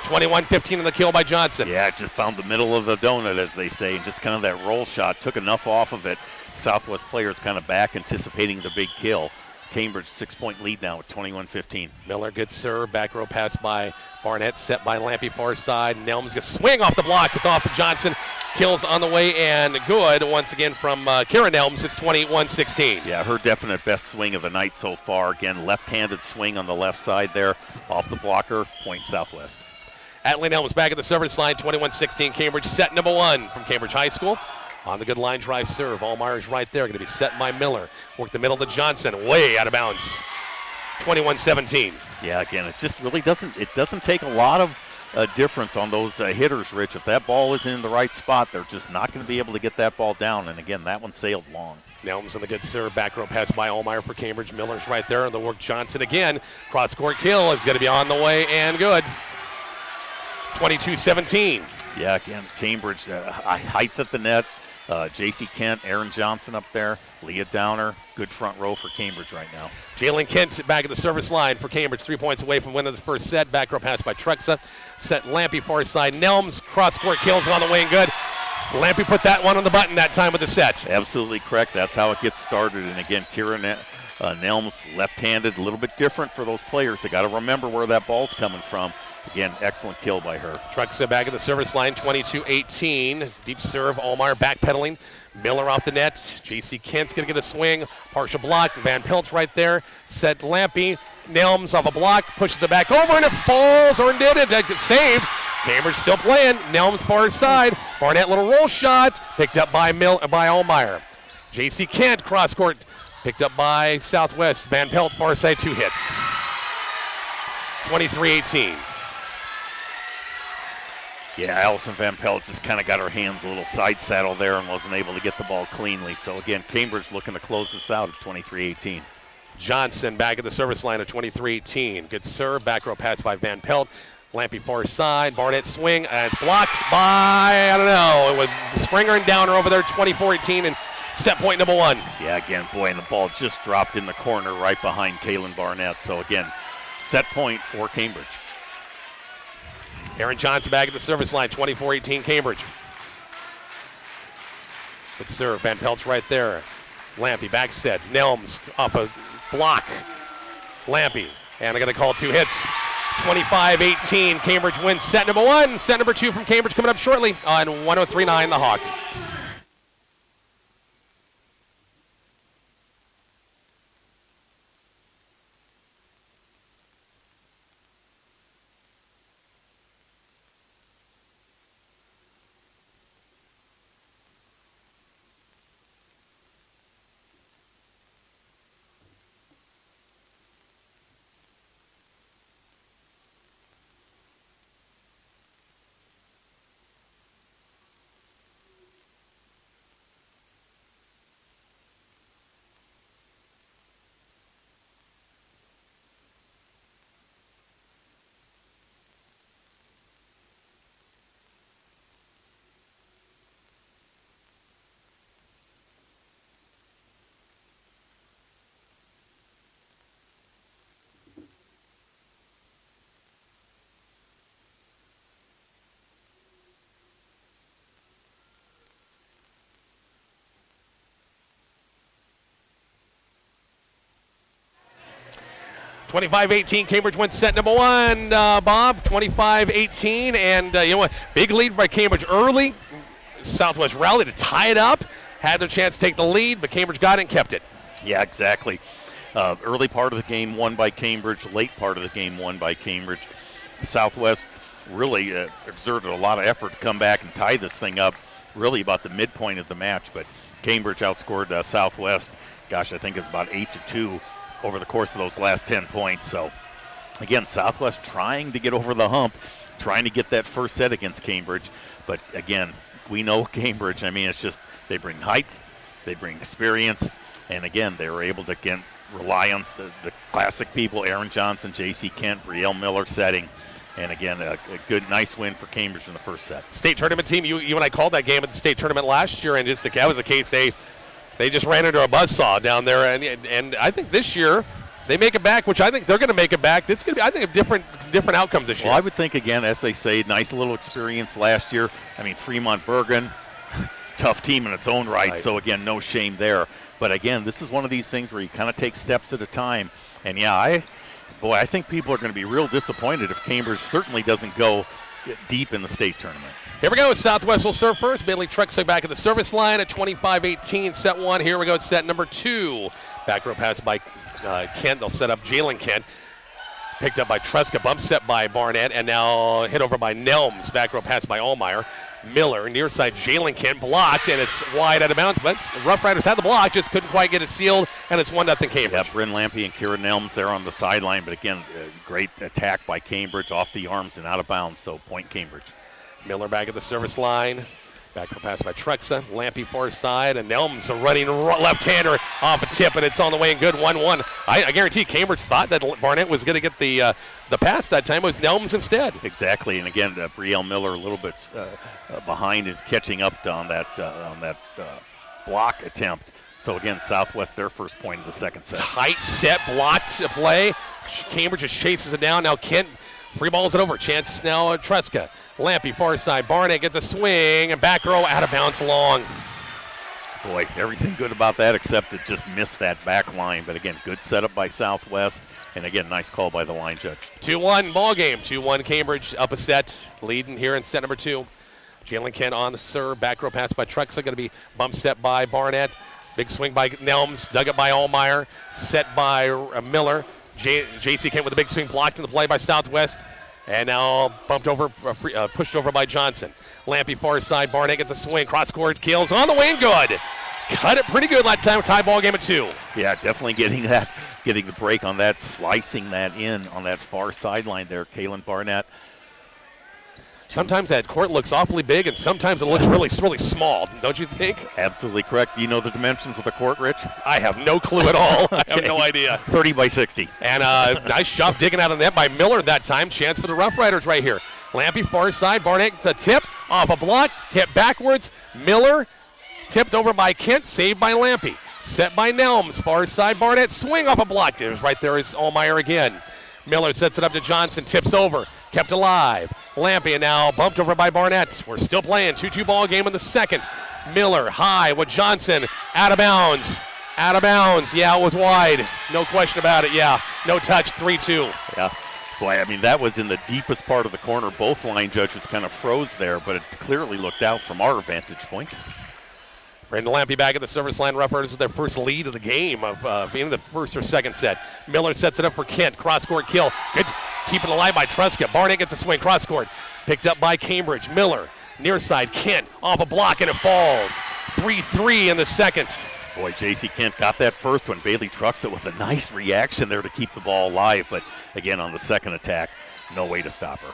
21-15 on the kill by Johnson. Yeah, just found the middle of the donut, as they say. And just kind of that roll shot. Took enough off of it. Southwest players kind of back anticipating the big kill. Cambridge 6-point lead now at 21-15. Miller, good serve. Back row pass by Barnett, set by Lampe far side. Nelms gets swing off the block. It's off to Johnson. Kills on the way and good. Once again from Kira Nelms. It's 21-16. Yeah, her definite best swing of the night so far. Again, left-handed swing on the left side there. Off the blocker, point Southwest. Atlee Nelms back at the service line. 21-16. Cambridge set number 1 from Cambridge High School. On the good line drive serve. Allmeyer's right there. Going to be set by Miller. Work the middle to Johnson. Way out of bounds. 21-17. Yeah, again, it just really doesn't take a lot of difference on those hitters, Rich. If that ball isn't in the right spot, they're just not going to be able to get that ball down. And again, that one sailed long. Nelms on the good serve. Back row pass by Allmeyer for Cambridge. Miller's right there. The work Johnson again. Cross court kill is going to be on the way and good. 22-17. Yeah, again, Cambridge, height at the net. J.C. Kent, Aaron Johnson up there, Leah Downer, good front row for Cambridge right now. Jalen Kent back at the service line for Cambridge, 3 points away from winning the first set. Back row pass by Truxa. Set Lampe far side. Nelms, cross-court kills on the way and good. Lampe put that one on the button that time with the set. Absolutely correct. That's how it gets started. And again, Kira Nelms, left-handed, a little bit different for those players. They got to remember where that ball's coming from. Again, excellent kill by her. Truxa back at the service line, 22-18. Deep serve, Allmeyer backpedaling. Miller off the net. J.C. Kent's going to get a swing. Partial block. Van Pelt's right there. Set Lampe. Nelms off a block. Pushes it back over, and it falls, or did it? It's saved. Cambridge still playing. Nelms far side. Barnett little roll shot. Picked up by Allmeyer. J.C. Kent cross court. Picked up by Southwest. Van Pelt far side, 2 hits. 23-18. Yeah, Allison Van Pelt just kind of got her hands a little side saddle there and wasn't able to get the ball cleanly. So, again, Cambridge looking to close this out at 23-18. Johnson back at the service line at 23-18. Good serve. Back row pass by Van Pelt. Lampe far side. Barnett swing. And it's blocked by, I don't know, it was Springer and Downer over there, 24-18. And set point number 1. Yeah, again, boy, and the ball just dropped in the corner right behind Kaylin Barnett. So, again, set point for Cambridge. Aaron Johnson back at the service line, 24-18 Cambridge. Good serve. Van Pelt's right there. Lampe back set. Nelms off a block. Lampe. And I'm going to call 2 hits. 25-18. Cambridge wins set number 1. Set number 2 from Cambridge coming up shortly on 103.9 The Hawk. 25-18, Cambridge wins set number 1, Bob, 25-18, and you know what, big lead by Cambridge early. Southwest rallied to tie it up, had their chance to take the lead, but Cambridge got it and kept it. Yeah, exactly. Early part of the game won by Cambridge, late part of the game won by Cambridge. Southwest really exerted a lot of effort to come back and tie this thing up, really about the midpoint of the match, but Cambridge outscored Southwest, gosh, I think it's about 8-2 over the course of those last 10 points. So, again, Southwest trying to get over the hump, trying to get that first set against Cambridge. But, again, we know Cambridge. I mean, it's just they bring height, they bring experience, and, again, they were able to, again, rely on the classic people, Aaron Johnson, J.C. Kent, Brielle Miller setting. And, again, a good, nice win for Cambridge in the first set. State tournament team, you and I called that game at the state tournament last year, and that was the case. They just ran into a buzzsaw down there, and I think this year they make it back, which I think they're going to make it back. It's going to be, I think, different outcomes this year. Well, I would think, again, as they say, nice little experience last year. I mean, Fremont-Bergen, tough team in its own right, so, again, no shame there. But, again, this is one of these things where you kind of take steps at a time. And, yeah, I think people are going to be real disappointed if Cambridge certainly doesn't go deep in the state tournament. Here we go. Southwest will serve first. Bailey Truxley back at the service line at 25-18, set 1. Here we go. Set number 2. Back row pass by Kent. They'll set up Jalen Kent. Picked up by Truska. Bump set by Barnett. And now hit over by Nelms. Back row pass by Allmeyer. Miller, near side, Jalen Kent blocked, and it's wide out of bounds. But Rough Riders had the block, just couldn't quite get it sealed, and it's 1-0 Cambridge. Yeah, Bryn Lampy and Kieran Nelms there on the sideline, but again, great attack by Cambridge off the arms and out of bounds, so point Cambridge. Miller back at the service line. Back for pass by Truxa. Lampy far side, and Nelms a running left-hander off a tip, and it's on the way and good 1-1. I guarantee Cambridge thought that Barnett was going to get the pass that time. It was Nelms instead. Exactly, and again, Brielle Miller a little bit behind is catching up on that block attempt. So again, Southwest their first point of the second set. Tight set, blocked play. Cambridge just chases it down. Now Kent free balls it over. Chance now Truska. Lampy far side. Barnett gets a swing, and back row out of bounds long. Boy, everything good about that except it just missed that back line. But again, good setup by Southwest. And again, nice call by the line judge. 2-1 ball game. 2-1 Cambridge up a set, leading here in set number 2. Jalen Kent on the serve. Back row pass by Truxa. Going to be bump set by Barnett. Big swing by Nelms. Dug up by Allmeyer. Set by Miller. J.C. Kent with a big swing blocked in the play by Southwest. And now bumped over, pushed over by Johnson. Lampy far side. Barnett gets a swing. Cross-court kills on the way and good. Cut it pretty good that time. Tie ball game at 2. Yeah, definitely getting the break on that, slicing that in on that far sideline there, Kalen Barnett. Sometimes that court looks awfully big, and sometimes it looks really, really small, don't you think? Absolutely correct. Do you know the dimensions of the court, Rich? I have no clue at all. I have no idea. 30 by 60. And nice shot digging out of the net by Miller that time. Chance for the Rough Riders right here. Lampy far side. Barnett gets a tip off a block, hit backwards. Miller tipped over by Kent, saved by Lampy. Set by Nelms, far side. Barnett swing off a block. It was right there is Allmeyer again. Miller sets it up to Johnson, tips over, kept alive. Lampy and now bumped over by Barnett. We're still playing 2-2 ball game in the second. Miller high with Johnson, out of bounds. Out of bounds. Yeah, it was wide. No question about it. Yeah, no touch. 3-2. Yeah. Boy, I mean, that was in the deepest part of the corner. Both line judges kind of froze there, but it clearly looked out from our vantage point. Brandon Lampy back at the service line. Rough Riders with their first lead of the game of being the first or second set. Miller sets it up for Kent. Cross-court kill. Good. Keeping alive by Truska. Barnett gets a swing. Cross-court. Picked up by Cambridge. Miller. Near side. Kent off a block and it falls. 3-3 in the second. Boy, J.C. Kent got that first one. Bailey Truxa with a nice reaction there to keep the ball alive. But again, on the second attack, no way to stop her.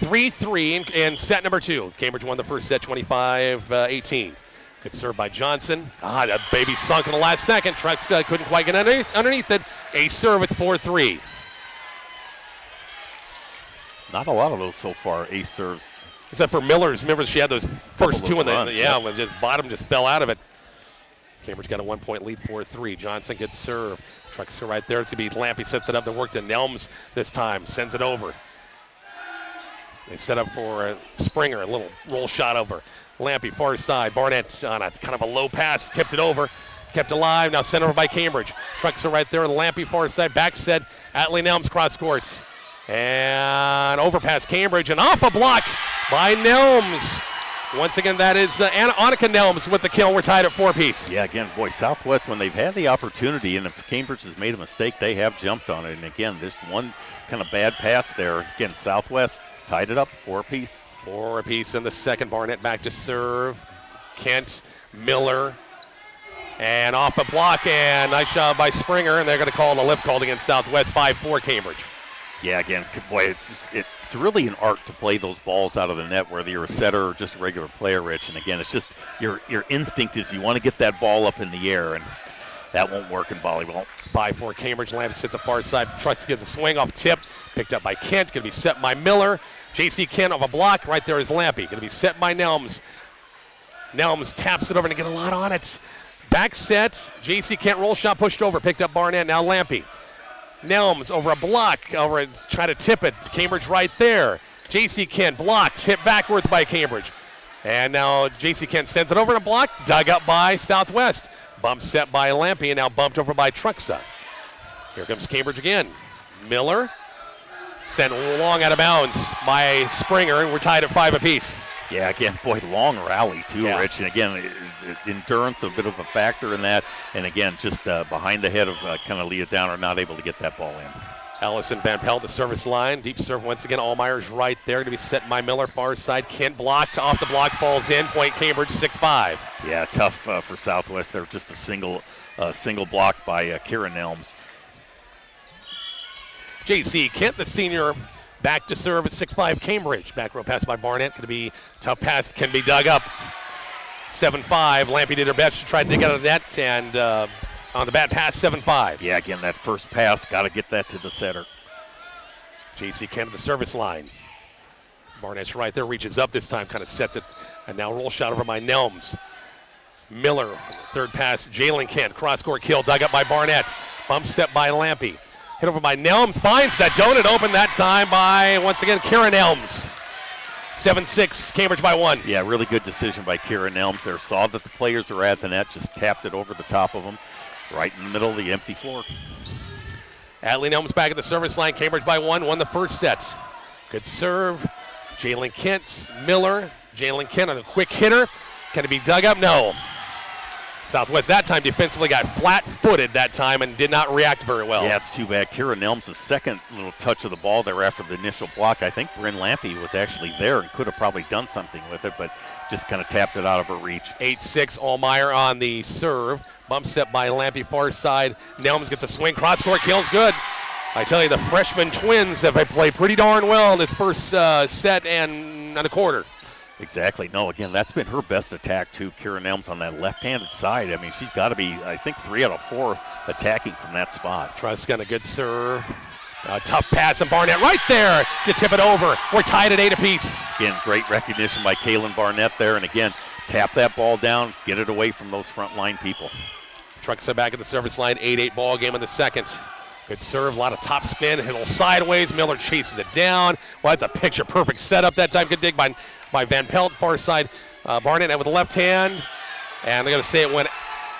3-3 in set number 2. Cambridge won the first set 25-18. Good serve by Johnson. That baby sunk in the last second. Truxa couldn't quite get underneath it. A serve at 4-3. Not a lot of those so far, ace serves. Except for Miller's. Remember, she had those first two in the runs, when just bottom just fell out of it. Cambridge got a 1-point lead, 4-3. Johnson gets served. Truxa right there. It's going to be Lampy sets it up to work to Nelms this time. Sends it over. They set up for Springer, a little roll shot over. Lampy, far side. Barnett on a kind of a low pass, tipped it over. kept alive. Now sent over by Cambridge. Trucks are right there. Lampy far side. Back set. Atlee Nelms cross courts. And overpass Cambridge. And off a block by Nelms. Once again, that is Annika Nelms with the kill. We're tied at 4-piece. Yeah, again, boy, Southwest, when they've had the opportunity, and if Cambridge has made a mistake, they have jumped on it. And again, this one kind of bad pass there. Again, Southwest tied it up, 4-piece. 4-piece in the second. Barnett back to serve. Kent, Miller, and off a block, and nice shot by Springer, and they're going to call the lift called against Southwest. 5-4 Cambridge. Yeah, again, boy, it's really an art to play those balls out of the net, whether you're a setter or just a regular player, Rich. And again, it's just your instinct is you want to get that ball up in the air, and that won't work in volleyball. 5-4 Cambridge. Lamb sits a far side. Trucks gets a swing off tip. Picked up by Kent. Going to be set by Miller. J.C. Kent off a block. Right there is Lampy. Going to be set by Nelms. Nelms taps it over and get a lot on it. Back set. J.C. Kent roll shot pushed over. Picked up Barnett. Now Lampy. Nelms over a block. Over try to tip it. Cambridge right there. J.C. Kent blocked. Hit backwards by Cambridge. And now J.C. Kent sends it over in a block. Dug up by Southwest. Bump set by Lampy and now bumped over by Truxa. Here comes Cambridge again. Miller sent long out of bounds by Springer, and we're tied at 5 apiece. Yeah, again, boy, long rally too, Yeah. Rich. And again, endurance a bit of a factor in that. And again, just behind the head of kind of lead it down or not able to get that ball in. Allison Van Pelt, the service line. Deep serve once again. Allmeyer's right there to be set by Miller. Far side. Kent blocked. Off the block. Falls in. Point Cambridge 6-5. Yeah, tough for Southwest there. Just a single block by Kira Nelms. J.C. Kent, the senior, back to serve at 6-5 Cambridge. Back row pass by Barnett. Going to be tough pass. Can be dug up. 7-5. Lampy did her best to try to dig out of the net. And on the bat pass, 7-5. Yeah, again, that first pass, got to get that to the setter. J.C. Kent at the service line. Barnett's right there, reaches up this time, kind of sets it, and now roll shot over by Nelms. Miller, third pass, Jalen Kent, cross-court kill, dug up by Barnett. Bump step by Lampy. Hit over by Nelms, finds that donut open that time by, once again, Kira Nelms. 7-6, Cambridge by 1. Yeah, really good decision by Kira Nelms there. Saw that the players were at the net, just tapped it over the top of them, right in the middle of the empty floor. Atlee Nelms back at the service line, Cambridge by 1, won the first set. Good serve. Jalen Kent, Miller. Jalen Kent on a quick hitter. Can it be dug up? No. Southwest that time defensively got flat-footed that time and did not react very well. Yeah, it's too bad. Kira Nelms, the second little touch of the ball there after the initial block. I think Bryn Lampy was actually there and could have probably done something with it, but just kind of tapped it out of her reach. 8-6, Allmeyer on the serve. Bump step by Lampy, far side. Nelms gets a swing. Cross-court kill's good. I tell you, the freshman twins have played pretty darn well in this first set and a quarter. Exactly. No, again, that's been her best attack, too. Kira Nelms on that left-handed side. I mean, she's got to be, I think, 3 out of 4 attacking from that spot. Truss got a good serve. Tough pass, and Barnett right there to tip it over. We're tied at 8 apiece. Again, great recognition by Kaylin Barnett there. And again, tap that ball down, get it away from those front line people. Trucks back at the service line, 8-8 ball game in the second. Good serve, a lot of top spin, hit a little sideways. Miller chases it down. Well, that's a picture-perfect setup that time. Good dig by Van Pelt, far side. Barnett with the left hand, and they're going to say it went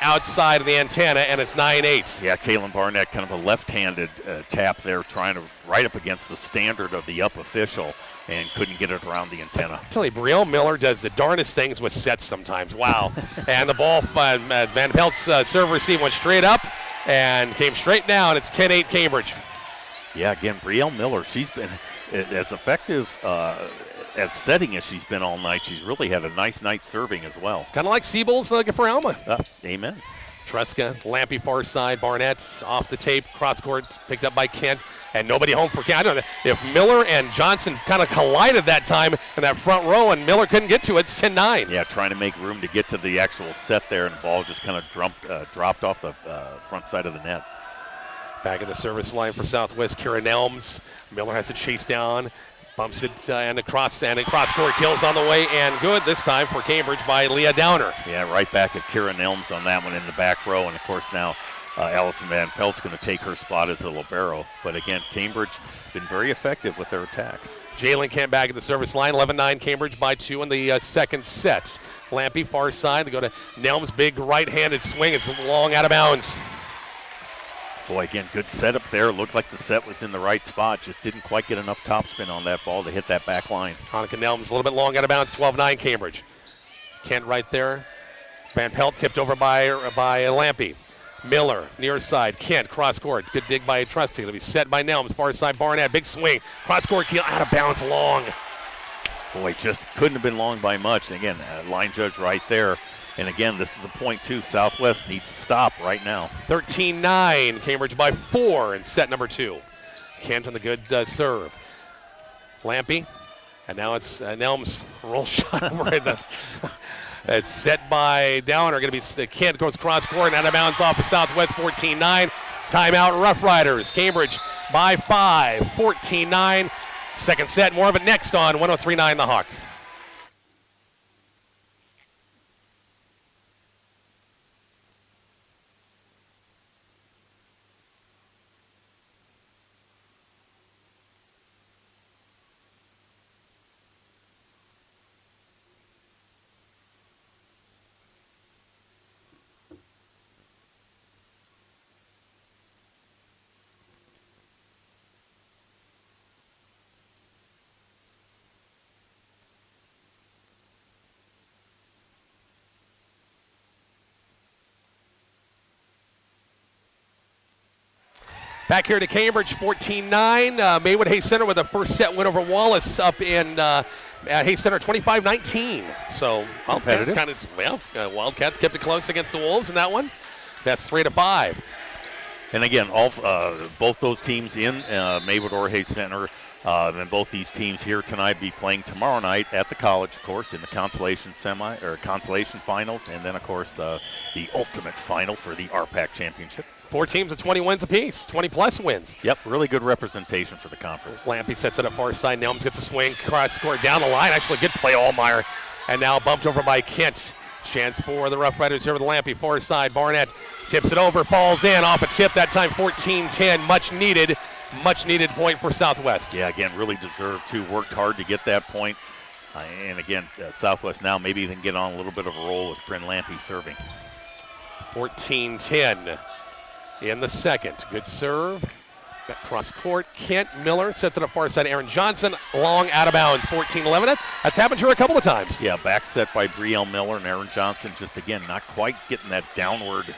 outside of the antenna, and it's 9-8. Yeah, Kaylin Barnett, kind of a left-handed tap there, trying to right up against the standard of the up official, and couldn't get it around the antenna. I tell you, Brielle Miller does the darndest things with sets sometimes. Wow. And the ball, Van Pelt's serve receive went straight up and came straight down. It's 10-8 Cambridge. Yeah, again, Brielle Miller, she's been as effective as setting as she's been all night. She's really had a nice night serving as well. Kind of like Siebel's for Alma. Amen. Treska, Lampy far side, Barnett's off the tape, cross court, picked up by Kent, and nobody home for Kent. I don't know if Miller and Johnson kind of collided that time in that front row, and Miller couldn't get to it. It's 10-9. Yeah, trying to make room to get to the actual set there, and the ball just kind of dropped off the front side of the net. Back in the service line for Southwest, Kira Nelms. Miller has it chased down, bumps it and a cross-court kills on the way, and good this time for Cambridge by Leah Downer. Yeah, right back at Kira Nelms on that one in the back row, and of course now Allison Van Pelt's going to take her spot as a libero. But again, Cambridge been very effective with their attacks. Jalen Kent back at the service line. 11-9 Cambridge by 2 in the second set. Lampy far side. They go to Nelms. Big right-handed swing. It's long out of bounds. Boy, again, good setup there. Looked like the set was in the right spot. Just didn't quite get enough topspin on that ball to hit that back line. Hanukkah Nelms a little bit long out of bounds. 12-9 Cambridge. Kent right there. Van Pelt tipped over by Lampy. Miller, near side. Kent, cross court. Good dig by Trusty. It'll be set by Nelms. Far side, Barnett. Big swing. Cross court, keel out of bounds, long. Boy, just couldn't have been long by much. And again, line judge right there. And again, this is a point, too. Southwest needs to stop right now. 13-9. Cambridge by 4 in set number 2. Kent on the good serve. Lampy. And now it's Nelms roll shot over it. It's set by Downer. Going to be Kent goes cross court and out of bounds off of Southwest. 14-9. Timeout Rough Riders. Cambridge by 5. 14-9. Second set. More of it next on 103.9 The Hawk. Back here to Cambridge, 14-9. Maywood Hayes Center with a first set win over Wallace up in Hayes Center, 25-19. So Wildcats Wildcats kept it close against the Wolves in that one. That's 3-5. And again, both those teams in Maywood or Hayes Center, and both these teams here tonight be playing tomorrow night at the college, of course, in the consolation finals, and then of course the ultimate final for the RPAC championship. 4 teams with 20 wins apiece, 20-plus wins. Yep, really good representation for the conference. Lampy sets it up far side. Nelms gets a swing, cross court down the line. Actually, good play, Allmeyer. And now bumped over by Kent. Chance for the Rough Riders here with Lampy, far side. Barnett tips it over, falls in off a tip. That time 14-10, much needed point for Southwest. Yeah, again, really deserved to. Worked hard to get that point. And again, Southwest now maybe even get on a little bit of a roll with Bryn Lampy serving. 14-10. In the second. Good serve. Got cross court. Kent Miller sets it up far side. Aaron Johnson long out of bounds. 14-11. That's happened to her a couple of times. Yeah, back set by Brielle Miller, and Aaron Johnson just again not quite getting that downward,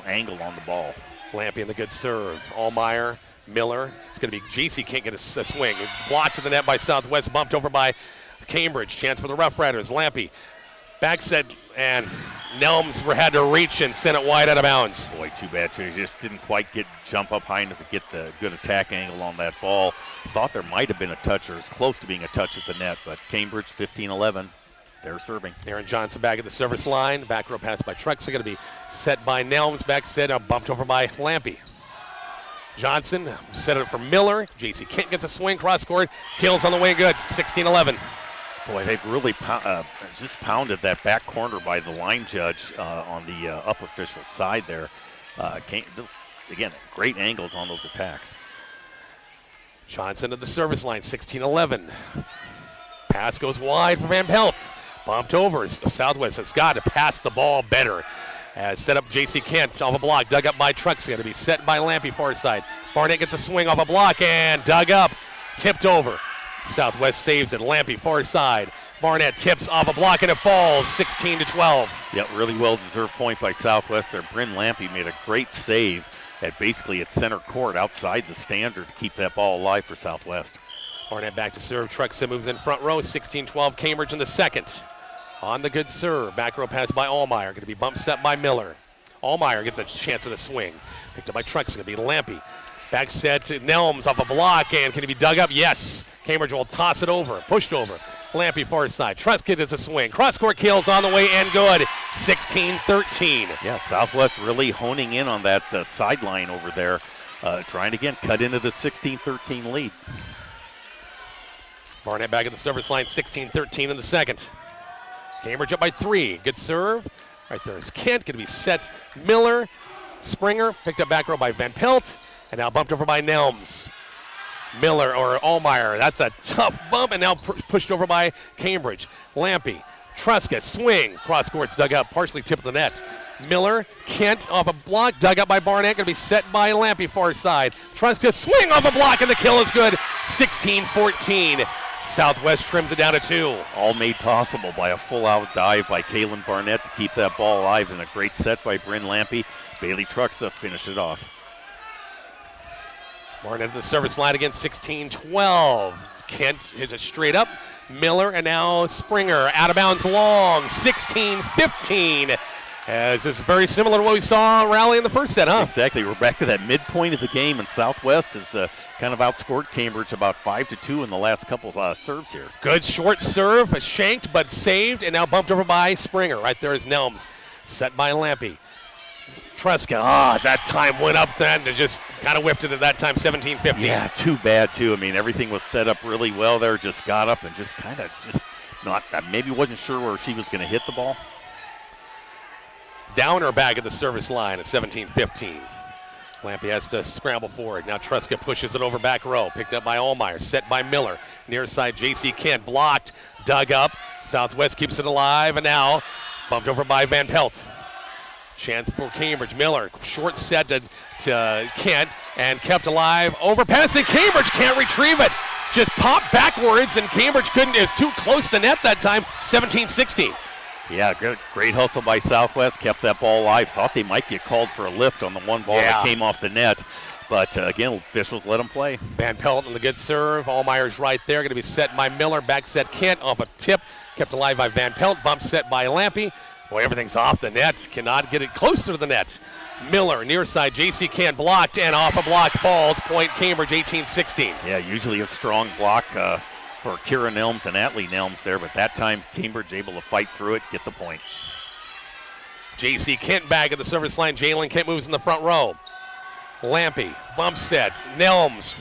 angle on the ball. Lampy in the good serve. Allmeyer, Miller. It's going to be GC can't get a swing. Blocked to the net by Southwest. Bumped over by Cambridge. Chance for the Rough Riders. Lampy. Back set, and Nelms had to reach and send it wide out of bounds. Boy, too bad. He just didn't quite jump up high enough to get the good attack angle on that ball. Thought there might have been a touch, or it was close to being a touch at the net, but Cambridge 15-11. They're serving. Aaron Johnson back at the service line. Back row pass by Truxa. Going to be set by Nelms. Back set, bumped over by Lampy. Johnson set it up for Miller. J.C. Kent gets a swing, cross court. Kills on the way, good. 16-11. Boy, they've really just pounded that back corner by the line judge on the up official side there. Again, great angles on those attacks. Johnson to the service line, 16-11. Pass goes wide for Van Pelt. Bumped over. Southwest has got to pass the ball better. Set up J.C. Kent off a block, dug up by Trucks. Going to be set by Lampy far side. Barnett gets a swing off a block and dug up, tipped over. Southwest saves it. Lampy far side. Barnett tips off a block and it falls. 16-12. Yeah, really well-deserved point by Southwest there. Bryn Lampy made a great save at basically at center court outside the standard to keep that ball alive for Southwest. Barnett back to serve. Truxa moves in front row. 16-12 Cambridge in the second. On the good serve. Back row pass by Allmeyer. Going to be bump set by Miller. Allmeyer gets a chance at a swing. Picked up by Truxa. Going to be Lampy. Back set to Nelms off a block, and can it be dug up? Yes. Cambridge will toss it over, pushed over. Lampy far side. Truscott is a swing. Cross-court kills on the way and good. 16-13. Yeah, Southwest really honing in on that sideline over there, trying to, again, cut into the 16-13 lead. Barnett back at the service line, 16-13 in the second. Cambridge up by 3. Good serve. Right there is Kent. Going to be set. Miller. Springer picked up back row by Van Pelt. And now bumped over by Nelms. Miller or Allmeyer. That's a tough bump, and now pushed over by Cambridge. Lampy, Truska, swing. Cross court's dug up, partially tipped the net. Miller, Kent off a block, dug up by Barnett, going to be set by Lampy far side. Truska, swing off a block, and the kill is good. 16-14. Southwest trims it down to 2. All made possible by a full-out dive by Kaylin Barnett to keep that ball alive, and a great set by Bryn Lampy. Bailey Truxa finish it off. Barnett at the service line again, 16-12. Kent hits it straight up. Miller, and now Springer out of bounds long, 16-15. As this is very similar to what we saw rally in the first set, huh? Exactly. We're back to that midpoint of the game, and Southwest has kind of outscored Cambridge about 5-2 in the last couple serves here. Good short serve, shanked but saved, and now bumped over by Springer. Right there is Nelms, set by Lampy. Truska, that time went up then and just kind of whipped it at that time, 17-15. Yeah, too bad, too. I mean, everything was set up really well there, just got up and just kind of not, maybe wasn't sure where she was going to hit the ball. Downer back at the service line at 17-15. Lampy has to scramble forward. Now Truska pushes it over back row. Picked up by Allmeyer. Set by Miller. Near side, J.C. Kent blocked. Dug up. Southwest keeps it alive. And now bumped over by Van Pelt. Chance for Cambridge. Miller. Short set to Kent. And kept alive. Overpassing. Cambridge can't retrieve it. Just popped backwards. And Cambridge couldn't. It was too close to net that time. 17-16. Yeah, great hustle by Southwest. Kept that ball alive. Thought they might get called for a lift on the one ball that came off the net. But, again, officials let them play. Van Pelt on the good serve. Allmeyer's right there. Going to be set by Miller. Back set Kent off a tip. Kept alive by Van Pelt. Bump set by Lampy. Boy, everything's off the net. Cannot get it closer to the net. Miller, near side. J.C. Kent blocked, and off a block falls. Point Cambridge, 18-16. Yeah, usually a strong block for Kira Nelms and Atlee Nelms there, but that time Cambridge able to fight through it, get the point. J.C. Kent back at the service line. Jalen Kent moves in the front row. Lampy, bump set. Nelms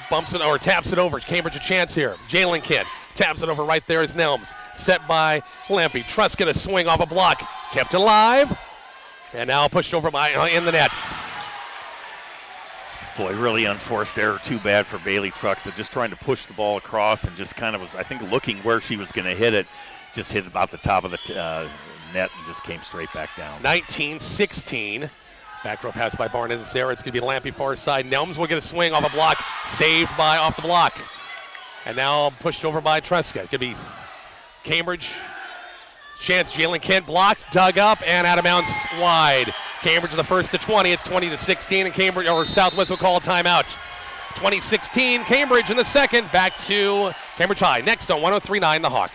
bumps it or taps it over. Cambridge a chance here. Jalen Kent taps it over. Right there is Nelms. Set by Lampy. Trust going to swing off a block. Kept alive. And now pushed over by in the nets. Boy, really unforced error. Too bad for Bailey Truxa. Just trying to push the ball across and just kind of was, I think, looking where she was going to hit it. Just hit about the top of the net and just came straight back down. 19-16. Back row pass by Barnett and Sarah. It's going to be Lampy far side. Nelms will get a swing off a block. Saved by off the block. And now pushed over by Truska. It could be Cambridge. Chance. Jalen Kent blocked, dug up, and out of bounds wide. Cambridge the first to 20. It's 20-16, and Cambridge or Southwest will call a timeout. 2016, Cambridge in the second. Back to Cambridge High. Next on 103.9 The Hawk.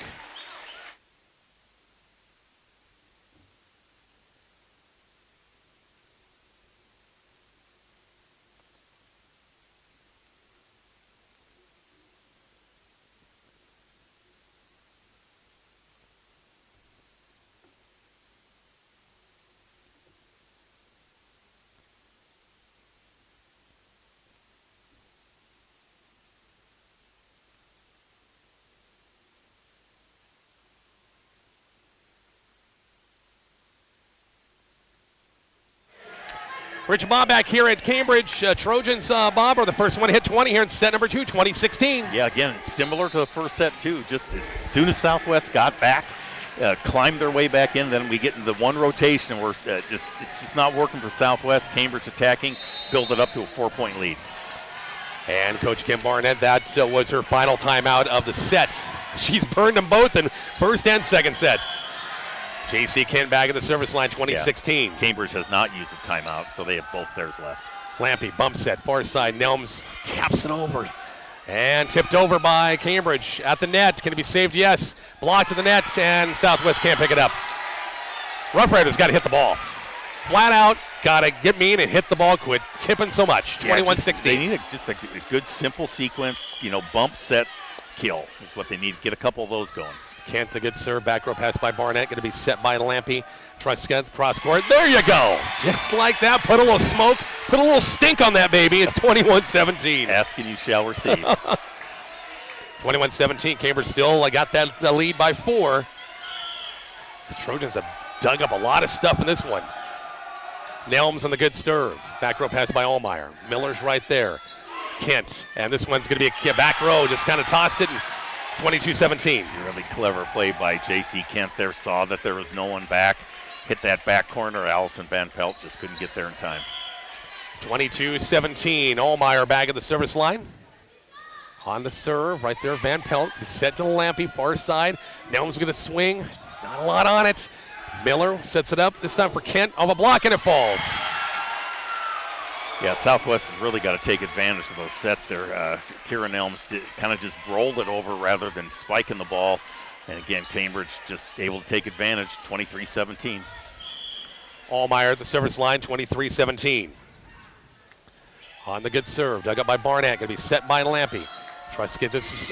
Rich Bob back here at Cambridge. Trojans, Bob, are the first one to hit 20 here in set number 2, 2016. Yeah, again, similar to the first set, too. Just as soon as Southwest got back, climbed their way back in, then we get into the one rotation where it's just not working for Southwest. Cambridge attacking, build it up to a 4-point lead. And Coach Kim Barnett, that was her final timeout of the sets. She's burned them both in first and second set. J.C. Kent back at the service line, 2016. Yeah. Cambridge has not used the timeout, so they have both theirs left. Lampy, bump set, far side. Nelms taps it over. And tipped over by Cambridge at the net. Can it be saved? Yes. Blocked to the net, and Southwest can't pick it up. Rough Riders got to hit the ball. Flat out, got to get mean and hit the ball. Quit tipping so much. 21-16. They need just a good, simple sequence. Bump, set, kill is what they need. Get a couple of those going. Kent, the good serve, back row pass by Barnett, going to be set by Lampy. Truska, cross court. There you go. Just like that. Put a little smoke, put a little stink on that baby. It's 21-17. Ask and you shall receive. 21-17. Cambridge still got that lead by 4. The Trojans have dug up a lot of stuff in this one. Nelms on the good serve. Back row pass by Allmeyer. Miller's right there. Kent. And this one's going to be a back row, just kind of tossed it, and 22-17. Really clever play by J.C. Kent there. Saw that there was no one back. Hit that back corner. Allison Van Pelt just couldn't get there in time. 22-17. Allmeyer back at the service line. On the serve, right there, Van Pelt. Set to Lampy, far side. Nelm's going to swing. Not a lot on it. Miller sets it up, this time for Kent. On the block, and it falls. Yeah, Southwest has really got to take advantage of those sets there. Kieran Elms kind of just rolled it over rather than spiking the ball. And again, Cambridge just able to take advantage, 23-17. Allmeyer at the service line, 23-17. On the good serve, dug up by Barnett, going to be set by Lampy. Tries to get this,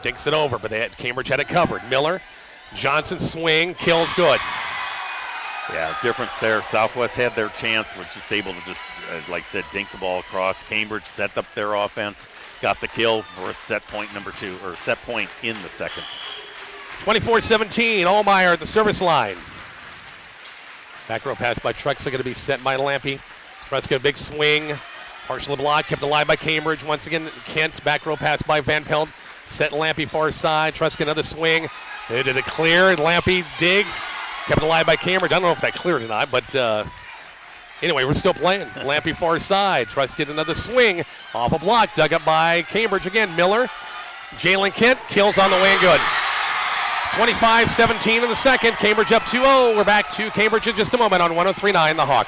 dinks it over, but Cambridge had it covered. Miller, Johnson swing, kills good. Yeah, difference there. Southwest had their chance, were just able to just, like I said, dink the ball across. Cambridge set up their offense, got the kill. We're at set point number 2, or set point in the second. 24-17, Allmeyer at the service line. Back row pass by Truxa, going to be set by Lampy. Truxa, a big swing. Partially blocked, kept alive by Cambridge. Once again, Kent, back row pass by Van Pelt. Set Lampy far side. Truska another swing. They did it clear. Lampy digs. Kept alive by Cambridge. I don't know if that cleared or not, but anyway, we're still playing. Lampy far side. Truska did another swing. Off a block. Dug up by Cambridge again. Miller. Jalen Kent kills on the way and good. 25-17 in the second. Cambridge up 2-0. We're back to Cambridge in just a moment on 103.9 The Hawk.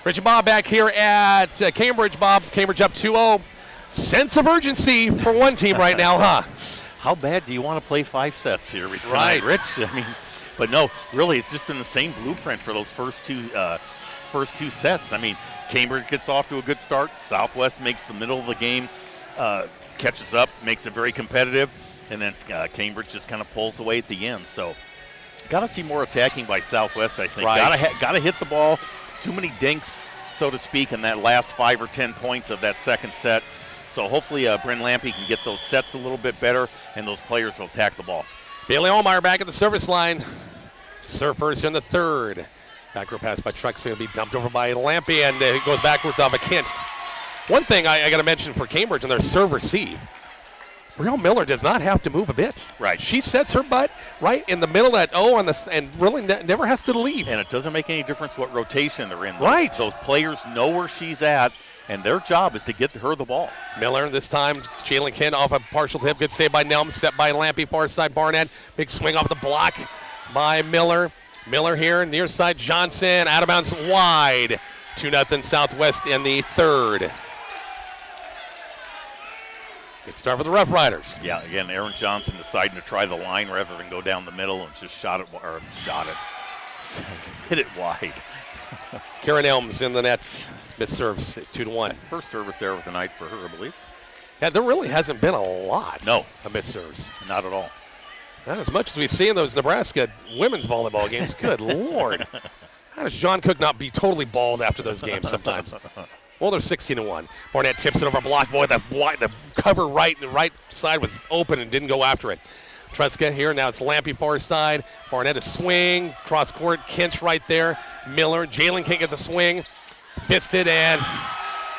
Richie Bob back here at Cambridge. Bob, Cambridge up 2-0. Sense of urgency for one team right now, huh? How bad do you want to play 5 sets here tonight, Right. Rich? I mean, but no, really, it's just been the same blueprint for those first two sets. I mean, Cambridge gets off to a good start. Southwest makes the middle of the game, catches up, makes it very competitive, and then Cambridge just kind of pulls away at the end. So, got to see more attacking by Southwest, I think. Right. Got to hit the ball. Too many dinks, so to speak, in that last 5 or 10 points of that second set. So hopefully Bryn Lampy can get those sets a little bit better, and those players will attack the ball. Bailey Allmeyer back at the service line. Serve first in the third. Back row pass by Truxa will be dumped over by Lampy, and it goes backwards off of Kent. One thing I got to mention for Cambridge and their serve receive, Brielle Miller does not have to move a bit. Right. She sets her butt right in the middle of that O and really never has to leave. And it doesn't make any difference what rotation they're in. Right. Those players know where she's at, and their job is to get her the ball. Miller this time, Jalen Kent off a partial tip. Good save by Nelm, set by Lampy, far side Barnett. Big swing off the block by Miller. Miller here, near side Johnson, out of bounds wide. 2-0 Southwest in the third. Good start for the Rough Riders. Yeah, again, Aaron Johnson deciding to try the line rather than go down the middle and just hit it wide. Karen Elms in the net. Miss serves 2-1. First service there of the night for her, I believe. Yeah, there really hasn't been a lot of miss serves. Not at all. Not as much as we see in those Nebraska women's volleyball games. Good Lord. How does John Cook not be totally bald after those games sometimes? Well, they're 16-1. Barnett tips it over a block. Boy, the cover right, the right side was open and didn't go after it. Truska here. Now it's Lampy far side. Barnett a swing. Cross court. Kent's right there. Miller. Jalen Kent gets a swing. Fisted, and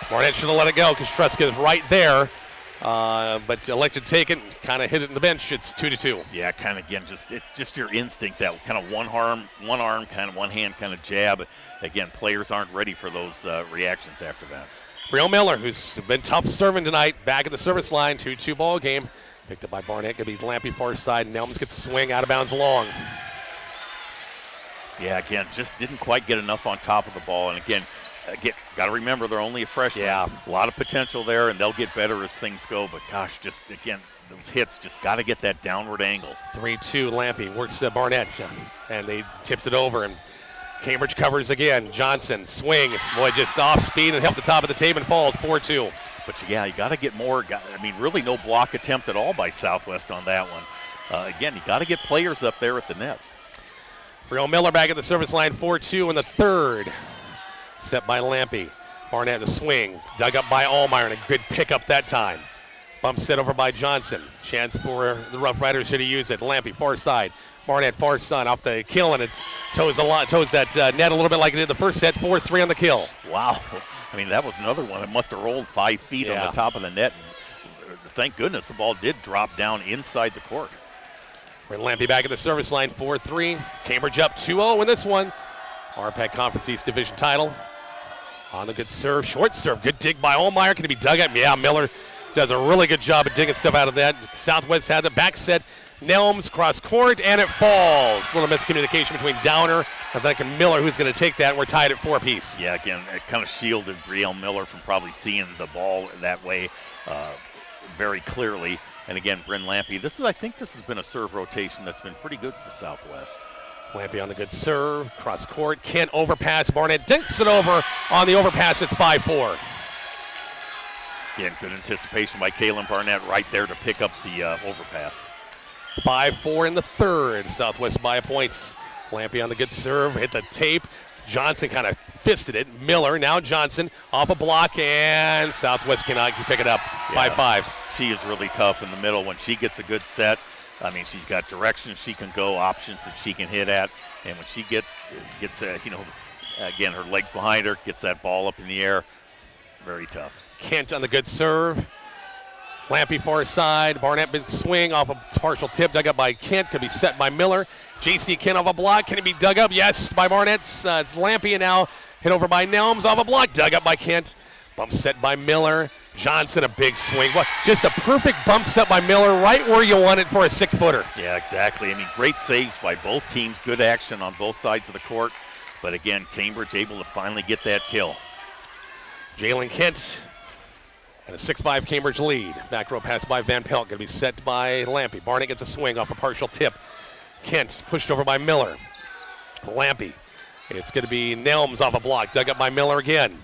Barnett should have let it go because Truska is right there. But elected to take it, kind of hit it in the bench. It's 2-2. Yeah, kind of, again, it's just your instinct, that kind of one arm, kind of one hand kind of jab. Again, players aren't ready for those reactions after that. Brielle Miller, who's been tough serving tonight, back at the service line, 2-2 ball game. Picked up by Barnett, going to be Lampy far side. Nelms gets a swing out of bounds long. Yeah, again, just didn't quite get enough on top of the ball. And again, got to remember they're only a freshman. Yeah. A lot of potential there, and they'll get better as things go. But, gosh, just, again, those hits, just got to get that downward angle. 3-2, Lampy works Barnett, and they tipped it over. And Cambridge covers again. Johnson, swing. Boy, just off speed and helped the top of the tape and falls, 4-2. But, yeah, you got to get more. Really no block attempt at all by Southwest on that one. Again, you got to get players up there at the net. Brielle Miller back at the service line, 4-2 in the third. Set by Lampy. Barnett the swing. Dug up by Allmeyer, and a good pickup that time. Bump set over by Johnson. Chance for the Rough Riders here to use it. Lampy far side. Barnett far side off the kill, and it toes that net a little bit like it did the first set. 4-3 on the kill. Wow. That was another one. It must have rolled 5 feet on the top of the net. And thank goodness the ball did drop down inside the court. Brent Lampy back at the service line, 4-3. Cambridge up 2-0 in this one. RPAC Conference East Division title. On the good serve, short serve, good dig by Allmeyer. Can it be dug up? Yeah, Miller does a really good job of digging stuff out of that. Southwest had the back set. Nelms cross court, and it falls. A little miscommunication between Downer and Miller, who's going to take that. We're tied at 4 apiece. Yeah, again, it kind of shielded Brielle Miller from probably seeing the ball that way very clearly. And again, Bryn Lampy, I think this has been a serve rotation that's been pretty good for Southwest. Lampy on the good serve, cross court, Kent overpass, Barnett dinks it over on the overpass. It's 5-4. Again, good anticipation by Kaylin Barnett right there to pick up the overpass. 5-4 in the third. Southwest by a point. Lampy on the good serve, hit the tape. Johnson kind of fisted it. Miller, now Johnson, off a block, and Southwest cannot pick it up. 5-5. She is really tough in the middle when she gets a good set. She's got directions she can go, options that she can hit at, and when she gets again, her legs behind her, gets that ball up in the air, very tough. Kent on the good serve. Lampy far side. Barnett big swing off a partial tip, dug up by Kent, could be set by Miller. J.C. Kent off a block, can it be dug up? Yes, by Barnett. It's Lampy, and now hit over by Nelms off a block, dug up by Kent. Bump set by Miller. Johnson, a big swing. Just a perfect bump set by Miller, right where you want it for a 6-footer. Yeah, exactly. Great saves by both teams. Good action on both sides of the court. But again, Cambridge able to finally get that kill. Jalen Kent and a 6-5 Cambridge lead. Back row pass by Van Pelt, going to be set by Lampy. Barnett gets a swing off a partial tip. Kent pushed over by Miller. Lampy. It's going to be Nelms off a block, dug up by Miller again.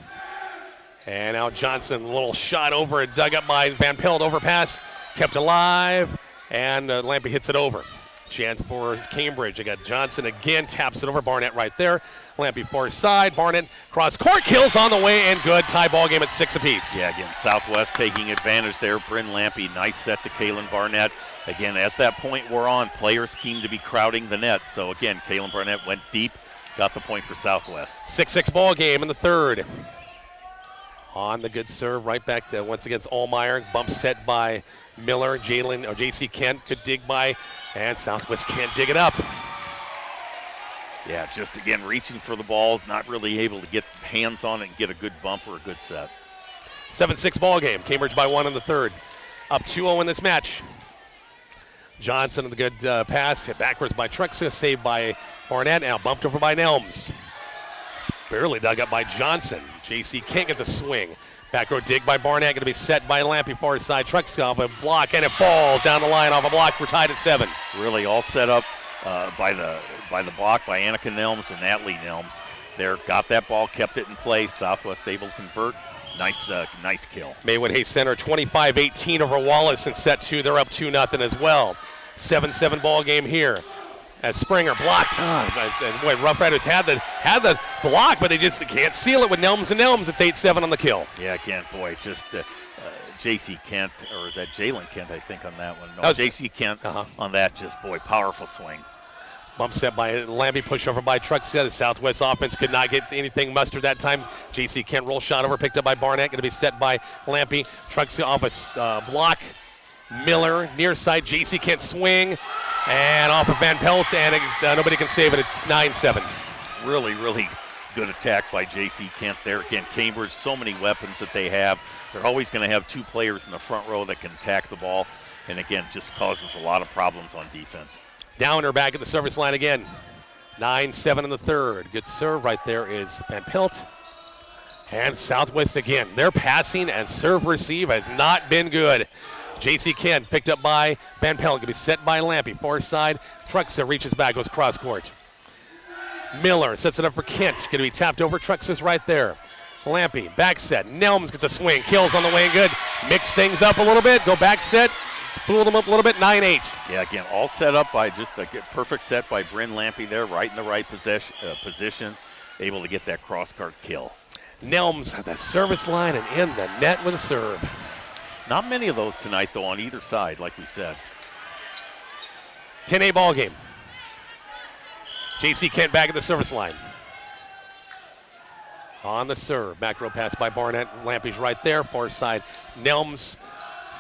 And now Johnson, a little shot over it, dug up by Van Pelt, overpass, kept alive, and Lampy hits it over. Chance for Cambridge. I got Johnson again, taps it over. Barnett right there. Lampy far side. Barnett cross court, kills on the way, and good. Tie ball game at 6 apiece. Yeah, again, Southwest taking advantage there. Bryn Lampy, nice set to Kaylin Barnett. Again, as that point we're on, players seem to be crowding the net. So again, Kaylin Barnett went deep, got the point for Southwest. 6-6 ball game in the third. On the good serve, right back to once against Allmeyer. Bump set by Miller. J.C. Kent could dig by, and Southwest can't dig it up. Yeah, just again reaching for the ball, not really able to get hands on it and get a good bump or a good set. 7-6 ball game. Cambridge by 1 in the third. Up 2-0 in this match. Johnson on the good pass, hit backwards by Truxa, saved by Barnett, now bumped over by Nelms. Barely dug up by Johnson. J.C. Kent gets a swing. Back row dig by Barnett, going to be set by Lampy far side. Truxa off a block, and it falls down the line off a block. We're tied at 7. Really all set up by the block by Annika Nelms and Natalie Nelms. there, got that ball, kept it in play. Southwest able to convert. Nice kill. Maywood Hayes Center 25-18 over Wallace in set 2. They're up 2-0 as well. 7-7 ball game here. As Springer blocked, and boy, Rough Riders had the block, but they just can't seal it with Nelms and Nelms. It's 8-7 on the kill. Yeah, again, boy, just J.C. Kent, or is that Jalen Kent, I think, on that one. No, J.C. Kent on that, just, boy, powerful swing. Bump set by Lampy, push over by Truxtett. The Southwest offense could not get anything mustered that time. J.C. Kent roll shot over, picked up by Barnett, going to be set by Lampy. Truxtett off a block. Miller, near side, J.C. Kent swing. And off of Van Pelt, and nobody can save it. It's 9-7. Really, really good attack by J.C. Kent there. Again, Cambridge, so many weapons that they have. They're always going to have 2 players in the front row that can attack the ball. And again, just causes a lot of problems on defense. Downer back at the service line again. 9-7 in the third. Good serve right there is Van Pelt. And Southwest again. Their passing and serve receive has not been good. J.C. Kent picked up by Van Pelt. Going to be set by Lampy. Far side. Truxa reaches back, goes cross court. Miller sets it up for Kent. Going to be tapped over. Truxa's right there. Lampy, back set. Nelms gets a swing. Kills on the way and good. Mix things up a little bit. Go back set. Fool them up a little bit. 9-8. Yeah, again, all set up by just a perfect set by Bryn Lampy there. Right in the right position. Able to get that cross court kill. Nelms at the service line and in the net with a serve. Not many of those tonight, though, on either side, like we said. 10-8 ball game. J.C. Kent back at the service line. On the serve. Back row pass by Barnett. Lampy's right there. Far side. Nelms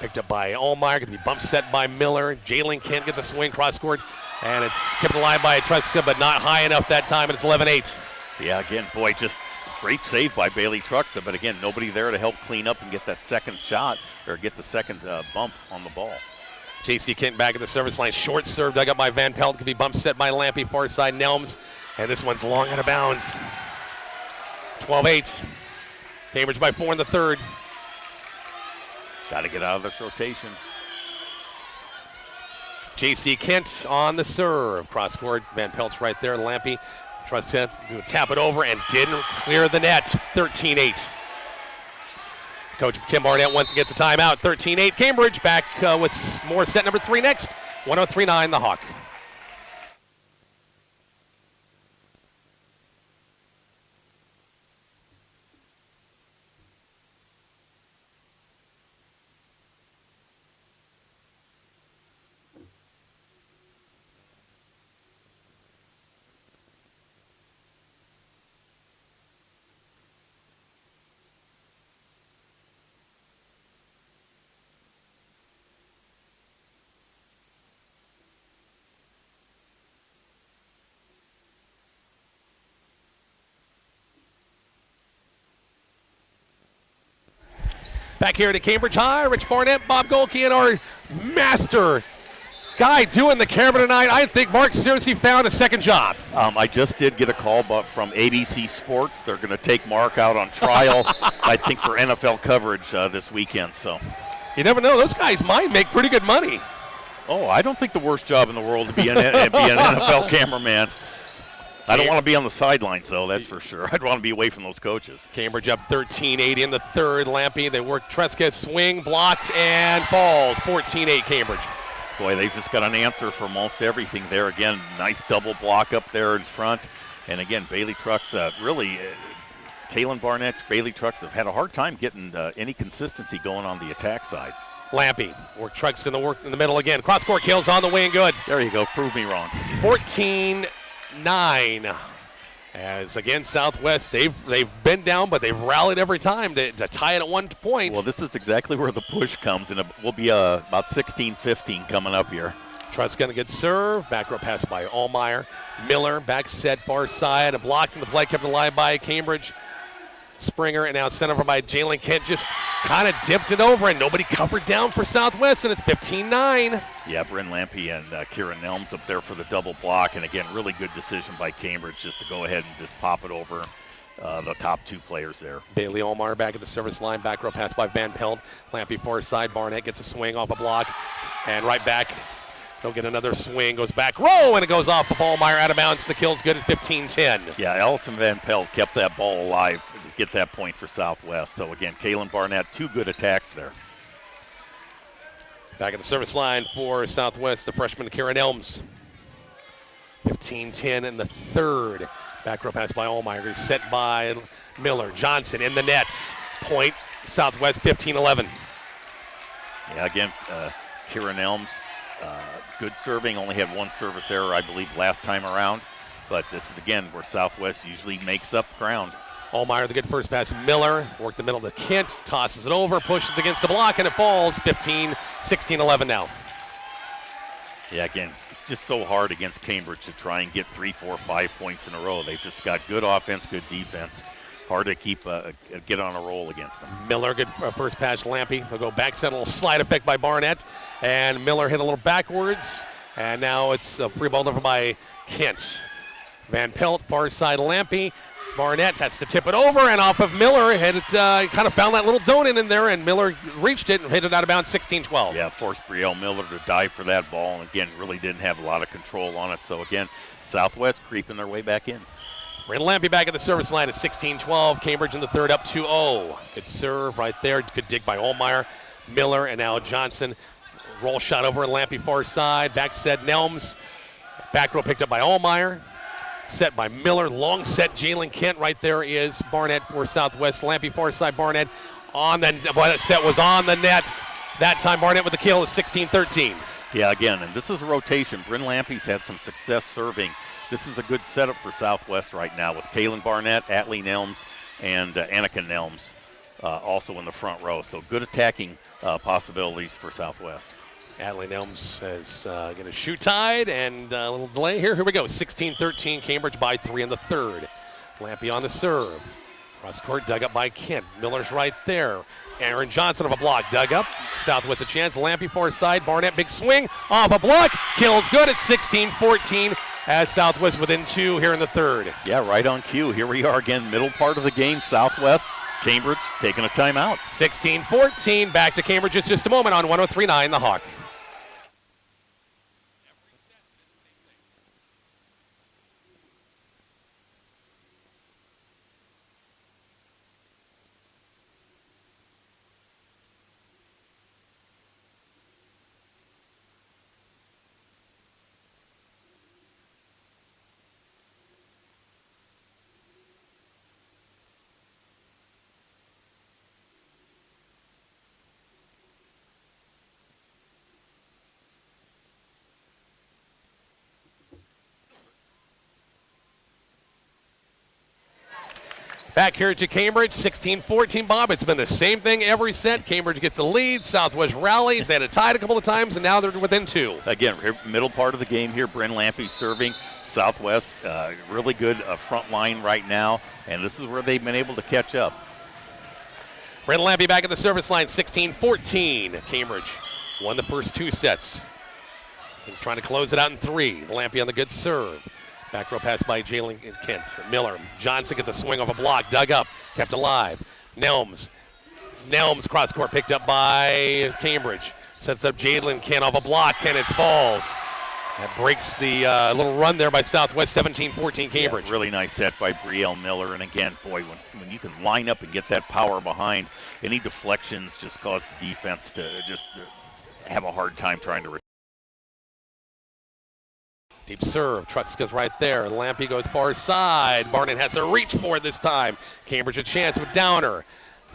picked up by Allmeyer. Going to be bump set by Miller. Jalen Kent gets a swing cross court. And it's kept alive by Truxka, but not high enough that time. And it's 11-8. Yeah, again, boy, just great save by Bailey Truxton, but again, nobody there to help clean up and get that second shot or get the second bump on the ball. J.C. Kent back at the service line. Short serve dug up by Van Pelt. Could be bump set by Lampy. Far side Nelms. And this one's long out of bounds. 12-8. Cambridge by 4 in the third. Got to get out of this rotation. J.C. Kent on the serve. Cross court. Van Pelt's right there. Lampy tries to tap it over and didn't clear the net. 13-8. Coach Kim Barnett wants to get the timeout. 13-8. Cambridge back with more set number 3 next. 103.9 the Hawk. Back here to Cambridge High, Rich Barnett, Bob Golke, and our master guy doing the camera tonight. I think Mark seriously found a second job. I just did get a call from ABC Sports. They're going to take Mark out on trial, I think, for NFL coverage this weekend. So you never know. Those guys might make pretty good money. Oh, I don't think the worst job in the world to be an NFL cameraman. I don't want to be on the sidelines, though, that's for sure. I'd want to be away from those coaches. Cambridge up 13-8 in the third. Lampy, they work Treska, swing, blocked, and falls. 14-8 Cambridge. Boy, they've just got an answer for most everything there. Again, nice double block up there in front. And again, Bailey Trucks, really, Kalen Barnett, Bailey Trucks have had a hard time getting any consistency going on the attack side. Lampy, work Trucks in the middle again. Cross-court kills on the way and good. There you go, prove me wrong. 14-9. As again, Southwest, they've been down, but they've rallied every time to tie it at 1 point. Well, this is exactly where the push comes, and it will be about 16-15 coming up here. Trust's going to get served. Back row pass by Allmeyer. Miller, back set, far side. A blocked in the play, kept alive by Cambridge. Springer, and now it's sent over by Jalen Kent. Just kind of dipped it over, and nobody covered down for Southwest, and it's 15-9. Yeah, Bryn Lampy and Kieran Nelms up there for the double block. And again, really good decision by Cambridge just to go ahead and just pop it over the top 2 players there. Bailey Allmeyer back at the service line. Back row pass by Van Pelt. Lampy far side. Barnett gets a swing off a block. And right back, He'll get another swing, goes back row, and it goes off of Allmeyer out of bounds. The kill's good at 15-10. Yeah, Allison Van Pelt kept that ball alive to get that point for Southwest. So, again, Kaylin Barnett, 2 good attacks there. Back at the service line for Southwest, the freshman Karen Elms. 15-10 in the third. Back row pass by Allmeyer. He's set by Miller. Johnson in the nets. Point, Southwest 15-11. Yeah, again, Karen Elms, good serving. Only had 1 service error, I believe, last time around. But this is, again, where Southwest usually makes up ground. Allmeyer, the good first pass. Miller worked the middle to Kent, tosses it over, pushes against the block, and it falls. 16-11 now. Yeah, again, just so hard against Cambridge to try and get 3, 4, 5 points in a row. They've just got good offense, good defense. Hard to keep get on a roll against them. Miller, good first pass. Lampy, they'll go back, set a little slide effect by Barnett, and Miller hit a little backwards, and now it's a free ball over by Kent. Van Pelt, far side Lampy. Barnett has to tip it over, and off of Miller, kind of found that little donut in there, and Miller reached it and hit it out of bounds, 16-12. Yeah, forced Brielle Miller to dive for that ball, and again, really didn't have a lot of control on it. So again, Southwest creeping their way back in. Brandon Lampy back at the service line at 16-12. Cambridge in the third up 2-0. Good serve right there. Good dig by Allmeyer. Miller and now Johnson. Roll shot over Lampy far side. Back set Nelms. Back row picked up by Allmeyer. Set by Miller. Long set Jalen Kent. Right there is Barnett for Southwest. Lampy far side Barnett. That set was on the net. That time Barnett with the kill at 16-13. Yeah, again, and this is a rotation. Bryn Lampy's had some success serving. This is a good setup for Southwest right now with Kaylin Barnett, Atlee Nelms, and Annika Nelms also in the front row. So good attacking possibilities for Southwest. Atlee Nelms is going to shoot tied, and a little delay here. Here we go, 16-13, Cambridge by 3 in the third. Lampy on the serve. Cross court dug up by Kent. Miller's right there. Aaron Johnson of a block dug up. Southwest a chance. Lampy far side. Barnett big swing off a block. Kills good at 16-14 as Southwest within 2 here in the third. Yeah, right on cue. Here we are again, middle part of the game. Southwest, Cambridge taking a timeout. 16-14. Back to Cambridge in just a moment on 103.9 The Hawk. Back here to Cambridge, 16-14, Bob. It's been the same thing every set. Cambridge gets a lead. Southwest rallies. They had it tied a couple of times, and now they're within 2. Again, middle part of the game here. Bryn Lampy serving. Southwest, really good front line right now, and this is where they've been able to catch up. Brandon Lampy back at the service line, 16-14. Cambridge won the first 2 sets. Trying to close it out in 3. Lampy on the good serve. Back row pass by Jalen Kent. Miller. Johnson gets a swing off a block. Dug up. Kept alive. Nelms cross court picked up by Cambridge. Sets up Jalen Kent off a block, and it falls. That breaks the little run there by Southwest, 17-14 Cambridge. Yeah, really nice set by Brielle Miller. And again, boy, when you can line up and get that power behind, any deflections just cause the defense to just have a hard time trying to. Deep serve. Trucks goes right there. Lampy goes far side. Barnett has to reach for it this time. Cambridge a chance with Downer.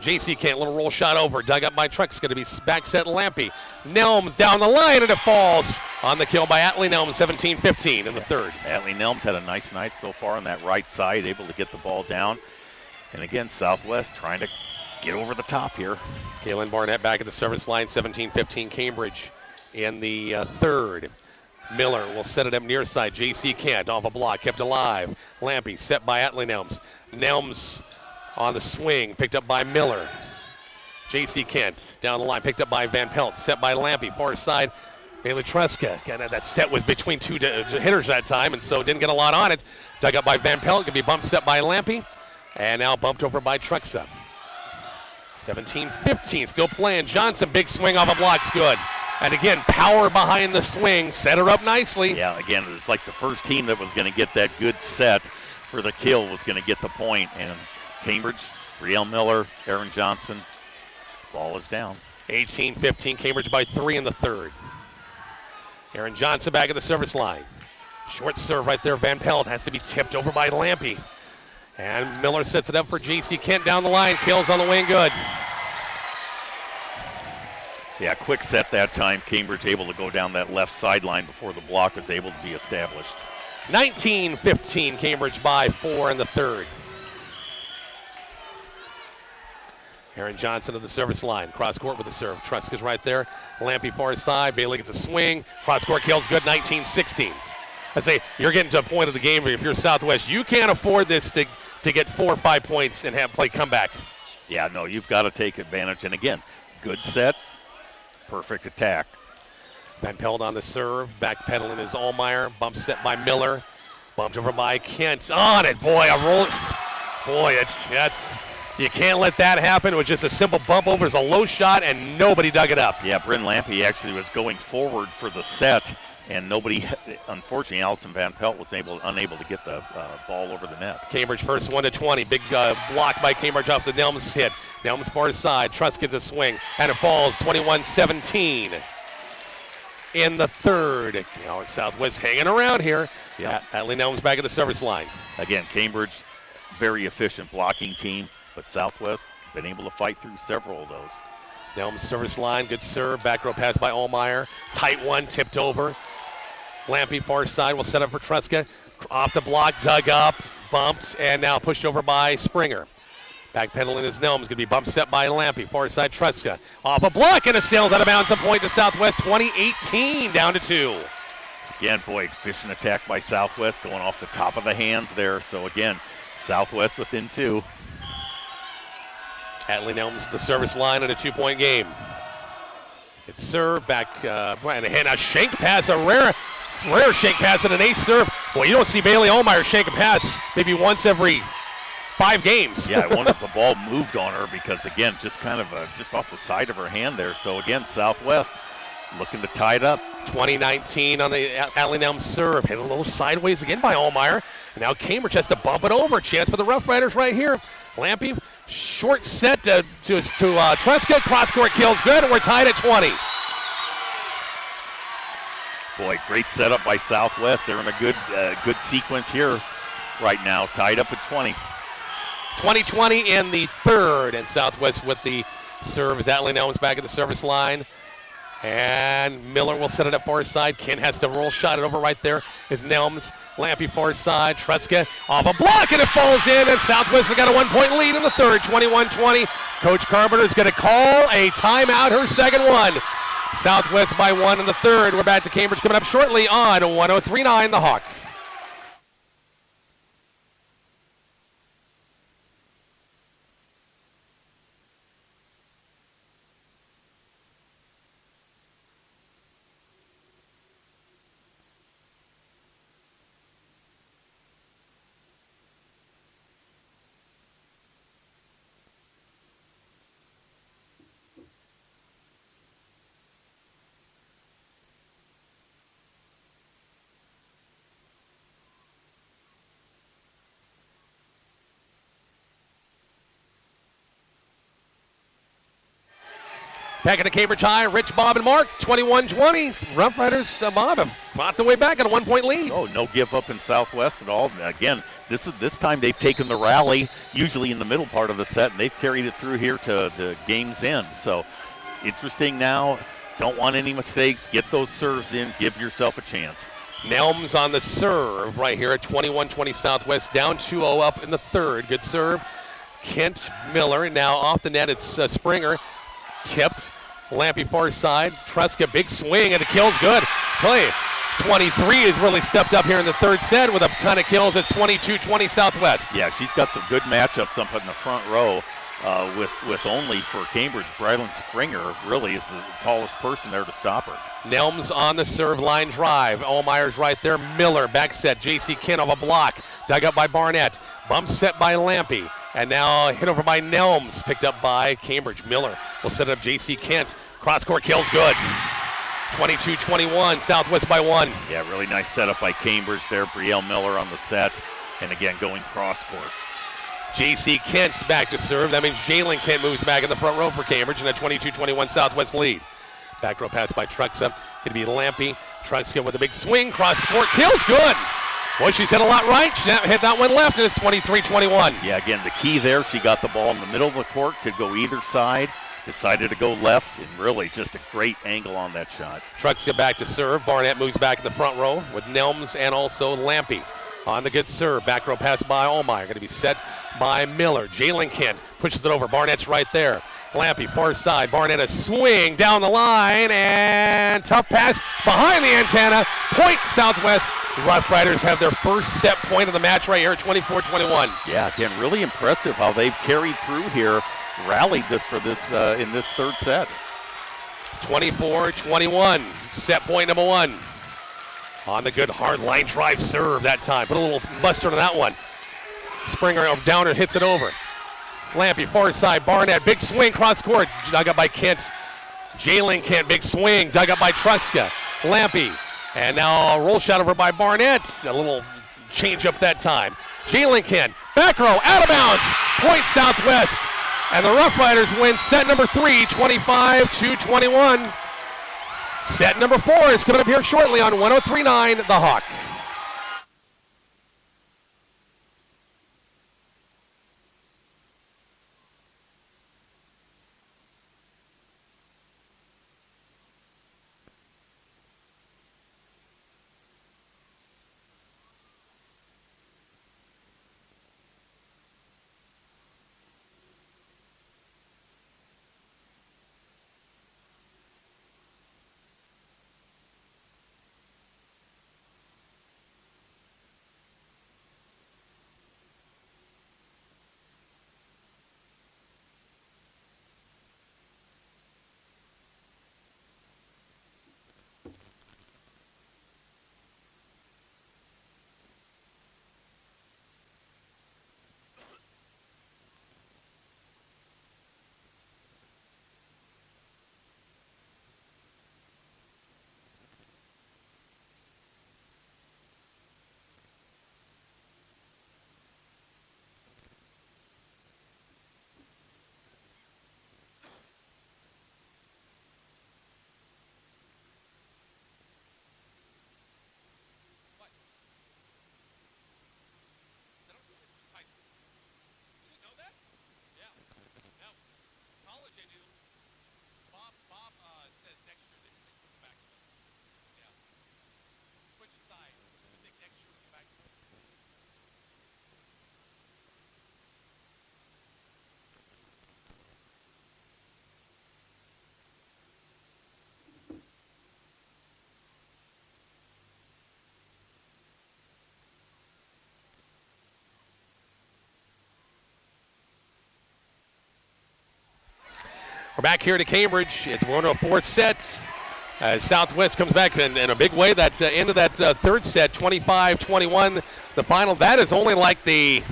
J.C. Kent, little roll shot over. Dug up by Trucks. Going to be back set Lampy. Nelms down the line, and it falls on the kill by Atlee Nelms, 17-15 in the third. Atlee Nelms had a nice night so far on that right side, able to get the ball down. And again, Southwest trying to get over the top here. Kaylin Barnett back at the service line, 17-15 Cambridge in the third. Miller will set it up near side. J.C. Kent off a block, kept alive. Lampy set by Atlee Nelms. Nelms on the swing, picked up by Miller. J.C. Kent down the line, picked up by Van Pelt, set by Lampy. Far side, Bailey Truska. That set was between 2 hitters that time, and so didn't get a lot on it. Dug up by Van Pelt, going to be bumped set by Lampy, and now bumped over by Truxa. 17-15, still playing. Johnson, big swing off a block's good. And again, power behind the swing. Set her up nicely. Yeah, again, it was like the first team that was going to get that good set for the kill was going to get the point. And Cambridge, Brielle Miller, Aaron Johnson, ball is down. 18-15, Cambridge by 3 in the third. Aaron Johnson back at the service line. Short serve right there. Van Pelt has to be tipped over by Lampe. And Miller sets it up for J.C. Kent down the line. Kills on the wing, good. Yeah, quick set that time. Cambridge able to go down that left sideline before the block was able to be established. 19-15, Cambridge by 4 in the third. Aaron Johnson of the service line. Cross court with the serve. Truska's right there. Lampe far side. Bailey gets a swing. Cross court kills good. 19-16. I say you're getting to a point of the game where if you're Southwest, you can't afford this to get 4 or 5 points and have play comeback. Yeah, no, you've got to take advantage. And again, good set, perfect attack. Van Pelt on the serve. Backpedaling is Allmeyer. Bump set by Miller. Bumped over by Kent. On it, boy. A roll. Boy, that's. You can't let that happen. It was just a simple bump over. It's a low shot, and nobody dug it up. Yeah, Bryn Lampe actually was going forward for the set, and nobody, unfortunately, Allison Van Pelt was unable to get the ball over the net. Cambridge first 1-20. Big block by Cambridge off the Nelms hit. Nelms far side. Truss gets a swing, and it falls 21-17. In the third. Now Southwest hanging around here. Yeah. Atlee Nelms back at the service line. Again, Cambridge, very efficient blocking team, but Southwest been able to fight through several of those. Nelms service line, good serve. Back row pass by Allmeyer. Tight one, tipped over. Lampe far side will set up for Truska. Off the block, dug up, bumps, and now pushed over by Springer. Backpedaling is Nelms, going to be bump set by Lampe. Far side Truska. Off a block and a sails out of bounds. A point to Southwest, 20-18, down to 2. Again, boy, efficient attack by Southwest going off the top of the hands there. So again, Southwest within 2. Atlee Nelms the service line in a 2-point game. It's serve back, and a shank pass, a rare shank pass and an ace serve. Boy, you don't see Bailey Allmeyer shank a pass maybe once every 5 games. Yeah, I wonder if the ball moved on her because, again, just kind of just off the side of her hand there. So, again, Southwest looking to tie it up. 2019 on the Atlee Nelms serve. Hit a little sideways again by Allmeyer. And now Cambridge has to bump it over. Chance for the Rough Riders right here. Lampe, short set to Truska. Cross court kills good, and we're tied at 20. Boy, great setup by Southwest. They're in a good sequence here right now. Tied up at 20. 20-20 in the third, and Southwest with the serve as Atlee Nelms back at the service line. And Miller will set it up far side. Ken has to roll shot it over right there is Nelms. Lampe far side. Truska off a block, and it falls in, and Southwest has got a 1-point lead in the third, 21-20. Coach Carpenter is going to call a timeout, her second one. Southwest by 1 in the third. We're back to Cambridge coming up shortly on 103.9 The Hawk. Back into Cambridge High, Rich, Bob, and Mark, 21-20. Rough Riders, Bob, have fought their way back on a 1-point lead. Oh, no give up in Southwest at all. Again, this time they've taken the rally, usually in the middle part of the set, and they've carried it through here to the game's end. So, interesting now. Don't want any mistakes. Get those serves in. Give yourself a chance. Nelms on the serve right here at 21-20 Southwest, down 2-0 up in the third. Good serve. Kent Miller now off the net. It's Springer. Tipped. Lampe far side. Truska, big swing, and it kills good. Tell you, 23 has really stepped up here in the third set with a ton of kills. It's 22-20 Southwest. Yeah, she's got some good matchups up in the front row with only for Cambridge, Brylan Springer really is the tallest person there to stop her. Nelms on the serve line drive. Allmeyer's right there. Miller back set. J.C. Kent off a block. Dug up by Barnett. Bump set by Lampe. And now hit over by Nelms, picked up by Cambridge. Miller will set it up J.C. Kent. Cross court kills good. 22-21, Southwest by 1. Yeah, really nice setup by Cambridge there. Brielle Miller on the set. And again, going cross court. J.C. Kent back to serve. That means Jalen Kent moves back in the front row for Cambridge in a 22-21 Southwest lead. Back row pass by Truxa. Going to be Lampy. Truxa with a big swing. Cross court. Kills good. Boy, she's hit a lot right. She hit that one left, and it's 23-21. Yeah, again, the key there, she got the ball in the middle of the court, could go either side, decided to go left, and really just a great angle on that shot. Truxa back to serve. Barnett moves back in the front row with Nelms and also Lampy. On the good serve. Back row pass by Allmeyer. Going to be set by Miller. Jalen Kent pushes it over. Barnett's right there. Lampy, far side. Barnett a swing down the line, and tough pass behind the antenna. Point Southwest. Rough Riders have their first set point of the match right here at 24-21. Yeah, again, really impressive how they've carried through here, rallied for this in this third set. 24-21, set point number 1. On the good hard line drive serve that time. Put a little buster on that one. Springer downer hits it over. Lampy, far side. Barnett, big swing, cross court. Dug up by Kent. Jalen Kent, big swing. Dug up by Truxka. Lampy. And now a roll shot over by Barnett. A little change up that time. Jalen Kent, back row, out of bounds. Point Southwest. And the Rough Riders win set number 3, 25-21. Set number 4 is coming up here shortly on 103.9 The Hawk. We're back here to Cambridge. It's one of 4th set. Southwest comes back in a big way. That's end of that third set, 25-21. The final, that is only like the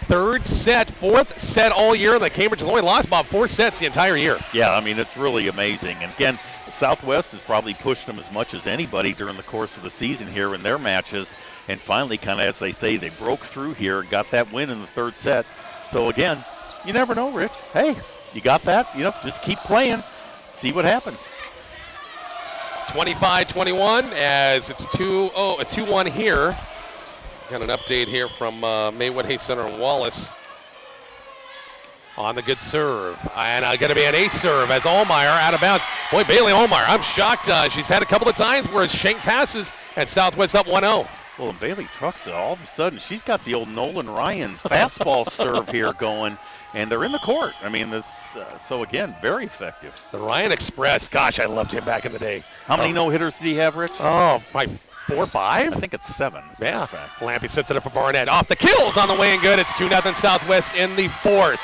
4th set all year. The Cambridge has only lost about 4 sets the entire year. Yeah, I mean, it's really amazing. And again, Southwest has probably pushed them as much as anybody during the course of the season here in their matches. And finally, kind of as they say, they broke through here and got that win in the third set. So again, you never know, Rich. Hey, you got that? Just keep playing. See what happens. 25-21 as it's 2-1 here. Got an update here from Maywood Hay Center and Wallace. On the good serve. And going to be an ace serve as Allmeyer out of bounds. Boy, Bailey Allmeyer, I'm shocked. She's had a couple of times where it's shanked passes and Southwest up 1-0. Well, and Bailey Truxa, all of a sudden, she's got the old Nolan Ryan fastball serve here going, and they're in the court. I mean, so again, very effective. The Ryan Express, gosh, I loved him back in the day. How many no-hitters did he have, Rich? Oh, probably 4 or 5? I think it's 7. Yeah. Lampy sets it up for Barnett. Off the kills on the way and good. It's 2-0 Southwest in the 4th.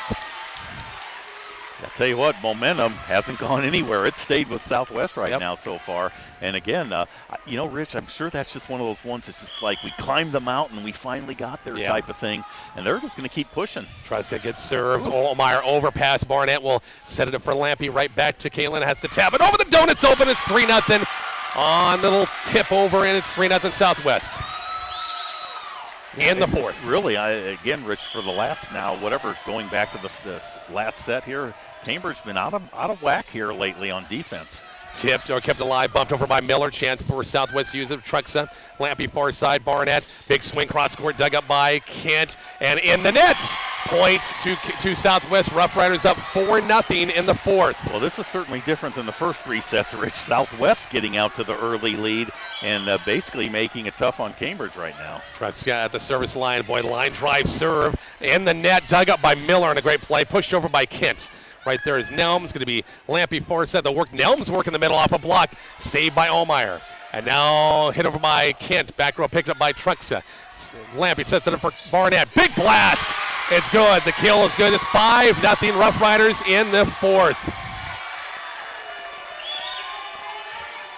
I'll tell you what, momentum hasn't gone anywhere. It's stayed with Southwest right now so far. And again, Rich, I'm sure that's just one of those ones that's just like we climbed the mountain and we finally got there type of thing. And they're just going to keep pushing. Tries to get served. Allmeyer overpass. Barnett will set it up for Lampy. Right back to Kaylin. Has to tap it over the donut's open. It's 3-0 on little tip over, and it's 3-0 Southwest. In the fourth. Really, again, Rich, for the last now, whatever, going back to the last set here, Cambridge's been out of whack here lately on defense. Tipped or kept alive, bumped over by Miller. Chance for Southwest to use it. Truxa, Lampy far side, Barnett. Big swing cross court, dug up by Kent, and in the net. Point to Southwest. Rough Riders up 4-0 in the fourth. Well, this is certainly different than the first three sets, Rich. Southwest getting out to the early lead and basically making it tough on Cambridge right now. Truxa at the service line. Boy, line drive serve in the net. Dug up by Miller on a great play. Pushed over by Kent. Right there is Nelms. Going to be Lampy far side. The work. Nelms work in the middle off a block. Saved by Allmeyer. And now hit over by Kent. Back row picked up by Truxa. Lampy sets it up for Barnett. Big blast. It's good. The kill is good. It's 5-0 Rough Riders in the fourth.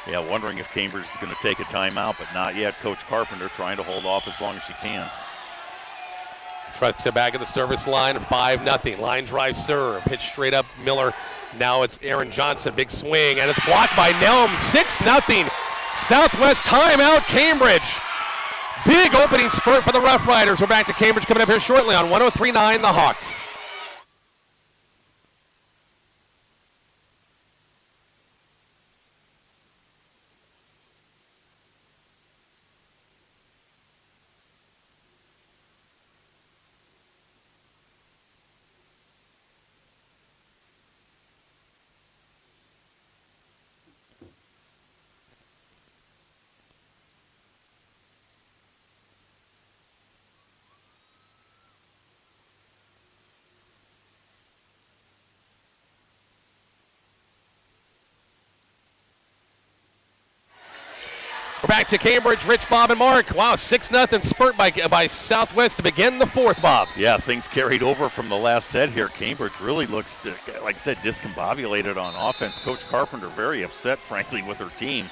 Yeah, wondering if Cambridge is going to take a timeout, but not yet. Coach Carpenter trying to hold off as long as she can. Truxa back at the service line. 5-0. Line drive serve. Hit straight up Miller. Now it's Aaron Johnson. Big swing, and it's blocked by Nelm. 6-0. Southwest timeout Cambridge. Big opening spurt for the Rough Riders. We're back to Cambridge coming up here shortly on 103.9 The Hawk. We're back to Cambridge. Rich, Bob, and Mark. Wow, 6-0 spurt by Southwest to begin the fourth, Bob. Yeah, things carried over from the last set here. Cambridge really looks, like I said, discombobulated on offense. Coach Carpenter very upset, frankly, with her team.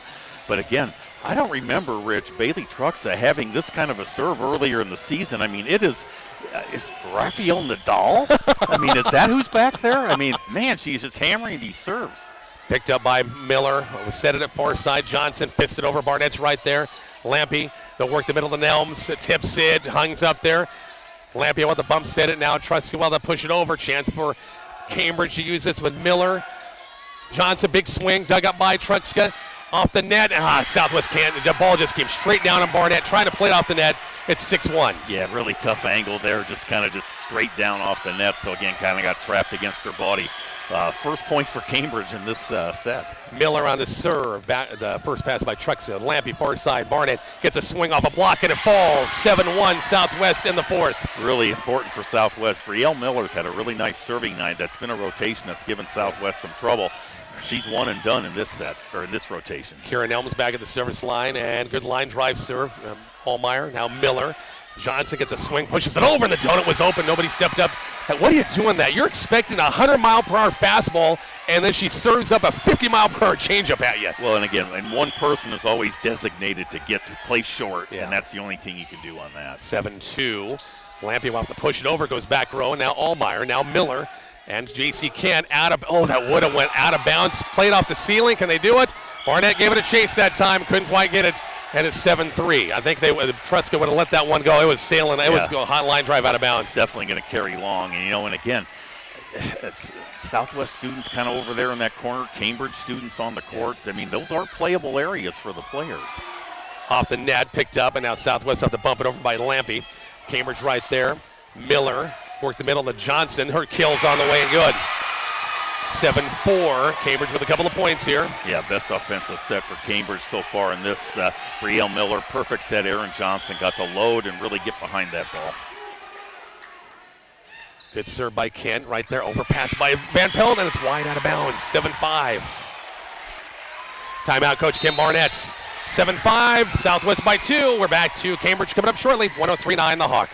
But again, I don't remember, Rich, Bailey Truxa having this kind of a serve earlier in the season. I mean, is Rafael Nadal? I mean, is that who's back there? I mean, man, she's just hammering these serves. Picked up by Miller. Set it at far side. Johnson fisted over. Barnett's right there. Lampy, they'll work the middle of the Nelms. Tips it. Hungs up there. Lampy with the bump set it now. Truxa well to push it over. Chance for Cambridge to use this with Miller. Johnson, big swing. Dug up by Truxa. Off the net. Southwest can't. The ball just came straight down on Barnett. Trying to play it off the net. It's 6-1. Yeah, really tough angle there. Just straight down off the net. So again, kind of got trapped against her body. First point for Cambridge in this set. Miller on the serve. The first pass by Truxa. Lampy far side. Barnett gets a swing off a block and it falls. 7-1 Southwest in the fourth. Really important for Southwest. Brielle Miller's had a really nice serving night. That's been a rotation that's given Southwest some trouble. She's one and done in this set, or in this rotation. Kieran Elms back at the service line, and good line drive serve. Allmeyer, now Miller. Johnson gets a swing, pushes it over, and the donut was open. Nobody stepped up. What are you doing that? You're expecting a 100-mile-per-hour fastball, and then she serves up a 50-mile-per-hour changeup at you. Well, and again, one person is always designated to play short, and that's the only thing you can do on that. 7-2. Lampy will have to push it over, goes back row, and now Allmeyer, now Miller. And J.C. Kent that would have went out of bounds. Played off the ceiling. Can they do it? Barnett gave it a chase that time. Couldn't quite get it. And it's 7-3. I think Truska would have let that one go. It was sailing. It was a hot line drive out of bounds. Definitely going to carry long. And, and again, Southwest students kind of over there in that corner. Cambridge students on the court. I mean, those are playable areas for the players. Off the net, picked up, and now Southwest have to bump it over by Lampy. Cambridge right there. Miller. Worked the middle to Johnson. Her kill's on the way and good. 7-4. Cambridge with a couple of points here. Yeah, best offensive set for Cambridge so far in this. Brielle Miller, perfect set. Aaron Johnson got the load and really get behind that ball. Good serve by Kent right there. Overpass by Van Pelt, and it's wide out of bounds. 7-5. Timeout, Coach Kim Barnett. 7-5. Southwest by 2. We're back to Cambridge coming up shortly. 103.9 The Hawk.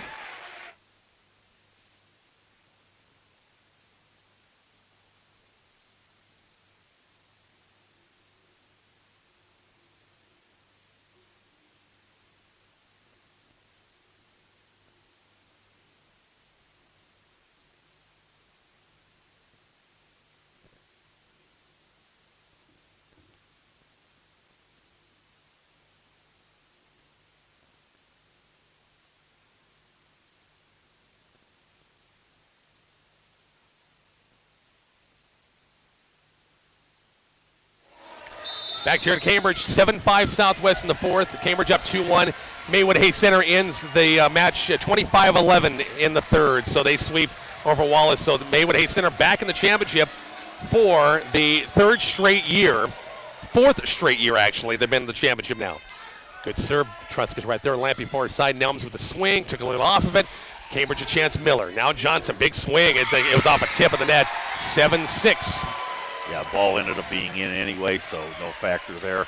Back here to Cambridge, 7-5 Southwest in the fourth. Cambridge up 2-1. Maywood Hay Center ends the match 25-11 in the third, so they sweep over Wallace. So the Maywood Hay Center back in the championship for the fourth straight year, actually. They've been in the championship now. Good serve. Truska's right there. Lampy far side. Nelms with the swing. Took a little off of it. Cambridge a chance. Miller. Now Johnson. Big swing. It was off a tip of the net. 7-6. Yeah, ball ended up being in anyway, so no factor there.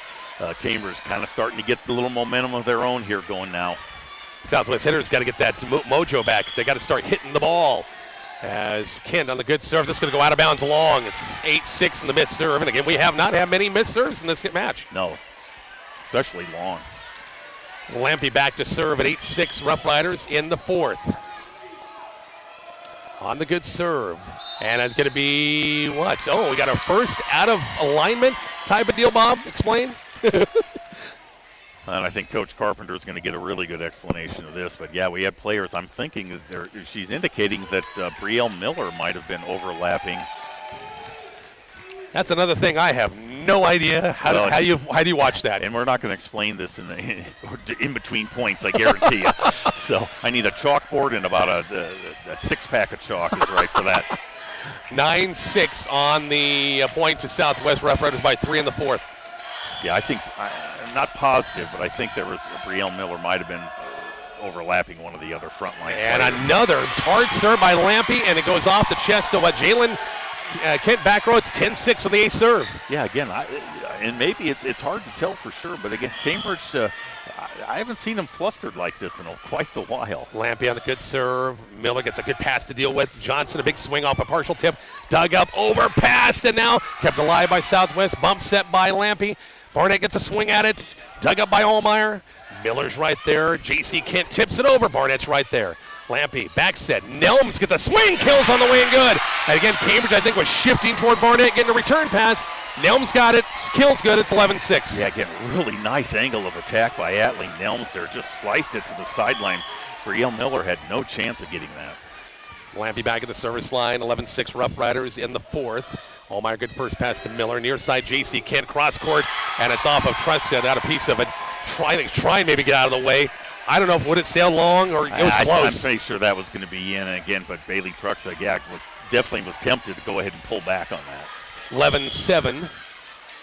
Cambridge kind of starting to get the little momentum of their own here going now. Southwest hitters got to get that mojo back. They got to start hitting the ball. As Kent on the good serve. This is going to go out of bounds long. It's 8-6 in the missed serve. And again, we have not had many missed serves in this match. No, especially long. Lampy back to serve at 8-6 Rough Riders in the fourth. On the good serve. And it's going to be what? Oh, we got our first out of alignment type of deal, Bob. Explain. And I think Coach Carpenter is going to get a really good explanation of this. But, yeah, we had players. I'm thinking that she's indicating that Brielle Miller might have been overlapping. That's another thing I have no idea. How do you watch that? And we're not going to explain this in between points, I guarantee you. So I need a chalkboard and about a six-pack of chalk is right for that. 9-6 on the point to Southwest Rough Riders by 3 in the fourth. Yeah, I think, I'm not positive, but I think there was Brielle Miller might have been overlapping one of the other front line And players. another hard serve by Lampy, and it goes off the chest of Jalen Kent back row. It's 10-6 on the eighth serve. Yeah, again, and maybe it's hard to tell for sure, but again, Cambridge, I haven't seen them flustered like this in quite a while. Lampy on the good serve. Miller gets a good pass to deal with. Johnson, a big swing off a partial tip. Dug up, overpassed, and now kept alive by Southwest. Bump set by Lampy. Barnett gets a swing at it. Dug up by Allmeyer. Miller's right there. J.C. Kent tips it over. Barnett's right there. Lampy, back set. Nelms gets a swing, kills on the way and good. And again, Cambridge, I think, was shifting toward Barnett, getting a return pass. Nelms got it, kills good, it's 11-6. Yeah, again, really nice angle of attack by Atlee Nelms there. Just sliced it to the sideline. Brielle Miller had no chance of getting that. Lampy back at the service line, 11-6 Rough Riders in the fourth. Allmeyer, good first pass to Miller. Near side, J.C. Kent, cross court, and it's off of Truska, got a piece of it. Trying maybe get out of the way. I don't know if would it sail long or it was close. I'm pretty sure that was going to be in again, but Bailey Truxa, definitely was tempted to go ahead and pull back on that. 11-7.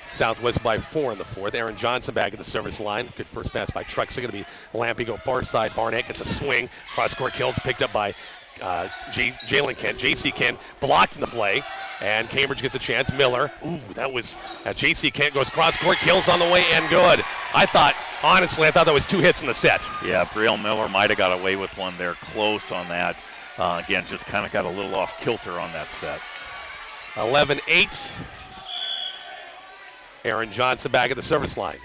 Southwest by 4 in the fourth. Aaron Johnson back at the service line. Good first pass by Truxa. Going to be Lampy go far side. Barnett gets a swing. Cross court kills picked up by Jalen Kent. J.C. Kent blocked in the play. And Cambridge gets a chance. Miller. Ooh, that was J.C. Kent goes cross court, kills on the way and good. Honestly, I thought that was 2 hits in the set. Yeah, Brielle Miller might have got away with one there, close on that. Again, just kind of got a little off kilter on that set. 11-8. Aaron Johnson back at the service line.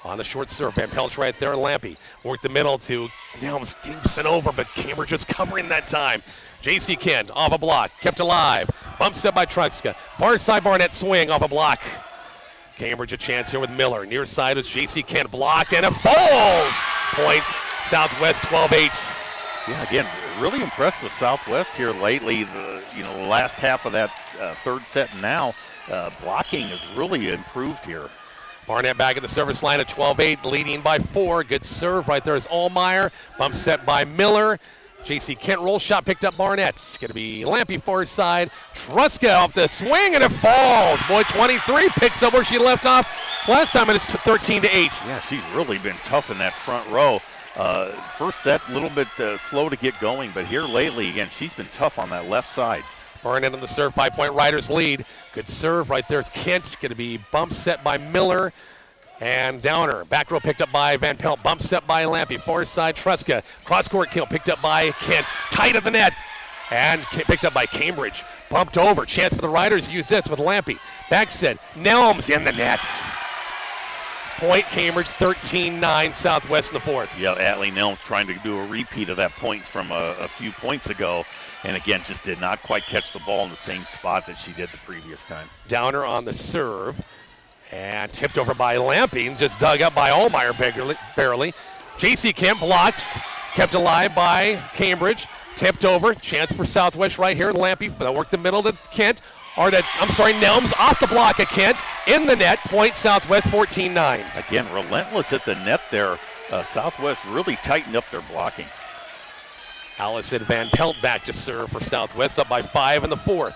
On the short serve, Van Pelt's right there, and Lampy worked the middle to Nelms, dinks it over, but Cambridge was covering that time. J.C. Kent off a block, kept alive. Bump set by Truxka. Far side Barnett swing off a block. Cambridge a chance here with Miller. Near side is J.C. Kent blocked, and it falls. Point Southwest 12-8. Yeah, again, really impressed with Southwest here lately. The last half of that third set now, blocking has really improved here. Barnett back at the service line at 12-8, leading by 4. Good serve right there is Allmeyer. Bump set by Miller. J.C. Kent roll shot picked up Barnett. It's going to be Lampy far side. Truska off the swing, and it falls. Boy, 23 picks up where she left off last time, and it's 13-8. Yeah, she's really been tough in that front row. First set, a little bit slow to get going, but here lately, again, she's been tough on that left side. Barnett on the serve, 5-point Riders lead. Good serve right there. It's Kent. Going to be bump set by Miller. And Downer. Back row picked up by Van Pelt. Bump set by Lampy. Far side, Truska. Cross-court kill picked up by Kent. Tight at the net. And picked up by Cambridge. Bumped over. Chance for the Riders. Use this with Lampy. Back set. Nelms in the nets. Point Cambridge, 13-9 Southwest in the fourth. Yeah, Atlee Nelms trying to do a repeat of that point from a few points ago. And again, just did not quite catch the ball in the same spot that she did the previous time. Downer on the serve. And tipped over by Lampy and just dug up by Allmeyer barely. J.C. Kent blocks, kept alive by Cambridge. Tipped over, chance for Southwest right here. Lampy, that worked the middle to Kent. Nelms off the block at Kent. in the net. Point Southwest 14-9. Again, relentless at the net there. Southwest really tightened up their blocking. Allison Van Pelt back to serve for Southwest, up by 5 in the fourth.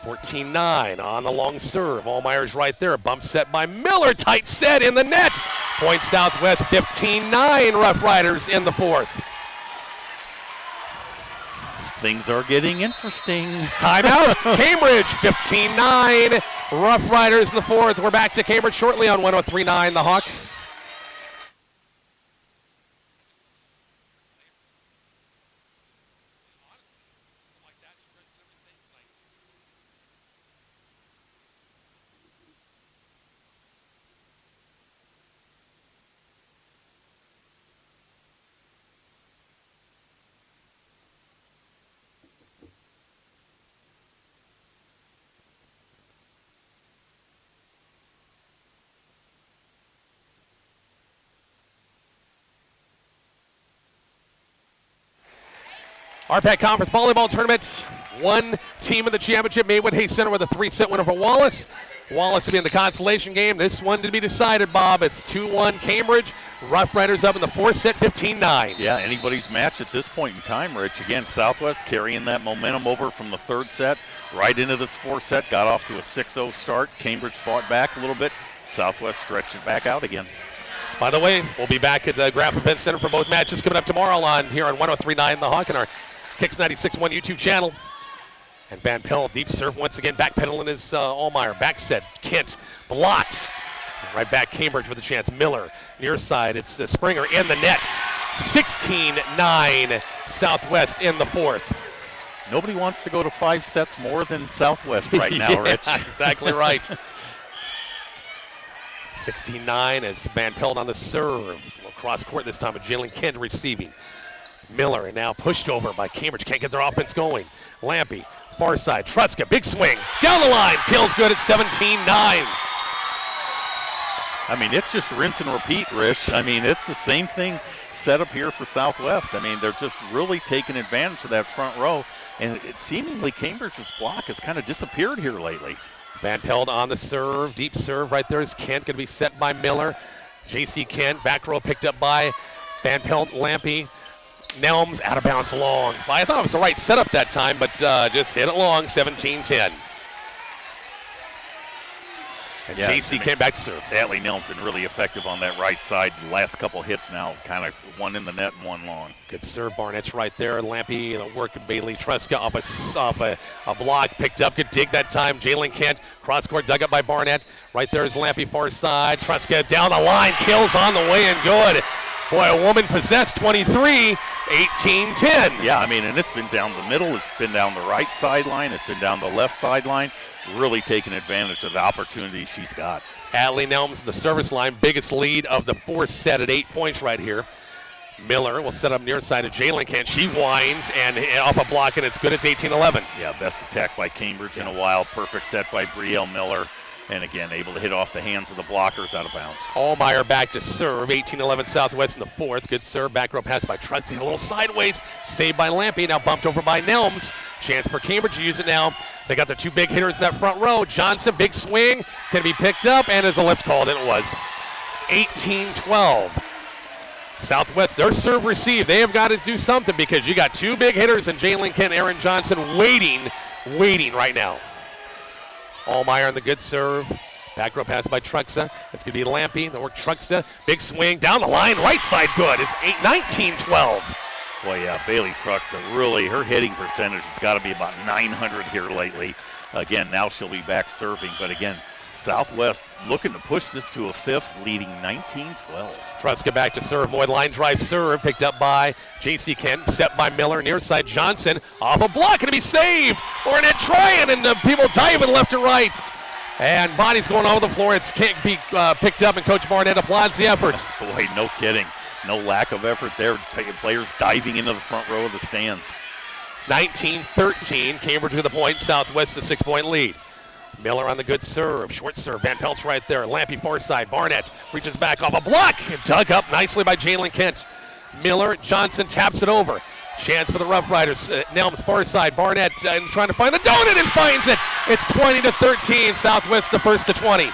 14-9 on the long serve. Allmeyer's right there. Bump set by Miller. Tight set in the net. Point Southwest 15-9. Rough Riders in the fourth. Things are getting interesting. Timeout. Cambridge 15-9. Rough Riders in the fourth. We're back to Cambridge shortly on 103.9 The Hawk. RPAC Conference Volleyball Tournament. One team in the championship, Maywood Hayes Center with a 3-set winner for Wallace. Wallace will be in the consolation game. This one to be decided, Bob. It's 2-1 Cambridge. Rough Riders up in the fourth set, 15-9. Yeah, anybody's match at this point in time, Rich. Again, Southwest carrying that momentum over from the third set right into this fourth set. Got off to a 6-0 start. Cambridge fought back a little bit. Southwest stretched it back out again. By the way, we'll be back at the Graf Event Center for both matches coming up tomorrow here on 103.9 The Hawk and our KICX 96.1 YouTube channel. And Van Pelt, deep serve once again, backpedaling is Allmeyer. Back set, Kent blocks. Right back, Cambridge with a chance. Miller, near side, it's Springer in the net. 16-9, Southwest in the fourth. Nobody wants to go to 5 sets more than Southwest right now, yeah, Rich. Exactly right. 16-9 as Van Pelt on the serve. Cross court this time with Jalen Kent receiving. Miller and now pushed over by Cambridge. Can't get their offense going. Lampy, far side. Truska, big swing. Down the line. Kills good at 17-9. I mean, it's just rinse and repeat, Rich. I mean, it's the same thing set up here for Southwest. I mean, they're just really taking advantage of that front row. And it seemingly Cambridge's block has kind of disappeared here lately. Van Pelt on the serve. Deep serve right there is Kent. Going to be set by Miller. J.C. Kent. Back row picked up by Van Pelt. Lampy. Nelms out of bounds long. I thought it was the right setup that time, but just hit it long, 17-10. And yeah, J.C. came back to serve. Natalie Nelms been really effective on that right side. The last couple hits now, kind of one in the net and one long. Good serve, Barnett's right there. Lampy, the work of Bailey Truska off a block, picked up, good dig that time. Jalen Kent, cross court dug up by Barnett. Right there is Lampy, far side. Truska down the line, kills on the way and good. Boy, a woman possessed 23, 18-10. Yeah, I mean, and it's been down the middle. It's been down the right sideline. It's been down the left sideline. Really taking advantage of the opportunity she's got. Adley Nelms, the service line, biggest lead of the fourth set at 8 points right here. Miller will set up near side of Jalen Kent. She winds and off a block, and it's good. It's 18-11. Yeah, best attack by Cambridge in a while. Perfect set by Brielle Miller. And again, able to hit off the hands of the blockers out of bounds. Allmeyer back to serve. 18-11 Southwest in the fourth. Good serve. Back row pass by Trusty. A little sideways. Saved by Lampy. Now bumped over by Nelms. Chance for Cambridge to use it now. They got their two big hitters in that front row. Johnson, big swing. Can be picked up. And as a lift called, and it was. 18-12. Southwest, their serve receive. They have got to do something because you got two big hitters in Jalen Kent, Aaron Johnson waiting right now. Allmeyer on the good serve. Back row pass by Truxa. It's going to be Lampy. The work Truxa. Big swing down the line. Right side good. It's 19-12. Boy, yeah, Bailey Truxa really, her hitting percentage has got to be about 900 here lately. Again, now she'll be back serving. But again, Southwest looking to push this to a fifth, leading 19-12. Truska back to serve. Boyd line drive serve. Picked up by J.C. Kent. Set by Miller. Near side Johnson. Off a block. Going to be saved. Barnett trying, and people diving left and right. And bodies going all over the floor. It can't be picked up, and Coach Barnett applauds the efforts. Boy, no kidding. No lack of effort there. Players diving into the front row of the stands. 19-13. Cambridge with the point. Southwest a 6-point lead. Miller on the good serve. Short serve. Van Pelt's right there. Lampy far side. Barnett reaches back off a block. Dug up nicely by Jalen Kent. Miller. Johnson taps it over. Chance for the Rough Riders. Nelms far side. Barnett trying to find the donut and finds it. It's 20-13. Southwest the first to 20.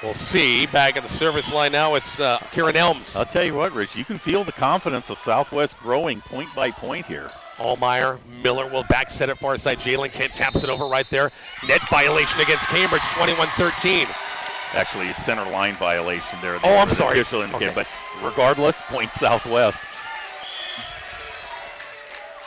We'll see. Back at the service line now, it's Kieran Elms. I'll tell you what, Rich, you can feel the confidence of Southwest growing point by point here. Allmeyer, Miller will back set it far side. Jalen Kent taps it over right there. Net violation against Cambridge, 21-13. Actually, a center line violation there. Oh, I'm sorry. Okay. But regardless, point Southwest.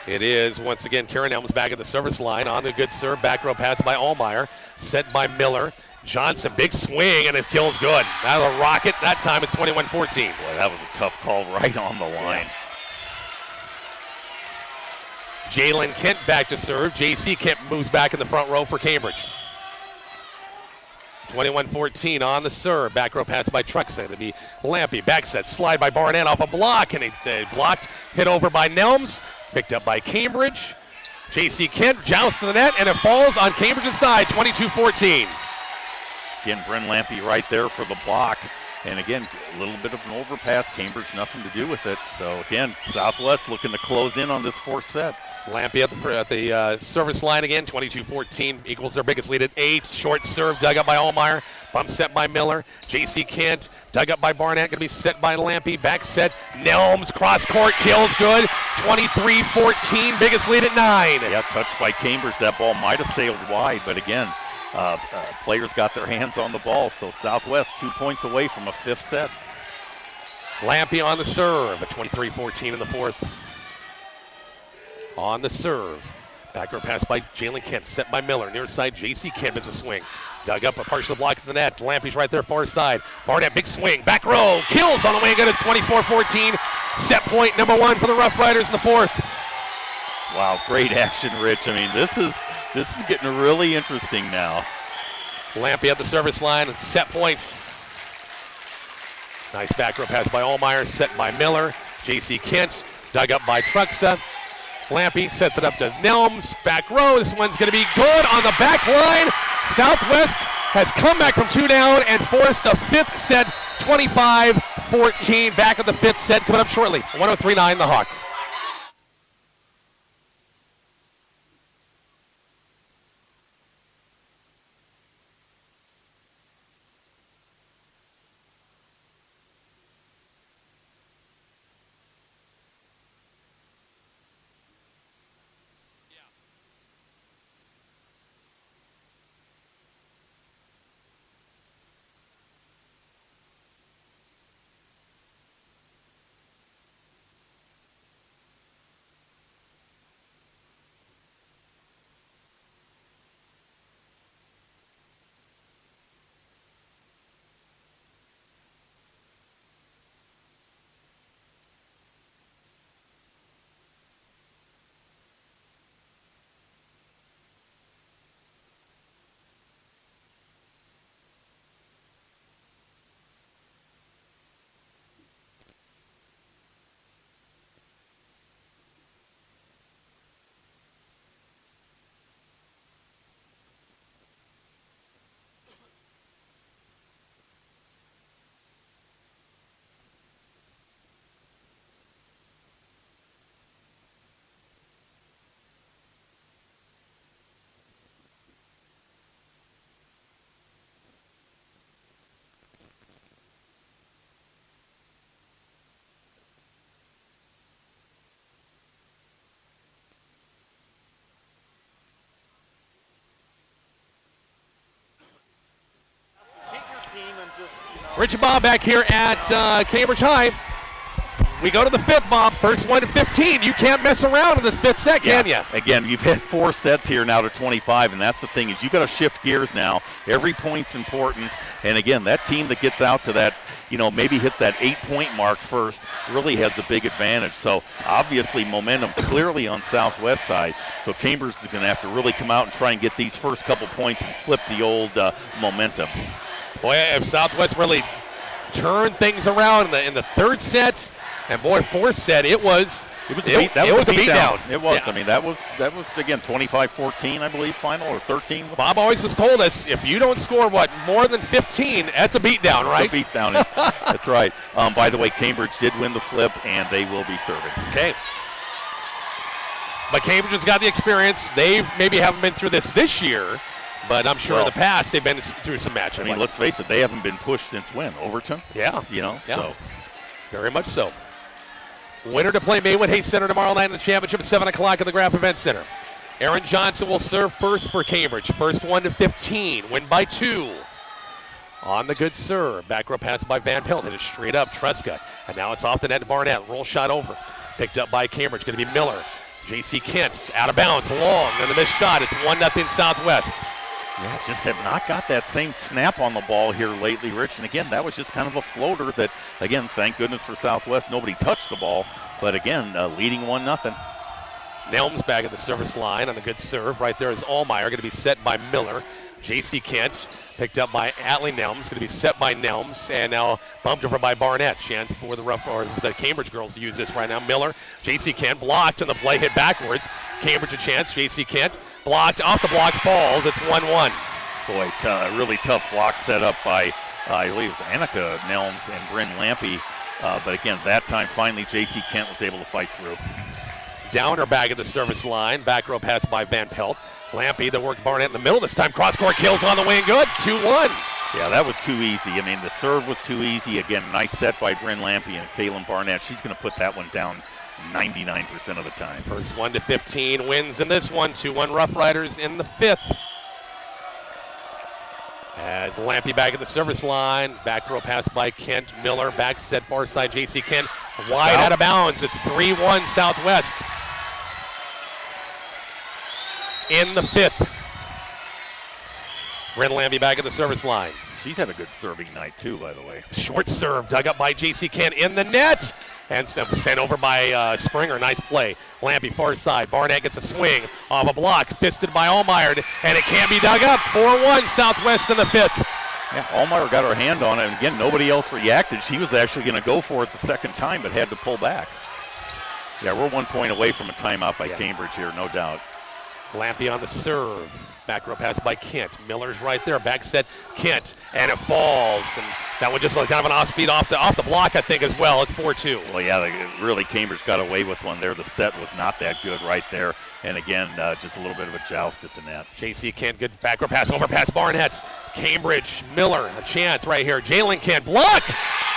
It is, once again, Kieran Elms back at the service line. On the good serve, back row pass by Allmeyer. Set by Miller. Johnson, big swing, and it kills good. That'll rocket. That time it's 21-14. Boy, that was a tough call right on the line. Jalen Kent back to serve. J.C. Kent moves back in the front row for Cambridge. 21-14 on the serve. Back row pass by Truxa. It'll be Lampy. Back set. Slide by Barnett off a block. And it blocked. Hit over by Nelms. Picked up by Cambridge. J.C. Kent jousts to the net. And it falls on Cambridge's side. 22-14. Again, Bryn Lampy right there for the block. And again, a little bit of an overpass. Cambridge nothing to do with it. So again, Southwest looking to close in on this fourth set. Lampy at the service line again, 22-14, equals their biggest lead at 8. Short serve, dug up by Allmeyer, bump set by Miller. J.C. Kent, dug up by Barnett, going to be set by Lampy. Back set, Nelms, cross court, kills good. 23-14, biggest lead at 9. Yeah, touched by Cambridge. That ball might have sailed wide, but again, players got their hands on the ball, so Southwest 2 points away from a fifth set. Lampy on the serve, at 23-14 in the fourth. On the serve. Back row pass by Jalen Kent, set by Miller. Near side, J.C. Kent is a swing. Dug up a partial block at the net. Lampy's right there, far side. Barnett, big swing. Back row, kills on the way. Good, it's 24-14. Set point number 1 for the Rough Riders in the fourth. Wow, great action, Rich. I mean, this is getting really interesting now. Lampy at the service line and set points. Nice back row pass by Allmeyer, set by Miller. J.C. Kent, dug up by Truxa. Lampy sets it up to Nelms. Back row. This one's going to be good on the back line. Southwest has come back from 2 down and forced a fifth set, 25-14. Back at the fifth set coming up shortly. 103.9 the Hawk. Rich and Bob back here at Cambridge High. We go to the fifth, Bob. First one to 15. You can't mess around in this fifth set, can you? Again, you've had 4 sets here now to 25, and that's the thing is you've got to shift gears now. Every point's important. And again, that team that gets out to that, maybe hits that 8-point mark first really has a big advantage. So obviously momentum clearly on Southwest side. So Cambridge is going to have to really come out and try and get these first couple points and flip the old momentum. Boy, if Southwest really turned things around in the third set, and boy, fourth set, it was a beatdown. It was. Yeah. I mean, that was again 25-14, I believe, final, or 13. Bob always has told us if you don't score more than 15, that's a beatdown, right? It's a beatdown. That's right. By the way, Cambridge did win the flip, and they will be serving. Okay. But Cambridge has got the experience. They maybe haven't been through this year, But I'm sure in the past they've been through some matches. I mean, let's face it, they haven't been pushed since when? Overton? Yeah. So. Very much so. Winner to play Maywood Hayes Center tomorrow night in the championship at 7 o'clock at the Graf Event Center. Aaron Johnson will serve first for Cambridge. First 1-15, win by 2. On the good serve. Back row pass by Van Pelt. Hit it straight up. Tresca. And now it's off the net to Barnett. Roll shot over. Picked up by Cambridge. Going to be Miller. J.C. Kent out of bounds. Long. And the missed shot. It's 1-0 Southwest. Yeah, just have not got that same snap on the ball here lately, Rich. And again, that was just kind of a floater that, again, thank goodness for Southwest, nobody touched the ball. But again, leading 1-0. Nelms back at the service line on the good serve. Right there is Allmeyer. Going to be set by Miller. J.C. Kent picked up by Atlee Nelms. Going to be set by Nelms. And now bumped over by Barnett. Chance for the Cambridge girls to use this right now. Miller, J.C. Kent blocked, and the play hit backwards. Cambridge a chance. J.C. Kent blocked. Off the block, falls. It's 1-1. Boy, really tough block set up by, I believe it was Annika Nelms and Bryn Lampy. But again, that time finally J.C. Kent was able to fight through. Downer back at the service line. Back row pass by Van Pelt. Lampy that worked Barnett in the middle. This time cross-court kills on the way and good. 2-1. Yeah, that was too easy. I mean, the serve was too easy. Again, nice set by Bryn Lampy and Kaylin Barnett. She's going to put that one down 99% of the time. First 1-15 wins in this one. 2-1 Rough Riders in the 5th. As Lampy back at the service line. Back row pass by Kent. Miller back set far side. J.C. Kent wide out of bounds. It's 3-1 Southwest. In the 5th. Bryn Lampy back at the service line. She's had a good serving night too, by the way. Short serve dug up by J.C. Kent in the net. And sent over by Springer. Nice play. Lampy far side. Barnett gets a swing off a block. Fisted by Allmeyer. And it can't be dug up. 4-1 Southwest in the 5th. Yeah, Allmeyer got her hand on it. And again, nobody else reacted. She was actually going to go for it the second time, but had to pull back. Yeah, we're 1 point away from a timeout by Cambridge here, no doubt. Lampy on the serve. Back row pass by Kent. Miller's right there. Back set Kent. And it falls. And that one just like kind of an off-speed off the block, I think, as well. It's 4-2. Well, yeah, really Cambridge got away with one there. The set was not that good right there. And again, just a little bit of a joust at the net. J.C. Kent, good back row pass over past Barnett. Cambridge, Miller, a chance right here. Jalen Kent blocked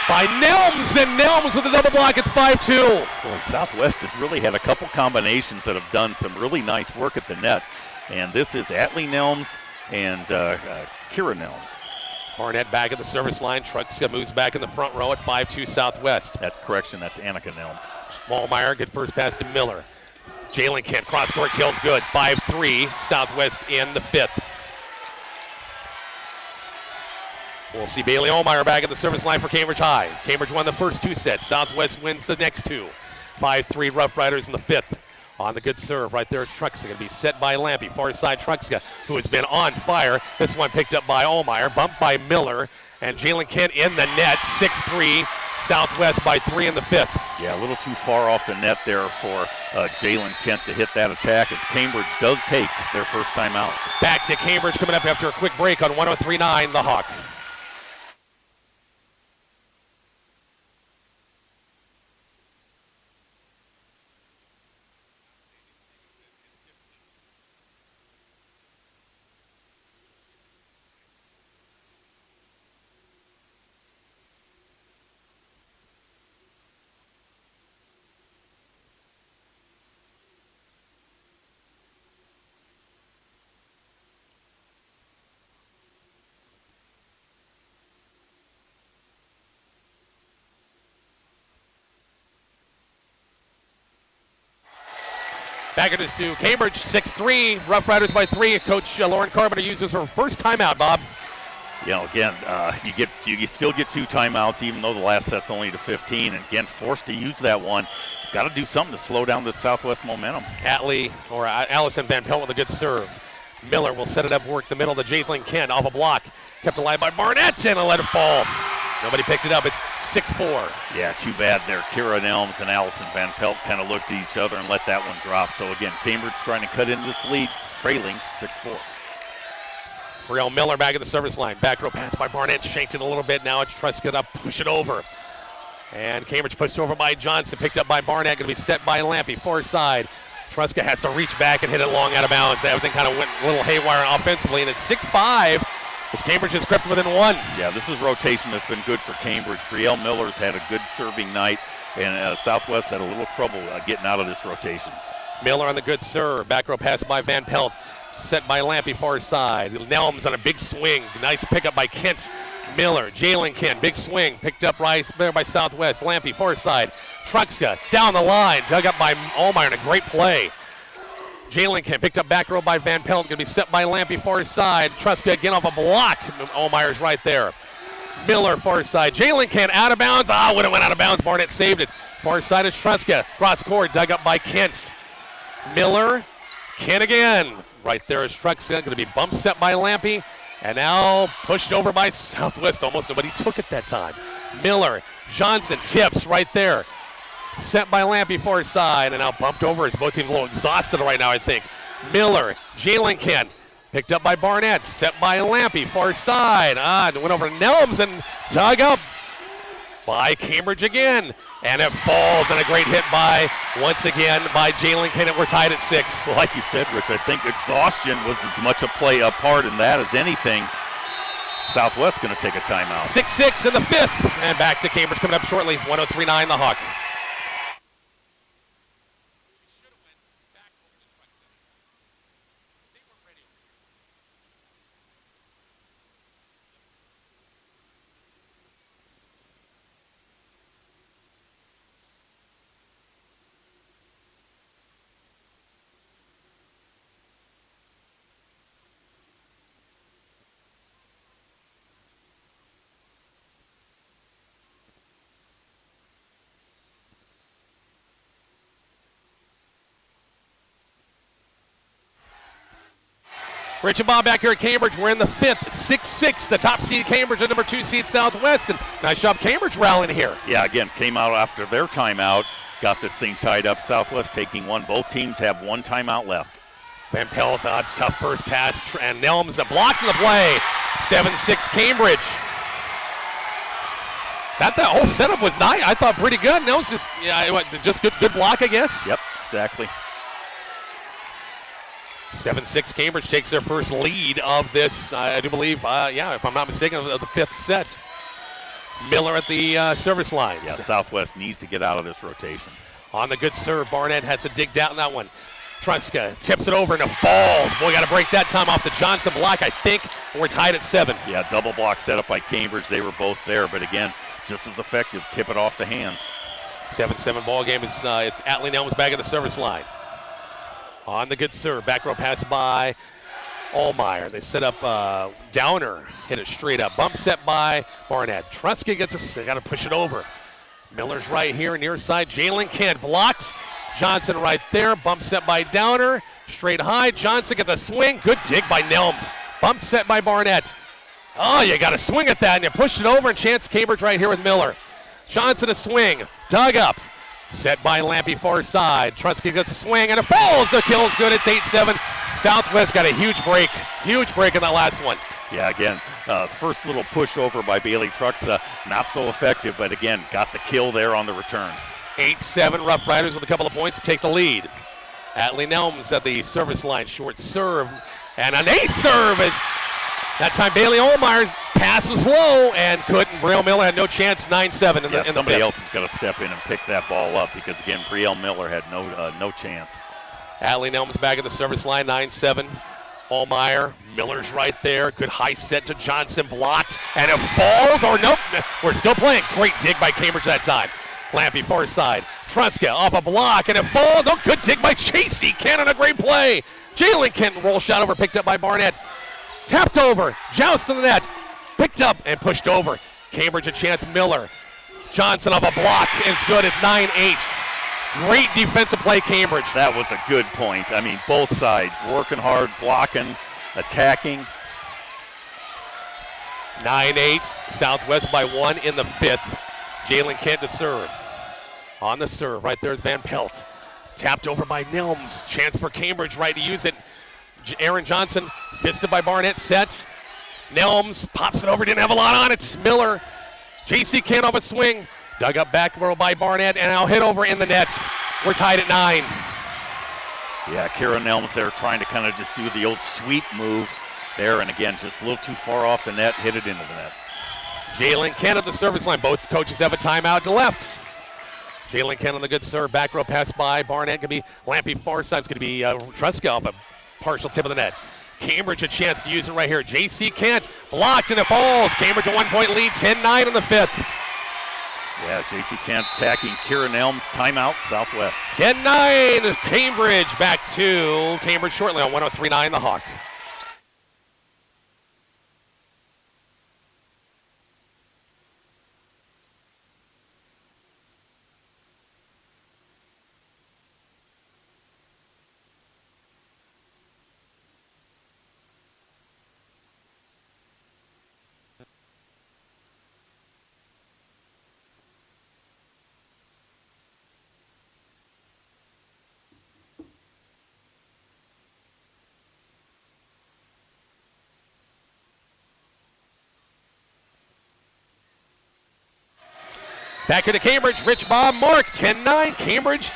by Nelms, and Nelms with a double block. It's 5-2. Boy, Southwest has really had a couple combinations that have done some really nice work at the net. And this is Atlee Nelms and Kira Nelms. Barnett back at the service line. Truxka moves back in the front row at 5-2 Southwest. That's correction. That's Annika Nelms. Smallmeyer, good first pass to Miller. Jalen Kent, cross-court kills good. 5-3 Southwest in the 5th. We'll see Bailey Allmeyer back at the service line for Cambridge High. Cambridge won the first 2 sets. Southwest wins the next 2. 5-3 Rough Riders in the 5th. On the good serve, right there is Truxka. Going to be set by Lampy. Far side Truxka, who has been on fire. This one picked up by Allmeyer. Bumped by Miller. And Jalen Kent in the net. 6-3. Southwest by 3 in the 5th. Yeah, a little too far off the net there for Jalen Kent to hit that attack as Cambridge does take their first time out. Back to Cambridge coming up after a quick break on 103.9 The Hawk. Back it is to Cambridge, 6-3, Rough Riders by 3. Coach Lauren Carpenter uses her first timeout, Bob. You know, again, you still get 2 timeouts, even though the last set's only to 15. And again, forced to use that one. Got to do something to slow down this Southwest momentum. Allison Van Pelt with a good serve. Miller will set it up, work the middle to Jalen Kent off a block. Kept alive by Barnett and let it fall. Nobody picked it up. It's 6-4. Yeah, too bad there. Kira Nelms and Allison Van Pelt kind of looked at each other and let that one drop. So again, Cambridge trying to cut into this lead, trailing 6-4. Brielle Miller back at the service line. Back row pass by Barnett, shanked it a little bit. Now it's Truska to push it over. And Cambridge pushed over by Johnson, picked up by Barnett, going to be set by Lampy. Far side. Truska has to reach back and hit it long out of bounds. Everything kind of went a little haywire offensively, and it's 6-5 as Cambridge has crept within one. Yeah, this is rotation that's been good for Cambridge. Brielle Miller's had a good serving night, and Southwest had a little trouble getting out of this rotation. Miller on the good serve. Back row pass by Van Pelt. Set by Lampy far side. Nelms on a big swing. Nice pickup by Kent. Miller, Jalen Kent, big swing. Picked up right there by Southwest. Lampy far side. Truxka down the line. Dug up by Allmeyer in a great play. Jalen Kent picked up back row by Van Pelt. Going to be set by Lampy far side. Truxka again off a block. Allmeyer's right there. Miller far side. Jalen Kent out of bounds. Would have went out of bounds. Barnett saved it. Far side is Truxka. Cross court. Dug up by Kent. Miller. Kent again. Right there is Truxka. Going to be bump set by Lampy. And now pushed over by Southwest. Almost nobody took it that time. Miller. Johnson tips right there. Set by Lampy far side. And now bumped over as both teams a little exhausted right now, I think. Miller. Jalen Kent. Picked up by Barnett. Set by Lampy far side. Went over to Nelms and dug up by Cambridge again. And it falls, and a great hit once again, by Jalen Kent. We're tied at 6. Well, like you said, Rich, I think exhaustion was as much a part in that as anything. Southwest going to take a timeout. 6-6 in the 5th. And back to Cambridge coming up shortly. 103-9 the Hawk. Rich and Bob back here at Cambridge. We're in the 5th, 6-6. The top seed Cambridge and number 2 seed Southwest. And nice job Cambridge rallying here. Yeah, again, came out after their timeout, got this thing tied up. Southwest taking one. Both teams have one timeout left. Van Pelt, tough first pass, and Nelms a block in the play. 7-6 Cambridge. That whole setup was nice. I thought pretty good. Nelms just good block, I guess. Yep, exactly. 7-6 Cambridge takes their first lead of this, I do believe, if I'm not mistaken, of the 5th set. Miller at the service lines. Yeah, Southwest needs to get out of this rotation. On the good serve, Barnett has to dig down that one. Truska tips it over and it falls. Boy, got to break that time off the Johnson block, I think, and we're tied at 7. Yeah, double block set up by Cambridge. They were both there, but again, just as effective. Tip it off the hands. 7-7 ball game. It's Atlee Nelms back at the service line. On the good serve, back row pass by Allmeyer. They set up Downer, hit it straight up. Bump set by Barnett. Truska gets got to push it over. Miller's right here, near side. Jalen Kent blocked. Johnson right there. Bump set by Downer. Straight high. Johnson gets a swing. Good dig by Nelms. Bump set by Barnett. Oh, you got to swing at that, and you push it over, and chance Cambridge right here with Miller. Johnson a swing. Dug up. Set by Lampy far side. Truska gets a swing, and it falls. The kill is good. It's 8-7. Southwest got a huge break. Huge break in that last one. Yeah, again, first little push over by Bailey Truxa. Not so effective, but again, got the kill there on the return. 8-7 Rough Riders with a couple of points to take the lead. Atlee Nelms at the service line. Short serve. And an ace serve is that time Bailey Allmeyer pass was low and couldn't. Brielle Miller had no chance. 9-7 in the somebody fifth. else has got to step in and pick that ball up because again, Brielle Miller had no chance. Atlee Nelms back at the service line. 9-7. Allmeyer. Miller's right there. Good high set to Johnson. Blocked. And it falls. Or nope. We're still playing. Great dig by Cambridge that time. Lampy far side. Truska off a block. And it falls. Oh, good dig by Chasey. Cannon, a great play. Jalen Kent roll shot over. Picked up by Barnett. Tapped over. Joust in the net. Picked up and pushed over. Cambridge a chance. Miller. Johnson off a block. It's good. It's 9-8. Great defensive play, Cambridge. That was a good point. I mean, both sides working hard, blocking, attacking. 9-8. Southwest by 1 in the 5th. Jalen Kent to serve. On the serve. Right there is Van Pelt. Tapped over by Nelms. Chance for Cambridge right to use it. Aaron Johnson fisted by Barnett. Set. Nelms pops it over. Didn't have a lot on it. Miller. J.C. Kent off a swing. Dug up back by Barnett and now hit over in the net. We're tied at 9. Yeah, Kara Nelms there trying to kind of just do the old sweep move there, and again, just a little too far off the net, hit it into the net. Jalen Kent at the service line. Both coaches have a timeout to left. Jalen Kent on the good serve. Back row pass by Barnett. Going to be Lampy far side. It's going to be Truska off a partial tip of the net. Cambridge a chance to use it right here. J.C. Kent blocked and it falls. Cambridge a 1-point lead, 10-9 in the fifth. Yeah, J.C. Kent attacking Kieran Elms. Timeout, Southwest. 10-9, Cambridge back to Cambridge shortly on 103.9 The Hawk. Back into Cambridge, Rich Bob Mark, 10-9. Cambridge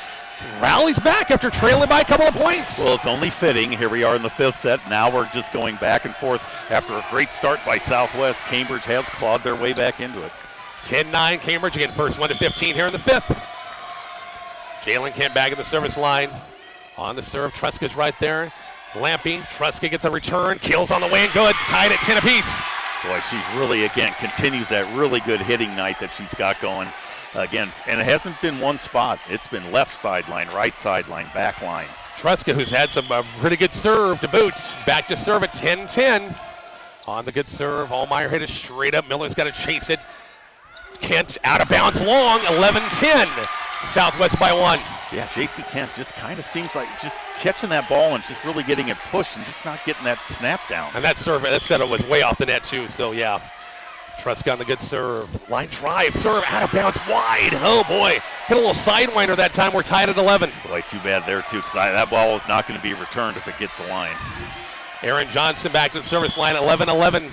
rallies back after trailing by a couple of points. Well, it's only fitting. Here we are in the fifth set. Now we're just going back and forth. After a great start by Southwest, Cambridge has clawed their way back into it. 10-9 Cambridge again, first 1-15 here in the fifth. Jalen Kent back at the service line. On the serve, Truska's right there. Lampy, Truska gets a return, kills on the way and good. Tied at 10 apiece. Boy, she's really, again, continues that really good hitting night that she's got going. Again, and it hasn't been one spot. It's been left sideline, right sideline, back line. Truska, who's had some pretty good serve to boot. Back to serve at 10-10. On the good serve, Allmeyer hit it straight up. Miller's got to chase it. Kent out of bounds long, 11-10. Southwest by 1. Yeah, J.C. Kent just kind of seems like just catching that ball and just really getting it pushed and just not getting that snap down. And that serve, that setup was way off the net too, so yeah. Truska on the good serve. Line drive, serve out of bounds wide. Oh boy, hit a little sidewinder that time. We're tied at 11. Boy, too bad there too, because that ball is not going to be returned if it gets the line. Aaron Johnson back to the service line, 11-11,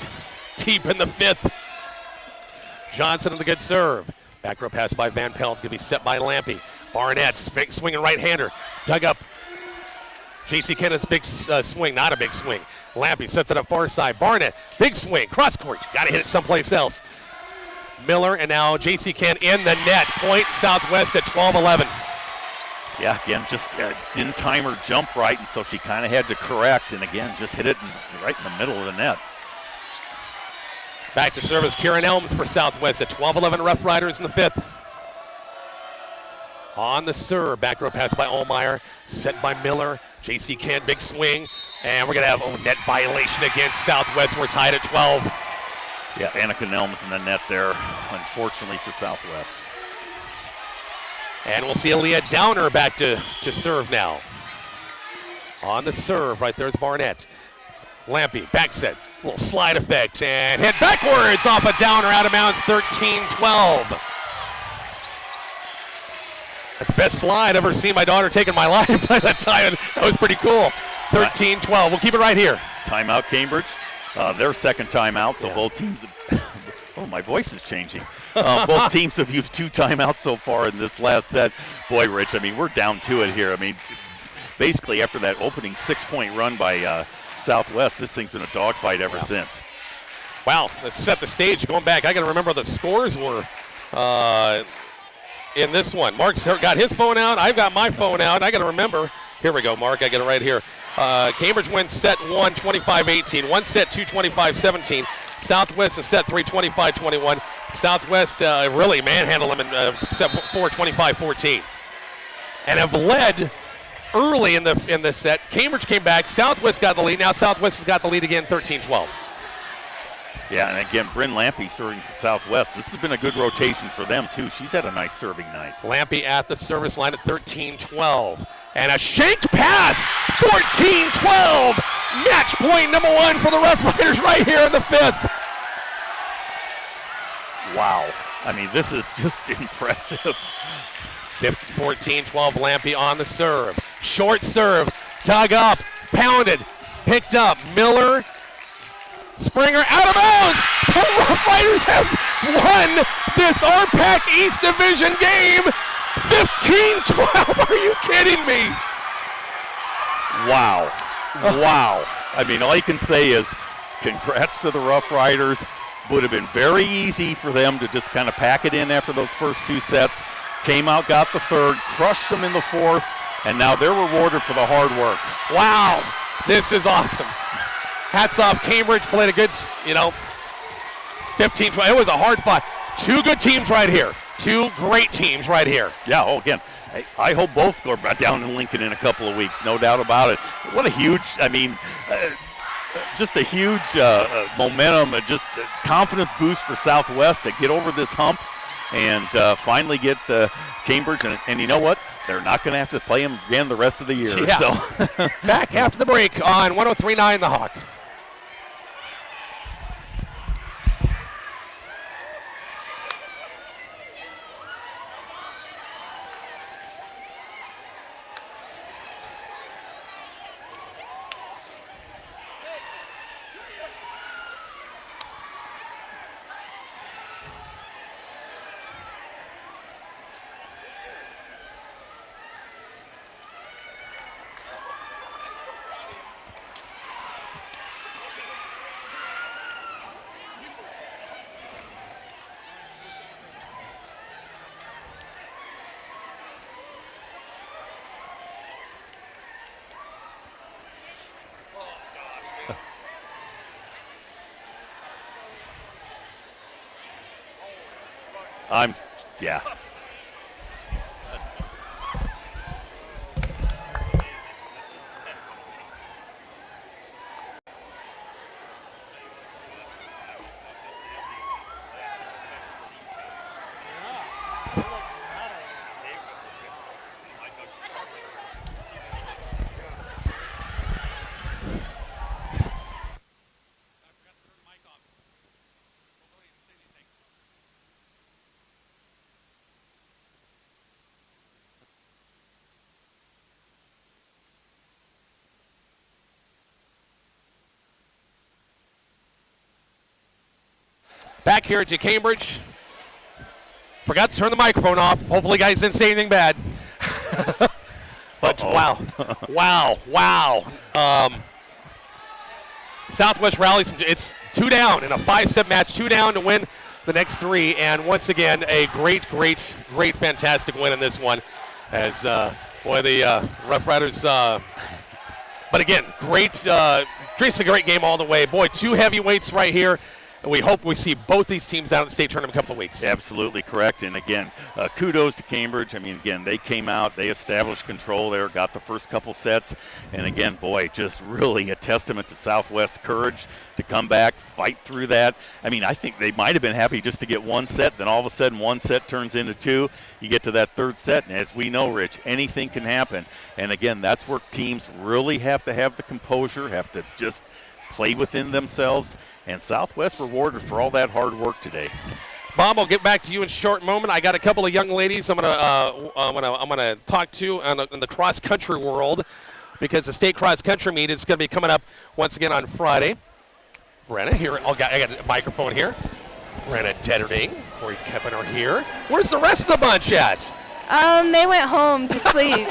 deep in the fifth. Johnson on the good serve. Back row pass by Van Pelt, going to be set by Lampy. Barnett, just big swinging right-hander. Dug up. J.C. Kenneth's big swing, not a big swing. Lampy sets it up far side. Barnett, big swing, cross court. Got to hit it someplace else. Miller and now J.C. Kent in the net. Point Southwest at 12-11. Yeah, again, just didn't time her jump right, and so she kind of had to correct, and again, just hit it right in the middle of the net. Back to service, Kieran Elms for Southwest at 12-11 Rough Riders in the fifth. On the serve, back row pass by Allmeyer, set by Miller. J.C. Kent, big swing, and we're going to have a net violation against Southwest. We're tied at 12. Yeah, Annika Elms in the net there, unfortunately for Southwest. And we'll see Aaliyah Downer back to serve now. On the serve, right there's Barnett. Lampy, back set, little slide effect, and hit backwards off a Downer, out of bounds, 13-12. That's the best slide I've ever seen my daughter take in my life by that time. That was pretty cool. 13-12. We'll keep it right here. Timeout, Cambridge. Their second timeout, so Yeah. both teams oh, my voice is changing. Both teams have used 2 timeouts so far in this last set. Boy, Rich, I mean, we're down to it here. I mean, basically after that opening 6-point run by Southwest, this thing's been a dogfight ever since. Wow, let's set the stage. Going back, I got to remember the scores were in this one. Mark's got his phone out. I've got my phone out. I got to remember. Here we go, Mark. I got it right here. Cambridge wins set 1, 25-18. One set 2, 25-17. Southwest in set 3, 25-21. Southwest really manhandled them in set 4, 25-14. And have led early in the set. Cambridge came back. Southwest got the lead. Now Southwest has got the lead again, 13-12. Yeah, and again, Bryn Lampy serving for Southwest. This has been a good rotation for them, too. She's had a nice serving night. Lampy at the service line at 13-12. And a shanked pass, 14-12. Match point number 1 for the Rough Riders right here in the fifth. Wow. I mean, this is just impressive. 14-12, Lampy on the serve. Short serve, dug up, pounded, picked up. Miller, Springer out of bounds. The Rough Riders have won this RPAC East Division game. 15-12, are you kidding me? Wow. Wow. I mean, all you can say is congrats to the Rough Riders. Would have been very easy for them to just kind of pack it in after those first 2 sets. Came out, got the third, crushed them in the fourth, and now they're rewarded for the hard work. Wow, this is awesome. Hats off. Cambridge played a good, 15, 20. It was a hard fight. 2 good teams right here. 2 great teams right here. Yeah, again, I hope both go down in Lincoln in a couple of weeks, no doubt about it. What a huge, just a huge momentum, just a confidence boost for Southwest to get over this hump and finally get Cambridge. And you know what? They're not going to have to play them again the rest of the year. Yeah. So Back after the break on 103.9 The Hawk. yeah. Back here at Cambridge. Forgot to turn the microphone off. Hopefully, guys didn't say anything bad. But wow. Southwest rallies. It's 2 down in a 5-set match. 2 down to win the next 3. And once again, a great, fantastic win in this one. As the Rough Riders. But again, just a great game all the way. Boy, 2 heavyweights right here. And we hope we see both these teams down at the state tournament in a couple of weeks. Absolutely correct. And again, kudos to Cambridge. I mean, again, they came out, they established control there, got the first couple sets. And again, boy, just really a testament to Southwest courage to come back, fight through that. I mean, I think they might have been happy just to get 1 set. Then all of a sudden, 1 set turns into 2. You get to that 3rd set. And as we know, Rich, anything can happen. And again, that's where teams really have to have the composure, have to just play within themselves. And Southwest rewarded for all that hard work today. Bob, I'll get back to you in a short moment. I got a couple of young ladies I'm gonna talk to in the cross country world, because the state cross country meet is going to be coming up once again on Friday. Brenna here. I got a microphone here. Brenna Detterding, Corey Keppener here. Where's the rest of the bunch at? They went home to sleep.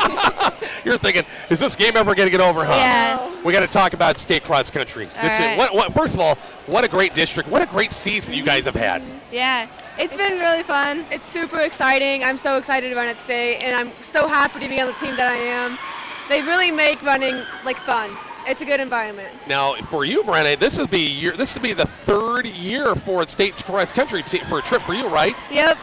You're thinking, is this game ever going to get over, huh? Yeah. We got to talk about state cross country. First of all, what a great district. What a great season you guys have had. Yeah, it's been really fun. It's super exciting. I'm so excited to run at state, and I'm so happy to be on the team that I am. They really make running fun. It's a good environment. Now, for you, Brenna, this would be the 3rd year for state cross country for a trip for you, right? Yep.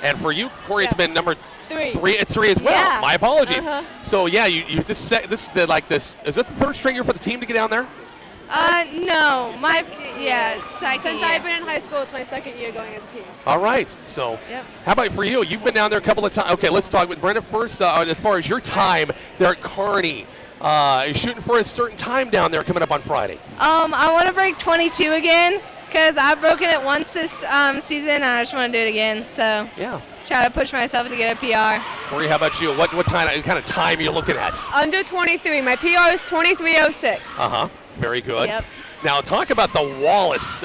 And for you, Corey, it's been number 3. It's 3 as well. Yeah. My apologies. Uh-huh. So yeah, is this the 3rd straight year for the team to get down there? No, second Since year. I've been in high school, it's my 2nd year going as a team. All right. So Yep. how about for you? You've been down there a couple of times. Okay, let's talk with Brenda first. As far as your time there at Kearney, you're shooting for a certain time down there coming up on Friday. I want to break 22 again, because I've broken it once this season, and I just want to do it again. So Yeah. try to push myself to get a PR. Corey, how about you? What kind of time are you looking at? Under 23. My PR is 23:06. Very good. Yep. Now talk about the Wallace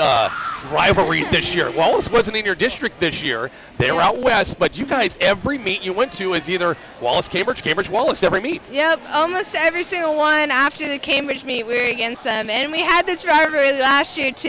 rivalry this year. Wallace wasn't in your district this year. They were out west, but you guys, every meet you went to is either Wallace-Cambridge, Cambridge-Wallace, every meet. Yep, almost every single one after the Cambridge meet, we were against them. And we had this rivalry last year, too.